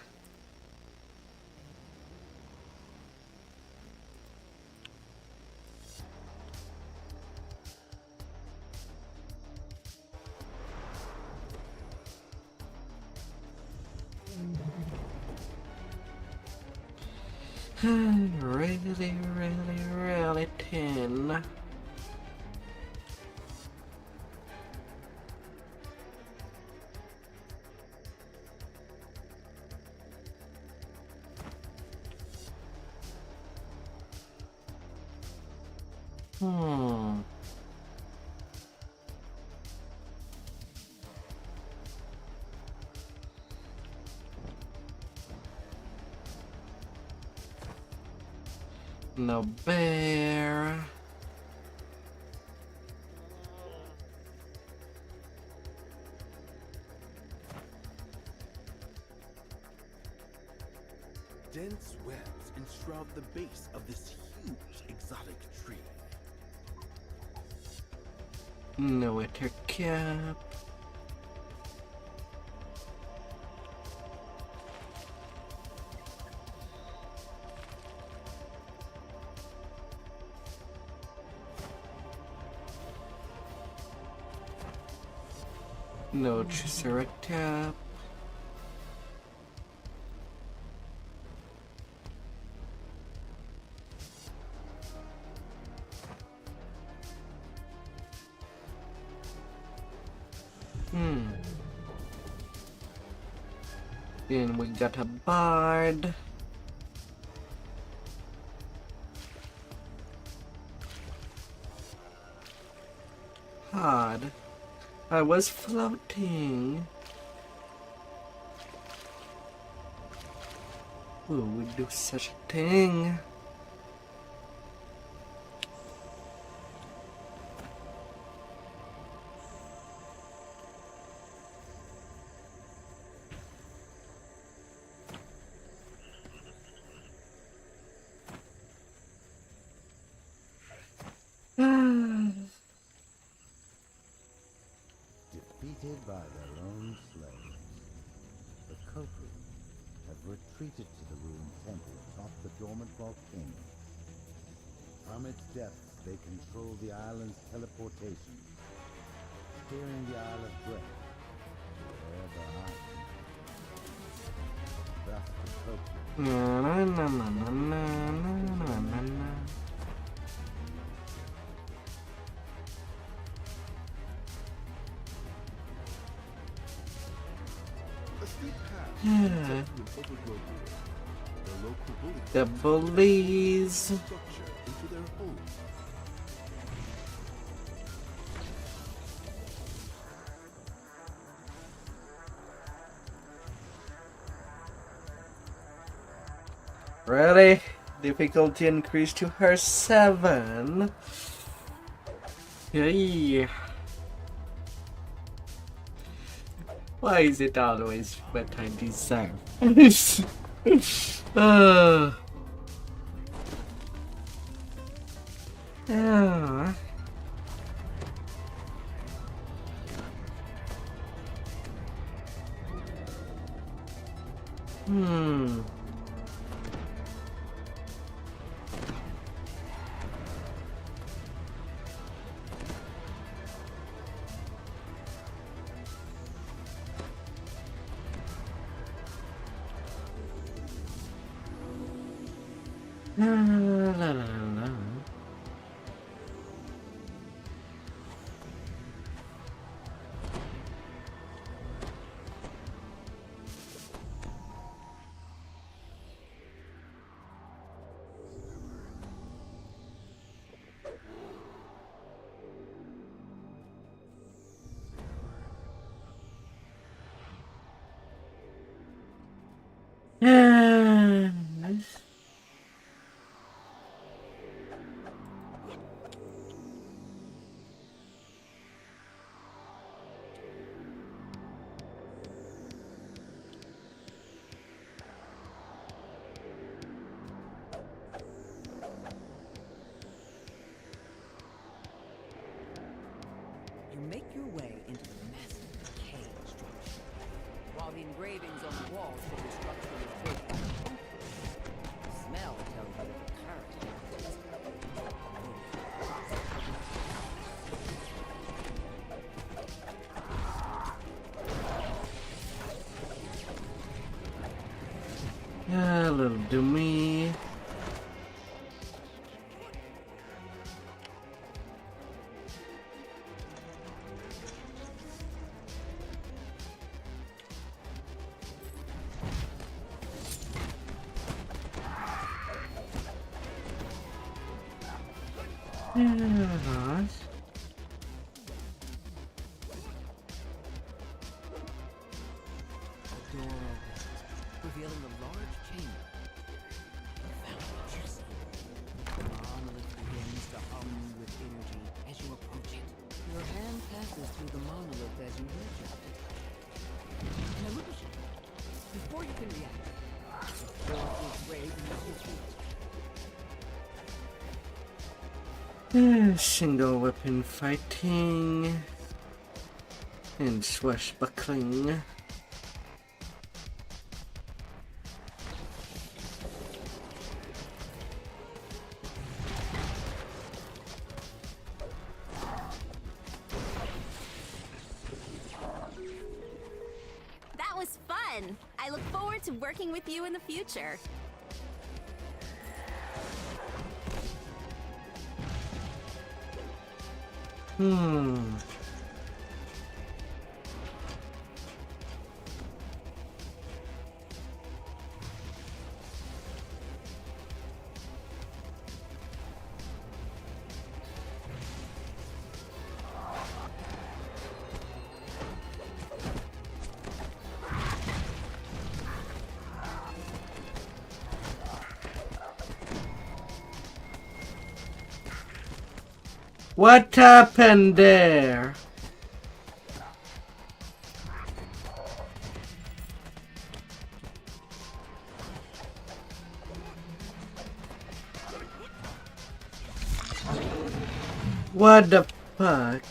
Really thin. No bear. Dense webs enshroud the base of this huge exotic tree. No ether cap. No Triceratops. Then we got a bard. Hard. I was floating. Who would do such a thing? defeated by their own slaves. The Koku have retreated to the ruined temple atop the dormant volcano. From its depths, they control the island's teleportation, steering the Isle of Breath wherever I can. Thus the Koku. Na na na na na na na na. Yeah. The bullies. Really? Difficulty increased to her 7. Hey. Why is it always what I deserve? Yeah. La la la la. Yes. You make your way into the massive decaying structure. While the engravings on the walls show the structure was built by a conqueror, the smell tells you that the character is Yeah, little dummy. Yes. a door opens, revealing a large chamber. Profound juicy. The monolith begins to hum with energy as you approach it. Your hand passes through the monolith as you reach it. An illusion. Before you can react, the force is raised beneath your feet. Single weapon fighting and swashbuckling. That was fun. I look forward to working with you in the future. What happened there? What the fuck?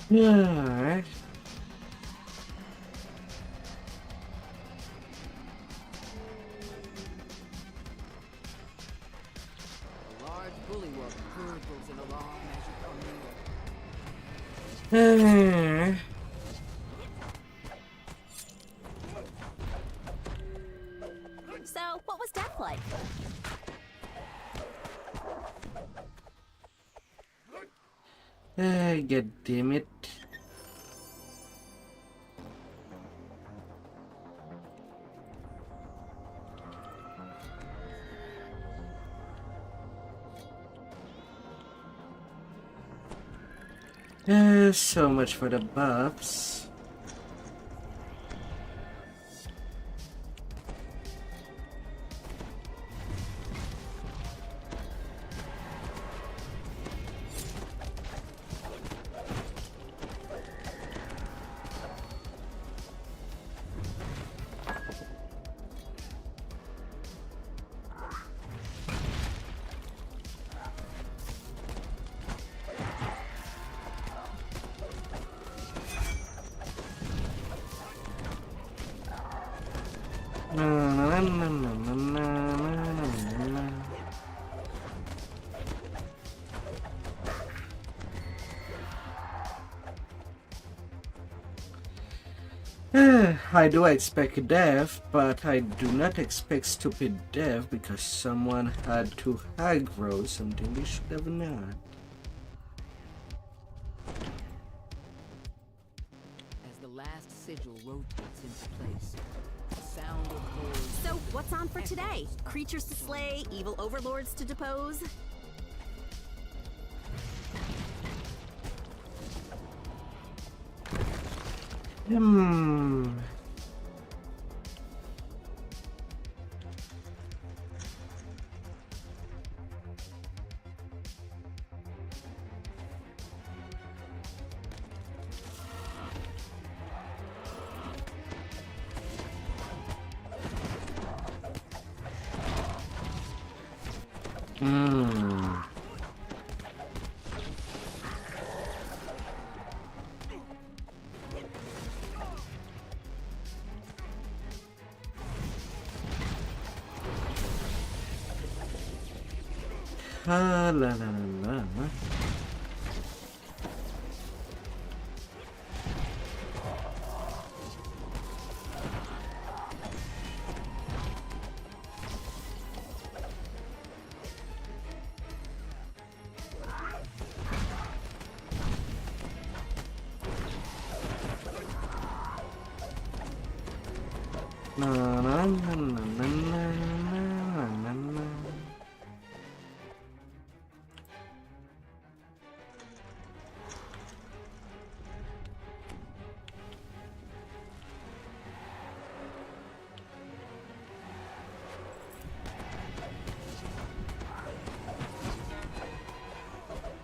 Alright. A large bullywug gurgles an alarm as you come near. So, what was death like? God damn it. So much for the buffs. I do expect death, but I do not expect stupid death because someone had to aggro something they should have not. As the last sigil rotates into place, the sound of horrors. So, what's on for today? Creatures to slay, evil overlords to depose? La la la la. Na na na na na na na na.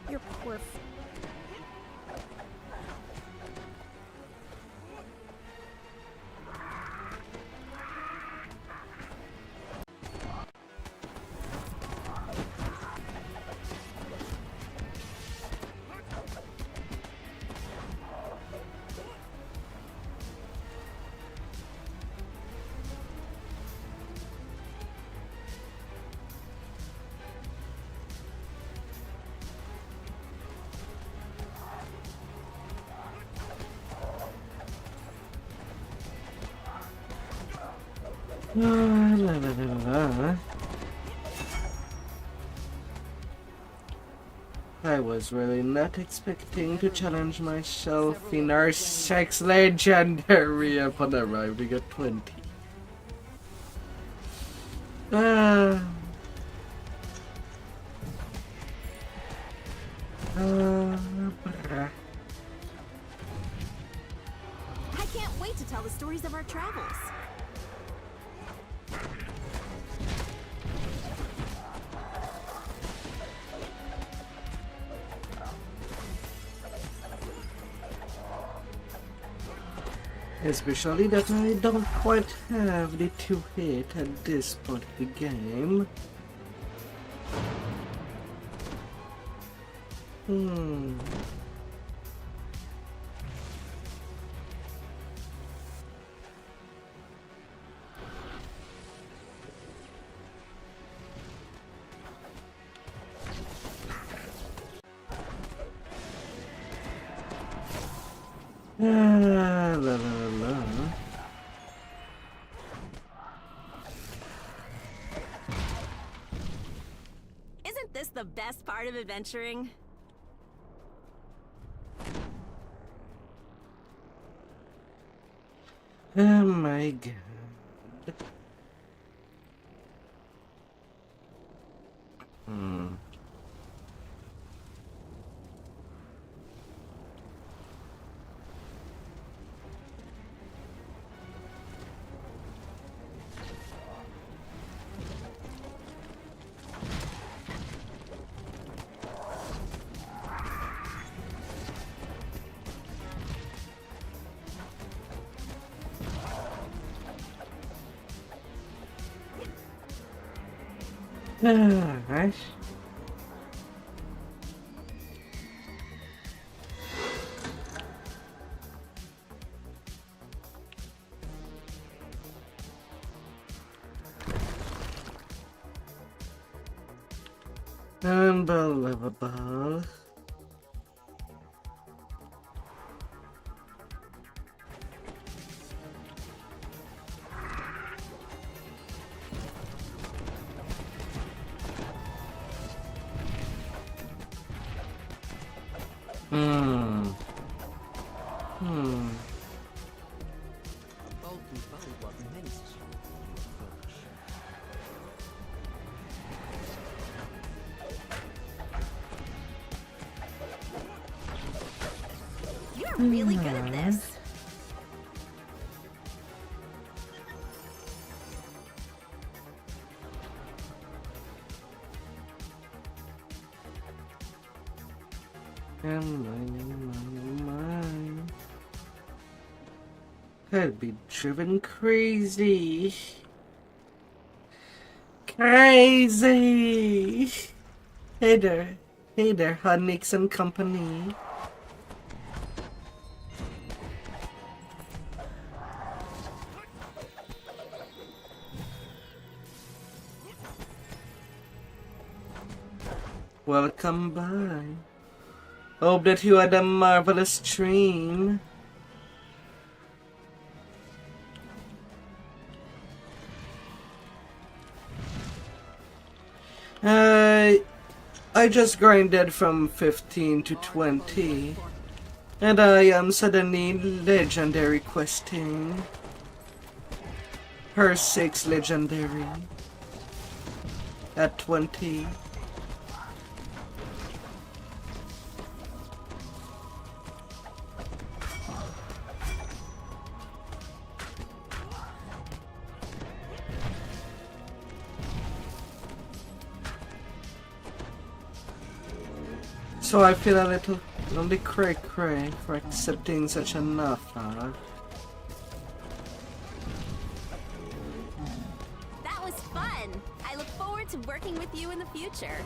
Your poor La la la la. I was really not expecting to challenge myself in our sex legendary upon arriving at 20. I can't wait to tell the stories of our travels. Especially that I don't quite have the 2-hit at this point of the game. La la la. Isn't this the best part of adventuring? Oh my god. Alright. Unbelievable. You're really good at this. Could be driven crazy. Crazy! Hey there, Honix and company. Welcome by. Hope that you had a marvelous stream. I just grinded from 15 to 20, and I am suddenly legendary questing. Her 6 legendary at 20. So I feel a little only cray for accepting such an offer. That was fun. I look forward to working with you in the future.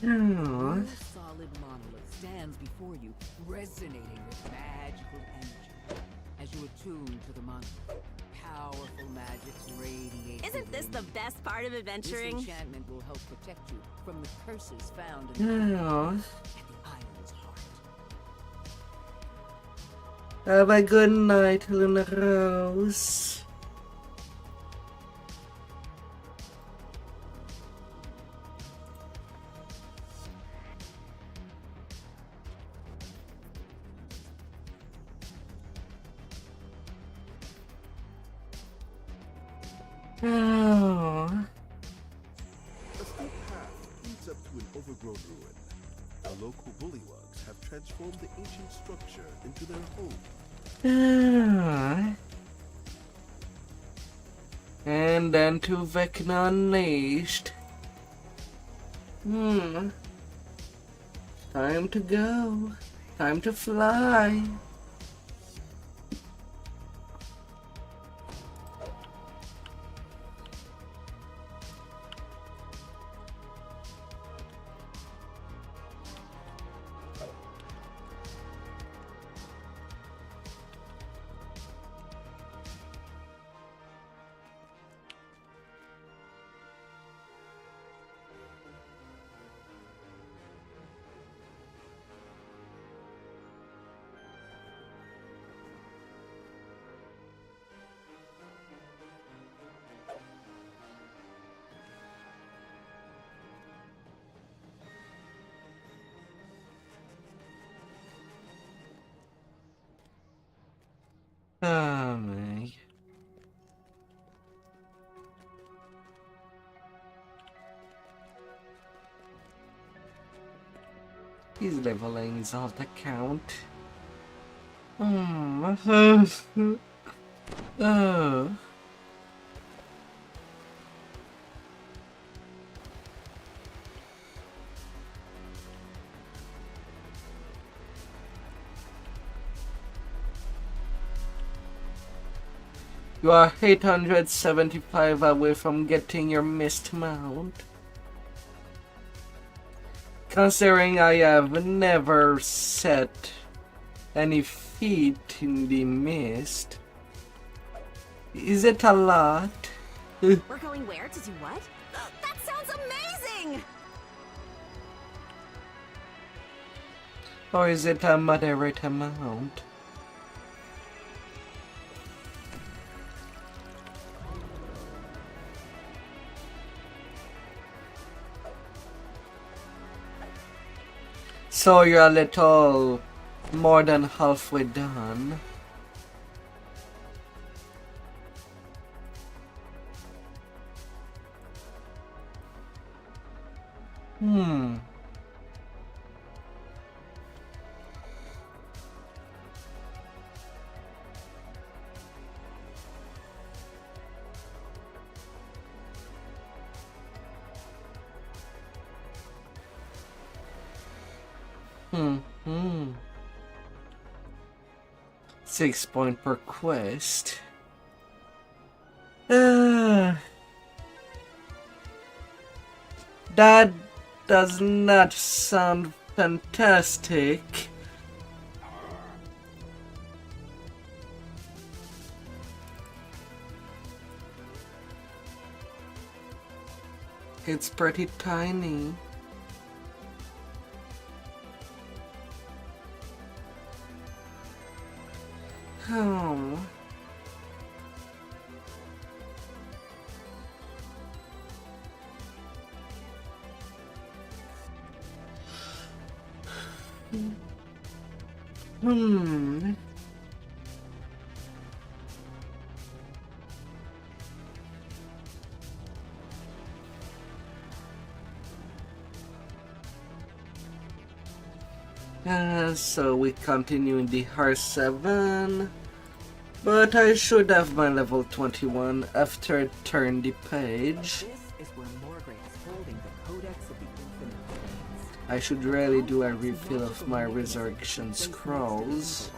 No solid monolith stands before you, resonating with magical energy. As you attune to the monolith, powerful magics radiate. Isn't this the best part of adventuring? This enchantment will help protect you from the curses found in the island's heart. Have a good night, Luna Rose. Oh. A steep path leads up to an overgrown ruin. The local bullywugs have transformed the ancient structure into their home. And then to Vecna Unleashed. Time to go. Time to fly. A Oh my. He's leveling his alt account. Oh. You are 875 away from getting your mist mount. Considering I have never set any feet in the mist, is it a lot? We're going where to do what? That sounds amazing! Or is it a moderate amount? So you're a little more than halfway done. Hmm. 6 point per quest. That does not sound fantastic. It's pretty tiny. Oh. So we continue in the R7, but I should have my level 21 after I turn the page. This is where Morgrave is holding the Codex of the Infinite Planes. I should really do a refill of my resurrection scrolls.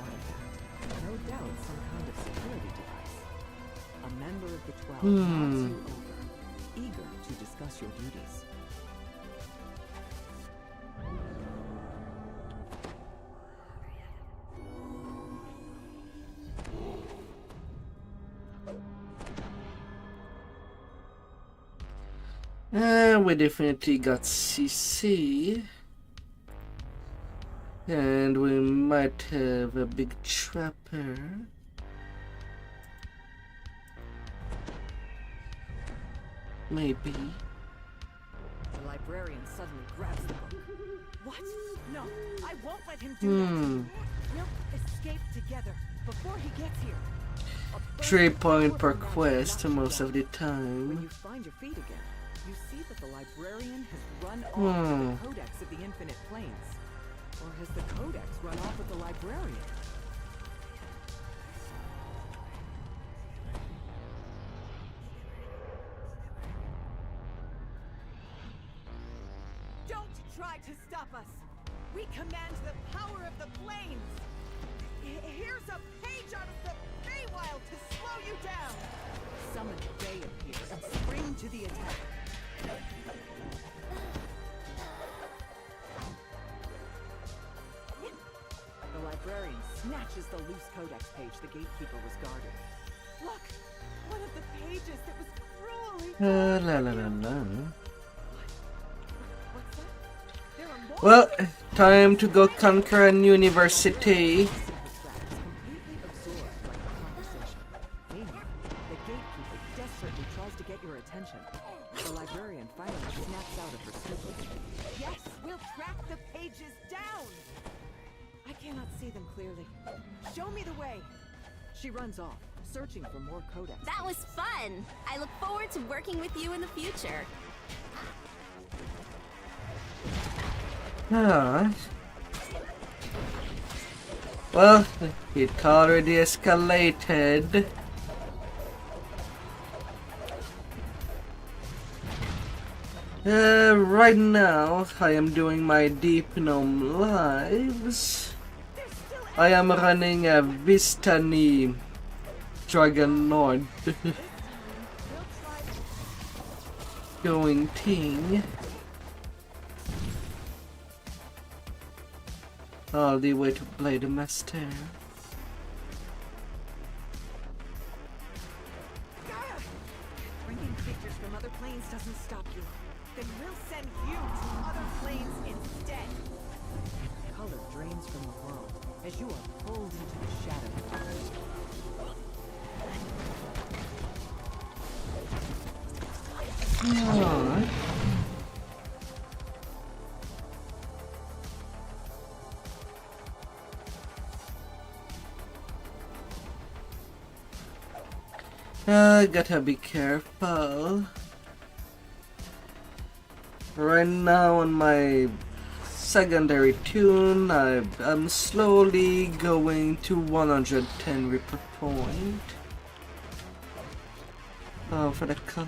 No doubt some kind of security device. A member of the 12 calls you over, eager to discuss your duties. We definitely got CC. And we might have a big trapper. Maybe. The librarian suddenly grabs the book. What? No, I won't let him do that. We'll escape together before he gets here. 3 point per quest most of the time. When you find your feet again, you see that the librarian has run off with the Codex of the Infinite Planes. Or has the Codex run off with the librarian? Don't try to stop us! We command the power of the planes! Here's a page out of the Feywild to slow you down! Summon Fey appear and spring to the attack. The librarian snatches the loose codex page the gatekeeper was guarding. Look! One of the pages that was cruelly... La la la la. What's that? There are more... Well, time to go conquer a university. Completely absorbed by the conversation. Meanwhile, the gatekeeper desperately tries to get your attention. The librarian finally snaps out of her stupor. Yes, we'll track the pages down! I cannot see them clearly. Show me the way! She runs off, searching for more codex. That was fun! I look forward to working with you in the future. Alright. Well, it already escalated. Right now, I am doing my Deep Gnome lives. I am running a Vistani dragonlord going thing. All the way to play the master. Bringing creatures from other planes doesn't stop you. Then we'll send you to other planes instead. Color drains from the world as you are pulled into the shadows. Alright. Gotta be careful. Right now on my secondary tune, I'm slowly going to 110 ripper point. Oh, for the color.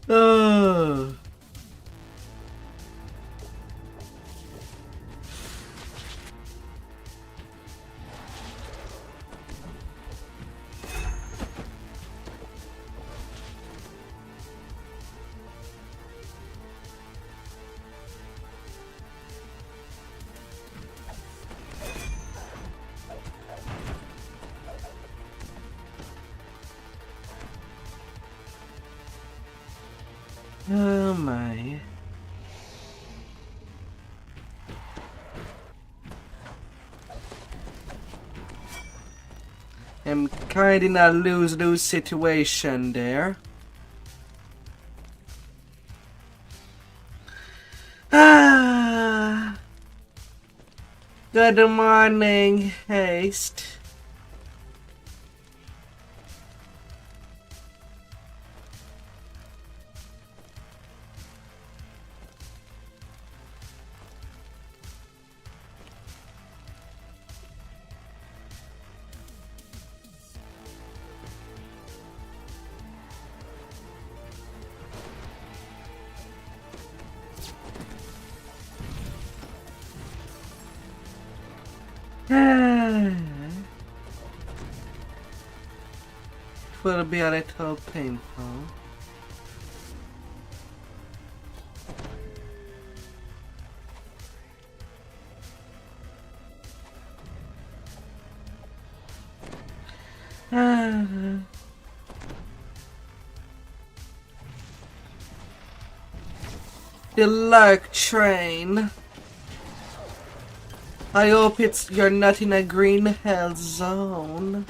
Oh. Oh my. I'm kind in a lose-lose situation there. Ah. Good morning, Haste. Will be a little painful. The lark train. I hope you're not in a green hell zone.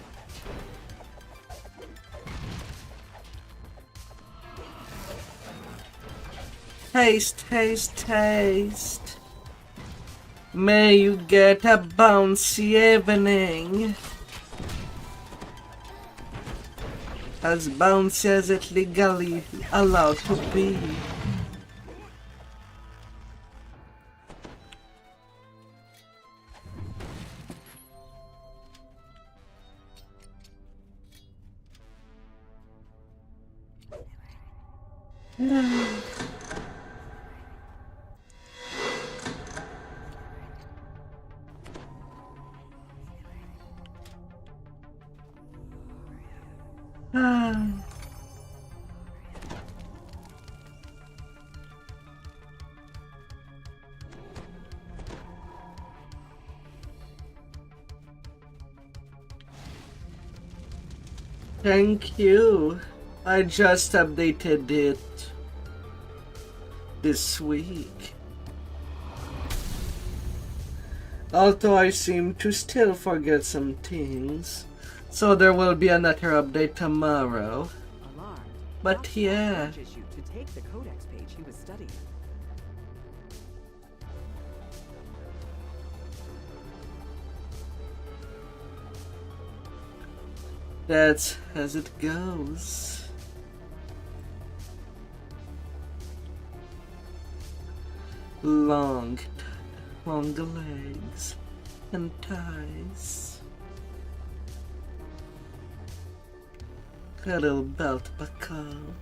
Haste, haste, haste. May you get a bouncy evening. As bouncy as it legally allowed to be. Thank you. I just updated it this week. Although I seem to still forget some things. So there will be another update tomorrow. Alarmed, But yeah. urges you to take the codex page he was studying. That's as it goes. Long legs and ties. A little belt buckle.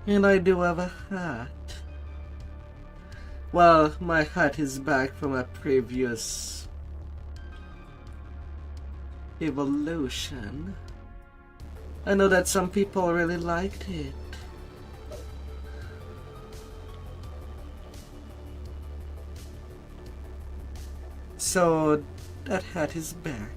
And I do have a hat. Well, my hat is back from a previous evolution. I know that some people really liked it. So that hat is back.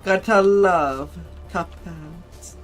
Gotta love top hats.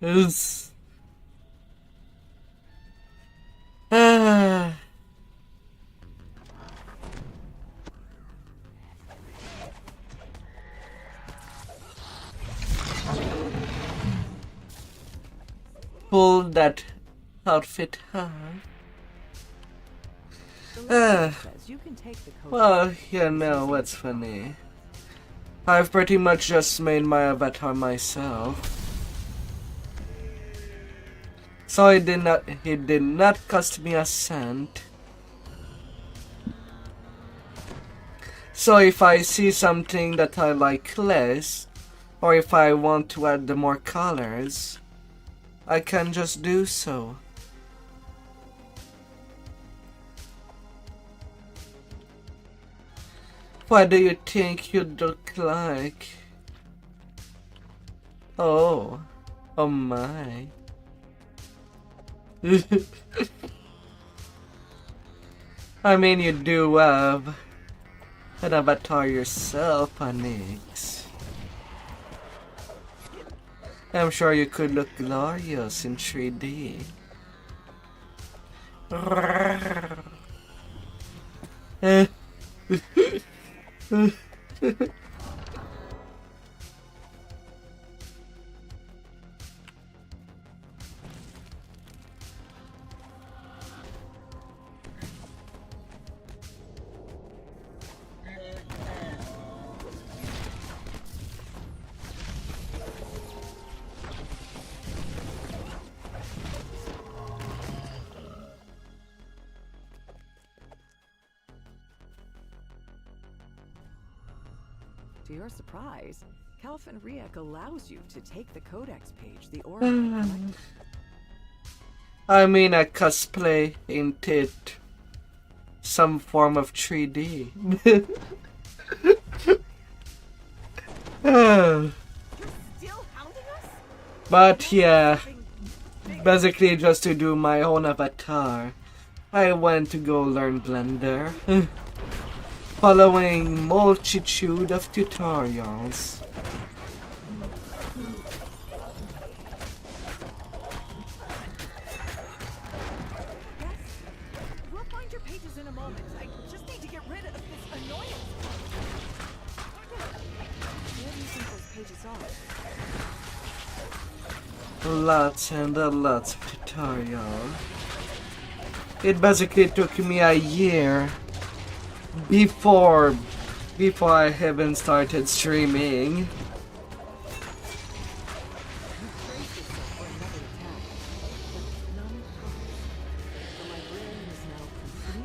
Is pull that outfit hard. Well, you know what's funny. I've pretty much just made my avatar myself. So it did not cost me a cent. So if I see something that I like less, or if I want to add the more colors, I can just do so. What do you think you look like? Oh my. I mean, you do have an avatar yourself, Onyx. I'm sure you could look glorious in 3D. To your surprise, Calvin Riek allows you to take the codex page the Oracle collected. I mean, a cosplay, ain't it? Some form of 3D. But yeah, basically just to do my own avatar, I went to go learn Blender. Following multitude of tutorials. We'll find your pages in a moment. I just need to get rid of this annoyance. lots and lots of tutorial. It basically took me a year before I even started streaming.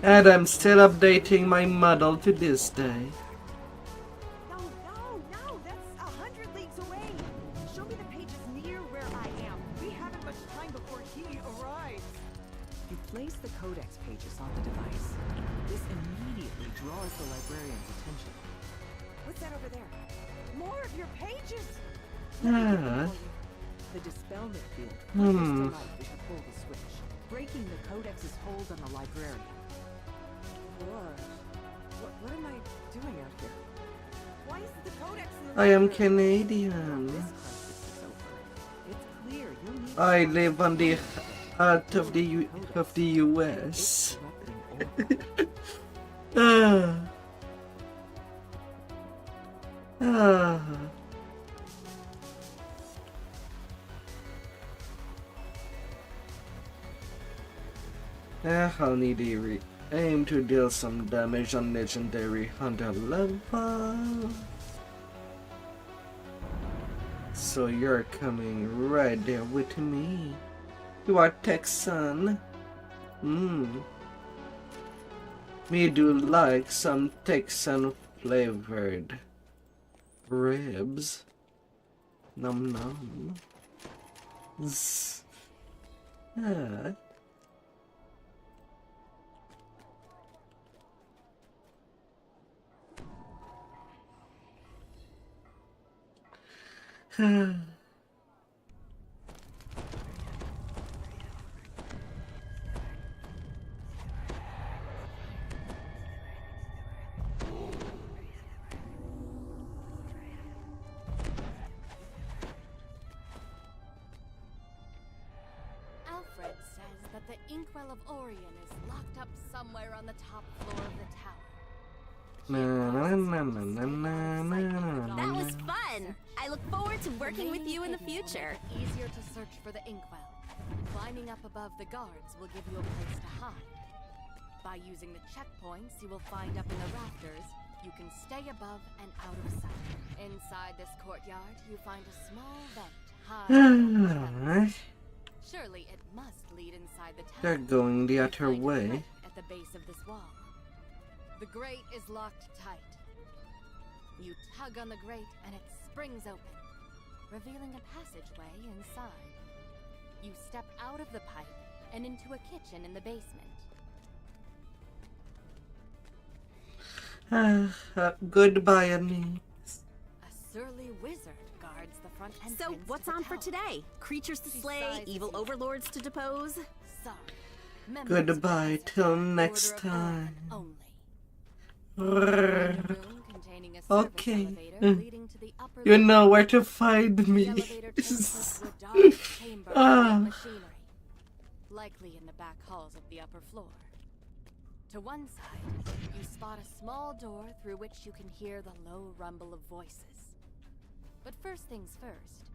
And I'm still updating my model to this day. No, that's 100 leagues away. Show me the pages near where I am. We haven't much time before he arrives. You place the codex pages on the device. This immediately draws the librarian's attention. What's that over there? More of your pages! The dispelment field flickers to life if you pull the switch, breaking the codex's hold on the librarian. What am I doing out here? Why is the codex in the I am Canadian. I live on the heart of the US. I'll need a aim to deal some damage on legendary hunter level. So you're coming right there with me. You are Texan. Me do like some Texan flavored ribs. Nom nom. Alfred says that the Inkwell of Orion is locked up somewhere on the top floor of the tower. That was fun! I look forward to working with you in the future. Easier to search for the Inkwell. Climbing up above the guards will give you a place to hide. By using the checkpoints you will find up in the rafters, you can stay above and out of sight. Inside this courtyard, you find a small vent high. Surely it must lead inside the tower. They're going the other way. At the base of this wall. The grate is locked tight. You tug on the grate and it springs open, revealing a passageway inside. You step out of the pipe and into a kitchen in the basement. Goodbye, Annie. A surly wizard guards the front entrance. So, what's on for today? Creatures to slay, evil overlords to depose? Sorry. Goodbye till next time. Okay. You know where to find me. Likely in the back halls of the upper floor. To one side, you spot a small door through which you can hear the low rumble of voices. But first things first,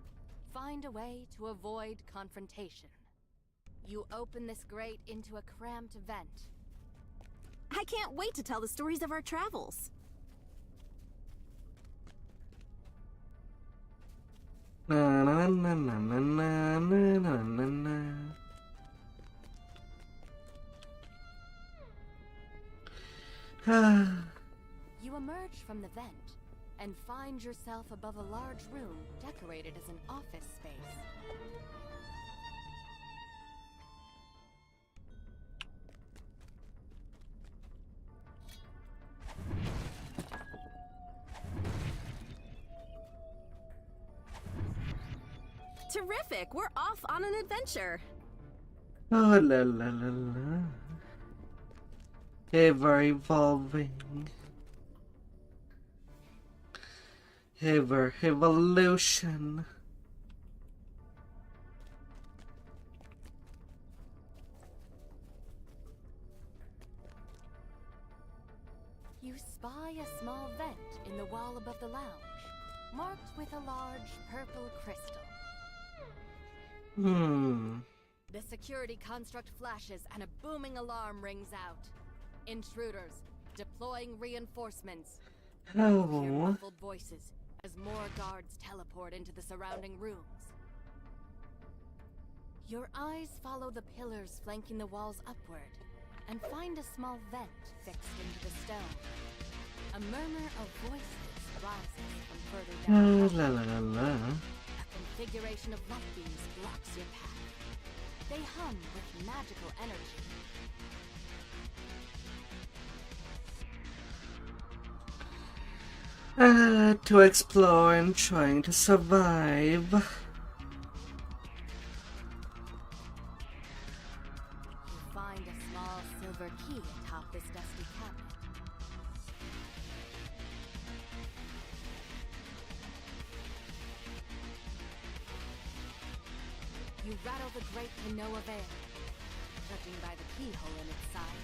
find a way to avoid confrontation. You open this grate into a cramped vent. I can't wait to tell the stories of our travels. Na na na na na na na na na. You emerge from the vent and find yourself above a large room decorated as an office space. Terrific! We're off on an adventure! Oh la la la la. Ever evolving. Ever evolution. You spy a small vent in the wall above the lounge, marked with a large purple crystal. The security construct flashes and a booming alarm rings out. Intruders, deploying reinforcements. Hear muffled voices as more guards teleport into the surrounding rooms. Your eyes follow the pillars flanking the walls upward and find a small vent fixed into the stone. A murmur of voices rises from further down. A configuration of light beams blocks your path. They hum with magical energy. To explore and trying to survive. You find a small silver key atop this dusty cabinet. You rattle the grate to no avail. Judging by the keyhole in its side,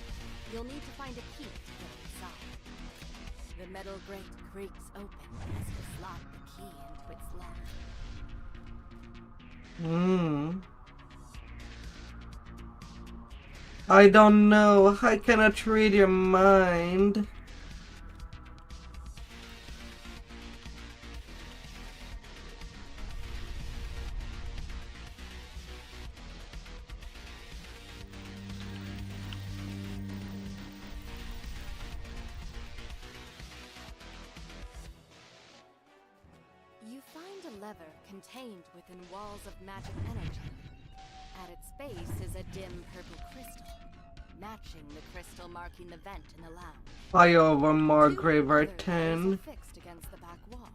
you'll need to find a key to get inside. The metal grate creaks open as you slot the key into its lock. I don't know. I cannot read your mind. You find a lever contained within walls of magic energy. At its base is a dim purple crystal, matching the crystal marking the vent in the lounge. Fire over Margrave 10. Fixed against the back wall.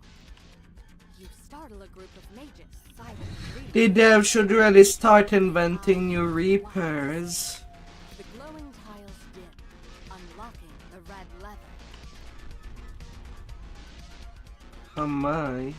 You startle a group of mages, silently reading. The dev should really start inventing new reapers. The glowing tiles dim, unlocking the red lever. Oh my.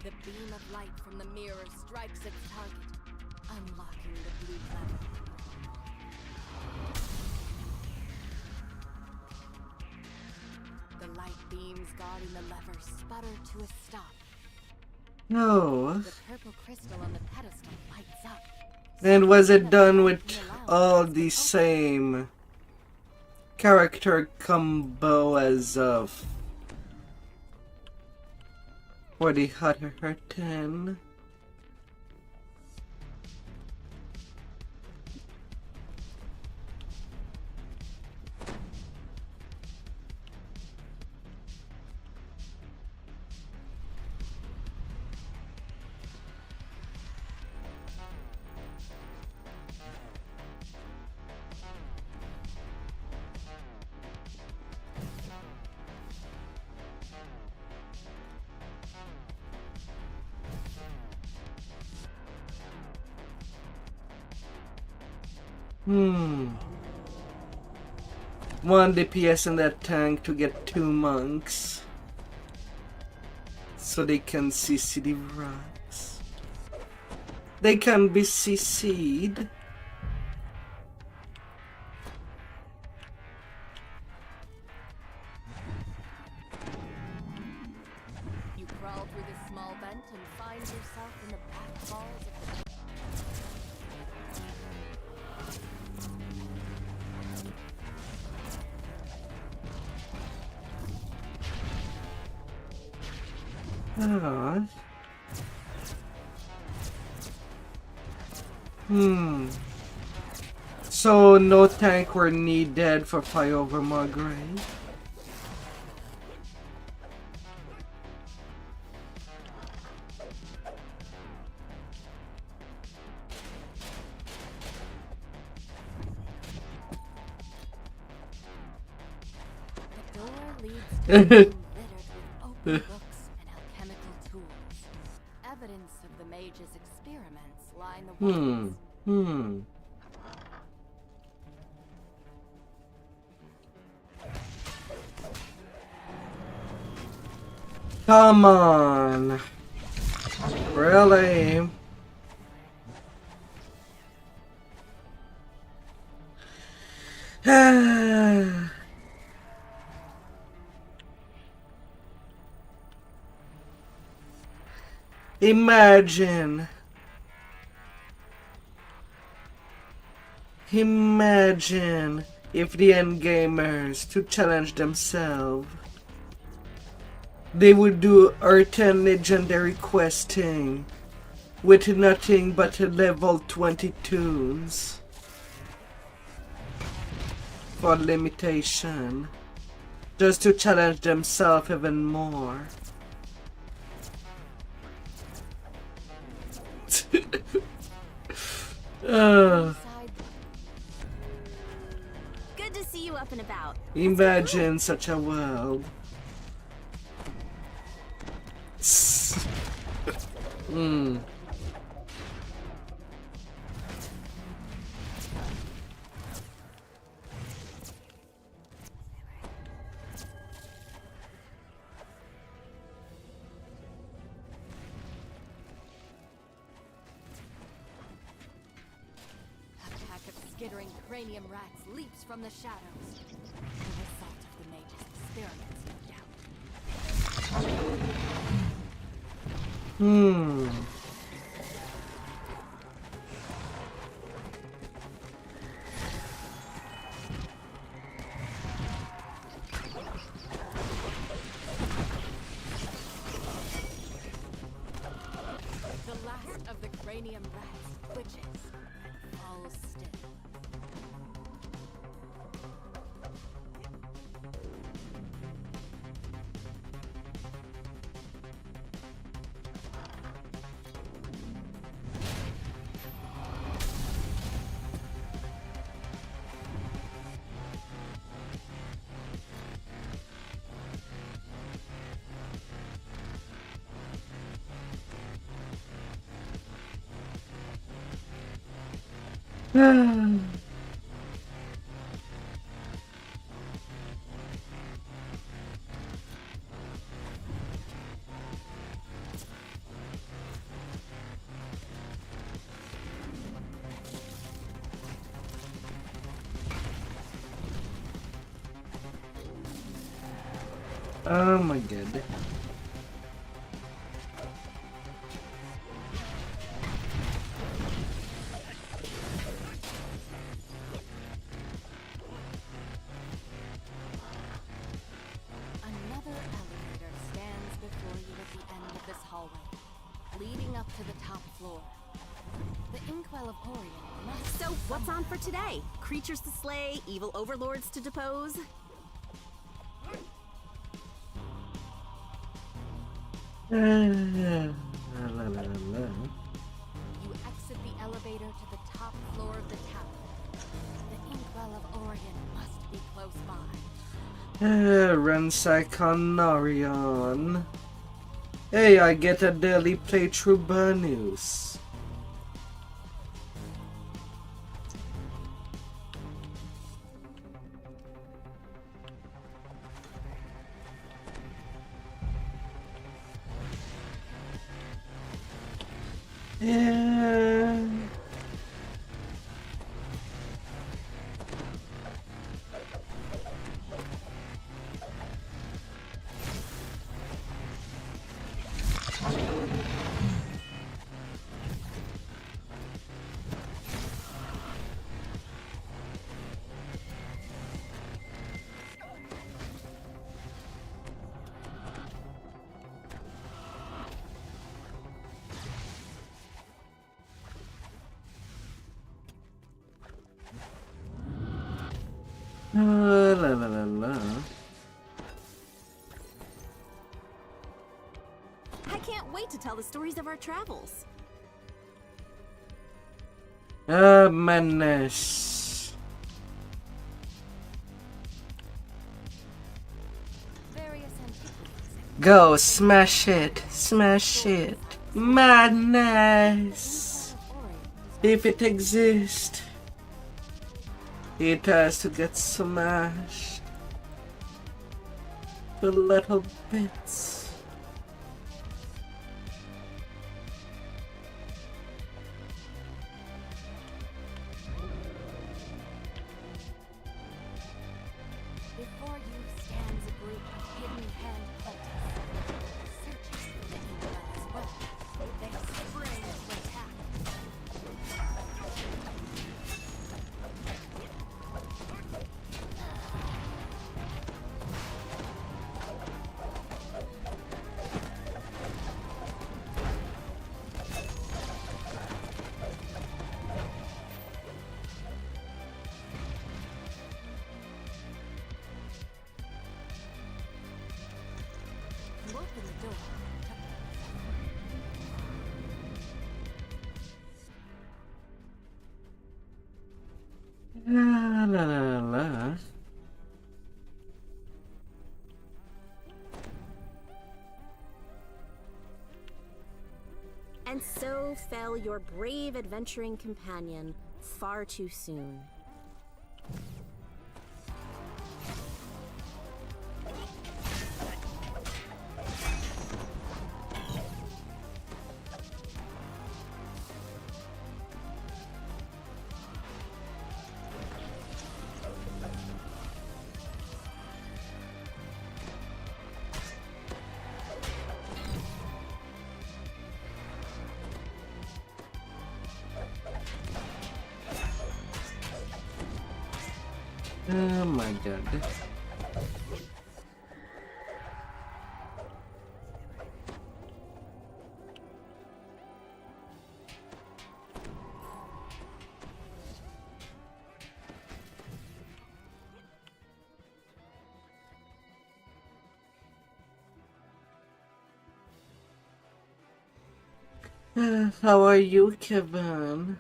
The beam of light from the mirror strikes its target, unlocking the blue lever. The light beams guarding the lever sputter to a stop. No. The purple crystal on the pedestal lights up. And was it done with all the same character combo as of for the Hutter 10? One DPS in that tank to get 2 monks. So they can CC the rocks. They can be CC'd. You crawl through this small vent and find yourself in the back halls of the So no tank were needed for fire over Margrave. leads to a room littered with open books and alchemical tools. Evidence of the mage's experiments line the walls. Come on. Really? Imagine if the endgamers to challenge themselves, they would do Earth and Legendary questing with nothing but level 22s for limitation, just to challenge themselves even more. Good to see you up and about. Imagine such a world. Skittering cranium rats leaps from the shadows. The result of the mage's experiments, no doubt. The last of the cranium rats twitches and falls still. Oh my god. Another elevator stands before you at the end of this hallway, leading up to the top floor. The Inkwell of Orion must... So, what's on for today? Creatures to slay, evil overlords to depose? You exit the elevator to the top floor of the tower. The Inkwell of Orion must be close by. Ransack on Norion. Hey, I get a daily playthrough bonus. Yeah. La la la la. I can't wait to tell the stories of our travels. Madness. Go, smash it, smash it. Madness! If it exists, it has to get smashed to little bits. Before you stands a group of hidden hand cultists, searching for the Inkwell as well. They spring to attack. You open the door. La la la la. And so fell your brave adventuring companion far too soon. Oh my god. How are you, Kevin?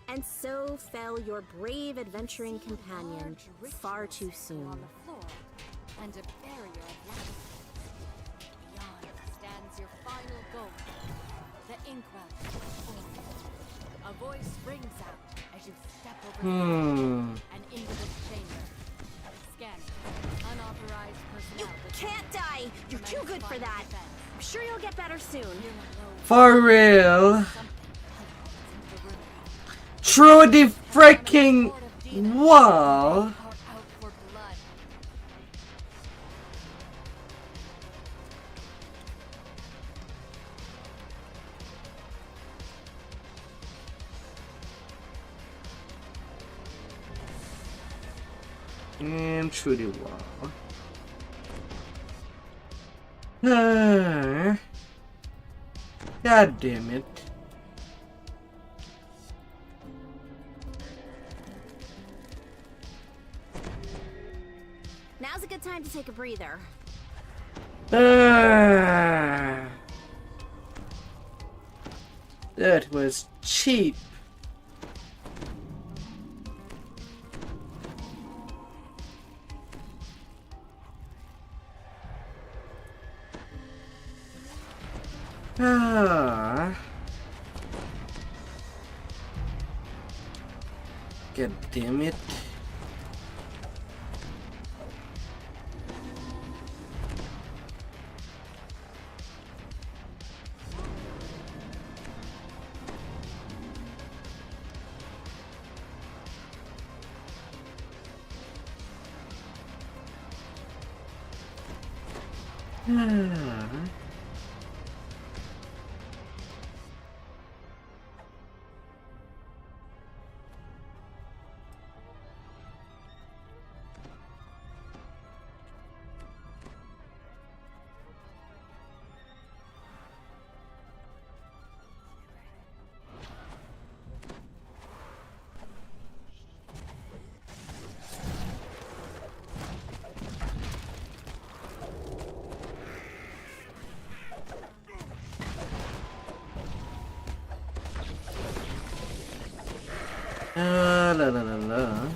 And so fell your brave adventuring companion far too soon. On the floor, and a barrier of light. Beyond stands your final goal, the Inkwell. A voice rings out as you step over the and into this chamber. Scanning. Unauthorized personnel. You can't die! You're too good for that! I'm sure you'll get better soon. For real? Through the freaking wall? And through the wall. God damn it. Now's a good time to take a breather. That was cheap. God damn it. La la la la.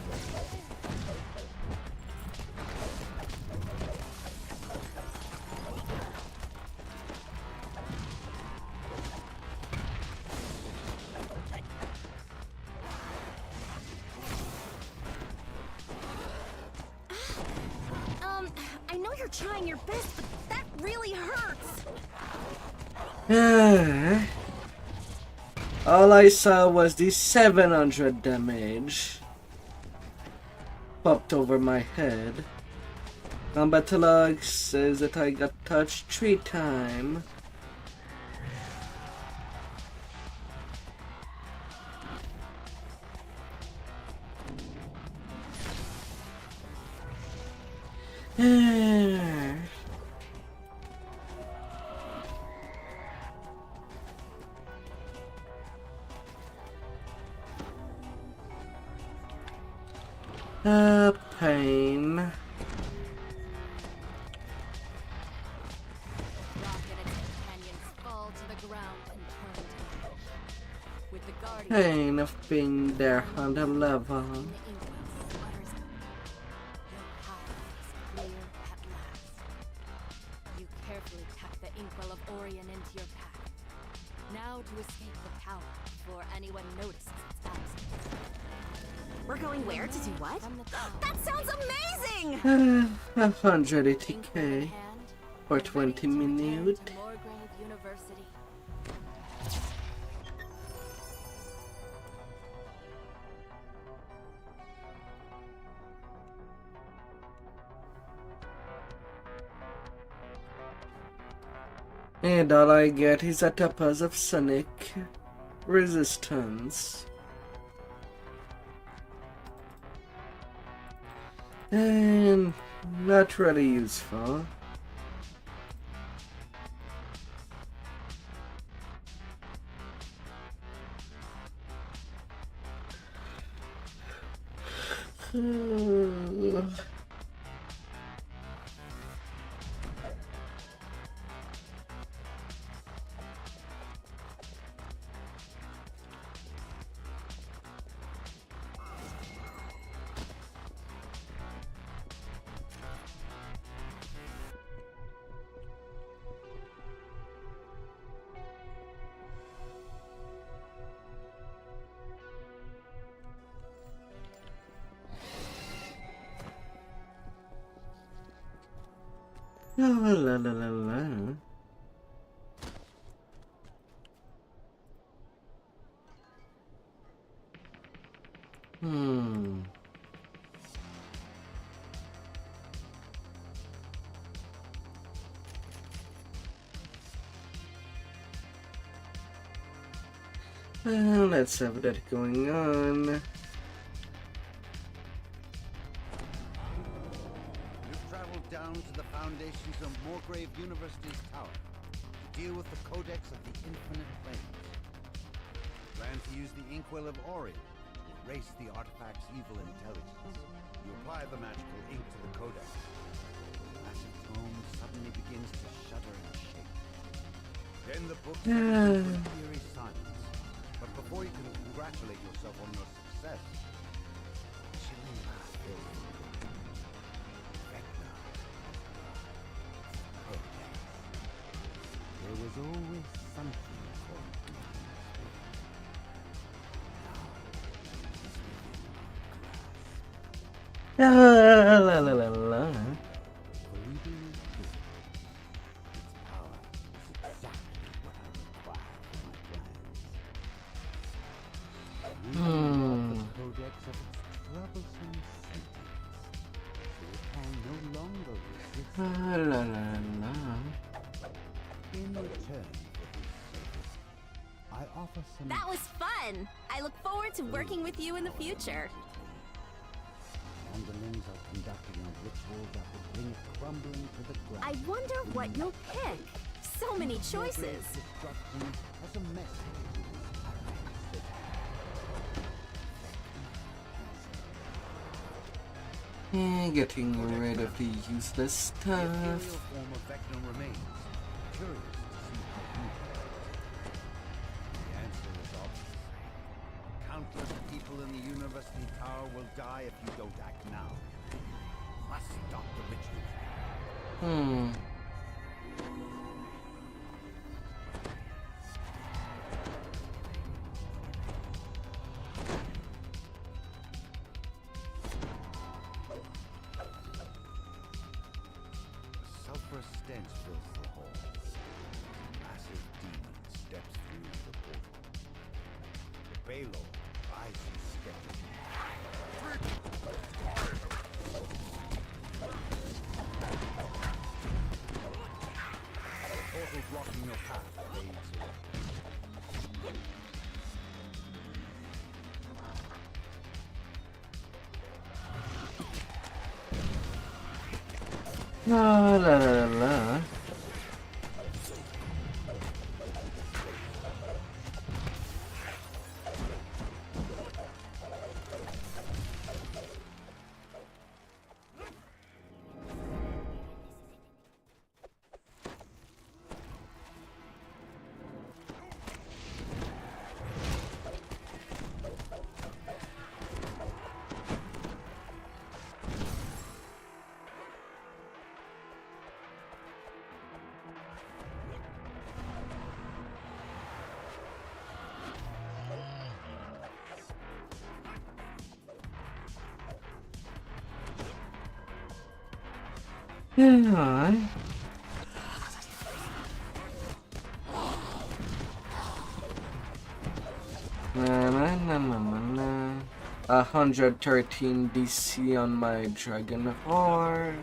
I know you're trying your best, but that really hurts. All I saw was the 700 damage popped over my head. Combat log says that I got touched 3 times. Pain. Pain of being there on the level. You carefully tuck the inkwell of Orion into your pack. Now to escape the tower before anyone notices its absence. We're going where to do what? That sounds amazing! 180k for 20 minutes. And all I get is a tapas of Sonic resistance. And not really useful. La la la la la. Let's have that going on. Down to the foundations of Morgrave University's tower to deal with the Codex of the Infinite Planes. Plan to use the Inkwell of Orion to erase the artifact's evil intelligence. You apply the magical ink to the Codex. The massive tome suddenly begins to shudder and shake. Then the book turns into an eerie silence. But before you can congratulate yourself on your success, a chilling laugh fills the room. There was always something for me. La la la la la. Codex of its troublesome sentence, so it can no longer resist. La la la. In return for this service, I offer some. That was fun! I look forward to working with you in the future. Underlings are conducting a ritual that will bring it crumbling to the ground. I wonder what you'll pick. So many choices. Destruction as a message. Getting rid of the useless stuff. The ethereal form of Vecna remains. Curious to see how you do. The answer is obvious. Countless people people in the University Tower will die if you don't act now. Must stop the ritual. A sulfurous stench fills the hall. A massive demon steps through the portal. The Baylor rises skeptically. The portal blocking your path fades away. La la la la. Yeah. Na na na na na na. 113 DC on my dragonlord.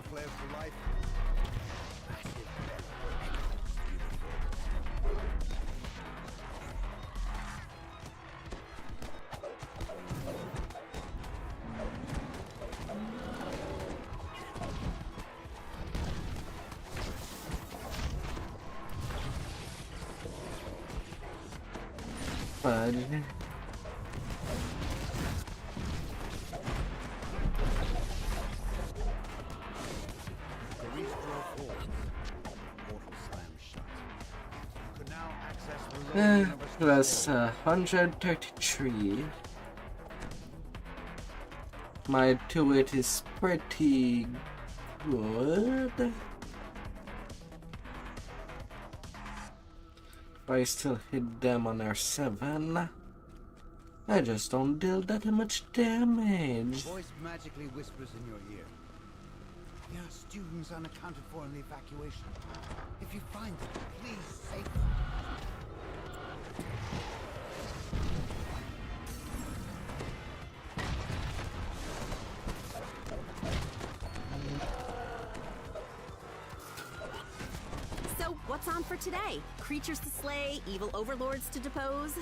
Fudge. Plus 133. My do-it is pretty good. I still hit them on R7. I just don't deal that much damage. Voice magically whispers in your ear. There are students unaccounted for in the evacuation. If you find them, please save them. So, what's on for today? Creatures to slay, evil overlords to depose?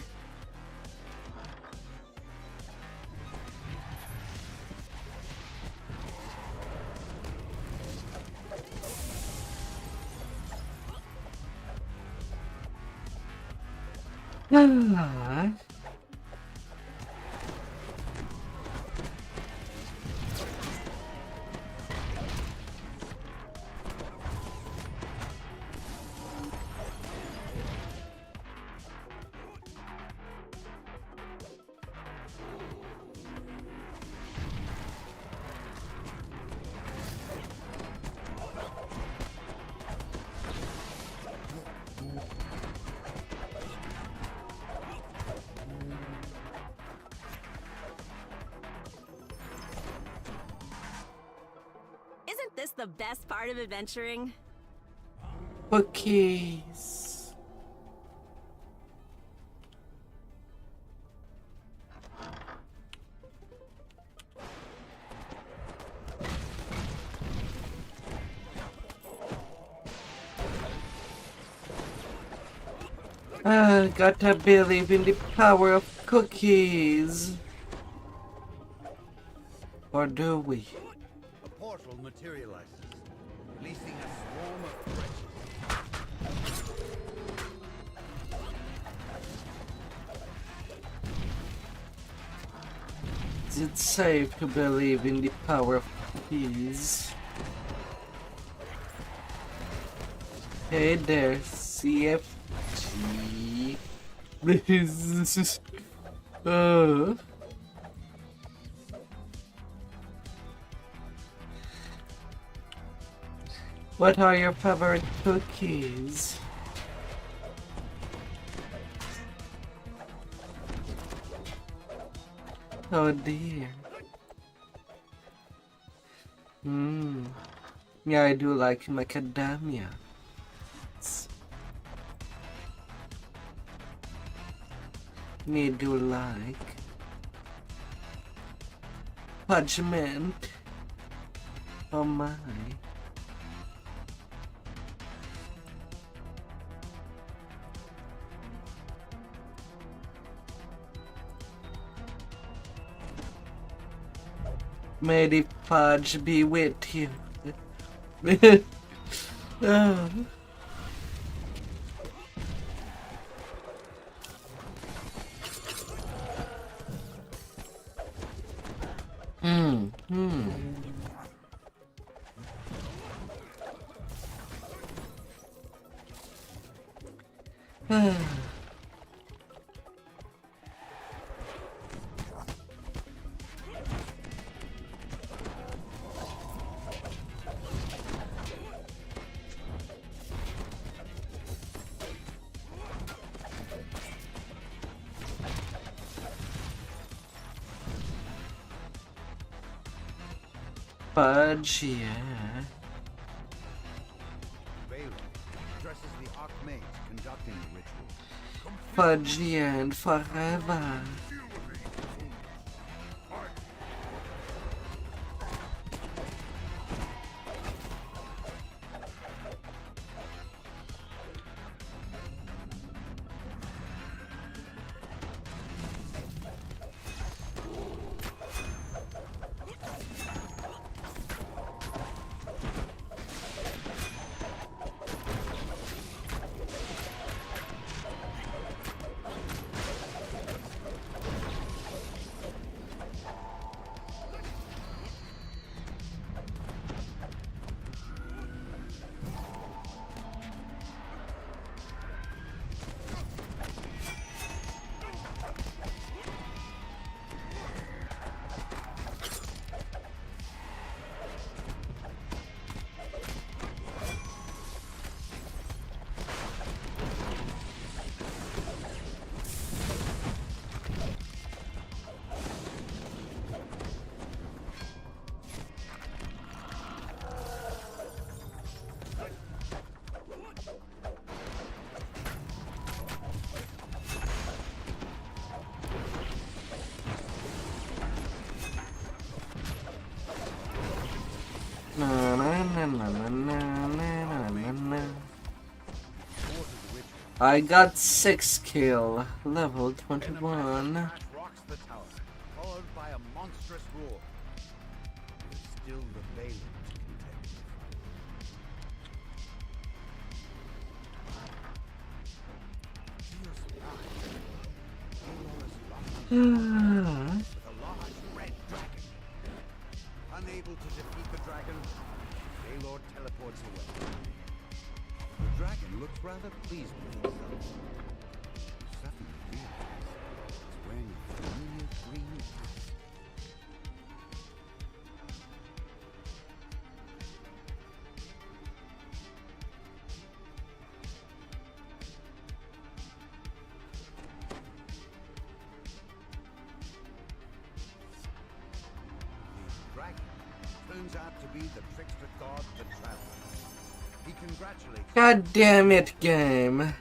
Isn't this the best part of adventuring? Cookies. Gotta believe in the power of cookies. Or do we? A portal materializes, releasing a swarm of wretches. Is it safe to believe in the power of cookies? Hey there, CFG. This is What are your favorite cookies? Oh dear. Yeah, I do like macadamia. Me do like fudge mint. Oh my. May the fudge be with you. Oh. Fudge, yeah. Bailey addresses the Archmage conducting the ritual. Fudge, yeah, and forever. I got 6 kill, level 21. Rocks the tower, followed by a monstrous roar. There's still the Bailey to contend with. With a large red dragon. Unable to defeat the dragon, Dragonlord teleports away. The dragon looks rather pleased with himself. Suddenly realizes he's wearing a familiar green hat. The dragon turns out to be the trickster god, the Traveler. He congratulates God damn it, game.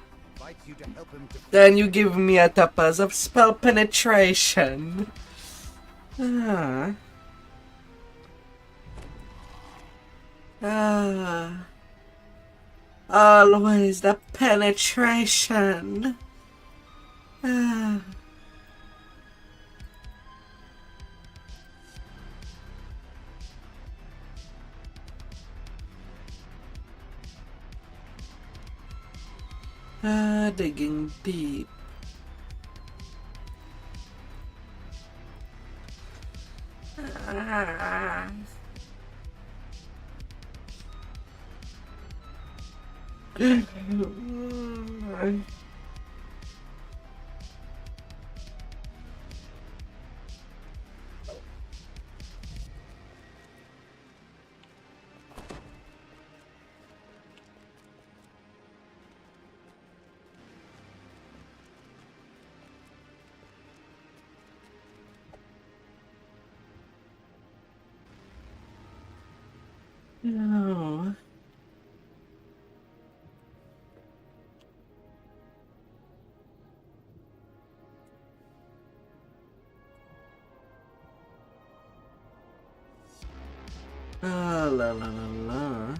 invites you to help him defeat. Then you give me a tapas of spell penetration. Always the penetration. Digging deep. No. Ah, la la la la.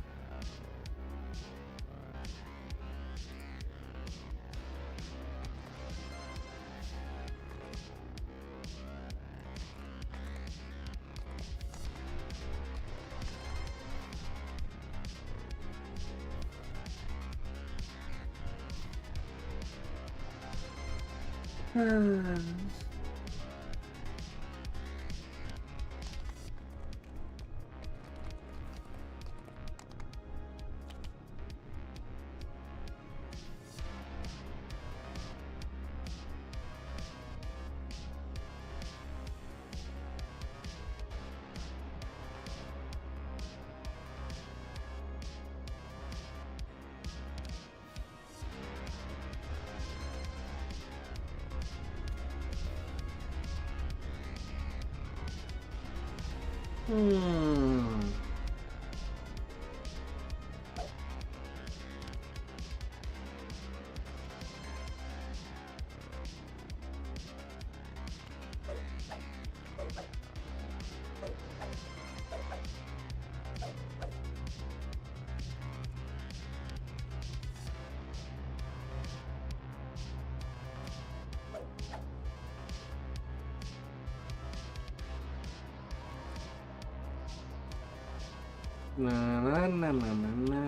Na na na na na na.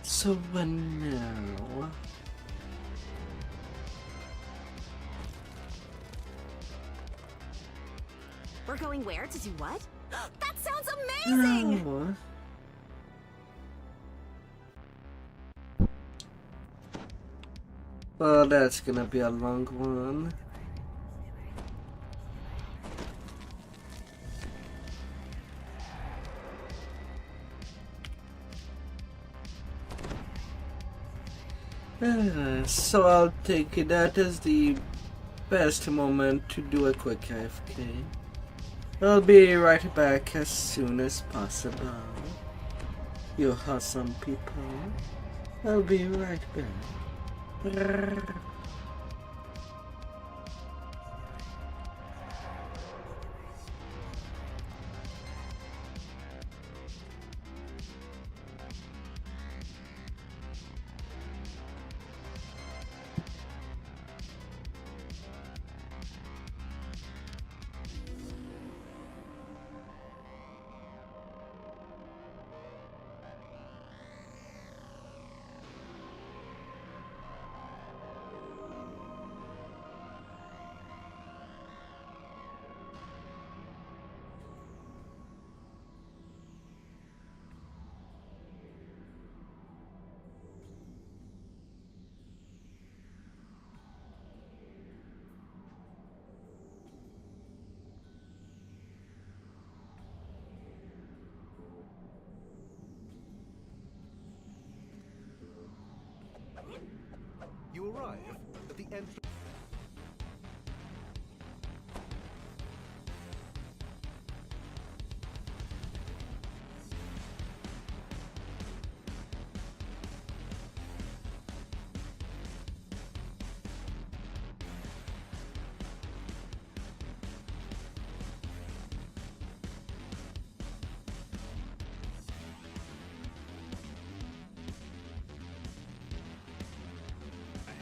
So now. We're going where to do what? That sounds amazing! Oh. Well, that's gonna be a long one. So I'll take that as the best moment to do a quick AFK. I'll be right back as soon as possible. You awesome people. I'll be right back. You arrive at the entrance.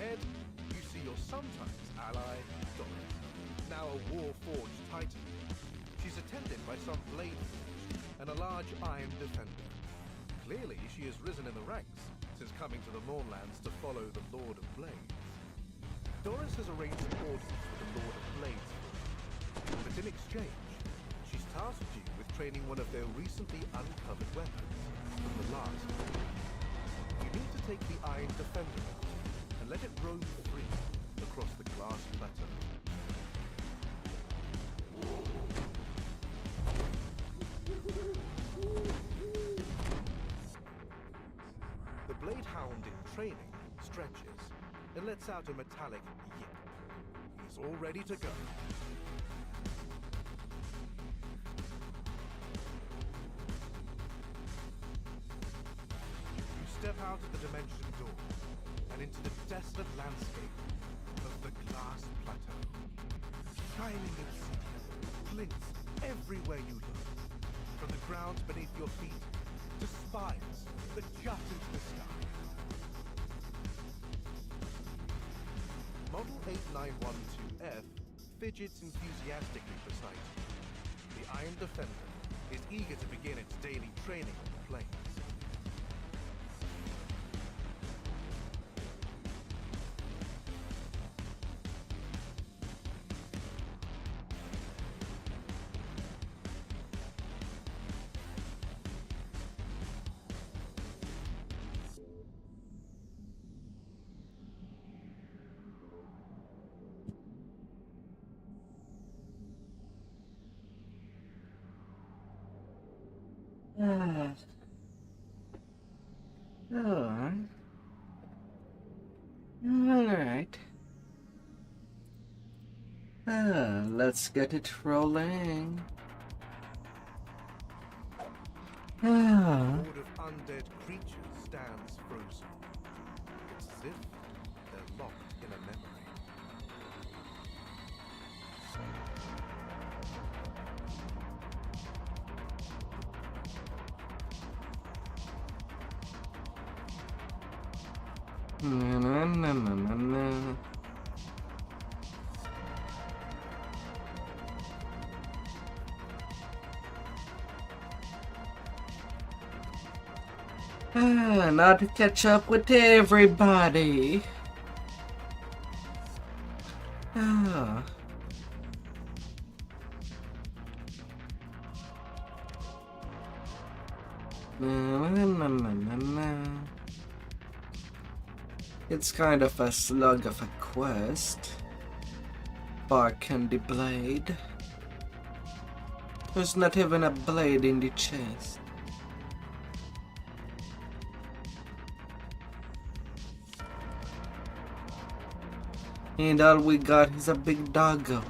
Ahead, you see your sometimes ally, Doris, now a war-forged titan. She's attended by some blade forge and a large iron defender. Clearly, she has risen in the ranks since coming to the Mournlands to follow the Lord of Blades. Doris has arranged an audience with the Lord of Blades for you, but in exchange, she's tasked you with training one of their recently uncovered weapons from the last war. You need to take the iron defender out and let it roam free across the glass plateau. training, stretches, and lets out a metallic yip. He's all ready to go. You step out of the dimension door and into the desolate landscape of the glass plateau. Shining obsidian glints everywhere you look, from the ground beneath your feet to spires that jut into the sky. Model 8912F fidgets enthusiastically beside you. The Iron Defender is eager to begin its daily training on the plains. Oh. Alright. Let's get it rolling. A horde of undead creatures stands frozen. It's as if they're locked in a memory. Not to catch up with everybody. It's kind of a slug of a quest. Bark and the blade. There's not even a blade in the chest. And all we got is a big doggo.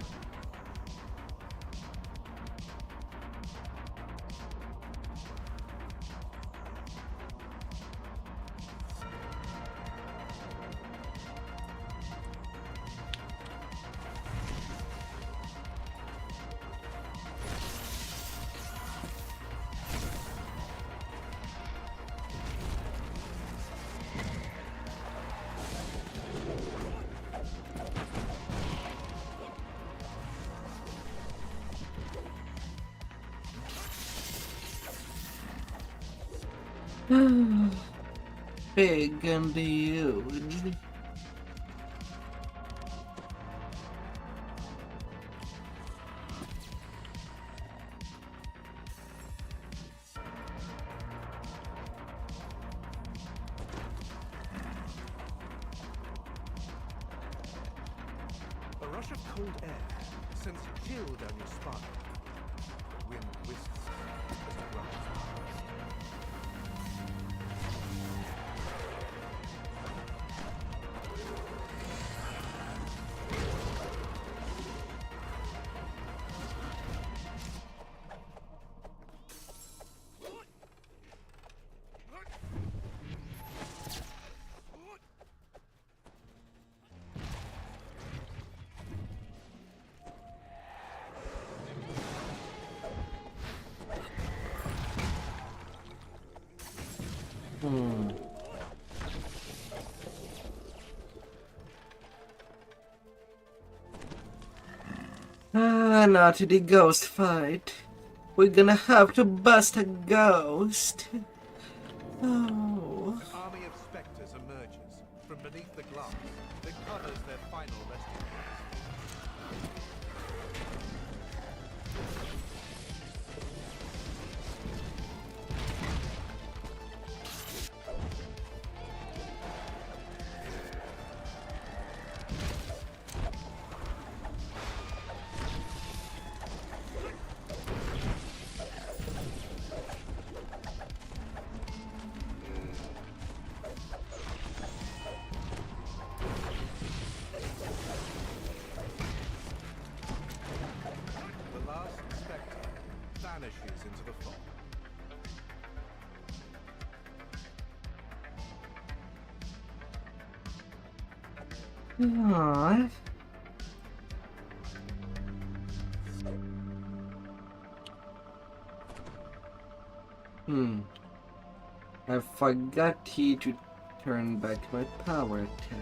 Big and huge. A rush of cold air sends a chill down your spine. The wind whistles as it rushes past. Not the ghost fight. We're gonna have to bust a ghost. Oh. An army of specters emerges from beneath the glass that covers their final resting place. Aww. I forgot to turn back my power attack.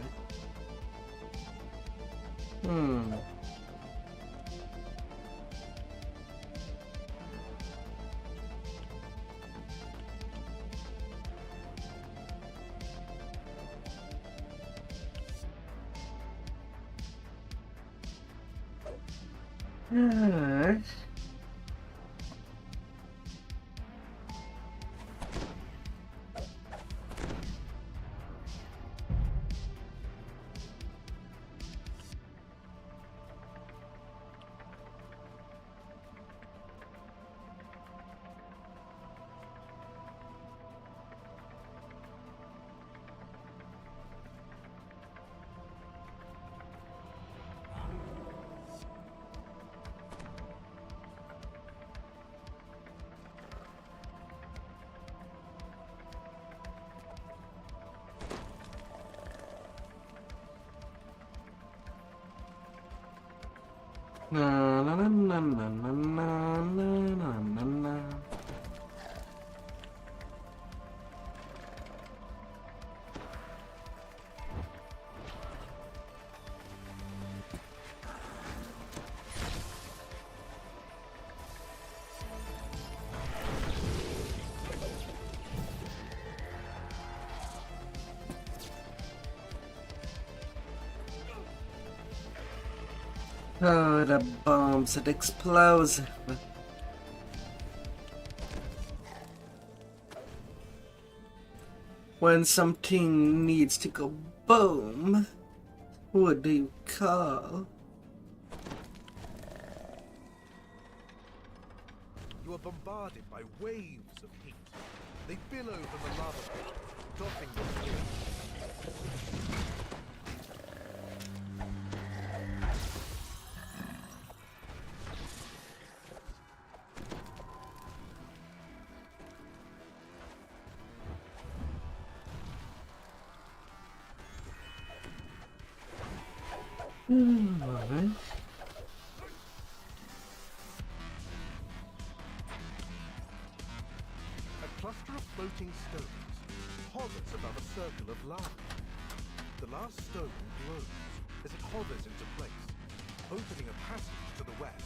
Na na na na na na na na na na. Oh, the bombs, it explodes. When something needs to go boom, what do you call? You are bombarded by waves of heat. They billow from the lava pit, dropping your skin. Alright. A cluster of floating stones hovers above a circle of lava. The last stone glows as it hovers into place, opening a passage to the west.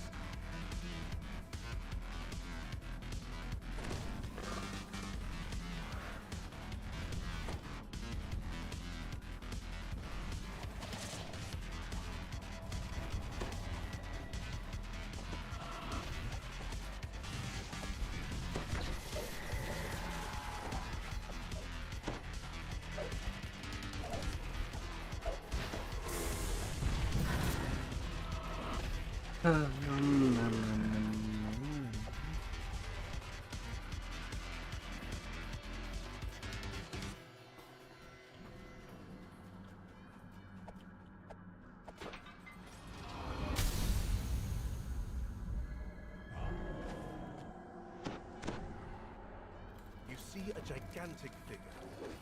You see a gigantic figure,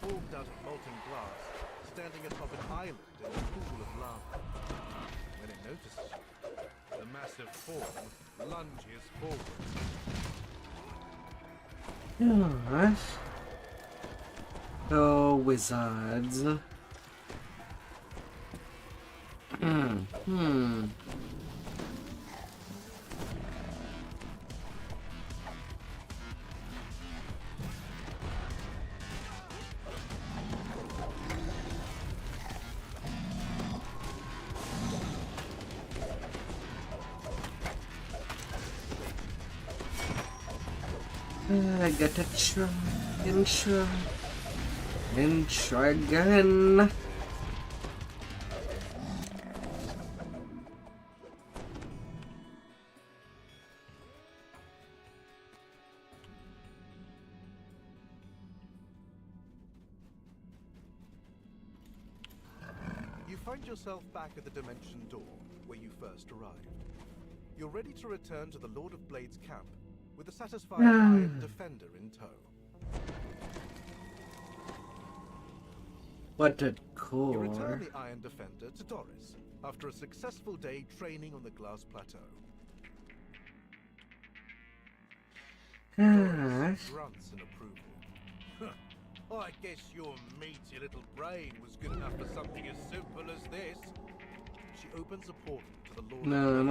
formed out of molten glass, standing atop an island in a pool of lava. When it notices you, the massive form lunges forward. Alright. Oh, wizards. I got to try and try again. You find yourself back at the dimension door where you first arrived. You're ready to return to the Lord of Blades camp with a satisfied Iron Defender in tow. What a You core. return the Iron Defender to Doris after a successful day training on the glass plateau. Doris grunts in approval. I guess your meaty little brain was good enough for something as simple as this. She opens a portal to the Lord of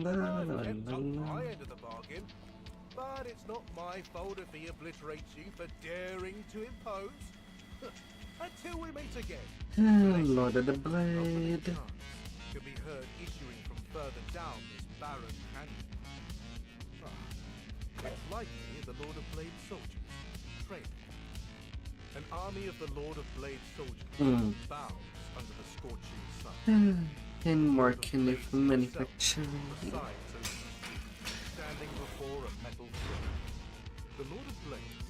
Blades. On my end of the bargain, but it's not my fault if he obliterates you for daring to impose. Until we meet again. Lord of the Blade. Can be heard issuing from further down this barren canyon. It's likely the Lord of Blade soldiers. Training. An army of the Lord of Blade soldiers bows under the scorching sun. And working with manufacturing. Standing before a metal throne. The Lord of Blades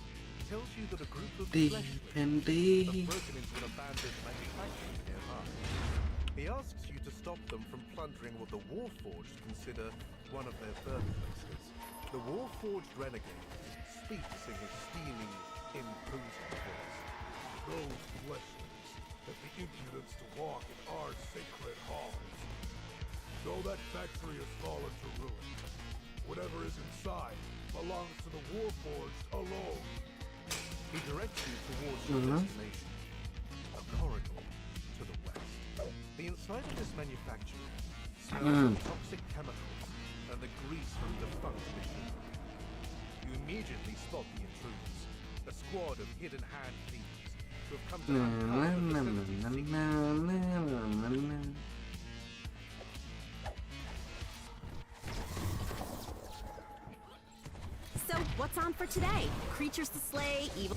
tells you that a group of Deep and deep. have broken into an abandoned manufacturing nearby. He asks you to stop them from plundering what the Warforged consider one of their birthplaces. The Warforged renegade speaks in his steely, imposing voice. Those fleshlings have the impudence to walk in our sacred halls. So that factory has fallen to ruin. Whatever is inside belongs to the Warforged alone. He directs you towards your destination, a corridor to the west. The inside of this manufacturing smells of toxic chemicals and the grease from defunct machinery. You immediately spot the intruders, a squad of hidden-hand thieves who have come to So, what's on for today? Creatures to slay, evil...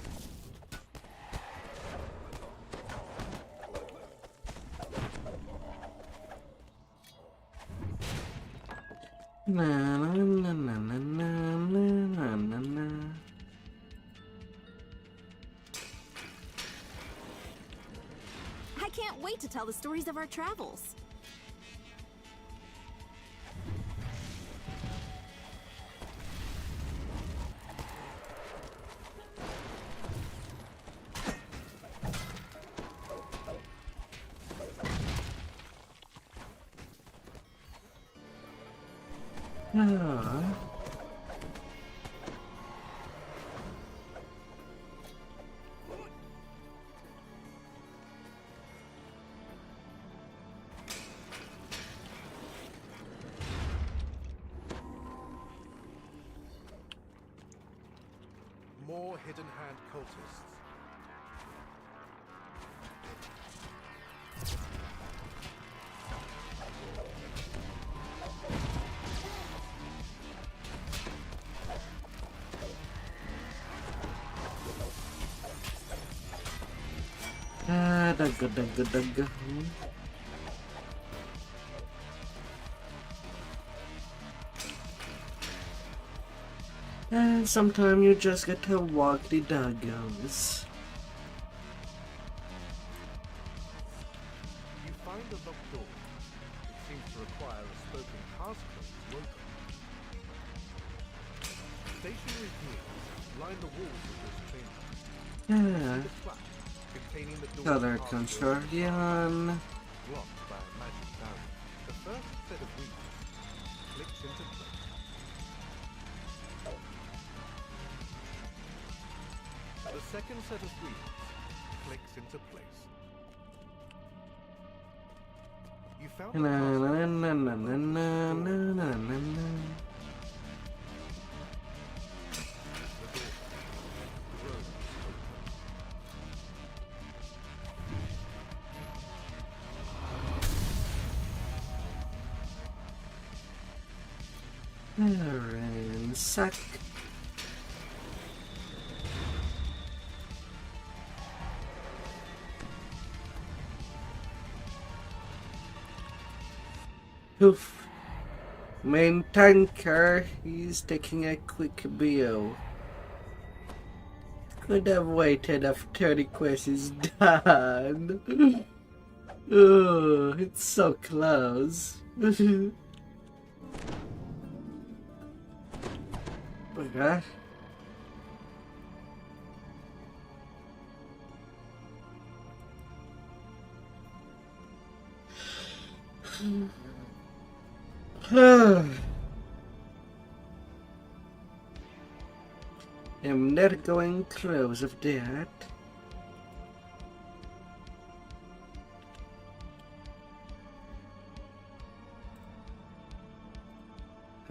I can't wait to tell the stories of our travels. more hidden-hand cultists. Dugga. And sometimes you just get to walk the doggos. You find a locked door. It seems to require a spoken passcode to open. Stationary gears line the walls of this chamber. Yeah. The flap containing the door Color contrarian. blocked by a magic barrier. The first set of wheels clicks into place. The second set of wheels clicks into place. You found the Sack. Oof. Main tanker, he's taking a quick BO. Could have waited after the quest is done. Oh, it's so close. Okay. I'm not going close of that.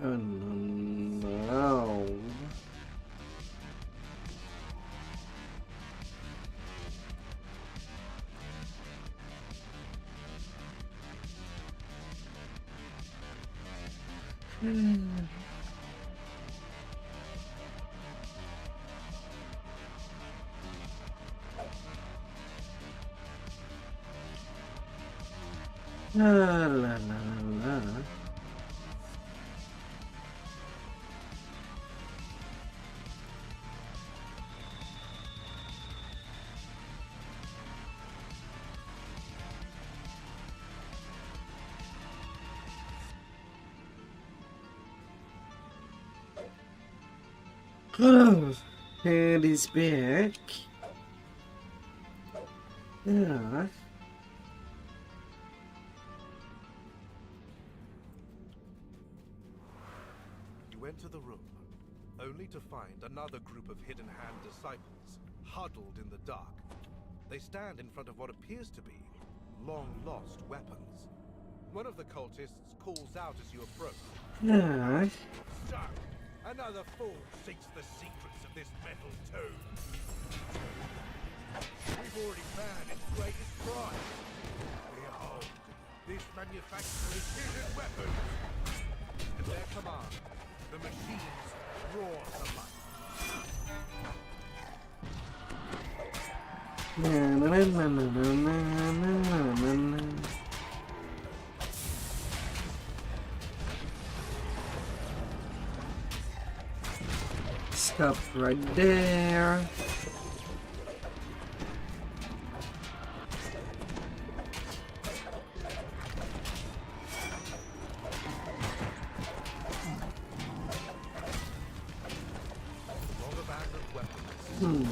Oh no. La la la la. Oh, and he's back. Yeah. You enter the room, only to find another group of Hidden Hand disciples, huddled in the dark. They stand in front of what appears to be long-lost weapons. One of the cultists calls out as you approach. Yeah. So, another fool seeks the secrets of this metal tomb. We've already found its greatest prize. Behold, this manufacturer's hidden weapons. At their command, the machines roar to life. Na na na na na na na na. Stop right there.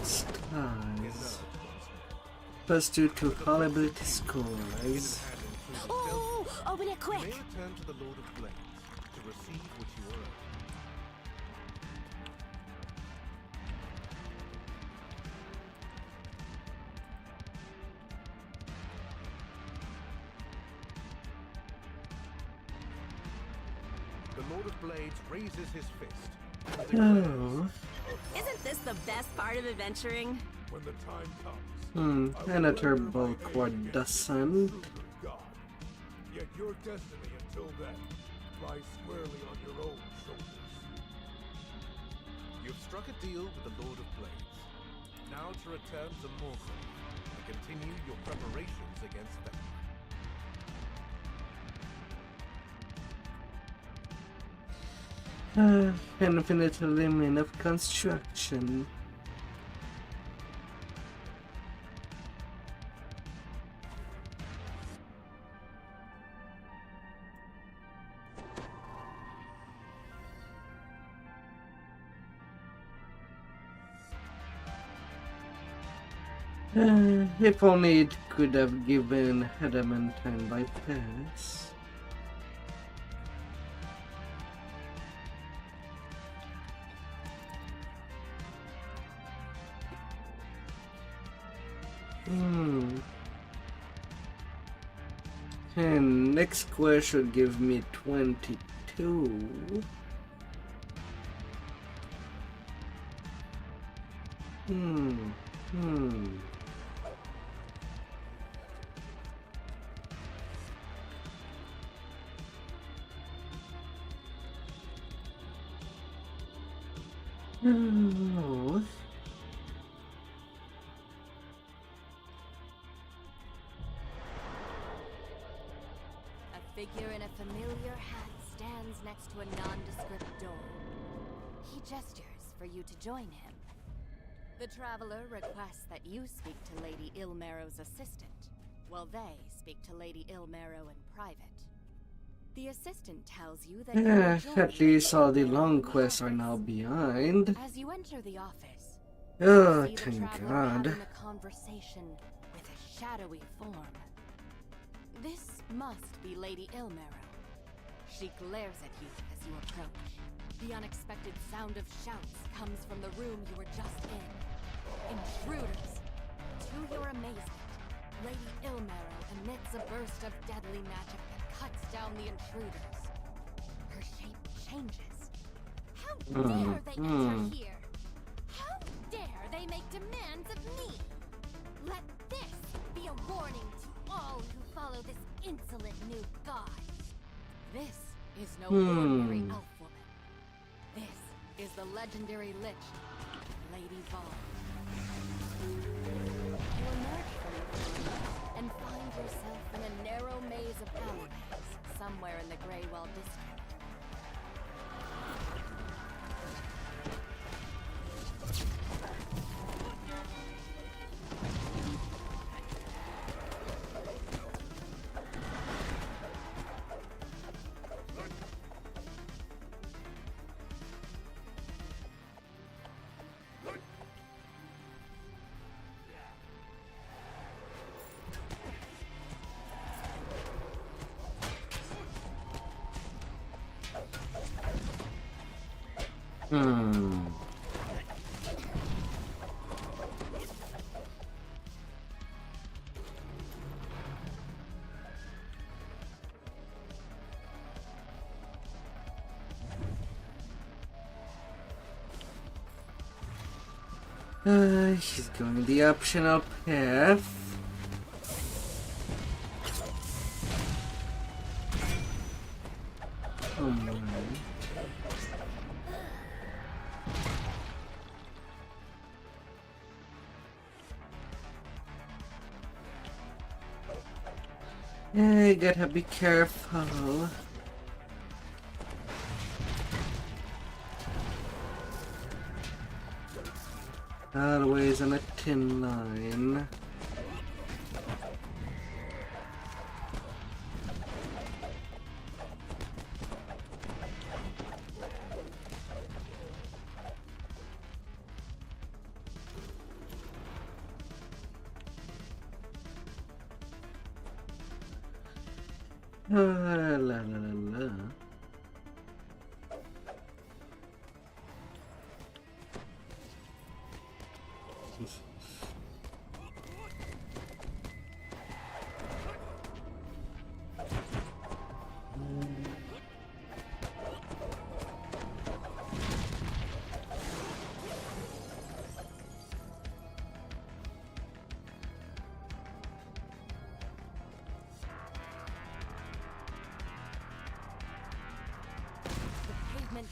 Stars. +2 to all ability scores. Oh, open it quick! You may return to the Lord of Blades to receive what you are owed. The Lord of Blades raises his fist. And Oh. Isn't this the best part of adventuring? When the time comes. And a turbo quad doesn't. God. Yet your destiny until then lies squarely on your own shoulders. You've struck a deal with the Lord of Blades. Now to return to Morgan and continue your preparations against them. Infinite limit of construction. If only it could have given adamantine bypass. And next quest should give me 22. Oh. A figure in a familiar hat stands next to a nondescript door. He gestures for you to join him. The traveler requests that you speak to Lady Ilmero's assistant, while they speak to Lady Ilmero in private. The assistant tells you that At least all the long quests are now behind. As you enter the office, Oh, you see the thank traveler God. having a conversation with a shadowy form. This must be Lady Ilmarrow. She glares at you as you approach. The unexpected sound of shouts comes from the room you were just in. Intruders! To your amazement, Lady Ilmarrow emits a burst of deadly magic that cuts down the intruders. Her shape changes. How dare they enter here? How dare they make demands of me? Let this be a warning to all who follow this insolent new god. This is no ordinary elf woman. This is the legendary lich, Lady Vaughn. You emerge from the room and find yourself in a narrow maze of alleyways somewhere in the Greywell district. He's going the optional path. Oh my. Hey, gotta be careful. Always on a tin line. La la la la.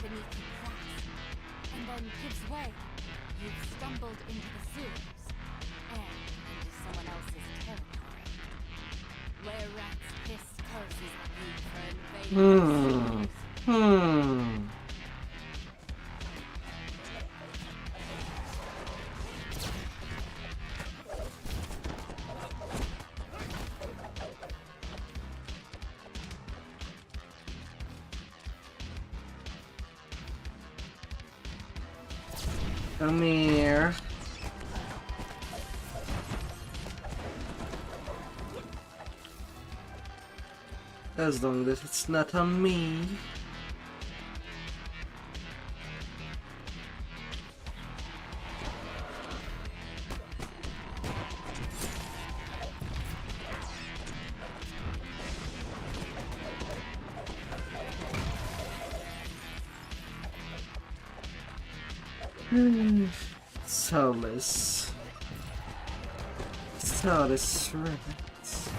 Beneath you cracks, and then gives way. You've stumbled into the sewers, and into someone else's territory, where rats hiss curses at you for invading the sewers. Come here. As long as it's not on me. Soulless rats.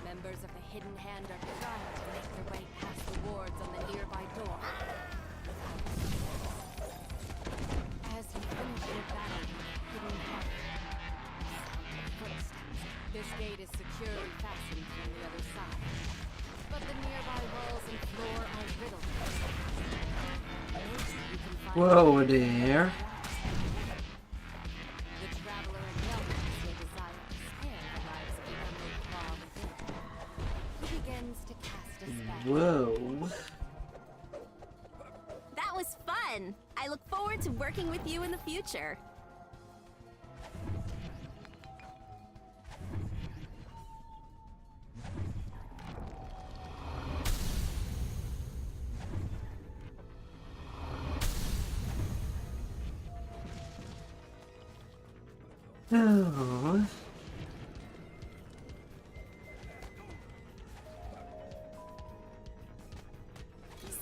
Members of the Hidden Hand are trying to make their way past the wards on the nearby door. As you finish your battle with the Hidden Hand, footsteps. This gate is securely fastened from the other side, but the nearby walls and floor are riddled with Whoa there. The traveler and nomads will desire to spare the lives of the emerald claw within. He begins to cast a spell. Whoa. That was fun! I look forward to working with you in the future. Oh.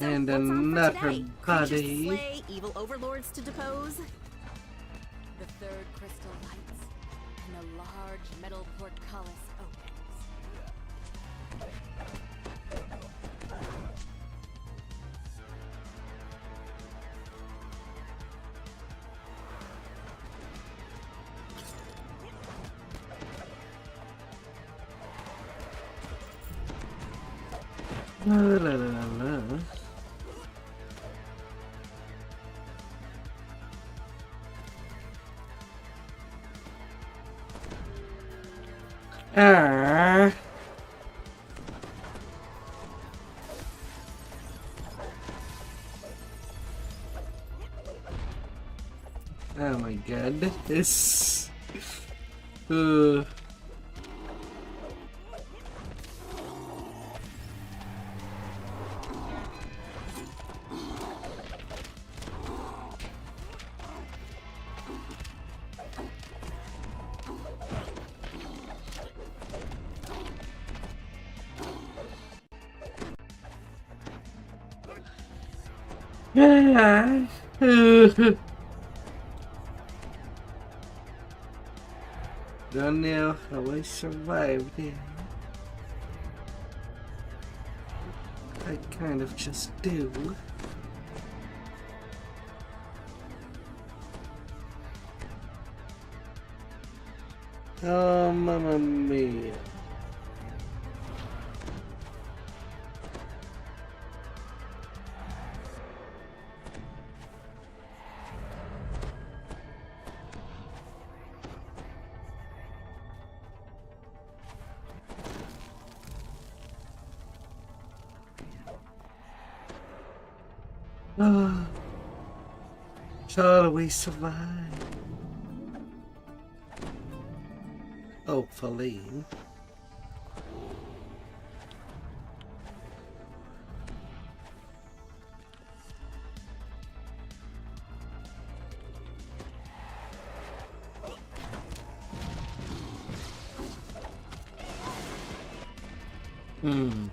And What's on for another today? Creatures to body. slay, evil overlords to depose. The third crystal lights, and a large metal portcullis opens. La la la la. Ah. Oh my god, this. Ah. Don't know how I survived it. I kind of just do. Oh, mamma mia. Oh, shall we survive? Hopefully. Hmm.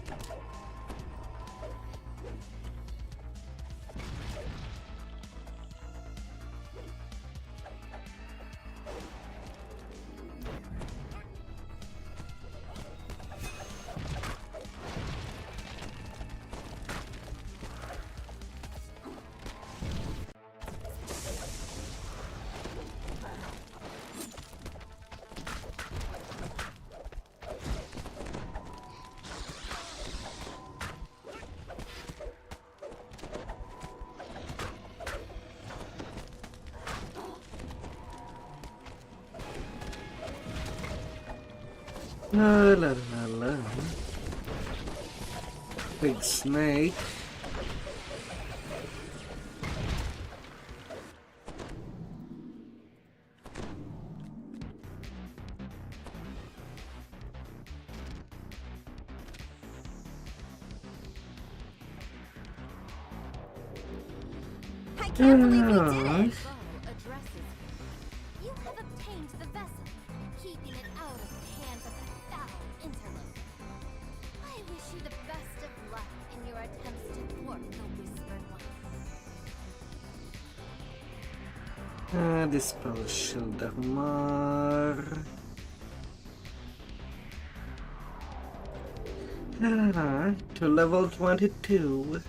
La la la la. Big snake. I can't believe we did it! Addresses you. You have obtained the vessel, keeping it out of the hands of the foul interloper. I wish you the best of luck in your attempts to thwart the Whispered One. Dispel Shield of Mar. To level 22.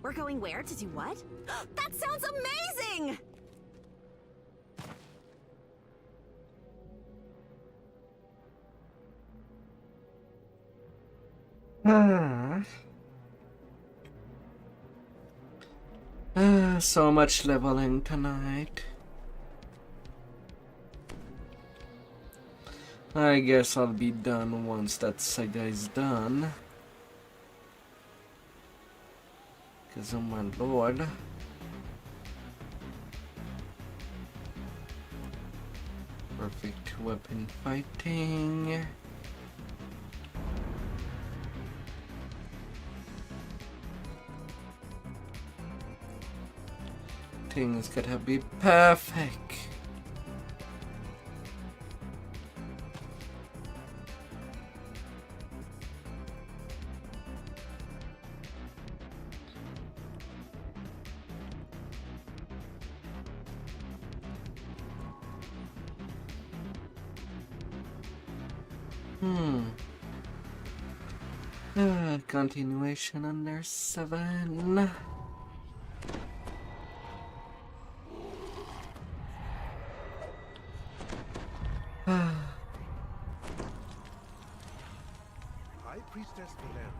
We're going where? To do what? That sounds amazing! So much leveling tonight. I guess I'll be done once that saga is done. Cause oh my lord. Perfect weapon fighting. Things gotta be perfect. Continuation under 7. High Priestess Valeria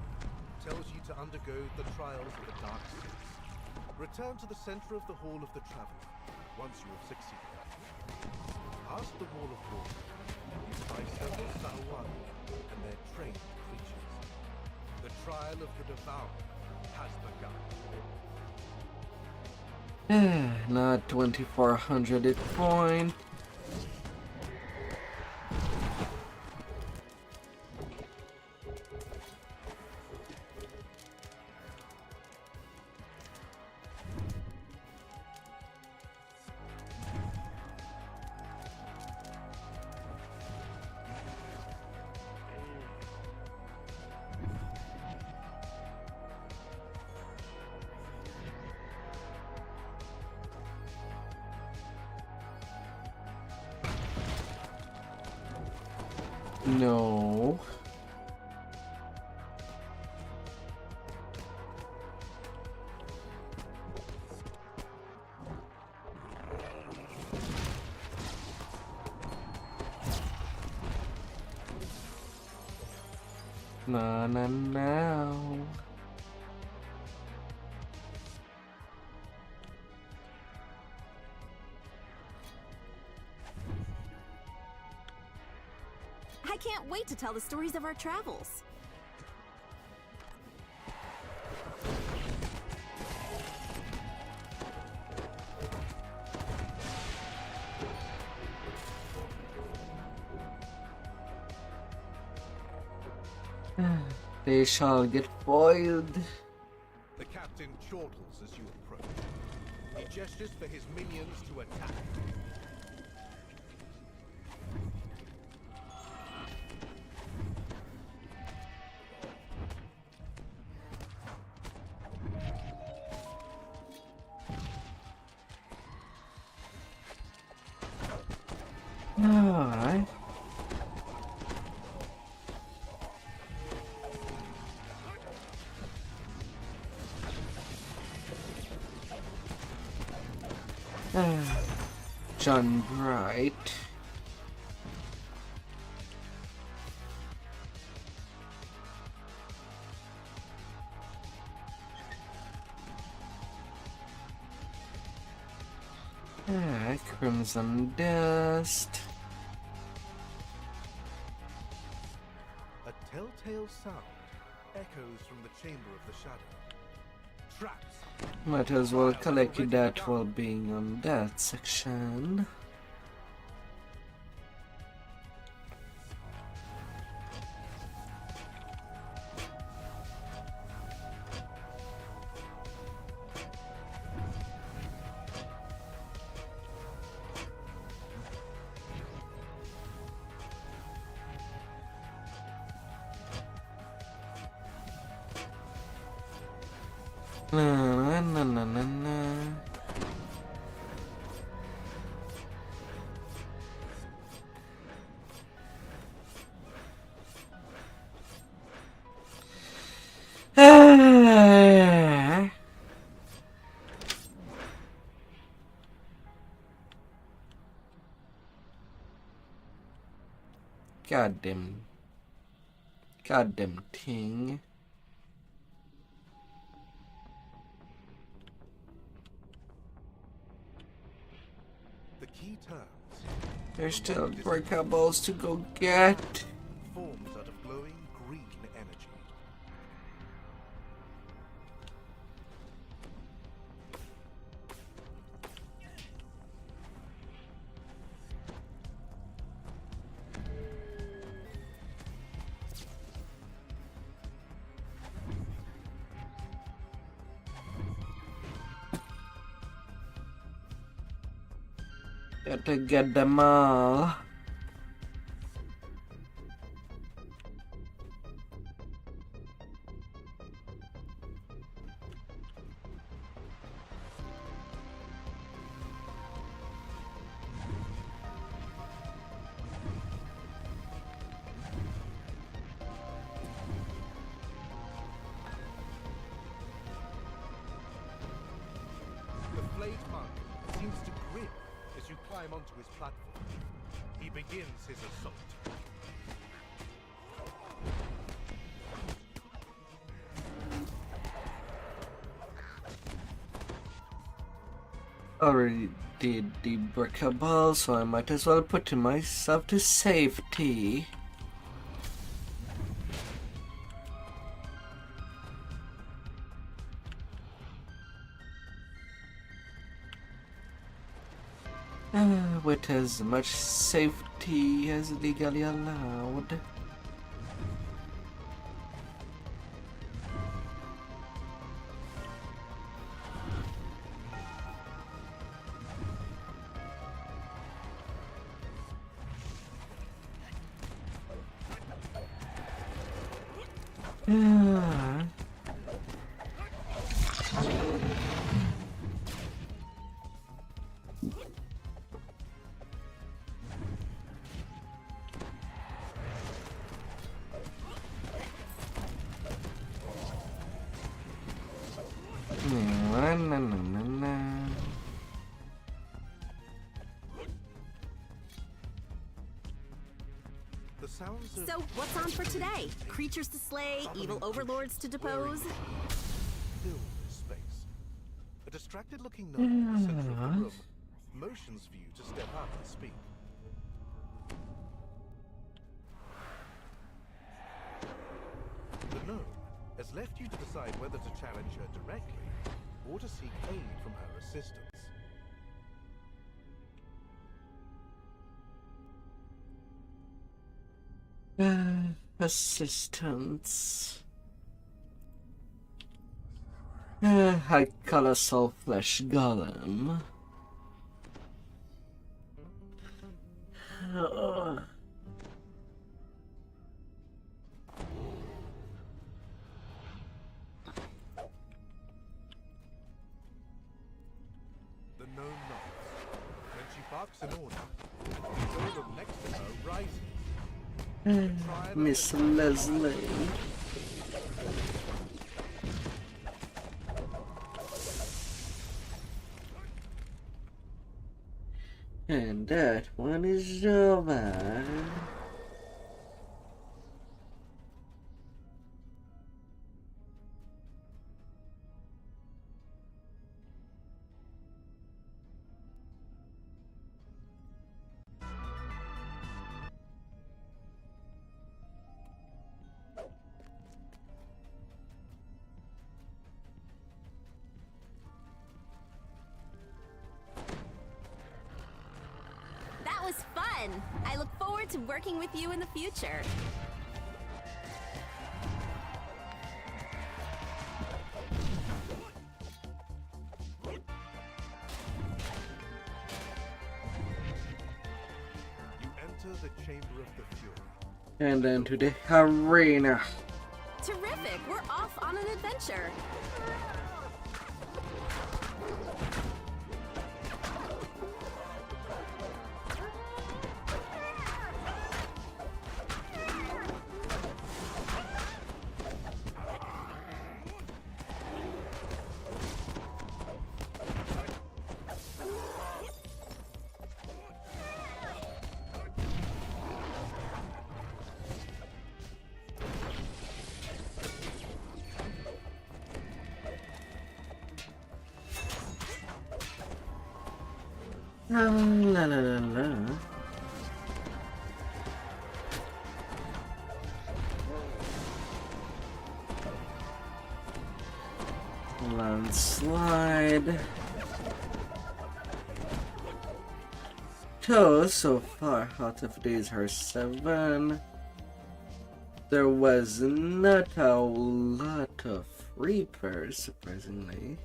tells you to undergo the trials of the Dark Six. Return to the center of the Hall of the Traveler once you have succeeded. Past the Wall of Water, you find several Sahuan and their trained creatures. The trial of the Devourer has begun. Not 2400 hit point. No. No, no, no. I can't wait to tell the stories of our travels. They shall get foiled. The captain chortles as you approach. He gestures for his minions to attack. Alright. John Bright. Crimson Dust. A telltale sound echoes from the chamber of the shadow. Traps. Might as well collect that while being on that section. Na, na, na, na, na. Goddamn thing. The key terms. There's still breakables to go get. Forms out of glowing green energy. Gotta get them all. The flayed monk seems to grin as you climb onto his platform. He begins his assault. Already did the breakable, so I might as well put myself to safety. With as much safety as legally allowed. The sounds of So, what's on for today? Creatures to slay, evil overlords to depose? fill this space. A distracted-looking gnome in the center of the room motions for you to step up and speak. The gnome has left you to decide whether to challenge her directly or to seek aid from her assistants. Assistance. High colossal flesh golem. The gnome nods. When she barks an order, the golem next to her rises. Miss Leslie. And that one is over. That was fun! I look forward to working with you in the future. You enter the Chamber of the Fury. And then to the arena. Terrific! We're off on an adventure! La la la la. Landslide. So far out of these are 7. There was not a lot of Reapers, surprisingly.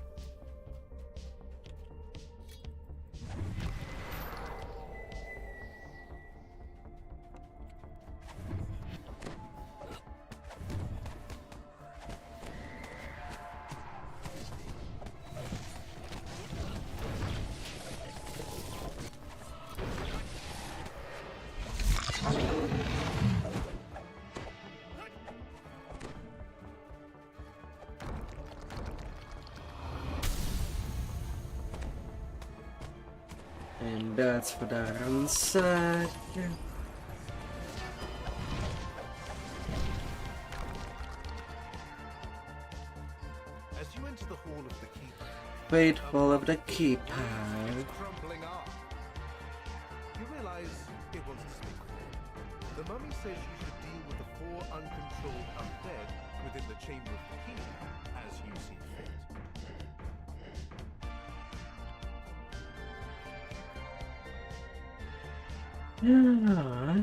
And that's for the ransack. As you enter the hall of the keeper, Faithful of the keeper. crumbling arm, you realize it wants to speak with you. The mummy says you should deal with the 4 uncontrolled undead within the chamber of the key as you see fit. Yeah.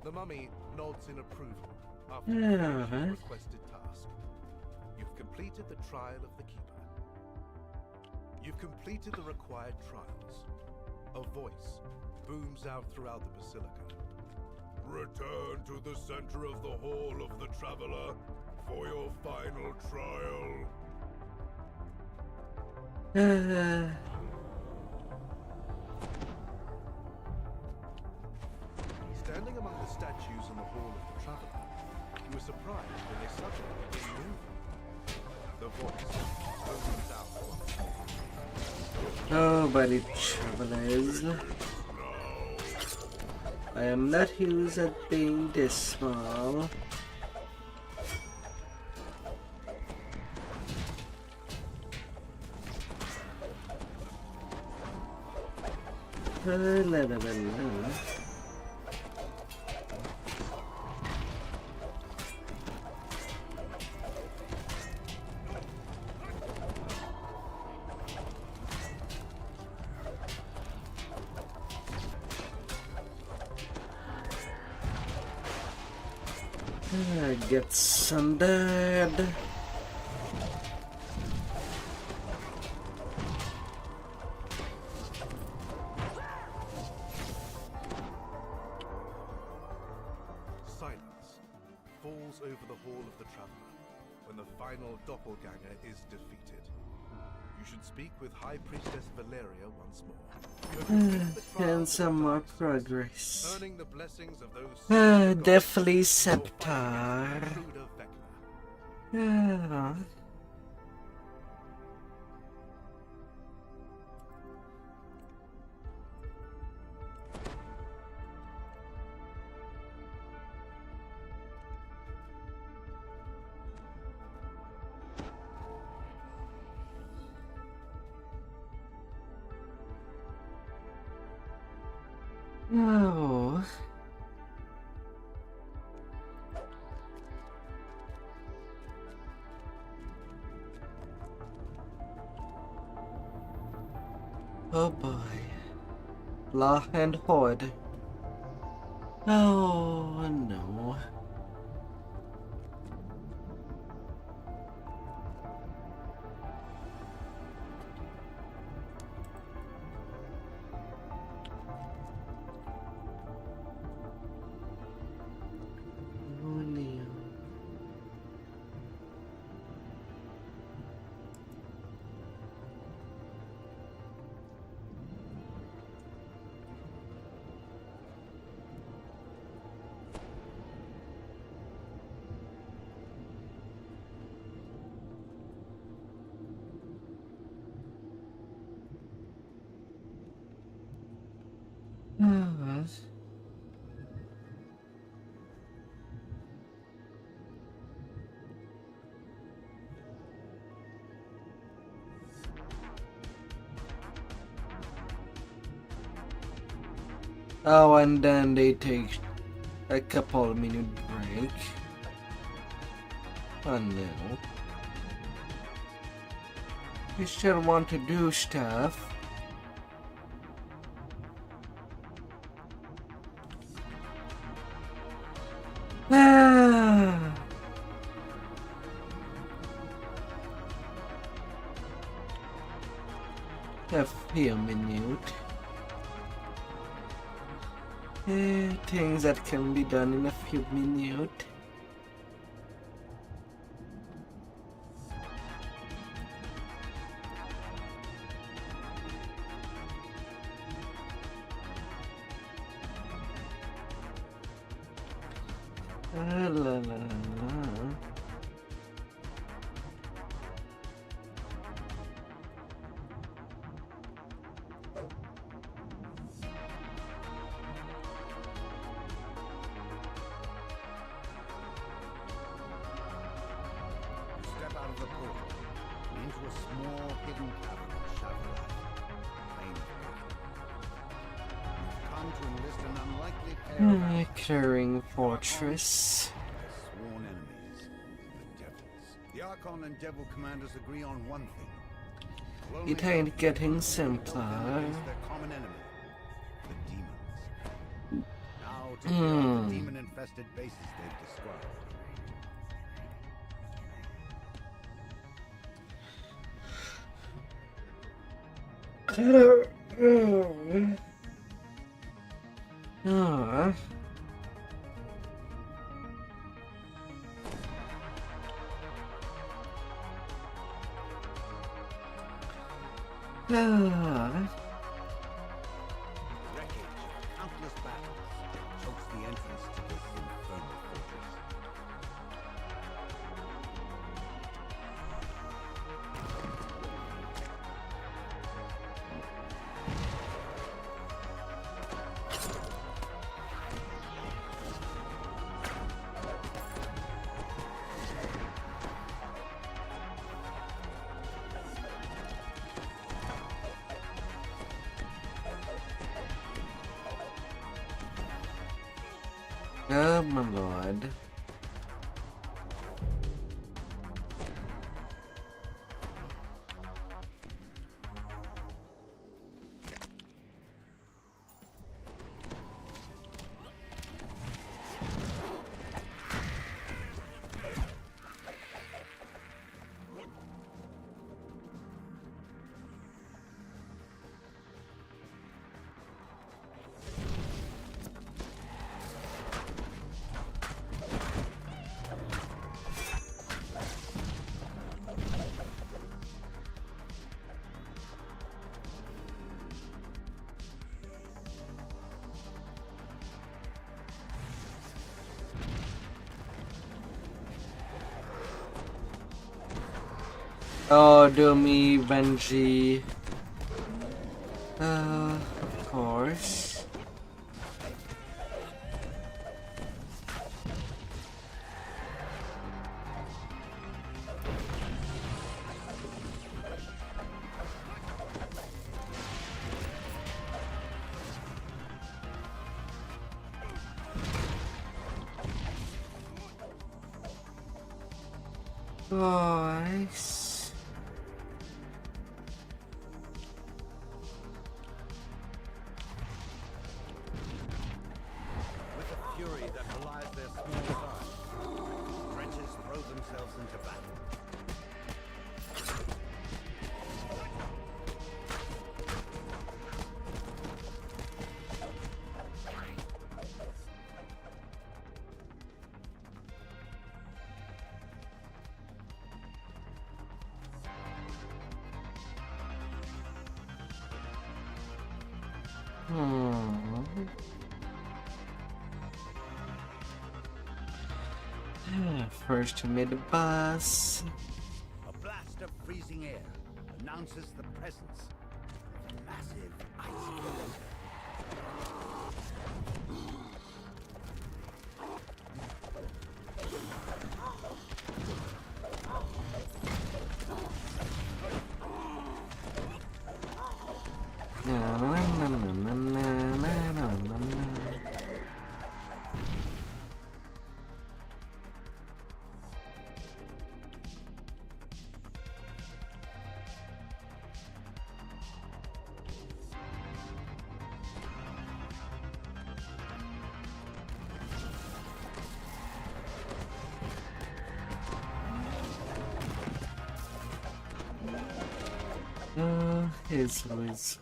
The mummy nods in approval after Yeah, you finish your right. requested task. You've completed the trial of the keeper. You've completed the required trials. A voice booms out throughout the basilica. Return to the center of the Hall of the Traveler for your final trial. Standing among the statues in the Hall of the Traveler, you were surprised when they suddenly began moving. The voice booms out. Nobody travelers. I am not used at being this small. La la la la. Get sundered. Silence falls over the Hall of the Traveler when the final doppelganger is defeated. You should speak with High Priestess Valeria once more. You have completed the trial And some more progress. earning the blessings of those Definitely Scepter. Intruder Vecna. Yeah. Oh. Oh boy. Law and Horde. Oh no. Oh no. Oh, and then they take a couple minute break. Oh no. You still want to do stuff. A few minutes. Things that can be done in a few minutes. La la la. Step out of the portal and into a small hidden cavern shadowed plain of water. You've come to enlist an unlikely pair of Clearing fortress. sworn enemies, the devils. The Archon and Devil commanders agree on one thing. It ain't getting simpler. Their common enemy, the demons. Now to the demon-infested bases they've described. Wreckage of countless battles chokes the entrance to this infernal fortress. Oh my lord. Oh, do me, Benji. Of course. Nice. With a fury that belies their small size, trenches throw themselves into battle. First to mid bus. A blast of freezing air announces the presence of a massive ice floe.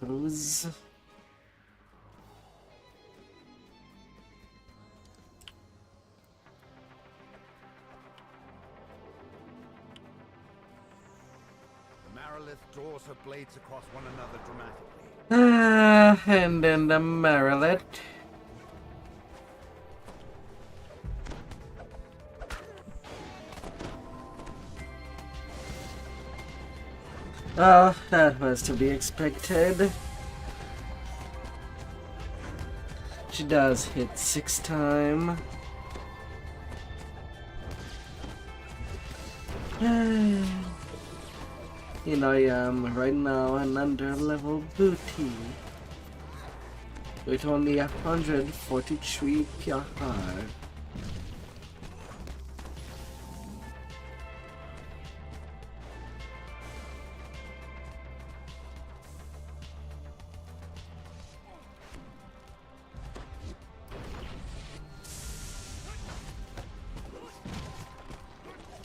Who's. Marilith draws her blades across one another dramatically. And then the Marilith. Oh, that was to be expected. She does hit 6 times. Here I am right now, an under-level booty with only 143 PR.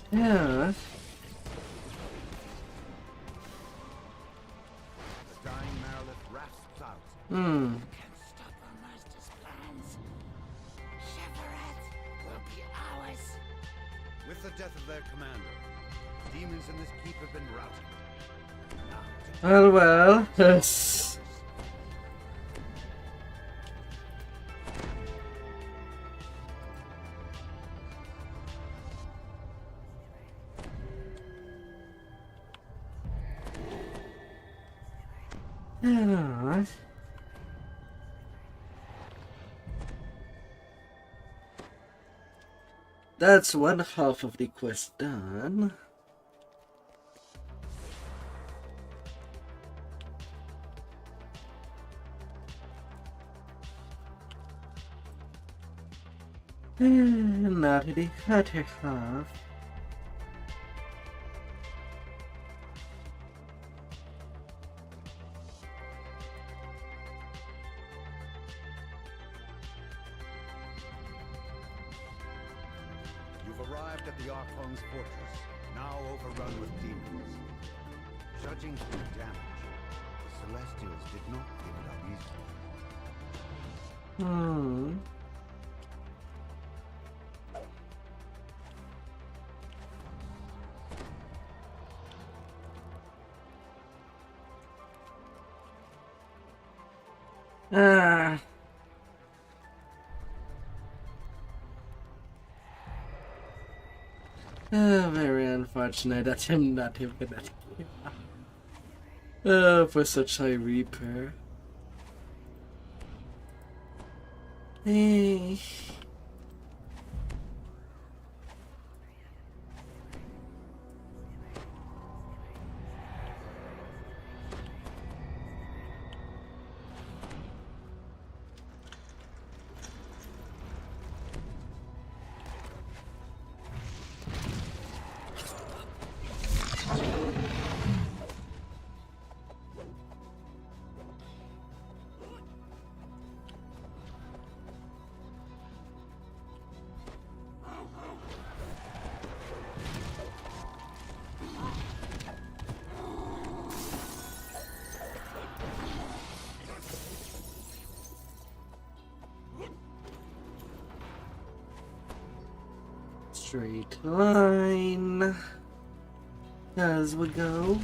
Yeah. The dying Marilith rasps out. Hmm. Can't stop our master's plans. Chevrolet will be ours. With the death of their commander, demons in this keep have been routed. Well, yes. Yeah. That's one half of the quest done. Now to the other half. You've arrived at the Archon's fortress, now overrun with demons. Judging from the damage, the Celestials did not give it up easily. Hmm. Ah. Very unfortunate that I'm not even at for such high repair. Hey. Straight line as we go.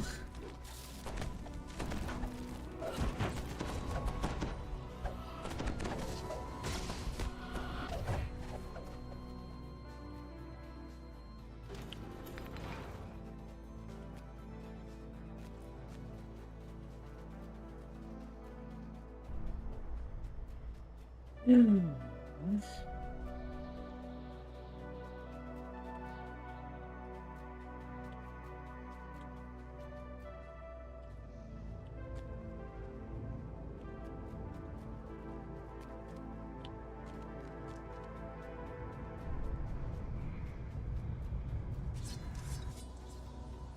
Yes.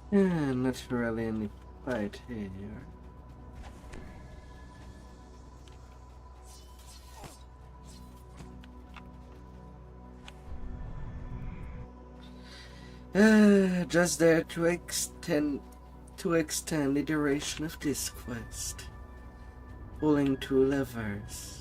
Not really any fight here. Just there to extend the duration of this quest. Pulling 2 levers.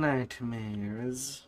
Nightmares.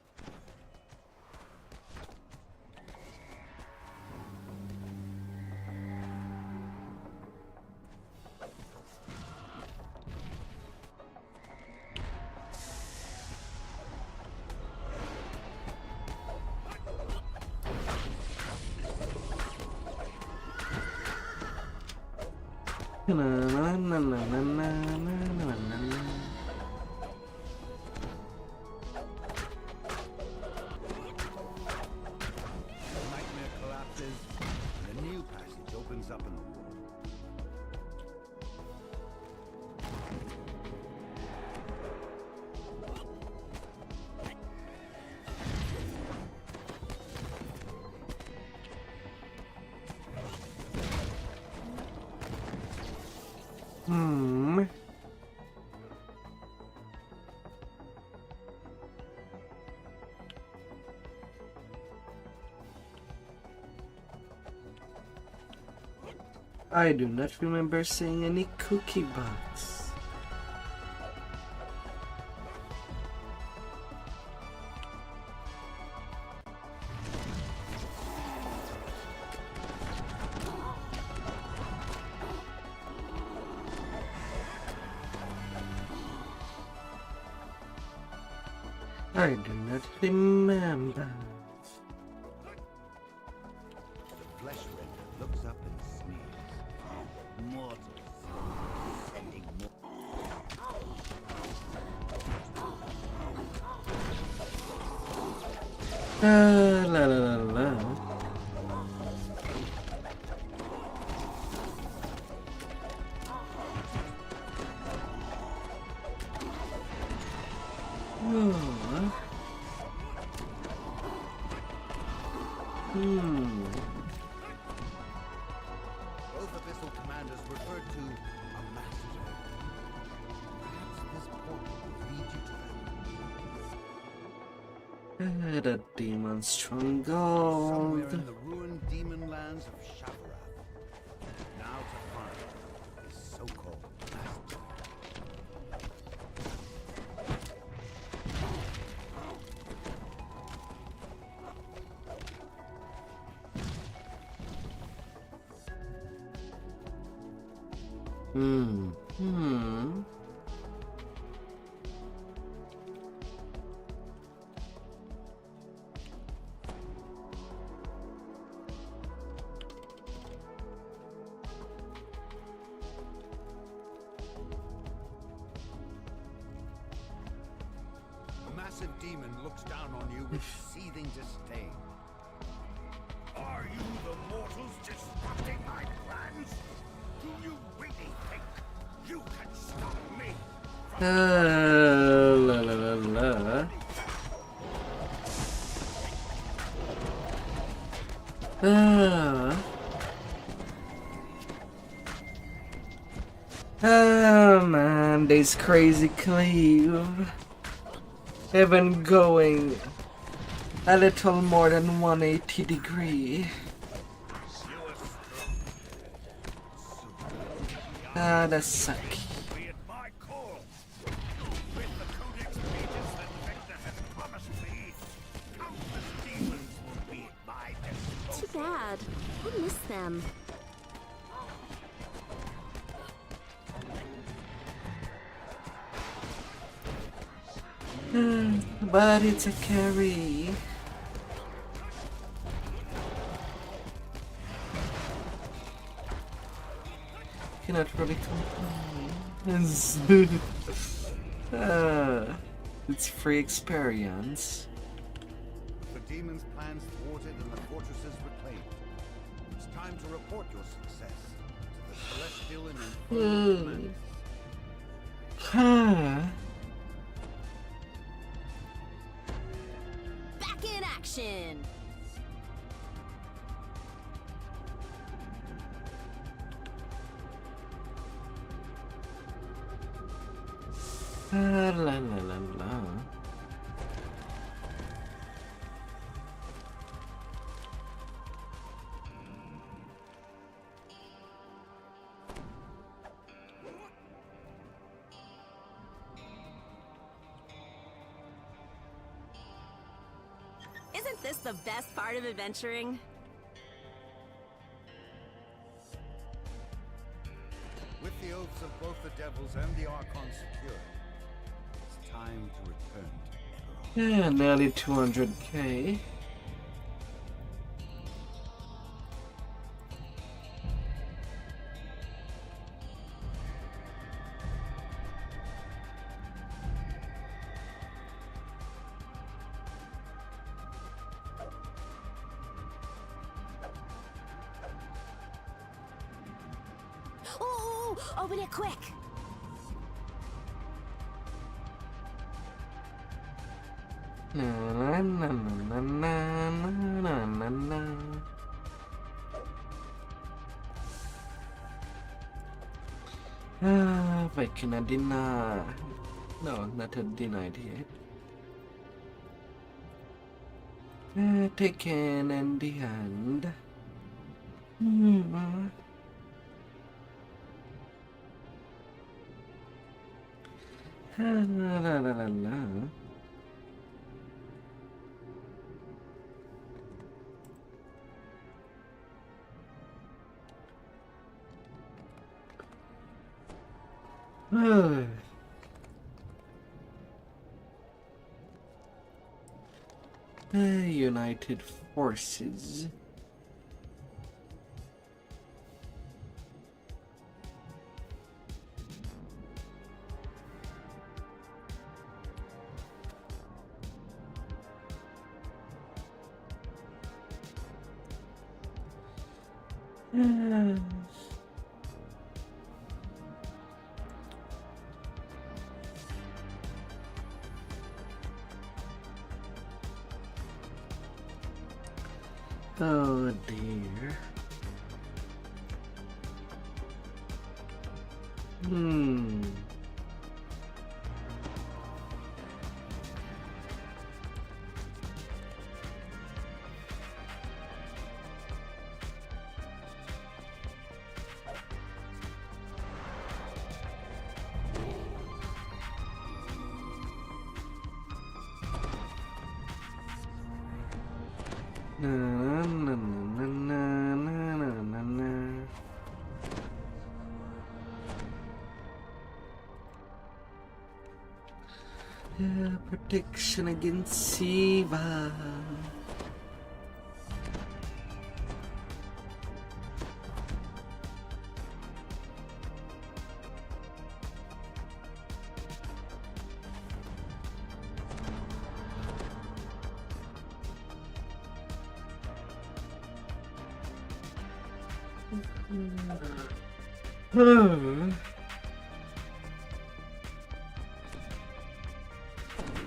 I do not remember seeing any cookie box. I do not remember. The flesh render looks up and sneers. Mortals, sending La la la la. Both abyssal commanders referred to a master. Perhaps this portal will lead you to them. The demon stronghold. Somewhere in the ruined demon lands of Shavarath. Now to find this so-called master. A massive demon looks down on you with seething disdain. Are you the mortals disrupting my plans? Do you really think you can stop me? La la la la. Oh man, this crazy cleave. Even going a little more than 180 degree. That's sucky. Be at my sad. I miss them. But it's a carry. Cannot really complain. It's free experience. The demon's plans thwarted and the fortress is reclaimed. It's time to report your success to the celestial and infernal commanders. Back in action! La la la la. Isn't this the best part of adventuring? With the oaths of both the devils and the Archon secured, it's time to return to Yeah, nearly 200k. Ooh, open it quick! Na na na na na na na na. I cannot deny. No, not denied yet. Taken in the hand. La la la la la. United Forces. Oh dear. Na na na na na na na na. Protection against Siva.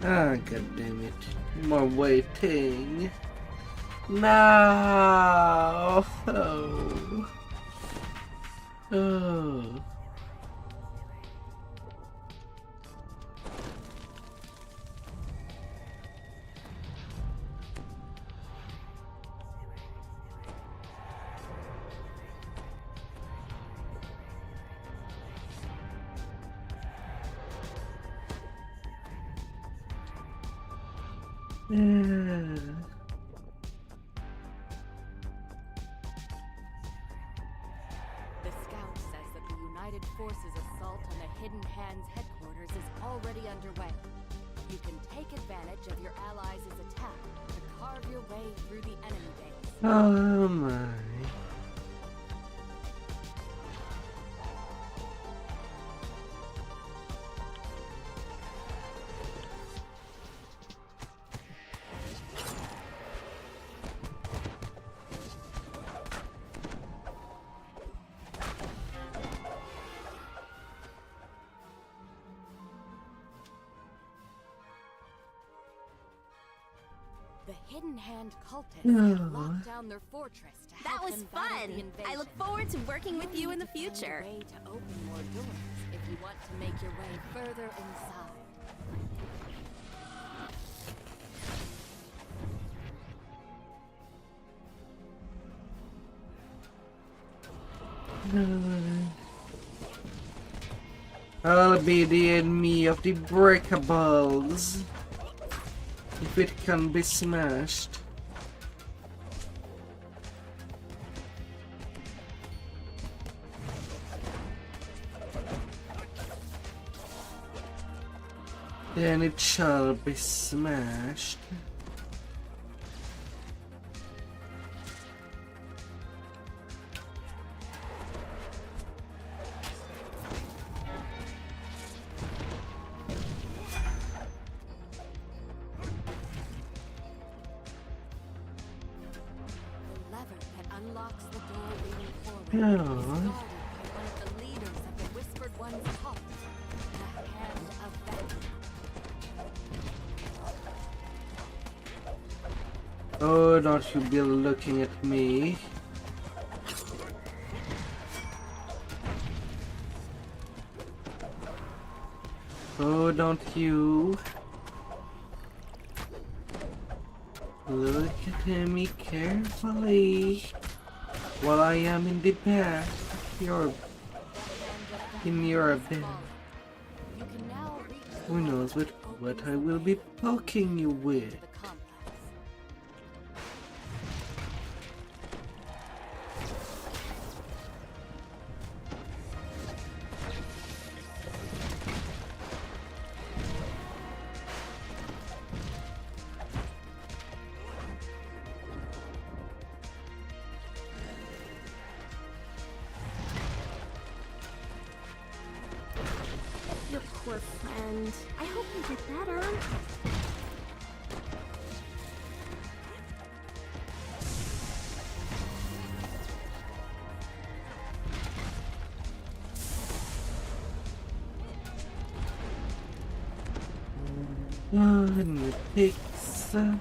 Ah, god damn it. More waiting. No. Oh. Oh. Force's assault on the Hidden Hands headquarters is already underway. You can take advantage of your allies' attack to carve your way through the enemy base. Oh my. The Hidden Hand cultists Yeah. have locked down their fortress to That help was them battle fun. the invasion. I look forward to working with you in the You'll need to future. find a way to open more doors if you want to make your way further inside. I'll be the enemy of the breakables. If it can be smashed. Then it shall be smashed. The lever that unlocks the door leading forward Yeah. is guarded by one of the leaders of the Whispered One's cult, the Hand of Vengeance. Oh, don't you be looking at me. Oh, don't you. Look at me carefully while I am in the back of your bed. Who knows what I will be poking you with. Your poor friend. I hope you get better. One pizza.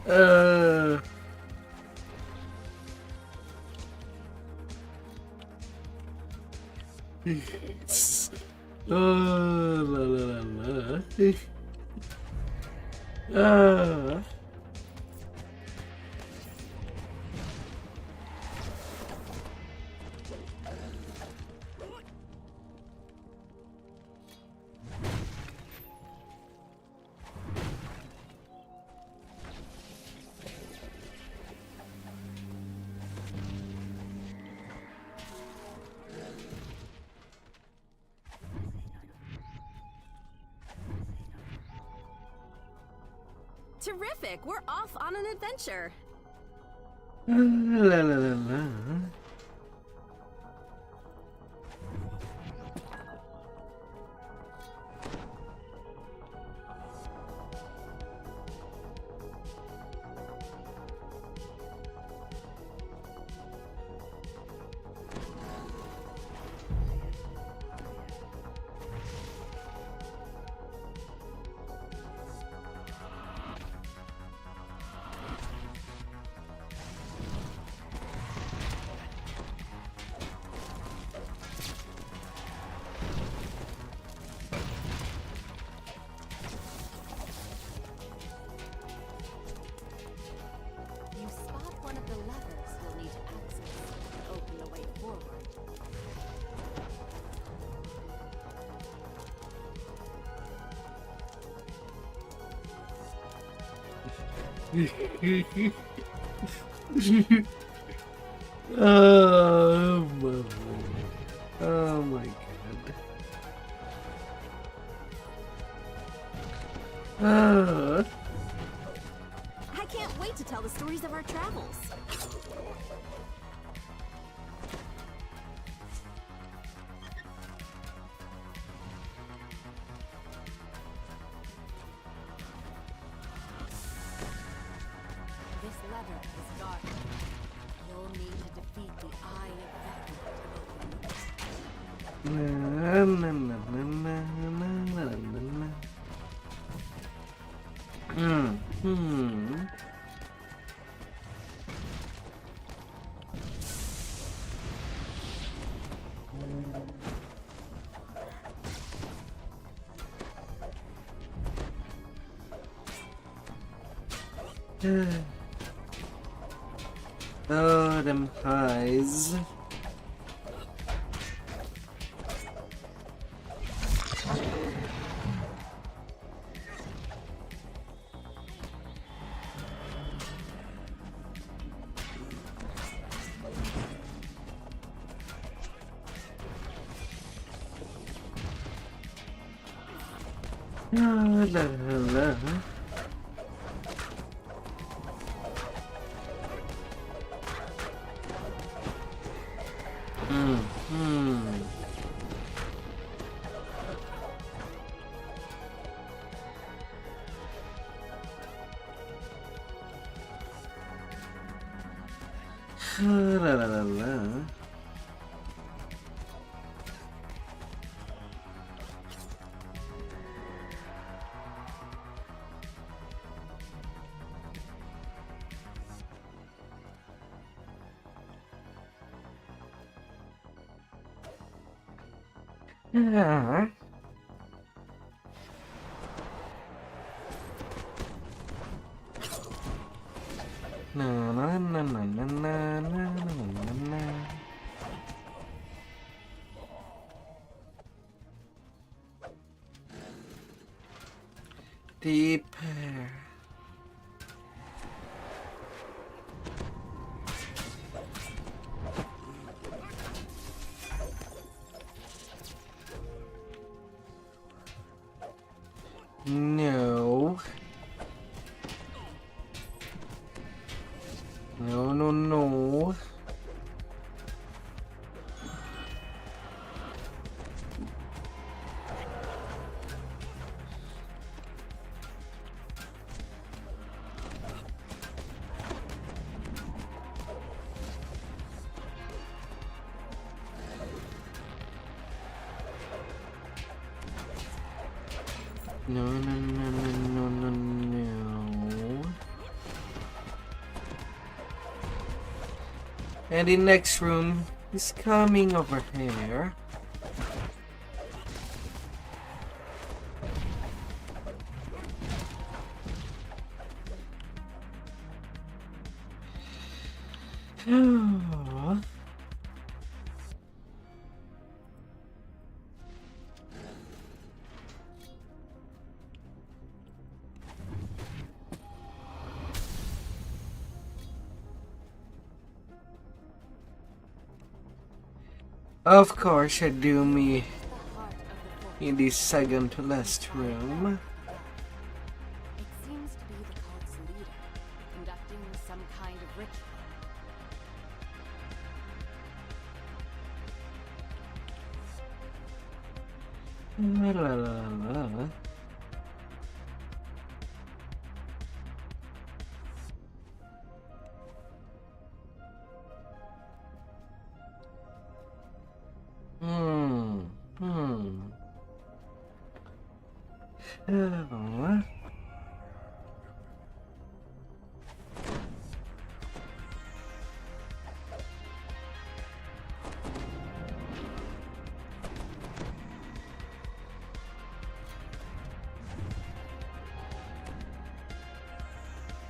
uh Oh, la la la la. Terrific! We're off on an adventure. La la la la. Oh my, oh my god. I can't wait to tell the stories of our travels. This lever is guarded. You'll need to defeat the Eye of Oh, them highs. La la la. La la la la. Yeah. Na na na na na na na na na. Deeper. No. No, no, no. No, no, no, no, no, no, no. And the next room is coming over here. Oh. Of course, I do me in the second to last room. It seems to be the cult's leader, conducting some kind of ritual. La la la la. Oh.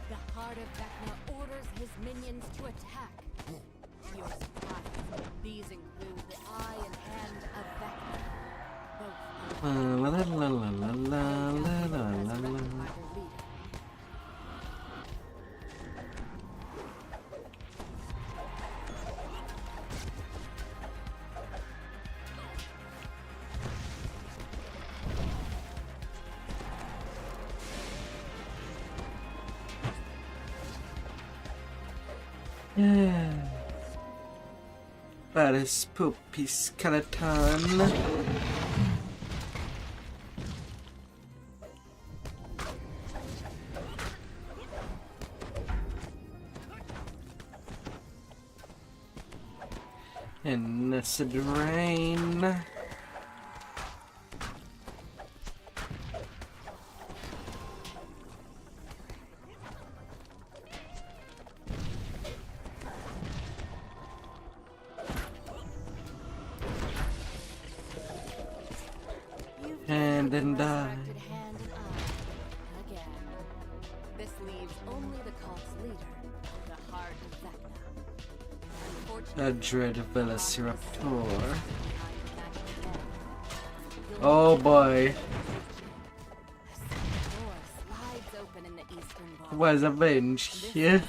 The Heart of Vecna orders his minions to attack. You're surprised. These include the eye and hand of Vecna. Both La la la la la la la la la. That is Poopy Skeleton. And Acid Rain. And then die. Again. This leaves only the cult's leader, the heart of Vecna. A dread Velociraptor. Oh boy. Was avenged. Yeah.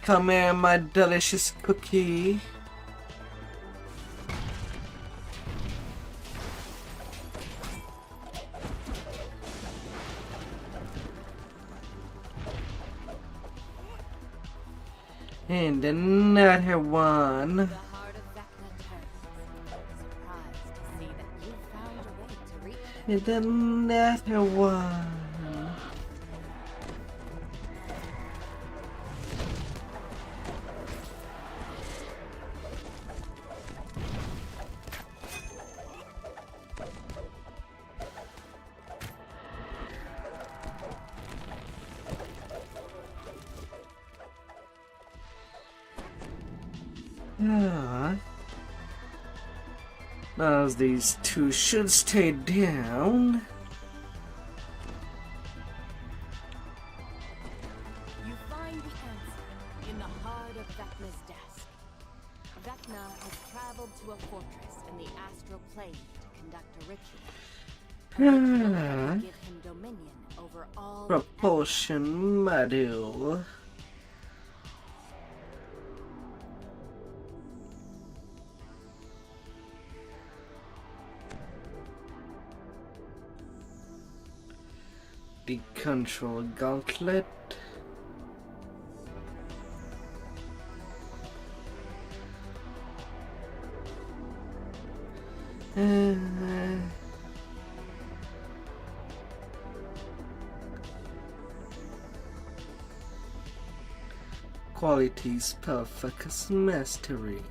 Come here, my delicious cookie. And another one. And another one. Now these two should stay down. You find the answer in the heart of Vecna's desk. Vecna has traveled to a fortress in the astral plane to conduct a ritual. Give him dominion over all Propulsion module. The control gauntlet. Qualities perfect mastery.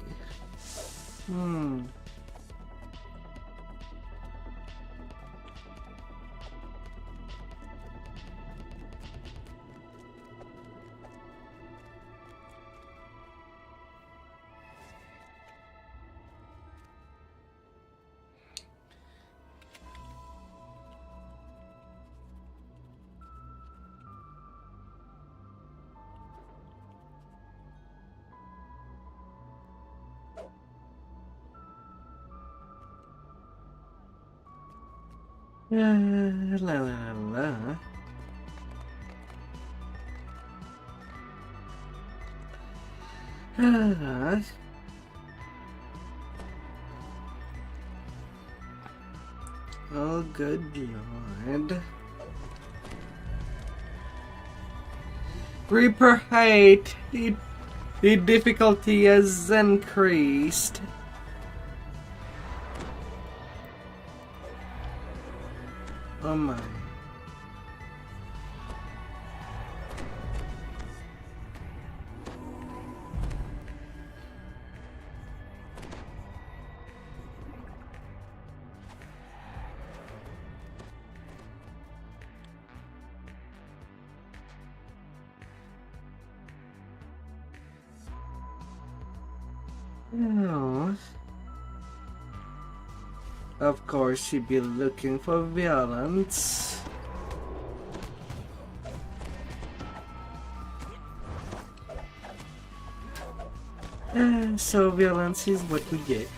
La la la. Oh, good lord. Reaper height. The difficulty has increased. Oh my. Oh. Of course, she'd be looking for violence. So violence is what we get.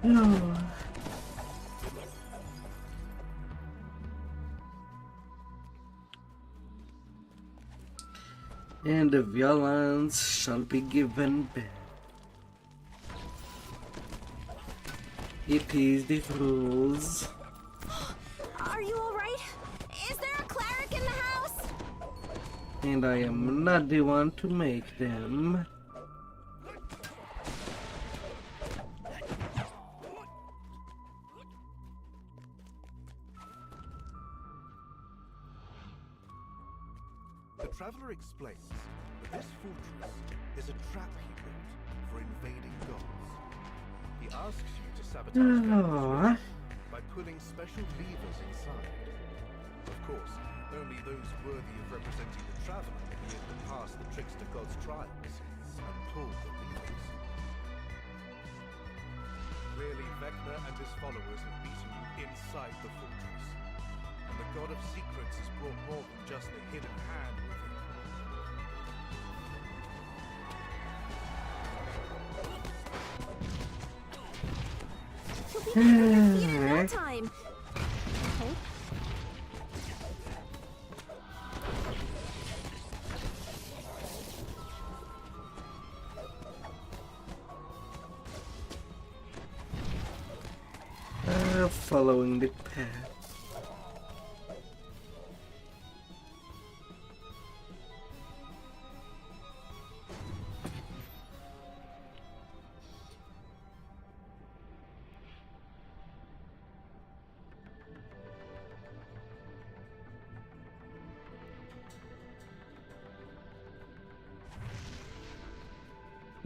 No. And the violence shall be given back. It is the rules. Are you alright? Is there a cleric in the house? And I am not the one to make them. The traveler explains that this fortress is a trap he built for invading gods. He asks you to sabotage Aww. by pulling special levers inside. Of course, only those worthy of representing the traveler will be able to pass the trickster god's trials and pull the levers. Clearly, Vecna and his followers have beaten you inside the fortress. And the God of Secrets has brought more than just a hidden hand with him. He'll be back on his feet in no time. Hope. Following the path.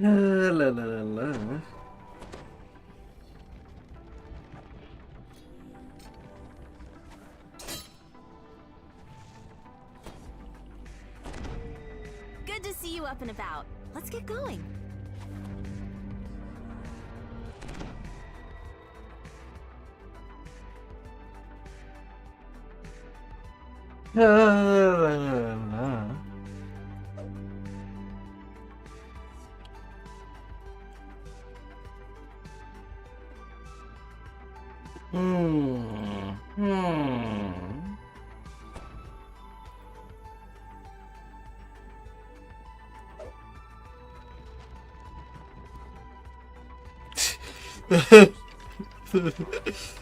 La la la la. Good to see you up and about. Let's get going. La la la la.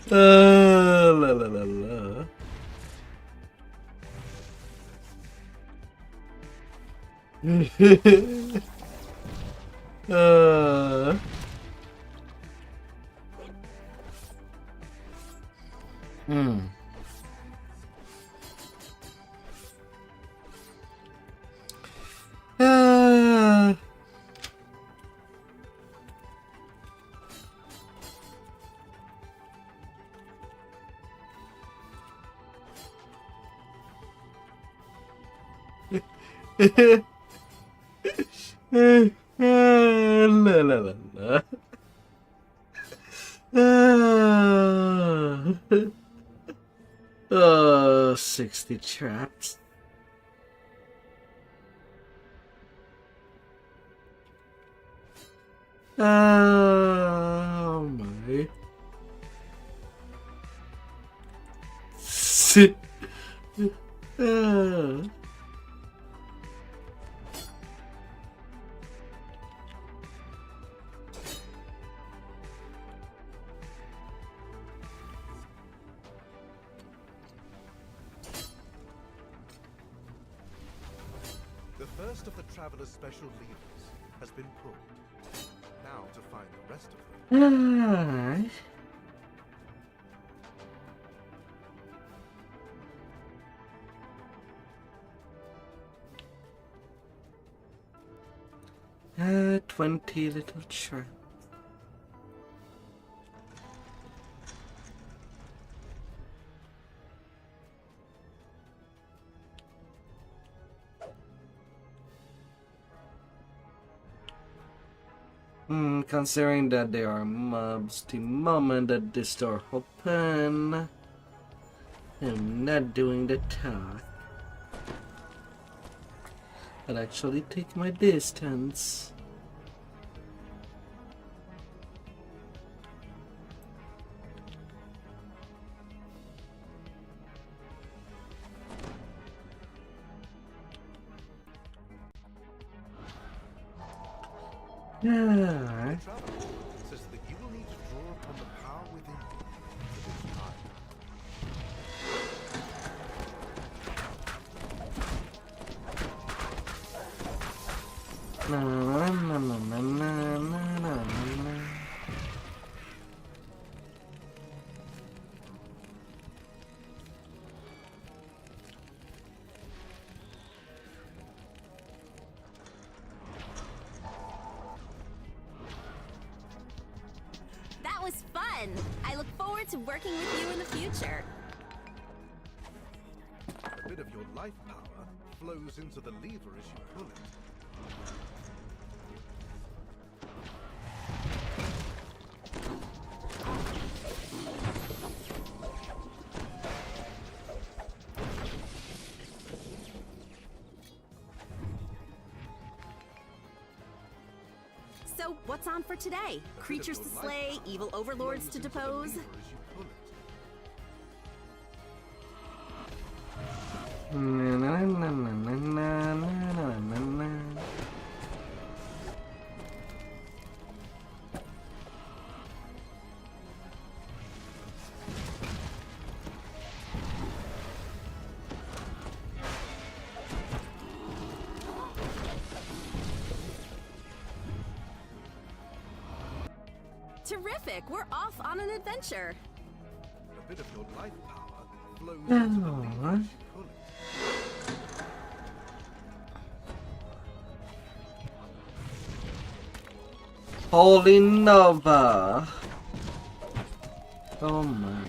La la la la. La la la la. Oh, 60 traps. Oh my. The first of the traveler's special levers has been pulled. Now to find the rest of them. Alright. 20 little traps. Considering that there are mobs the moment that this door open, I'm not doing the task. I'll actually take my distance. Yeah. Traveler says that you will need to draw upon the power within you for this time. Na, na, na, na, na, na, na, na. That was fun! I look forward to working with you in the future. A bit of your life power flows into the lever as you pull it. So, what's on for today? Creatures to slay, evil overlords to depose? Na, na, na, na, na, na, na, na, na. Terrific! We're off on an adventure! A bit of your life power flows into the lever as you pull it. Holy Nova. Oh my.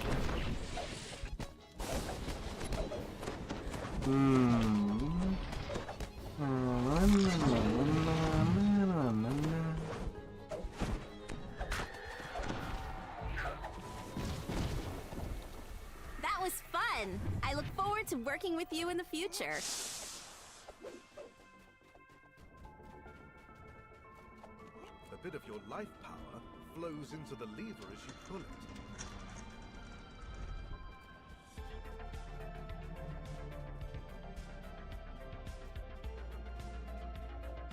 That was fun! I look forward to working with you in the future. A bit of your life power flows into the lever as you pull it.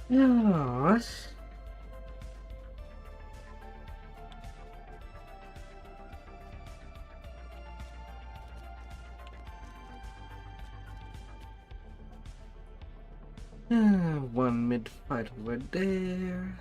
Yes. One mid fight over there.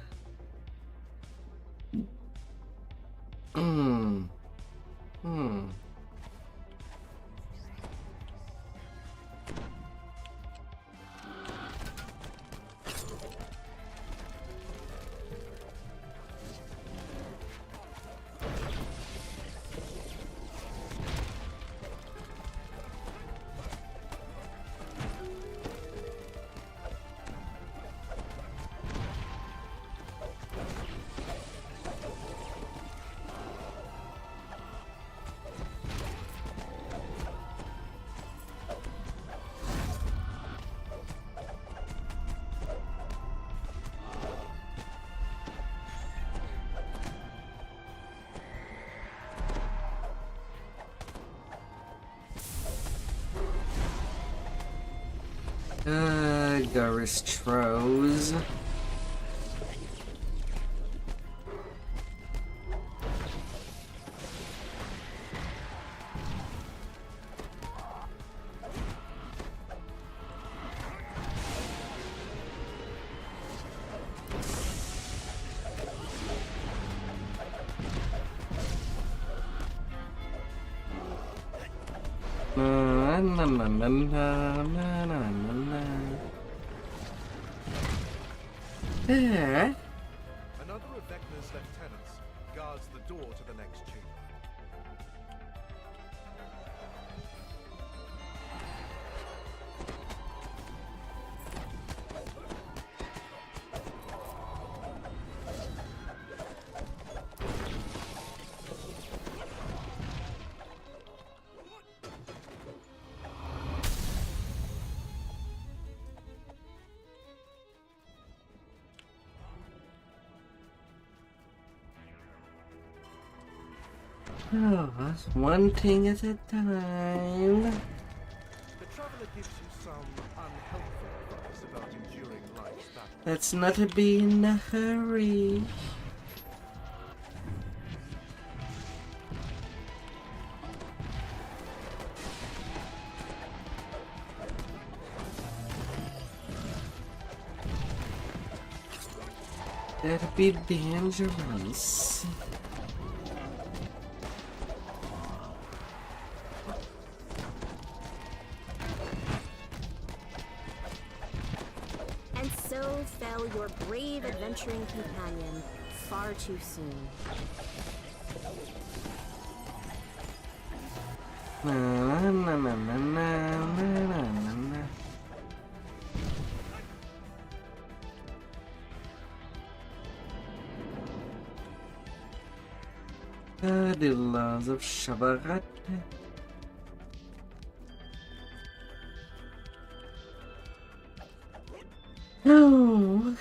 Garistros. Na na na na na na na na. Yeah. Another of Vecna's lieutenants guards the door to the next chamber. Oh, that's one thing at a time. The traveler gives you some unhelpful advice about enduring life's battles. Let's not be in a hurry. That'd be dangerous. And so fell your brave adventuring companion far too soon. Na na na na na na na na. The laws of Shabarat. Oh.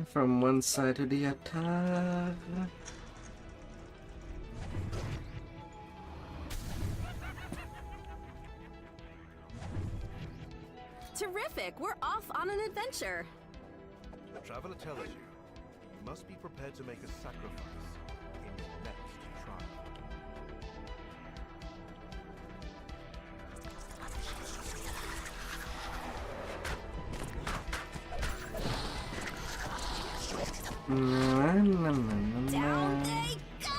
From one side to the other. Terrific! We're off on an adventure! The traveler tells you, you must be prepared to make a sacrifice in your next trial. Down they go!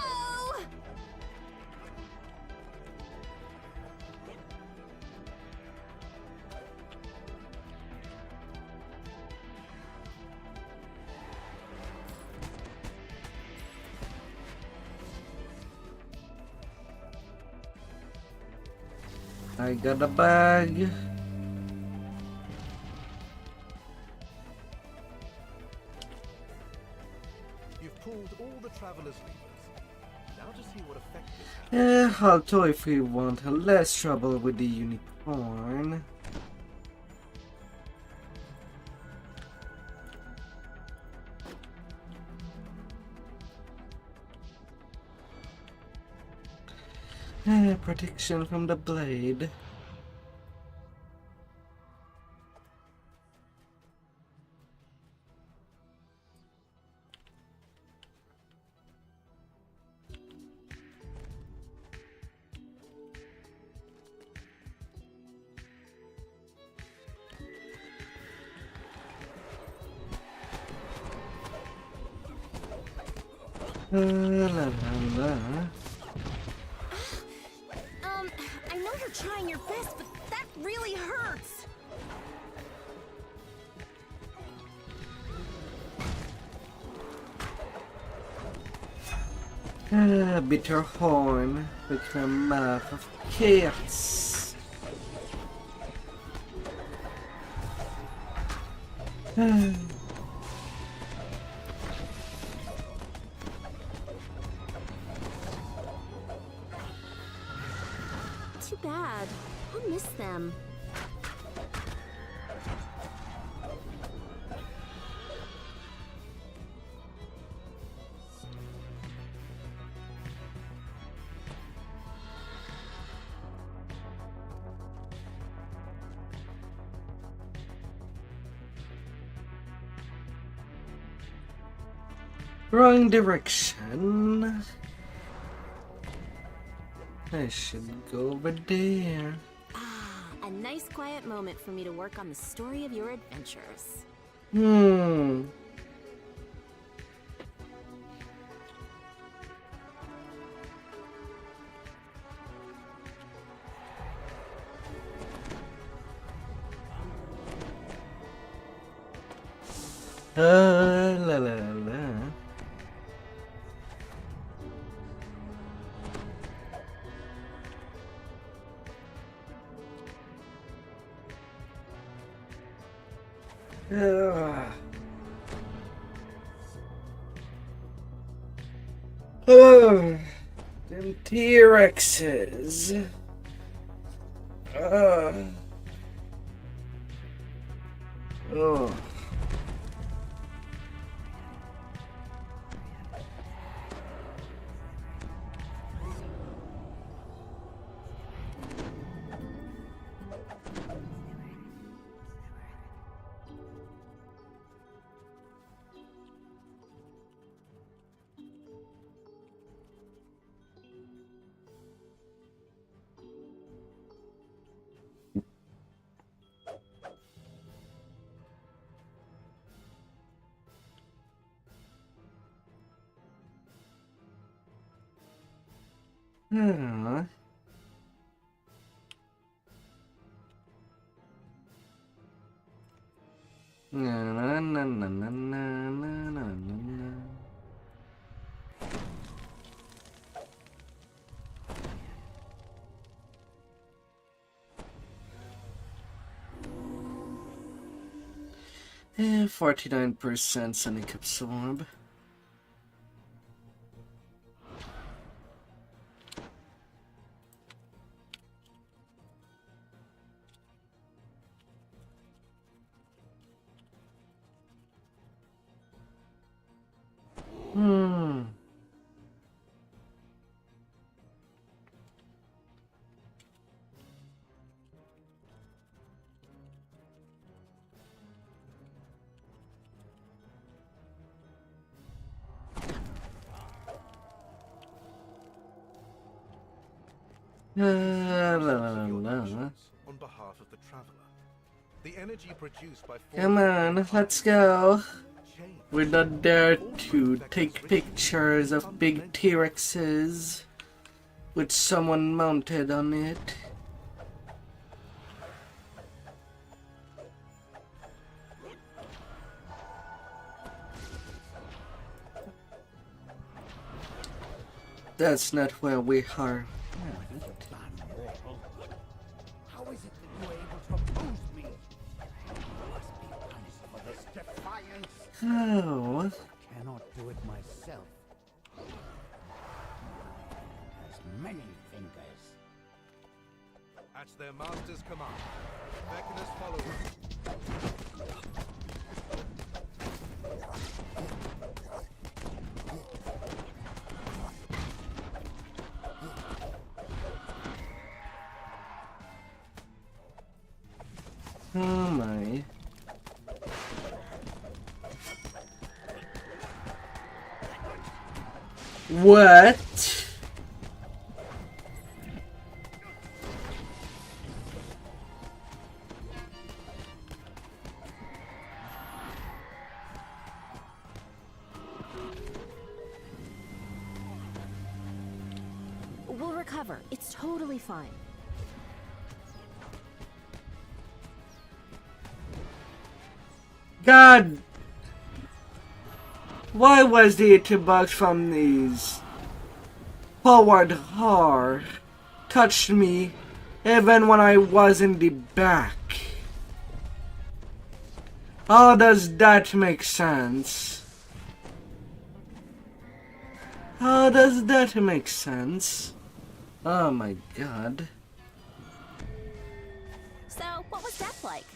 I got a bag. You've pulled all the traveler's levers. Now to see what effect this has. Although if we want less trouble with the unicorn. Protection from the blade. La la la. I know you're trying your best, but that really hurts! Bitter horn with the mouth of chaos. Too bad. I'll miss them. Wrong direction. I should go over there. A nice quiet moment for me to work on the story of your adventures. La la la. T-Rexes. Oh. Hmm. Na na na na na na na na na. Eh, 49% sonic absorb. Hmm. La, la, la. On behalf of the traveler. The energy produced by Come on, let's go. We're not there to take pictures of big T-Rexes with someone mounted on it. That's not where we are. How is it that you were able to oppose me? You must be punished for this defiance. Oh. I cannot do it myself. It has many fingers. At their master's command, Vecna's followers. Oh my. What? We'll recover. It's totally fine. God! Why was the 80 bucks from these forward hard touched me even when I was in the back? How does that make sense? How does that make sense? Oh my god. So, what was death like?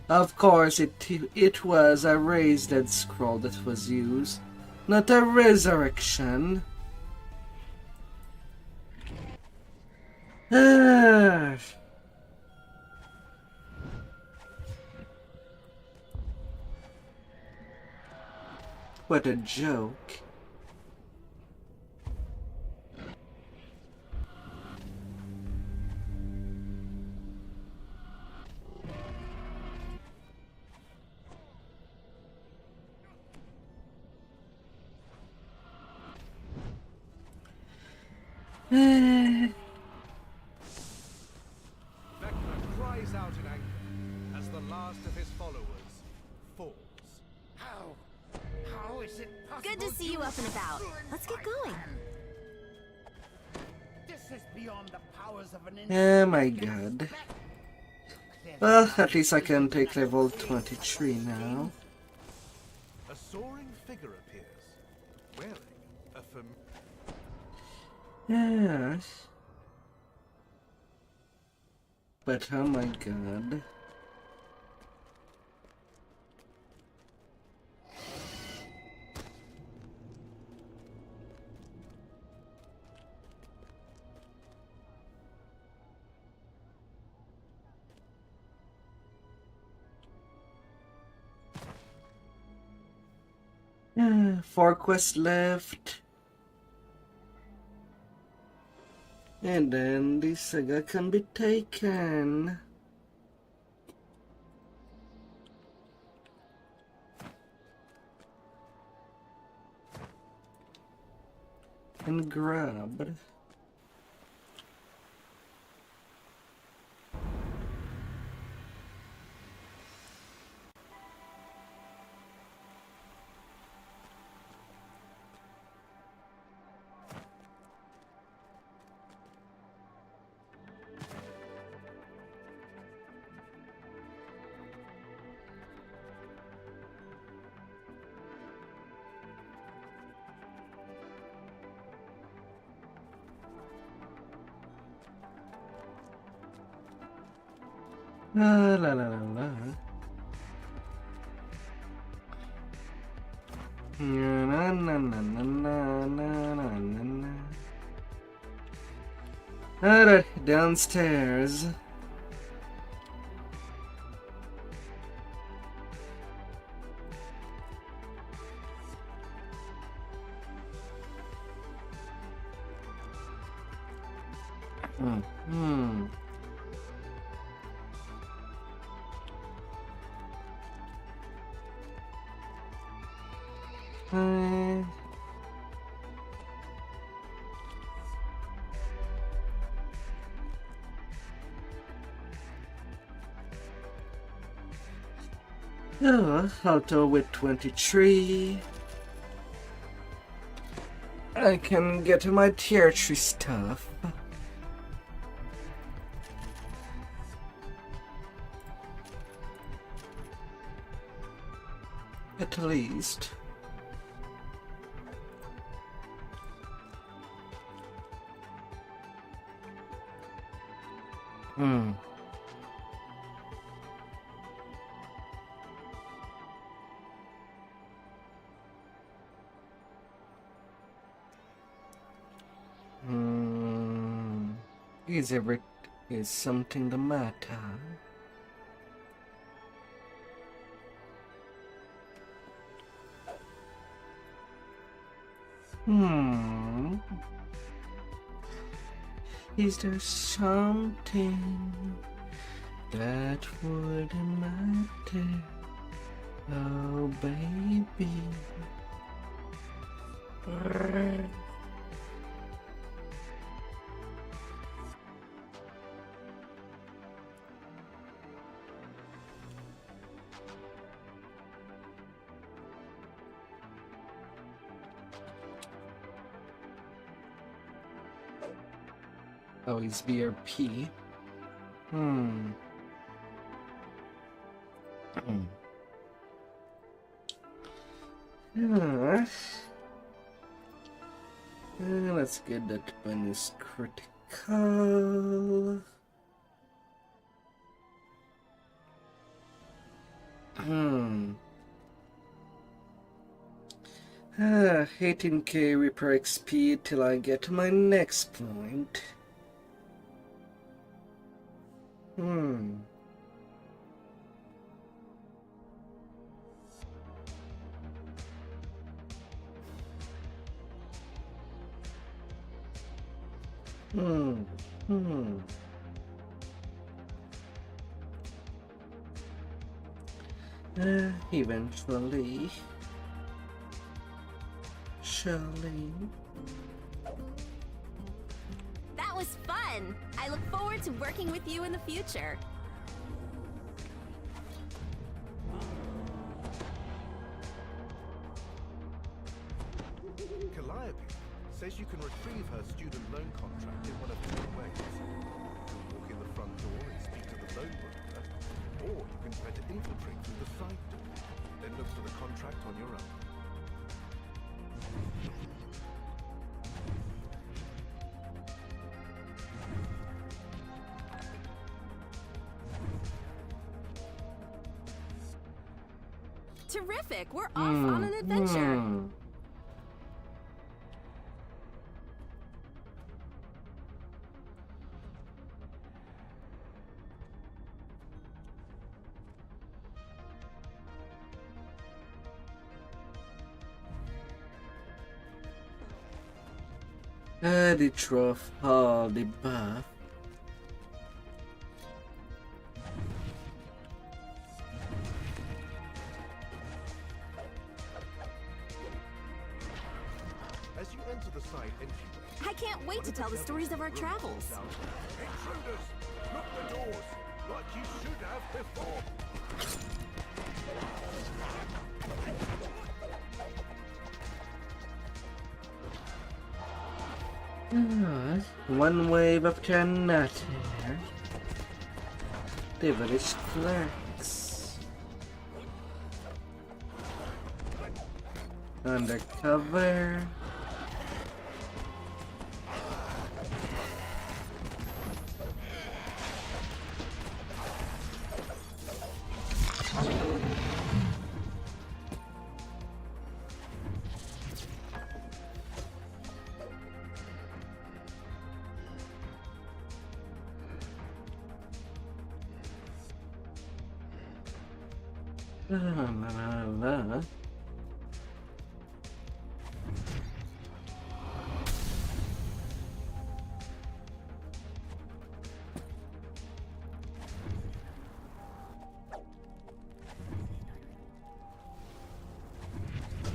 Of course, it was a raised dead scroll that was used, not a resurrection. What a joke. Vecna cries out in anger as the last of his followers falls. How is it possible? Good to see you up and about. Let's get going. This is beyond the powers of an Oh my god. Well, at least I can take level 23 now. A soaring figure appears, wearing a Yes. But oh my god. Yeah, 4 quests left. And then the saga can be taken. And grabbed. La la la la la. Na na na na na na na na. Alright, downstairs. Alto with 23. I can get my tier 3 stuff. At least. Is something the matter? Is there something that would matter? Oh, baby. Oh, he's BRP. Let's get that bonus critical. 18k repair XP till I get to my next point. Eventually. Surely. That was fun! I look forward to working with you in the future. Calliope says you can retrieve her student loan contract in one of two ways. You can walk in the front door and speak to the loan broker, Or you can try to infiltrate through the side door, then look for the contract on your own. Terrific! We're off on an adventure! The trough hall, the bath. As you enter the side entryway, I can't wait to tell the stories of our travels. intruders! Lock the doors, like you should have before! One wave after another. The village clerks. Undercover.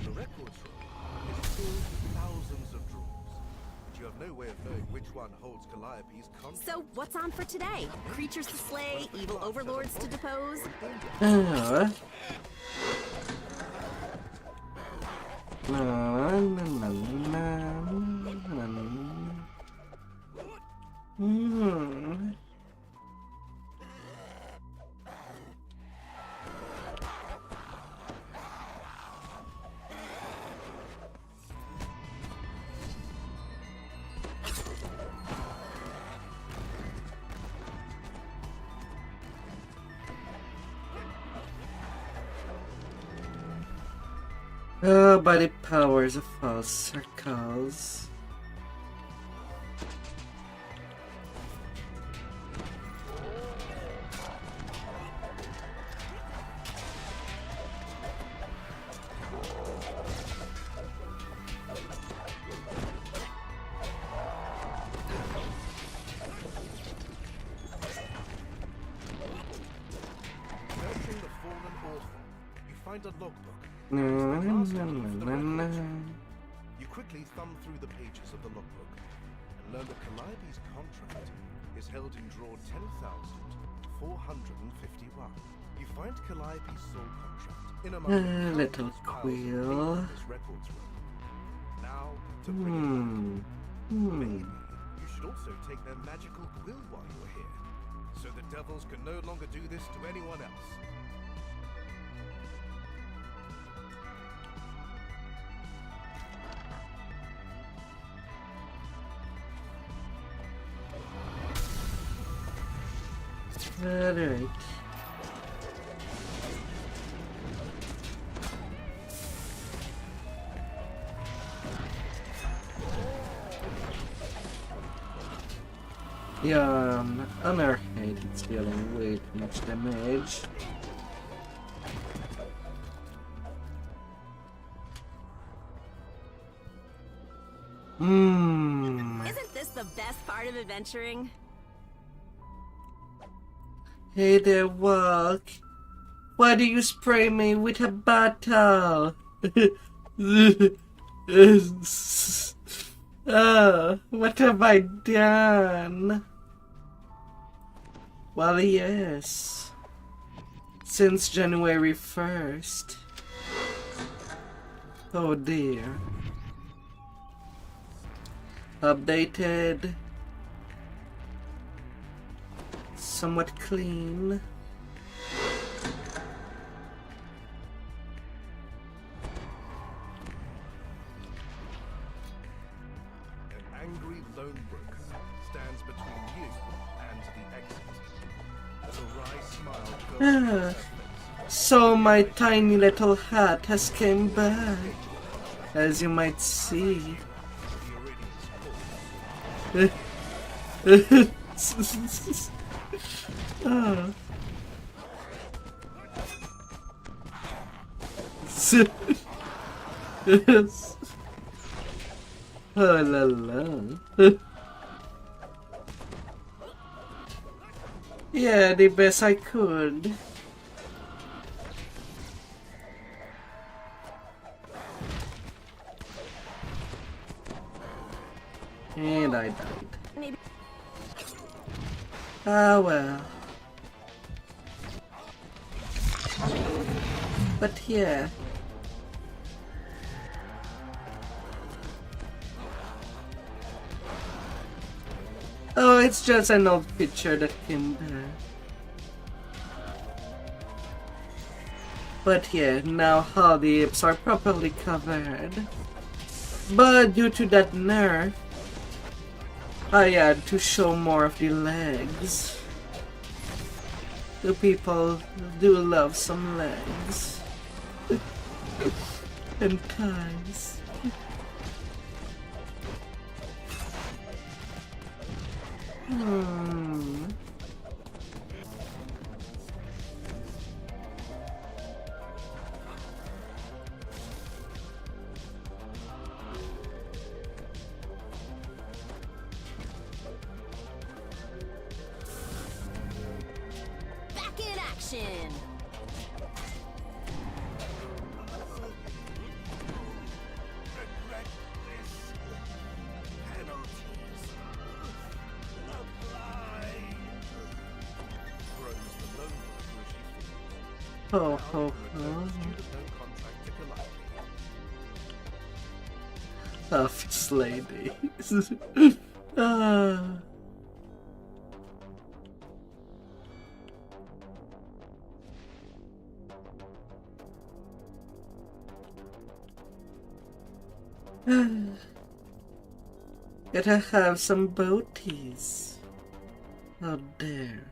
The records room is filled with thousands of drawers, but you have no way of knowing which one holds Calliope's contract. So, what's on for today? Creatures to slay, evil overlords to depose? Oh, by the powers of false circles. Searching the fallen orphan, you find a logbook. You quickly thumb through the pages of the logbook and learn that Calliope's contract is held in drawer 10,451. You find Calliope's soul contract in among the little countless piles of quill. paper in this records room. Now, to bring it back. Maybe you should also take their magical quill while you're here, so the devils can no longer do this to anyone else. Alright. Yeah, on our head it's dealing way too much damage. Isn't this the best part of adventuring? Hey there, Walk. Why do you spray me with a bottle? Oh, what have I done? Well, yes. Since January 1st. Oh dear. Updated. Somewhat clean. angry lone broker stands between you and the exit. As a wry smile curls her face, So my tiny little hat has came back, as you might see. Ah. Oh la la. Yeah, the best I could. And I died. Ah well. But yeah. Oh, it's just an old picture that came back. But yeah, now all the hips are properly covered. But due to that nerf, I had to show more of the legs. The people do love some legs. And thighs. Back in action! Ho ho ho. Office ladies. Ah. Gotta have some boaties out there.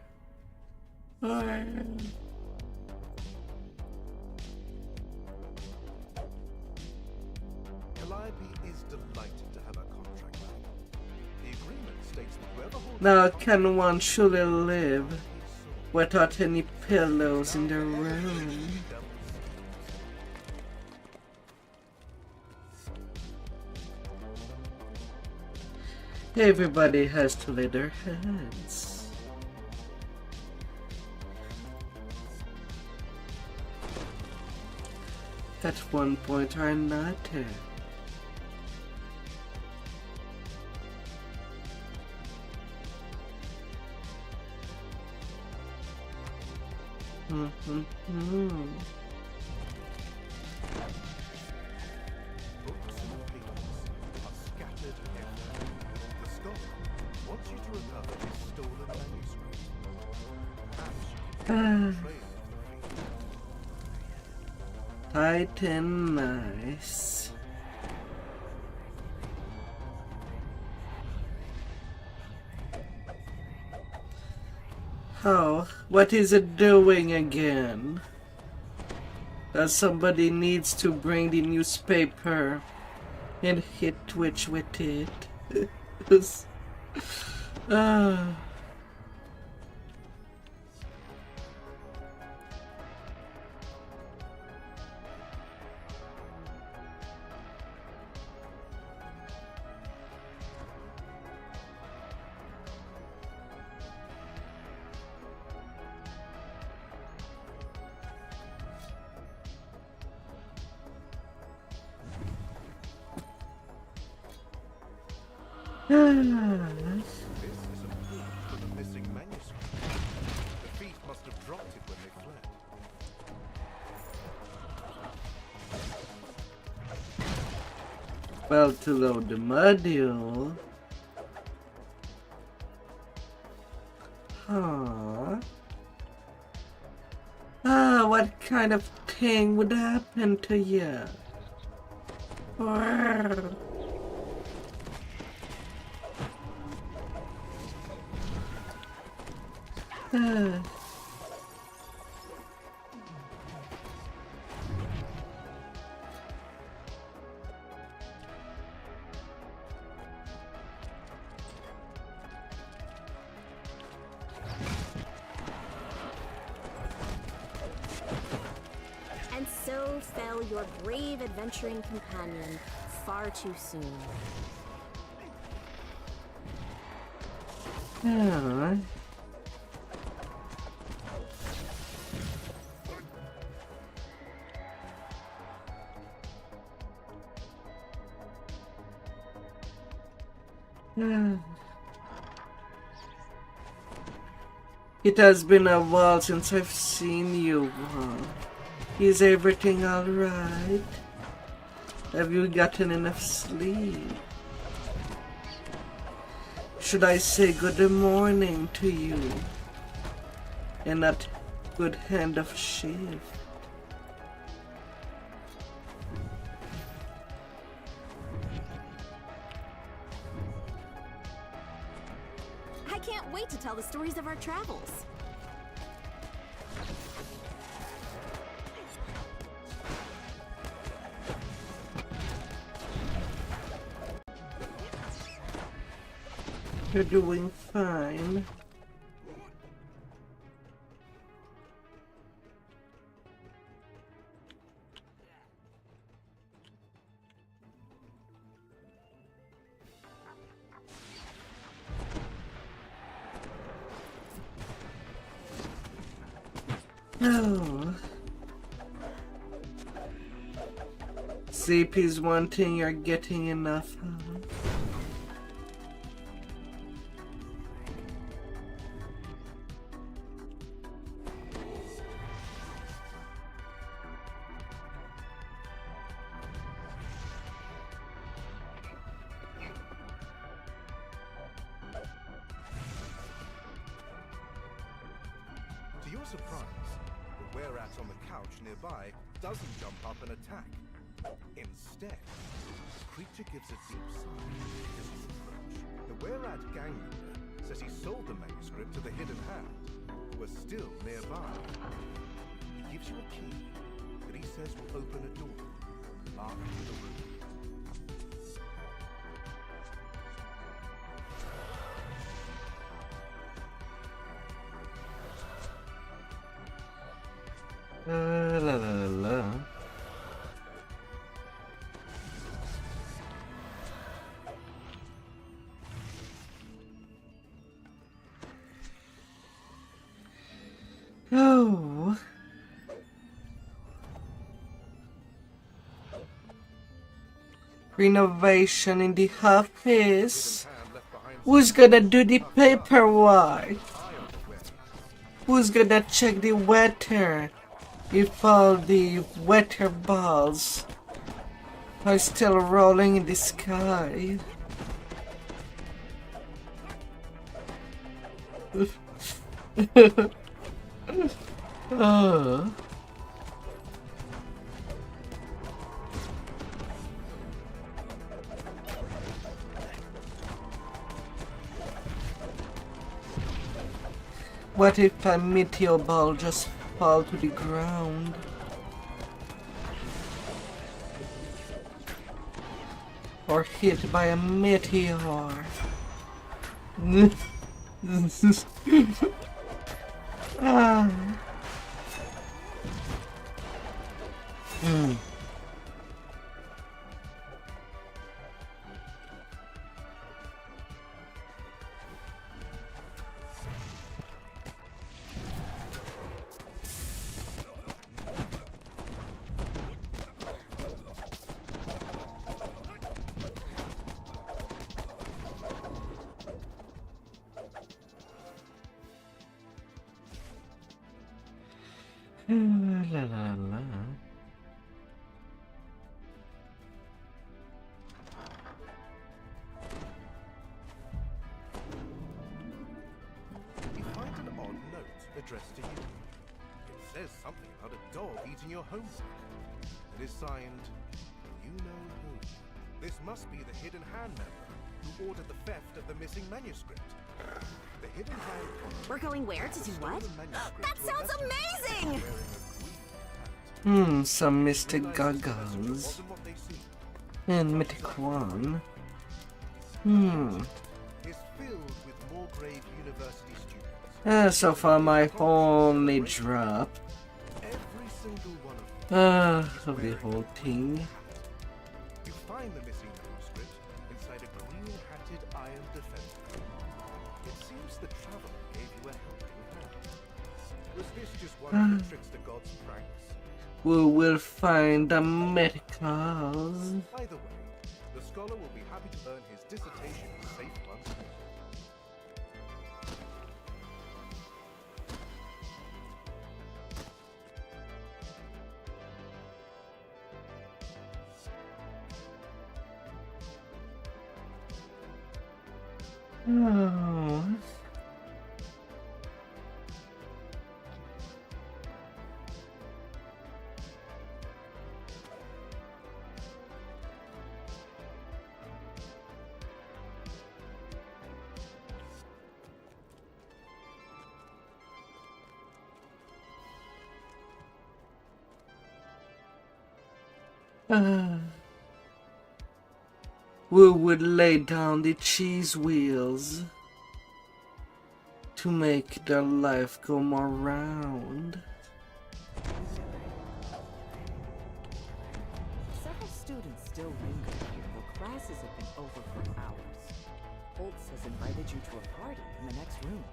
Calliope is delighted to have her contract back. The agreement states that whoever holds Now can one surely live without any pillows in the room? Everybody has to lay their heads. At one point or another. books and papers are scattered everywhere. The scholar wants you to recover his stolen manuscript. Perhaps you can trail Tight and nice. Oh, what is it doing again? Somebody needs to bring the newspaper and hit Twitch with it. Ah. This is a clue for the missing manuscript. The thief must have dropped it when they fled. Well, to load the module. Huh. Ah, what kind of thing would happen to you? And so fell your brave adventuring companion far too soon. Yeah. It has been a while since I've seen you. Is everything alright? Have you gotten enough sleep? Should I say good morning to you? And not good hand of shift? I can't wait to tell the stories of our travels. You're doing fine. Oh. Sleep is one thing you're getting enough of. To your surprise, the were-rat on the couch nearby doesn't jump up and attack. Instead, the creature gives a deep sigh as his approach. The were-rat gang leader says he sold the manuscript to the Hidden Hand, who are still nearby. He gives you a key that he says will open a door marked to the room. La la la la. Oh. Renovation in the office. Who's gonna do the paperwork? Who's gonna check the weather? If all the weather balls are still rolling in the sky. Oh. What if a meteor ball just fall to the ground? Or hit by a meteor? Ah. La la la. You find an odd note addressed to you. It says something about a dog eating your homework. It is signed, you know who. This must be the Hidden Hand member, who ordered the theft of the missing manuscript. The hidden hand. We're going where to do what? That sounds amazing! Some mystic goggles. And mythic one. Is filled with Mulgrave University students. So far my only drop. Every single one of them. Of the whole thing. You find the missing manuscript inside a green-hatted iron defender. It seems the Traveler gave you a helping hand. Was this just one of the trickster god's pranks? We will find the medicals. Either way, the scholar will be happy to earn his dissertation safe once more. Oh. We would lay down the cheese wheels to make their life go more round. Several students still linger here, though classes have been over for hours. Holtz has invited you to a party in the next room.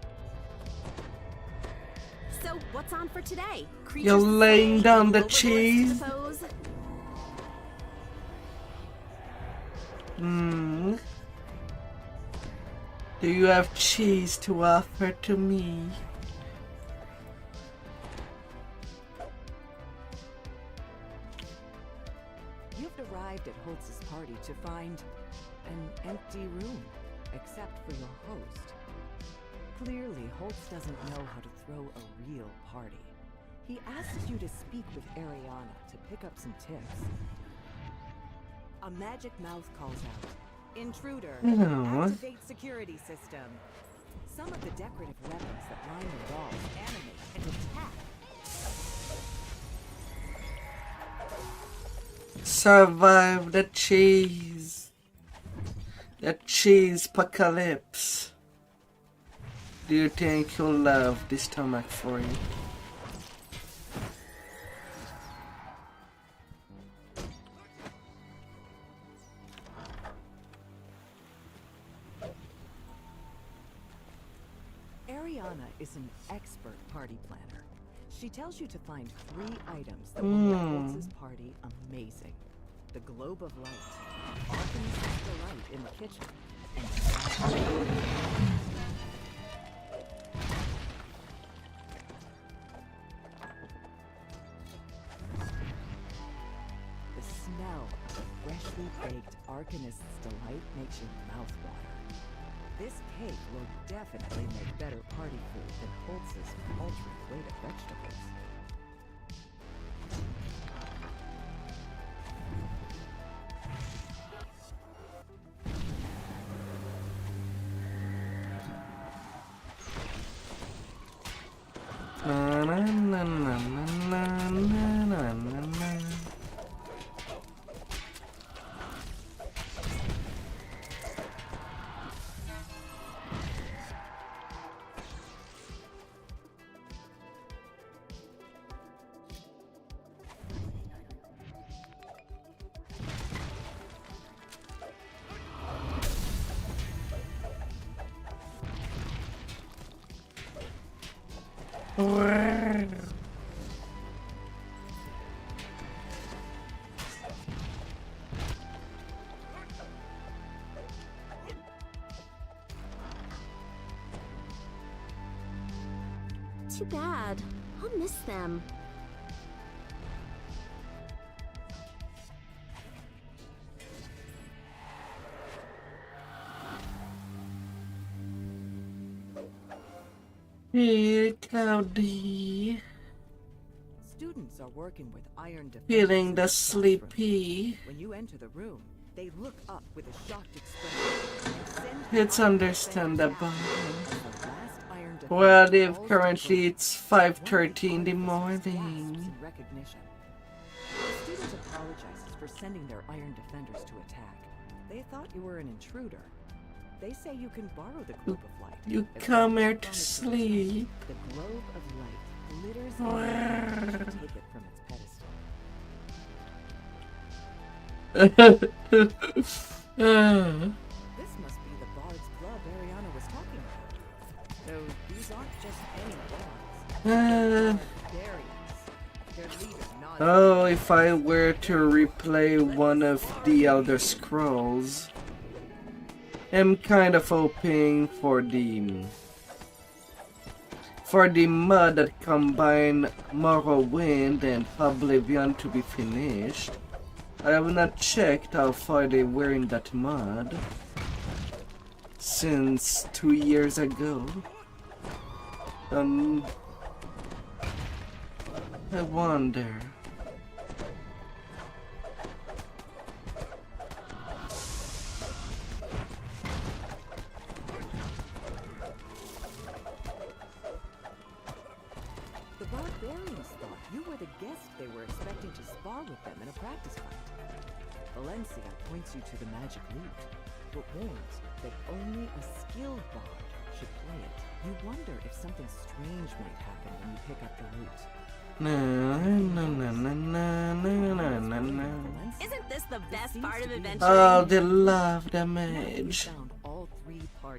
So, what's on for today? You're laying down the cheese? Do you have cheese to offer to me? You've arrived at Holtz's party to find an empty room, except for your host. Clearly, Holtz doesn't know how to throw a real party. He asks you to speak with Ariana to pick up some tips. A magic mouth calls out, "Intruder, activate security system." Some of the decorative weapons that line the walls animate and attack. Survive the cheese. The cheese apocalypse. Do you think you'll love this stomach for you? Ariana is an expert party planner. She tells you to find 3 items that will make Holtz's party amazing. The globe of light, Artemis' delight in the kitchen, and the smell of freshly baked Arcanist's delight makes your mouth water. This cake will definitely make better party food than Holtz's paltry plate of vegetables. Too bad. I'll miss them. Hey, Cloudy. Students are working with iron defenses. Feeling the sleepy. When you enter the room, they look up with a shocked expression and It's understandable. Well, if currently it's 5:30 in the morning. Recognition. The student apologizes for sending their iron defenders to attack. They thought you were an intruder. They say you can borrow the Globe of Light. You come here to sleep. The Globe of Light glitters in the light. You should take it from its pedestal. This must be the Bard's Club Ariana was talking about. Though these aren't just any bards. Their leader nods. Oh, if I were to replay one of the Elder Scrolls, I'm kind of hoping for the mod that combine Morrowind and Oblivion to be finished. I have not checked how far they were in that mod since 2 years ago. I wonder. The barbarians thought you were the guest they were expecting to spar with them in a practice fight. Valencia points you to the magic lute, but warns that only a skilled bard should play it. You wonder if something strange might happen when you pick up the lute. Isn't this the best part of adventure? Oh, they love the mage.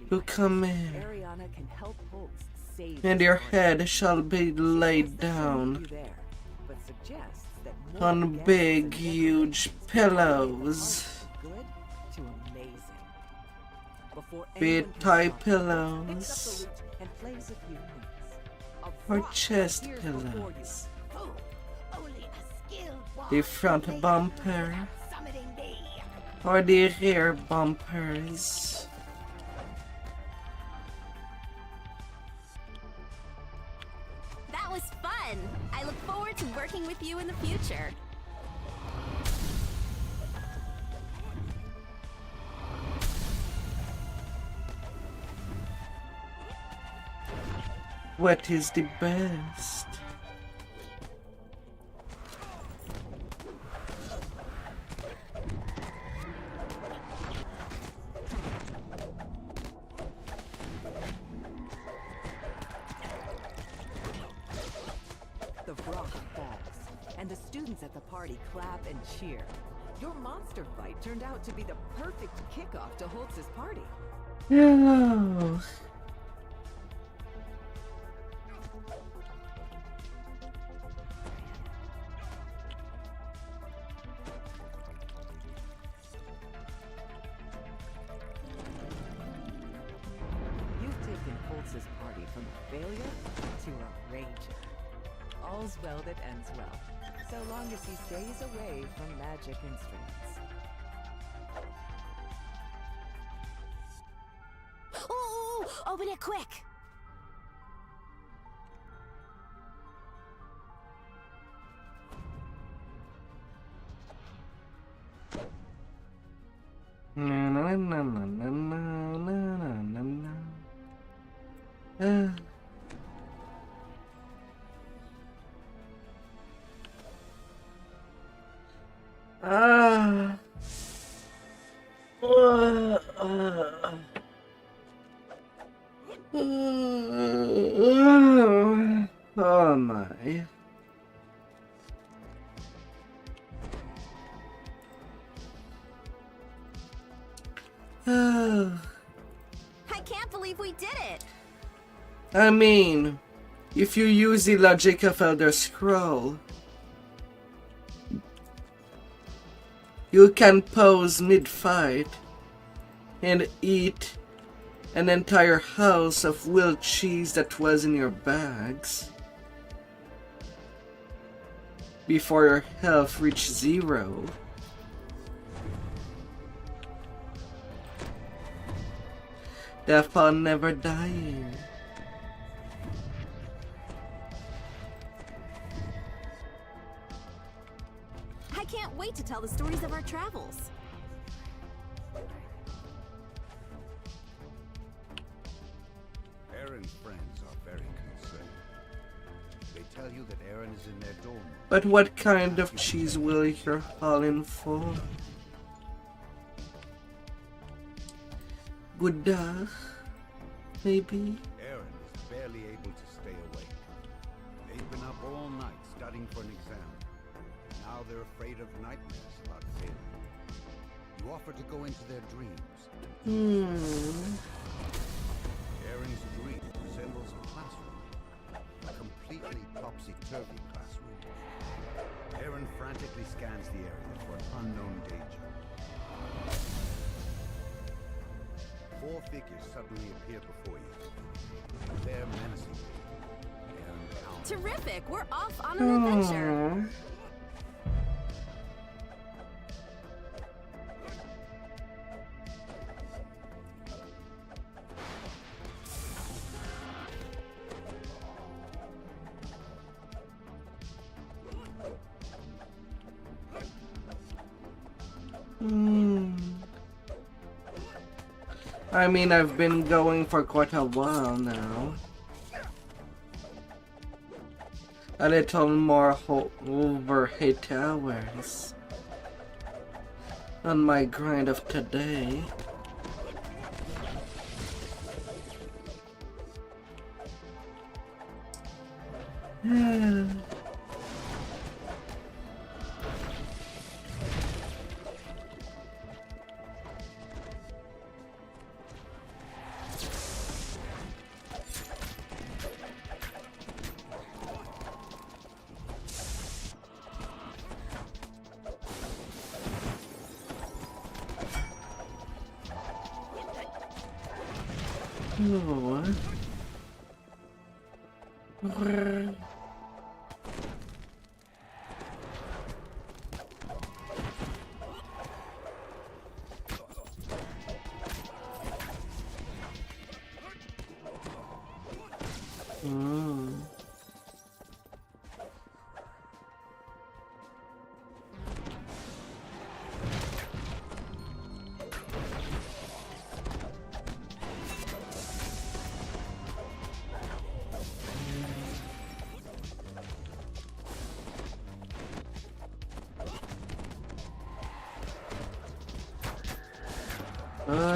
Who come in, Ariana can help Holtz save and your head shall be laid down on big, huge pillows. Good to amazing. Before Big anyone can thigh stop, pillows picks up the lute and plays a few notes. A or rock chest appears before you. pillows. The front bumper or the rear bumpers. That was fun. I look forward to working with you in the future. What is the best? The rock falls, and the students at the party clap and cheer. Your monster fight turned out to be the perfect kickoff to Holtz's party. No. You've taken Holtz's party from a failure to a rager. All's well that ends well, so long as he stays away from magic instruments. Ooh, open it quick! Na na na na na na na na na. Oh my. I can't believe we did it! I mean, if you use the logic of Elder Scroll, you can pause mid-fight and eat an entire house of wild cheese that was in your bags before your health reached 0. Therefore, never dying. I can't wait to tell the stories of our travels. Aaron's friends are very concerned. They tell you that Aaron is in their dorm. But what kind of cheese will you're hauling for? Gouda, maybe? Aaron is barely able to stay awake. They've been up all night studying for an exam. Now they're afraid of nightmares about failing. You offer to go into their dreams. Aaron's dream resembles a classroom. A completely topsy-turvy classroom. Aaron frantically scans the area for an unknown danger. 4 figures suddenly appear before you. They're menacing. Aaron counts. Terrific! We're off on an adventure! I mean, I've been going for quite a while now. A little more over 8 hours on my grind of today.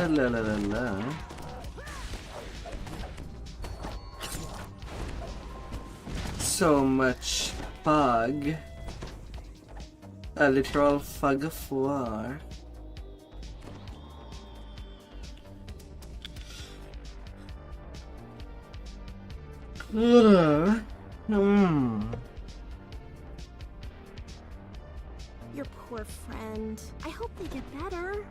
La la la la. So much fog. A literal fog of war. Your poor friend. I hope they get better.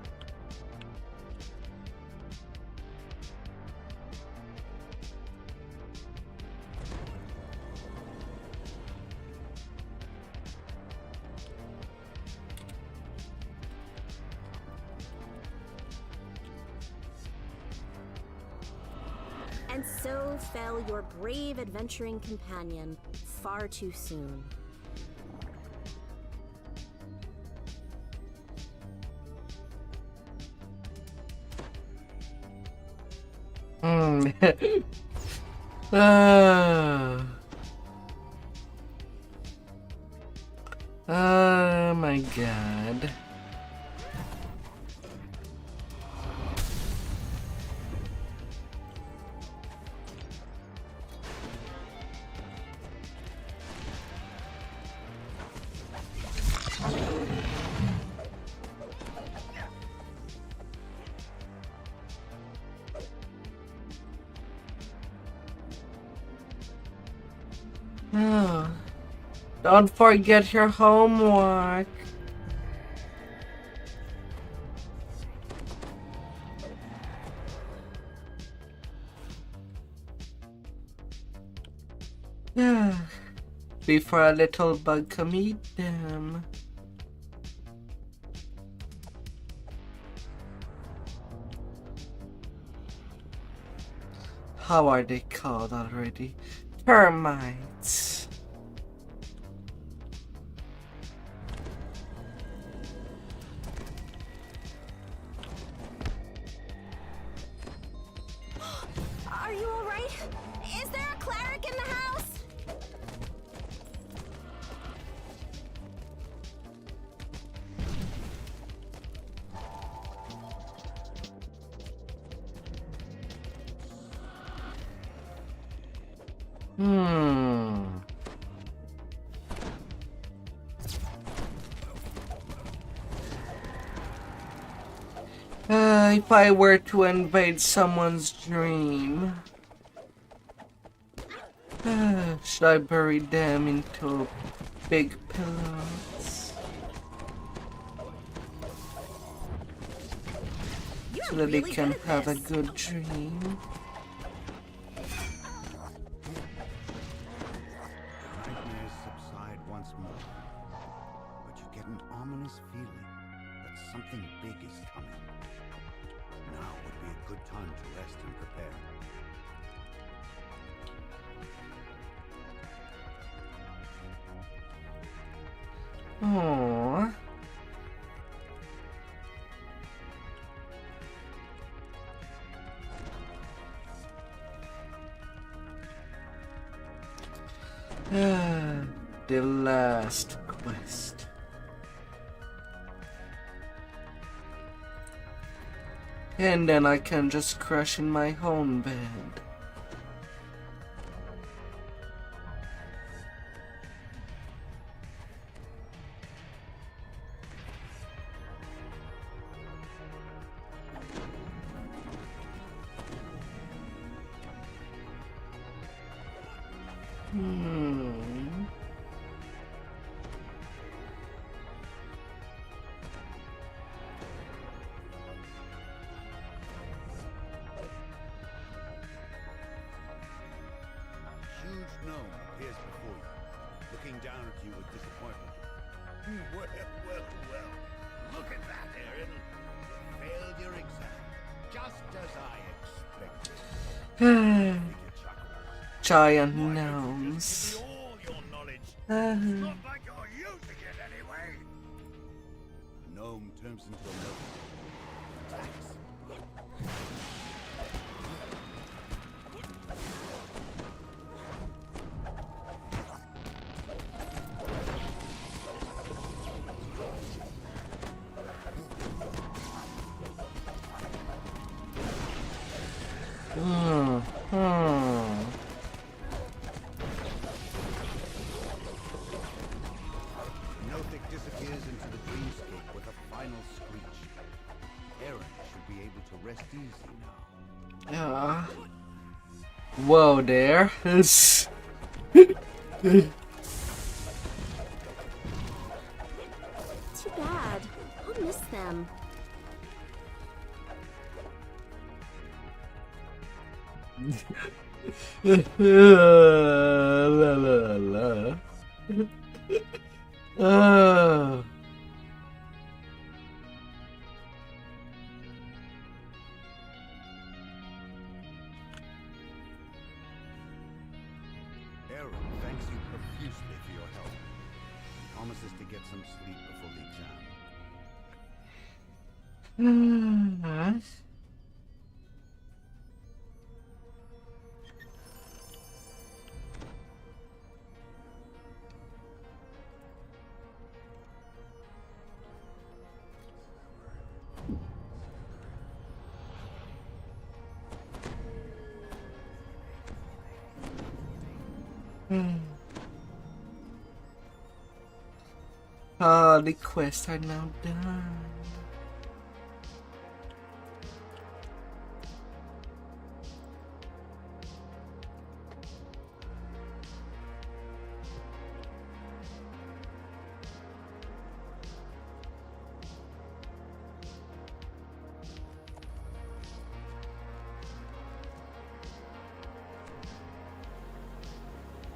And so fell your brave adventuring companion far too soon. Oh my god. Oh. Don't forget your homework. Before a little bug come eat them. How are they called already? Termites. Are you all right? If I were to invade someone's dream, should I bury them into big pillows so that they can have a good dream? Nightmares subside once more, but you get an ominous feeling that something big is coming. Now would be a good time to rest and prepare. Aww. The last quest. And then I can just crash in my home bed. Huge gnome appears before you, looking down at you with disappointment. Well. Look at that, Aaron. You failed your exam, just as I expected. Giant gnomes. Not like you're using it anyway. The gnome turns into a nobody. Attacks. Nothic disappears into the dreamscape with a final screech. Aaron should be able to rest easy now. Yeah. Whoa there. Too bad. I'll miss them. La la la. Aaron thanks you profusely for your help. He promises to get some sleep before the exam. The quests are now done.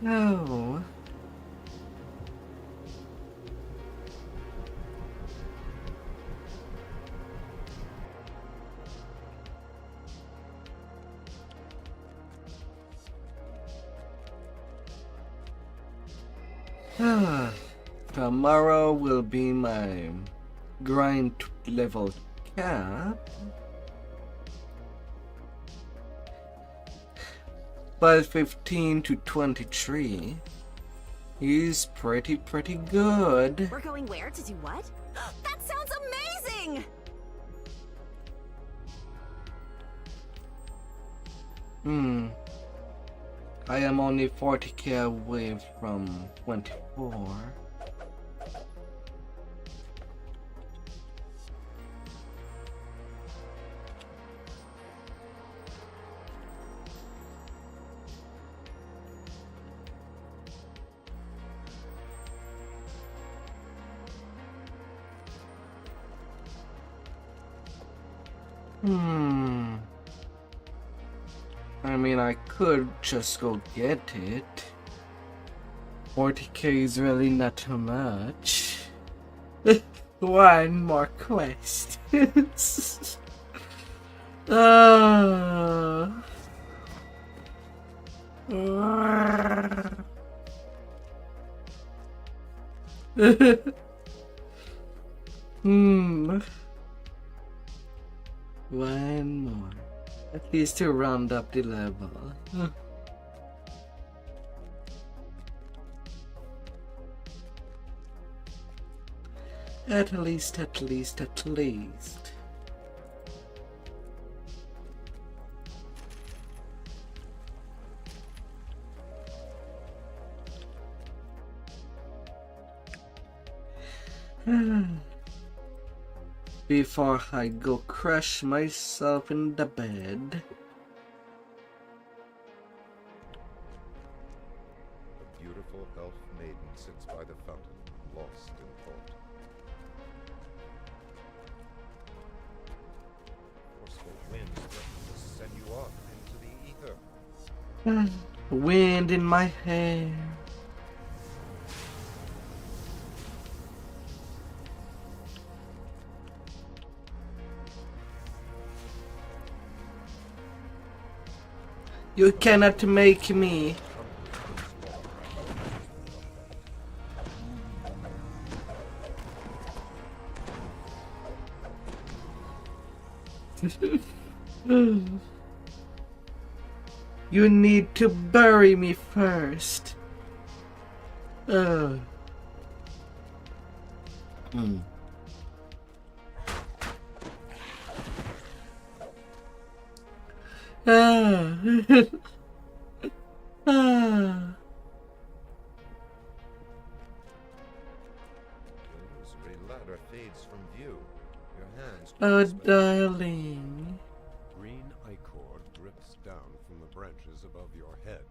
No. Tomorrow will be my grind level cap. But 15 to 23 is pretty good. We're going where to do what? That sounds amazing! I am only 40k away from 24. I mean, I could just go get it. 40k is really not too much. One more quest. One more. At least to round up the level. At least. Before I go crush myself in the bed. A beautiful elf maiden sits by the fountain, lost in thought. Forceful winds threaten to send you off into the ether. Wind in my hair. You cannot make me. You need to bury me first. As ladder fades from view, your hands Oh, darling. green ichor drips down from the branches above your head.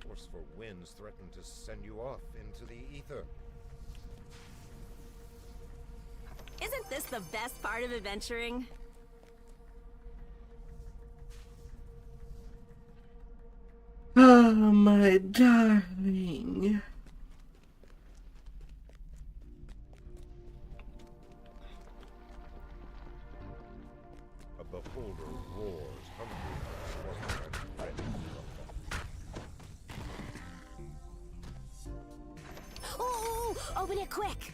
Forceful winds threaten to send you off into the ether. Isn't this the best part of adventuring? Oh, my darling. A beholder roars, hungry for slaughter and ready to Oh, open it quick!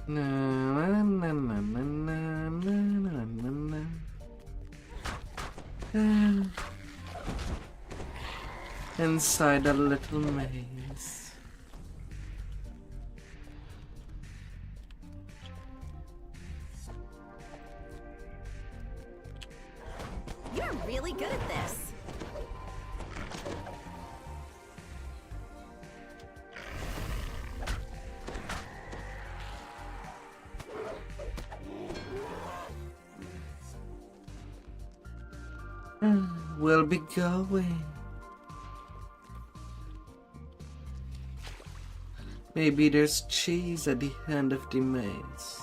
Na, na, na, na, na, na, na, na, na. Inside a little maze. You're really good at this. We'll be going. Maybe there's cheese at the end of the maze.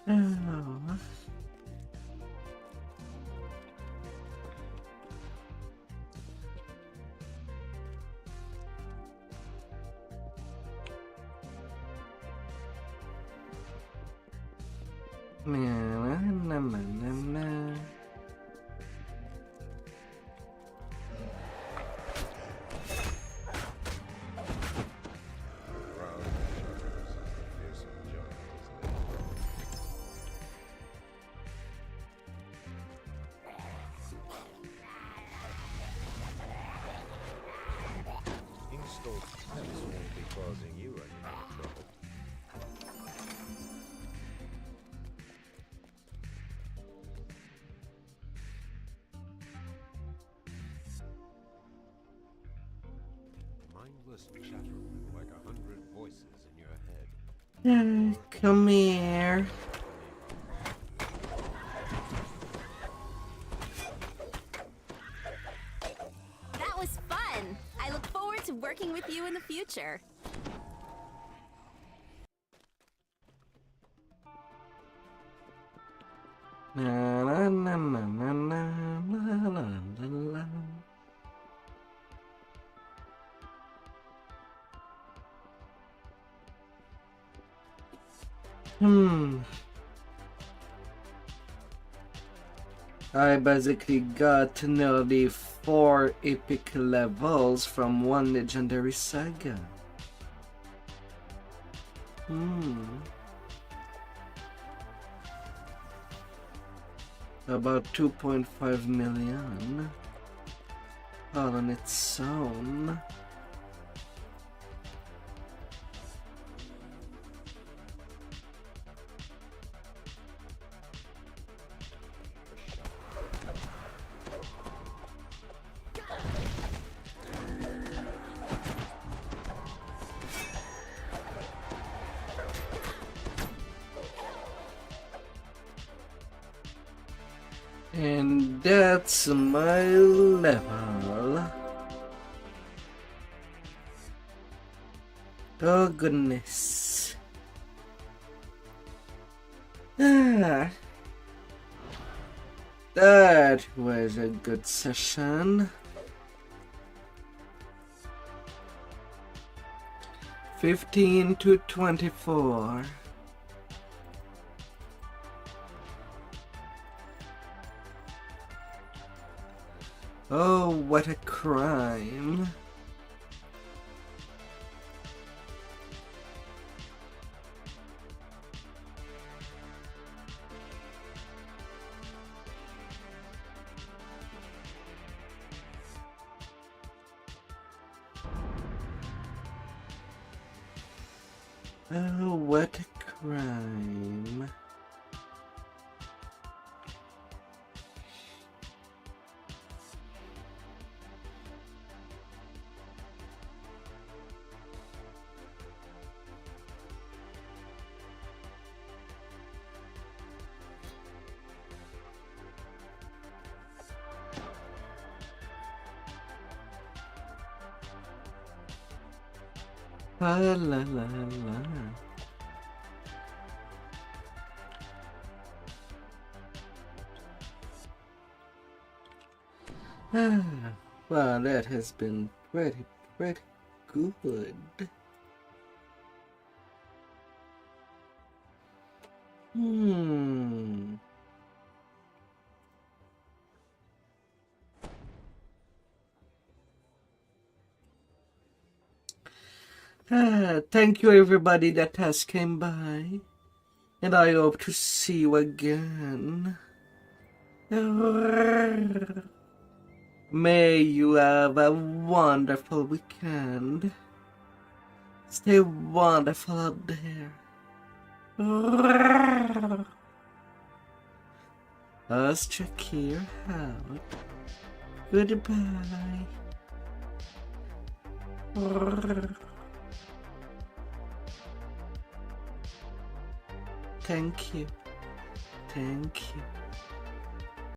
Oh. Na. Installed pets won't be causing you any more trouble. Mindless chattering like 100 voices in your head. Come here. That was fun. I look forward to working with you in the future. Na, na, na, na, na, na, na, na, na. I basically got nearly 4 epic levels from one legendary saga. About 2.5 million all on its own. And that's my level. Oh goodness. That was a good session. 15 to 24. Oh, what a crime. Oh, what a crime. La la la la. Well, that has been pretty good. Thank you everybody that has came by, and I hope to see you again. May you have a wonderful weekend. Stay wonderful out there. Us check here out. Goodbye. Thank you. Thank you.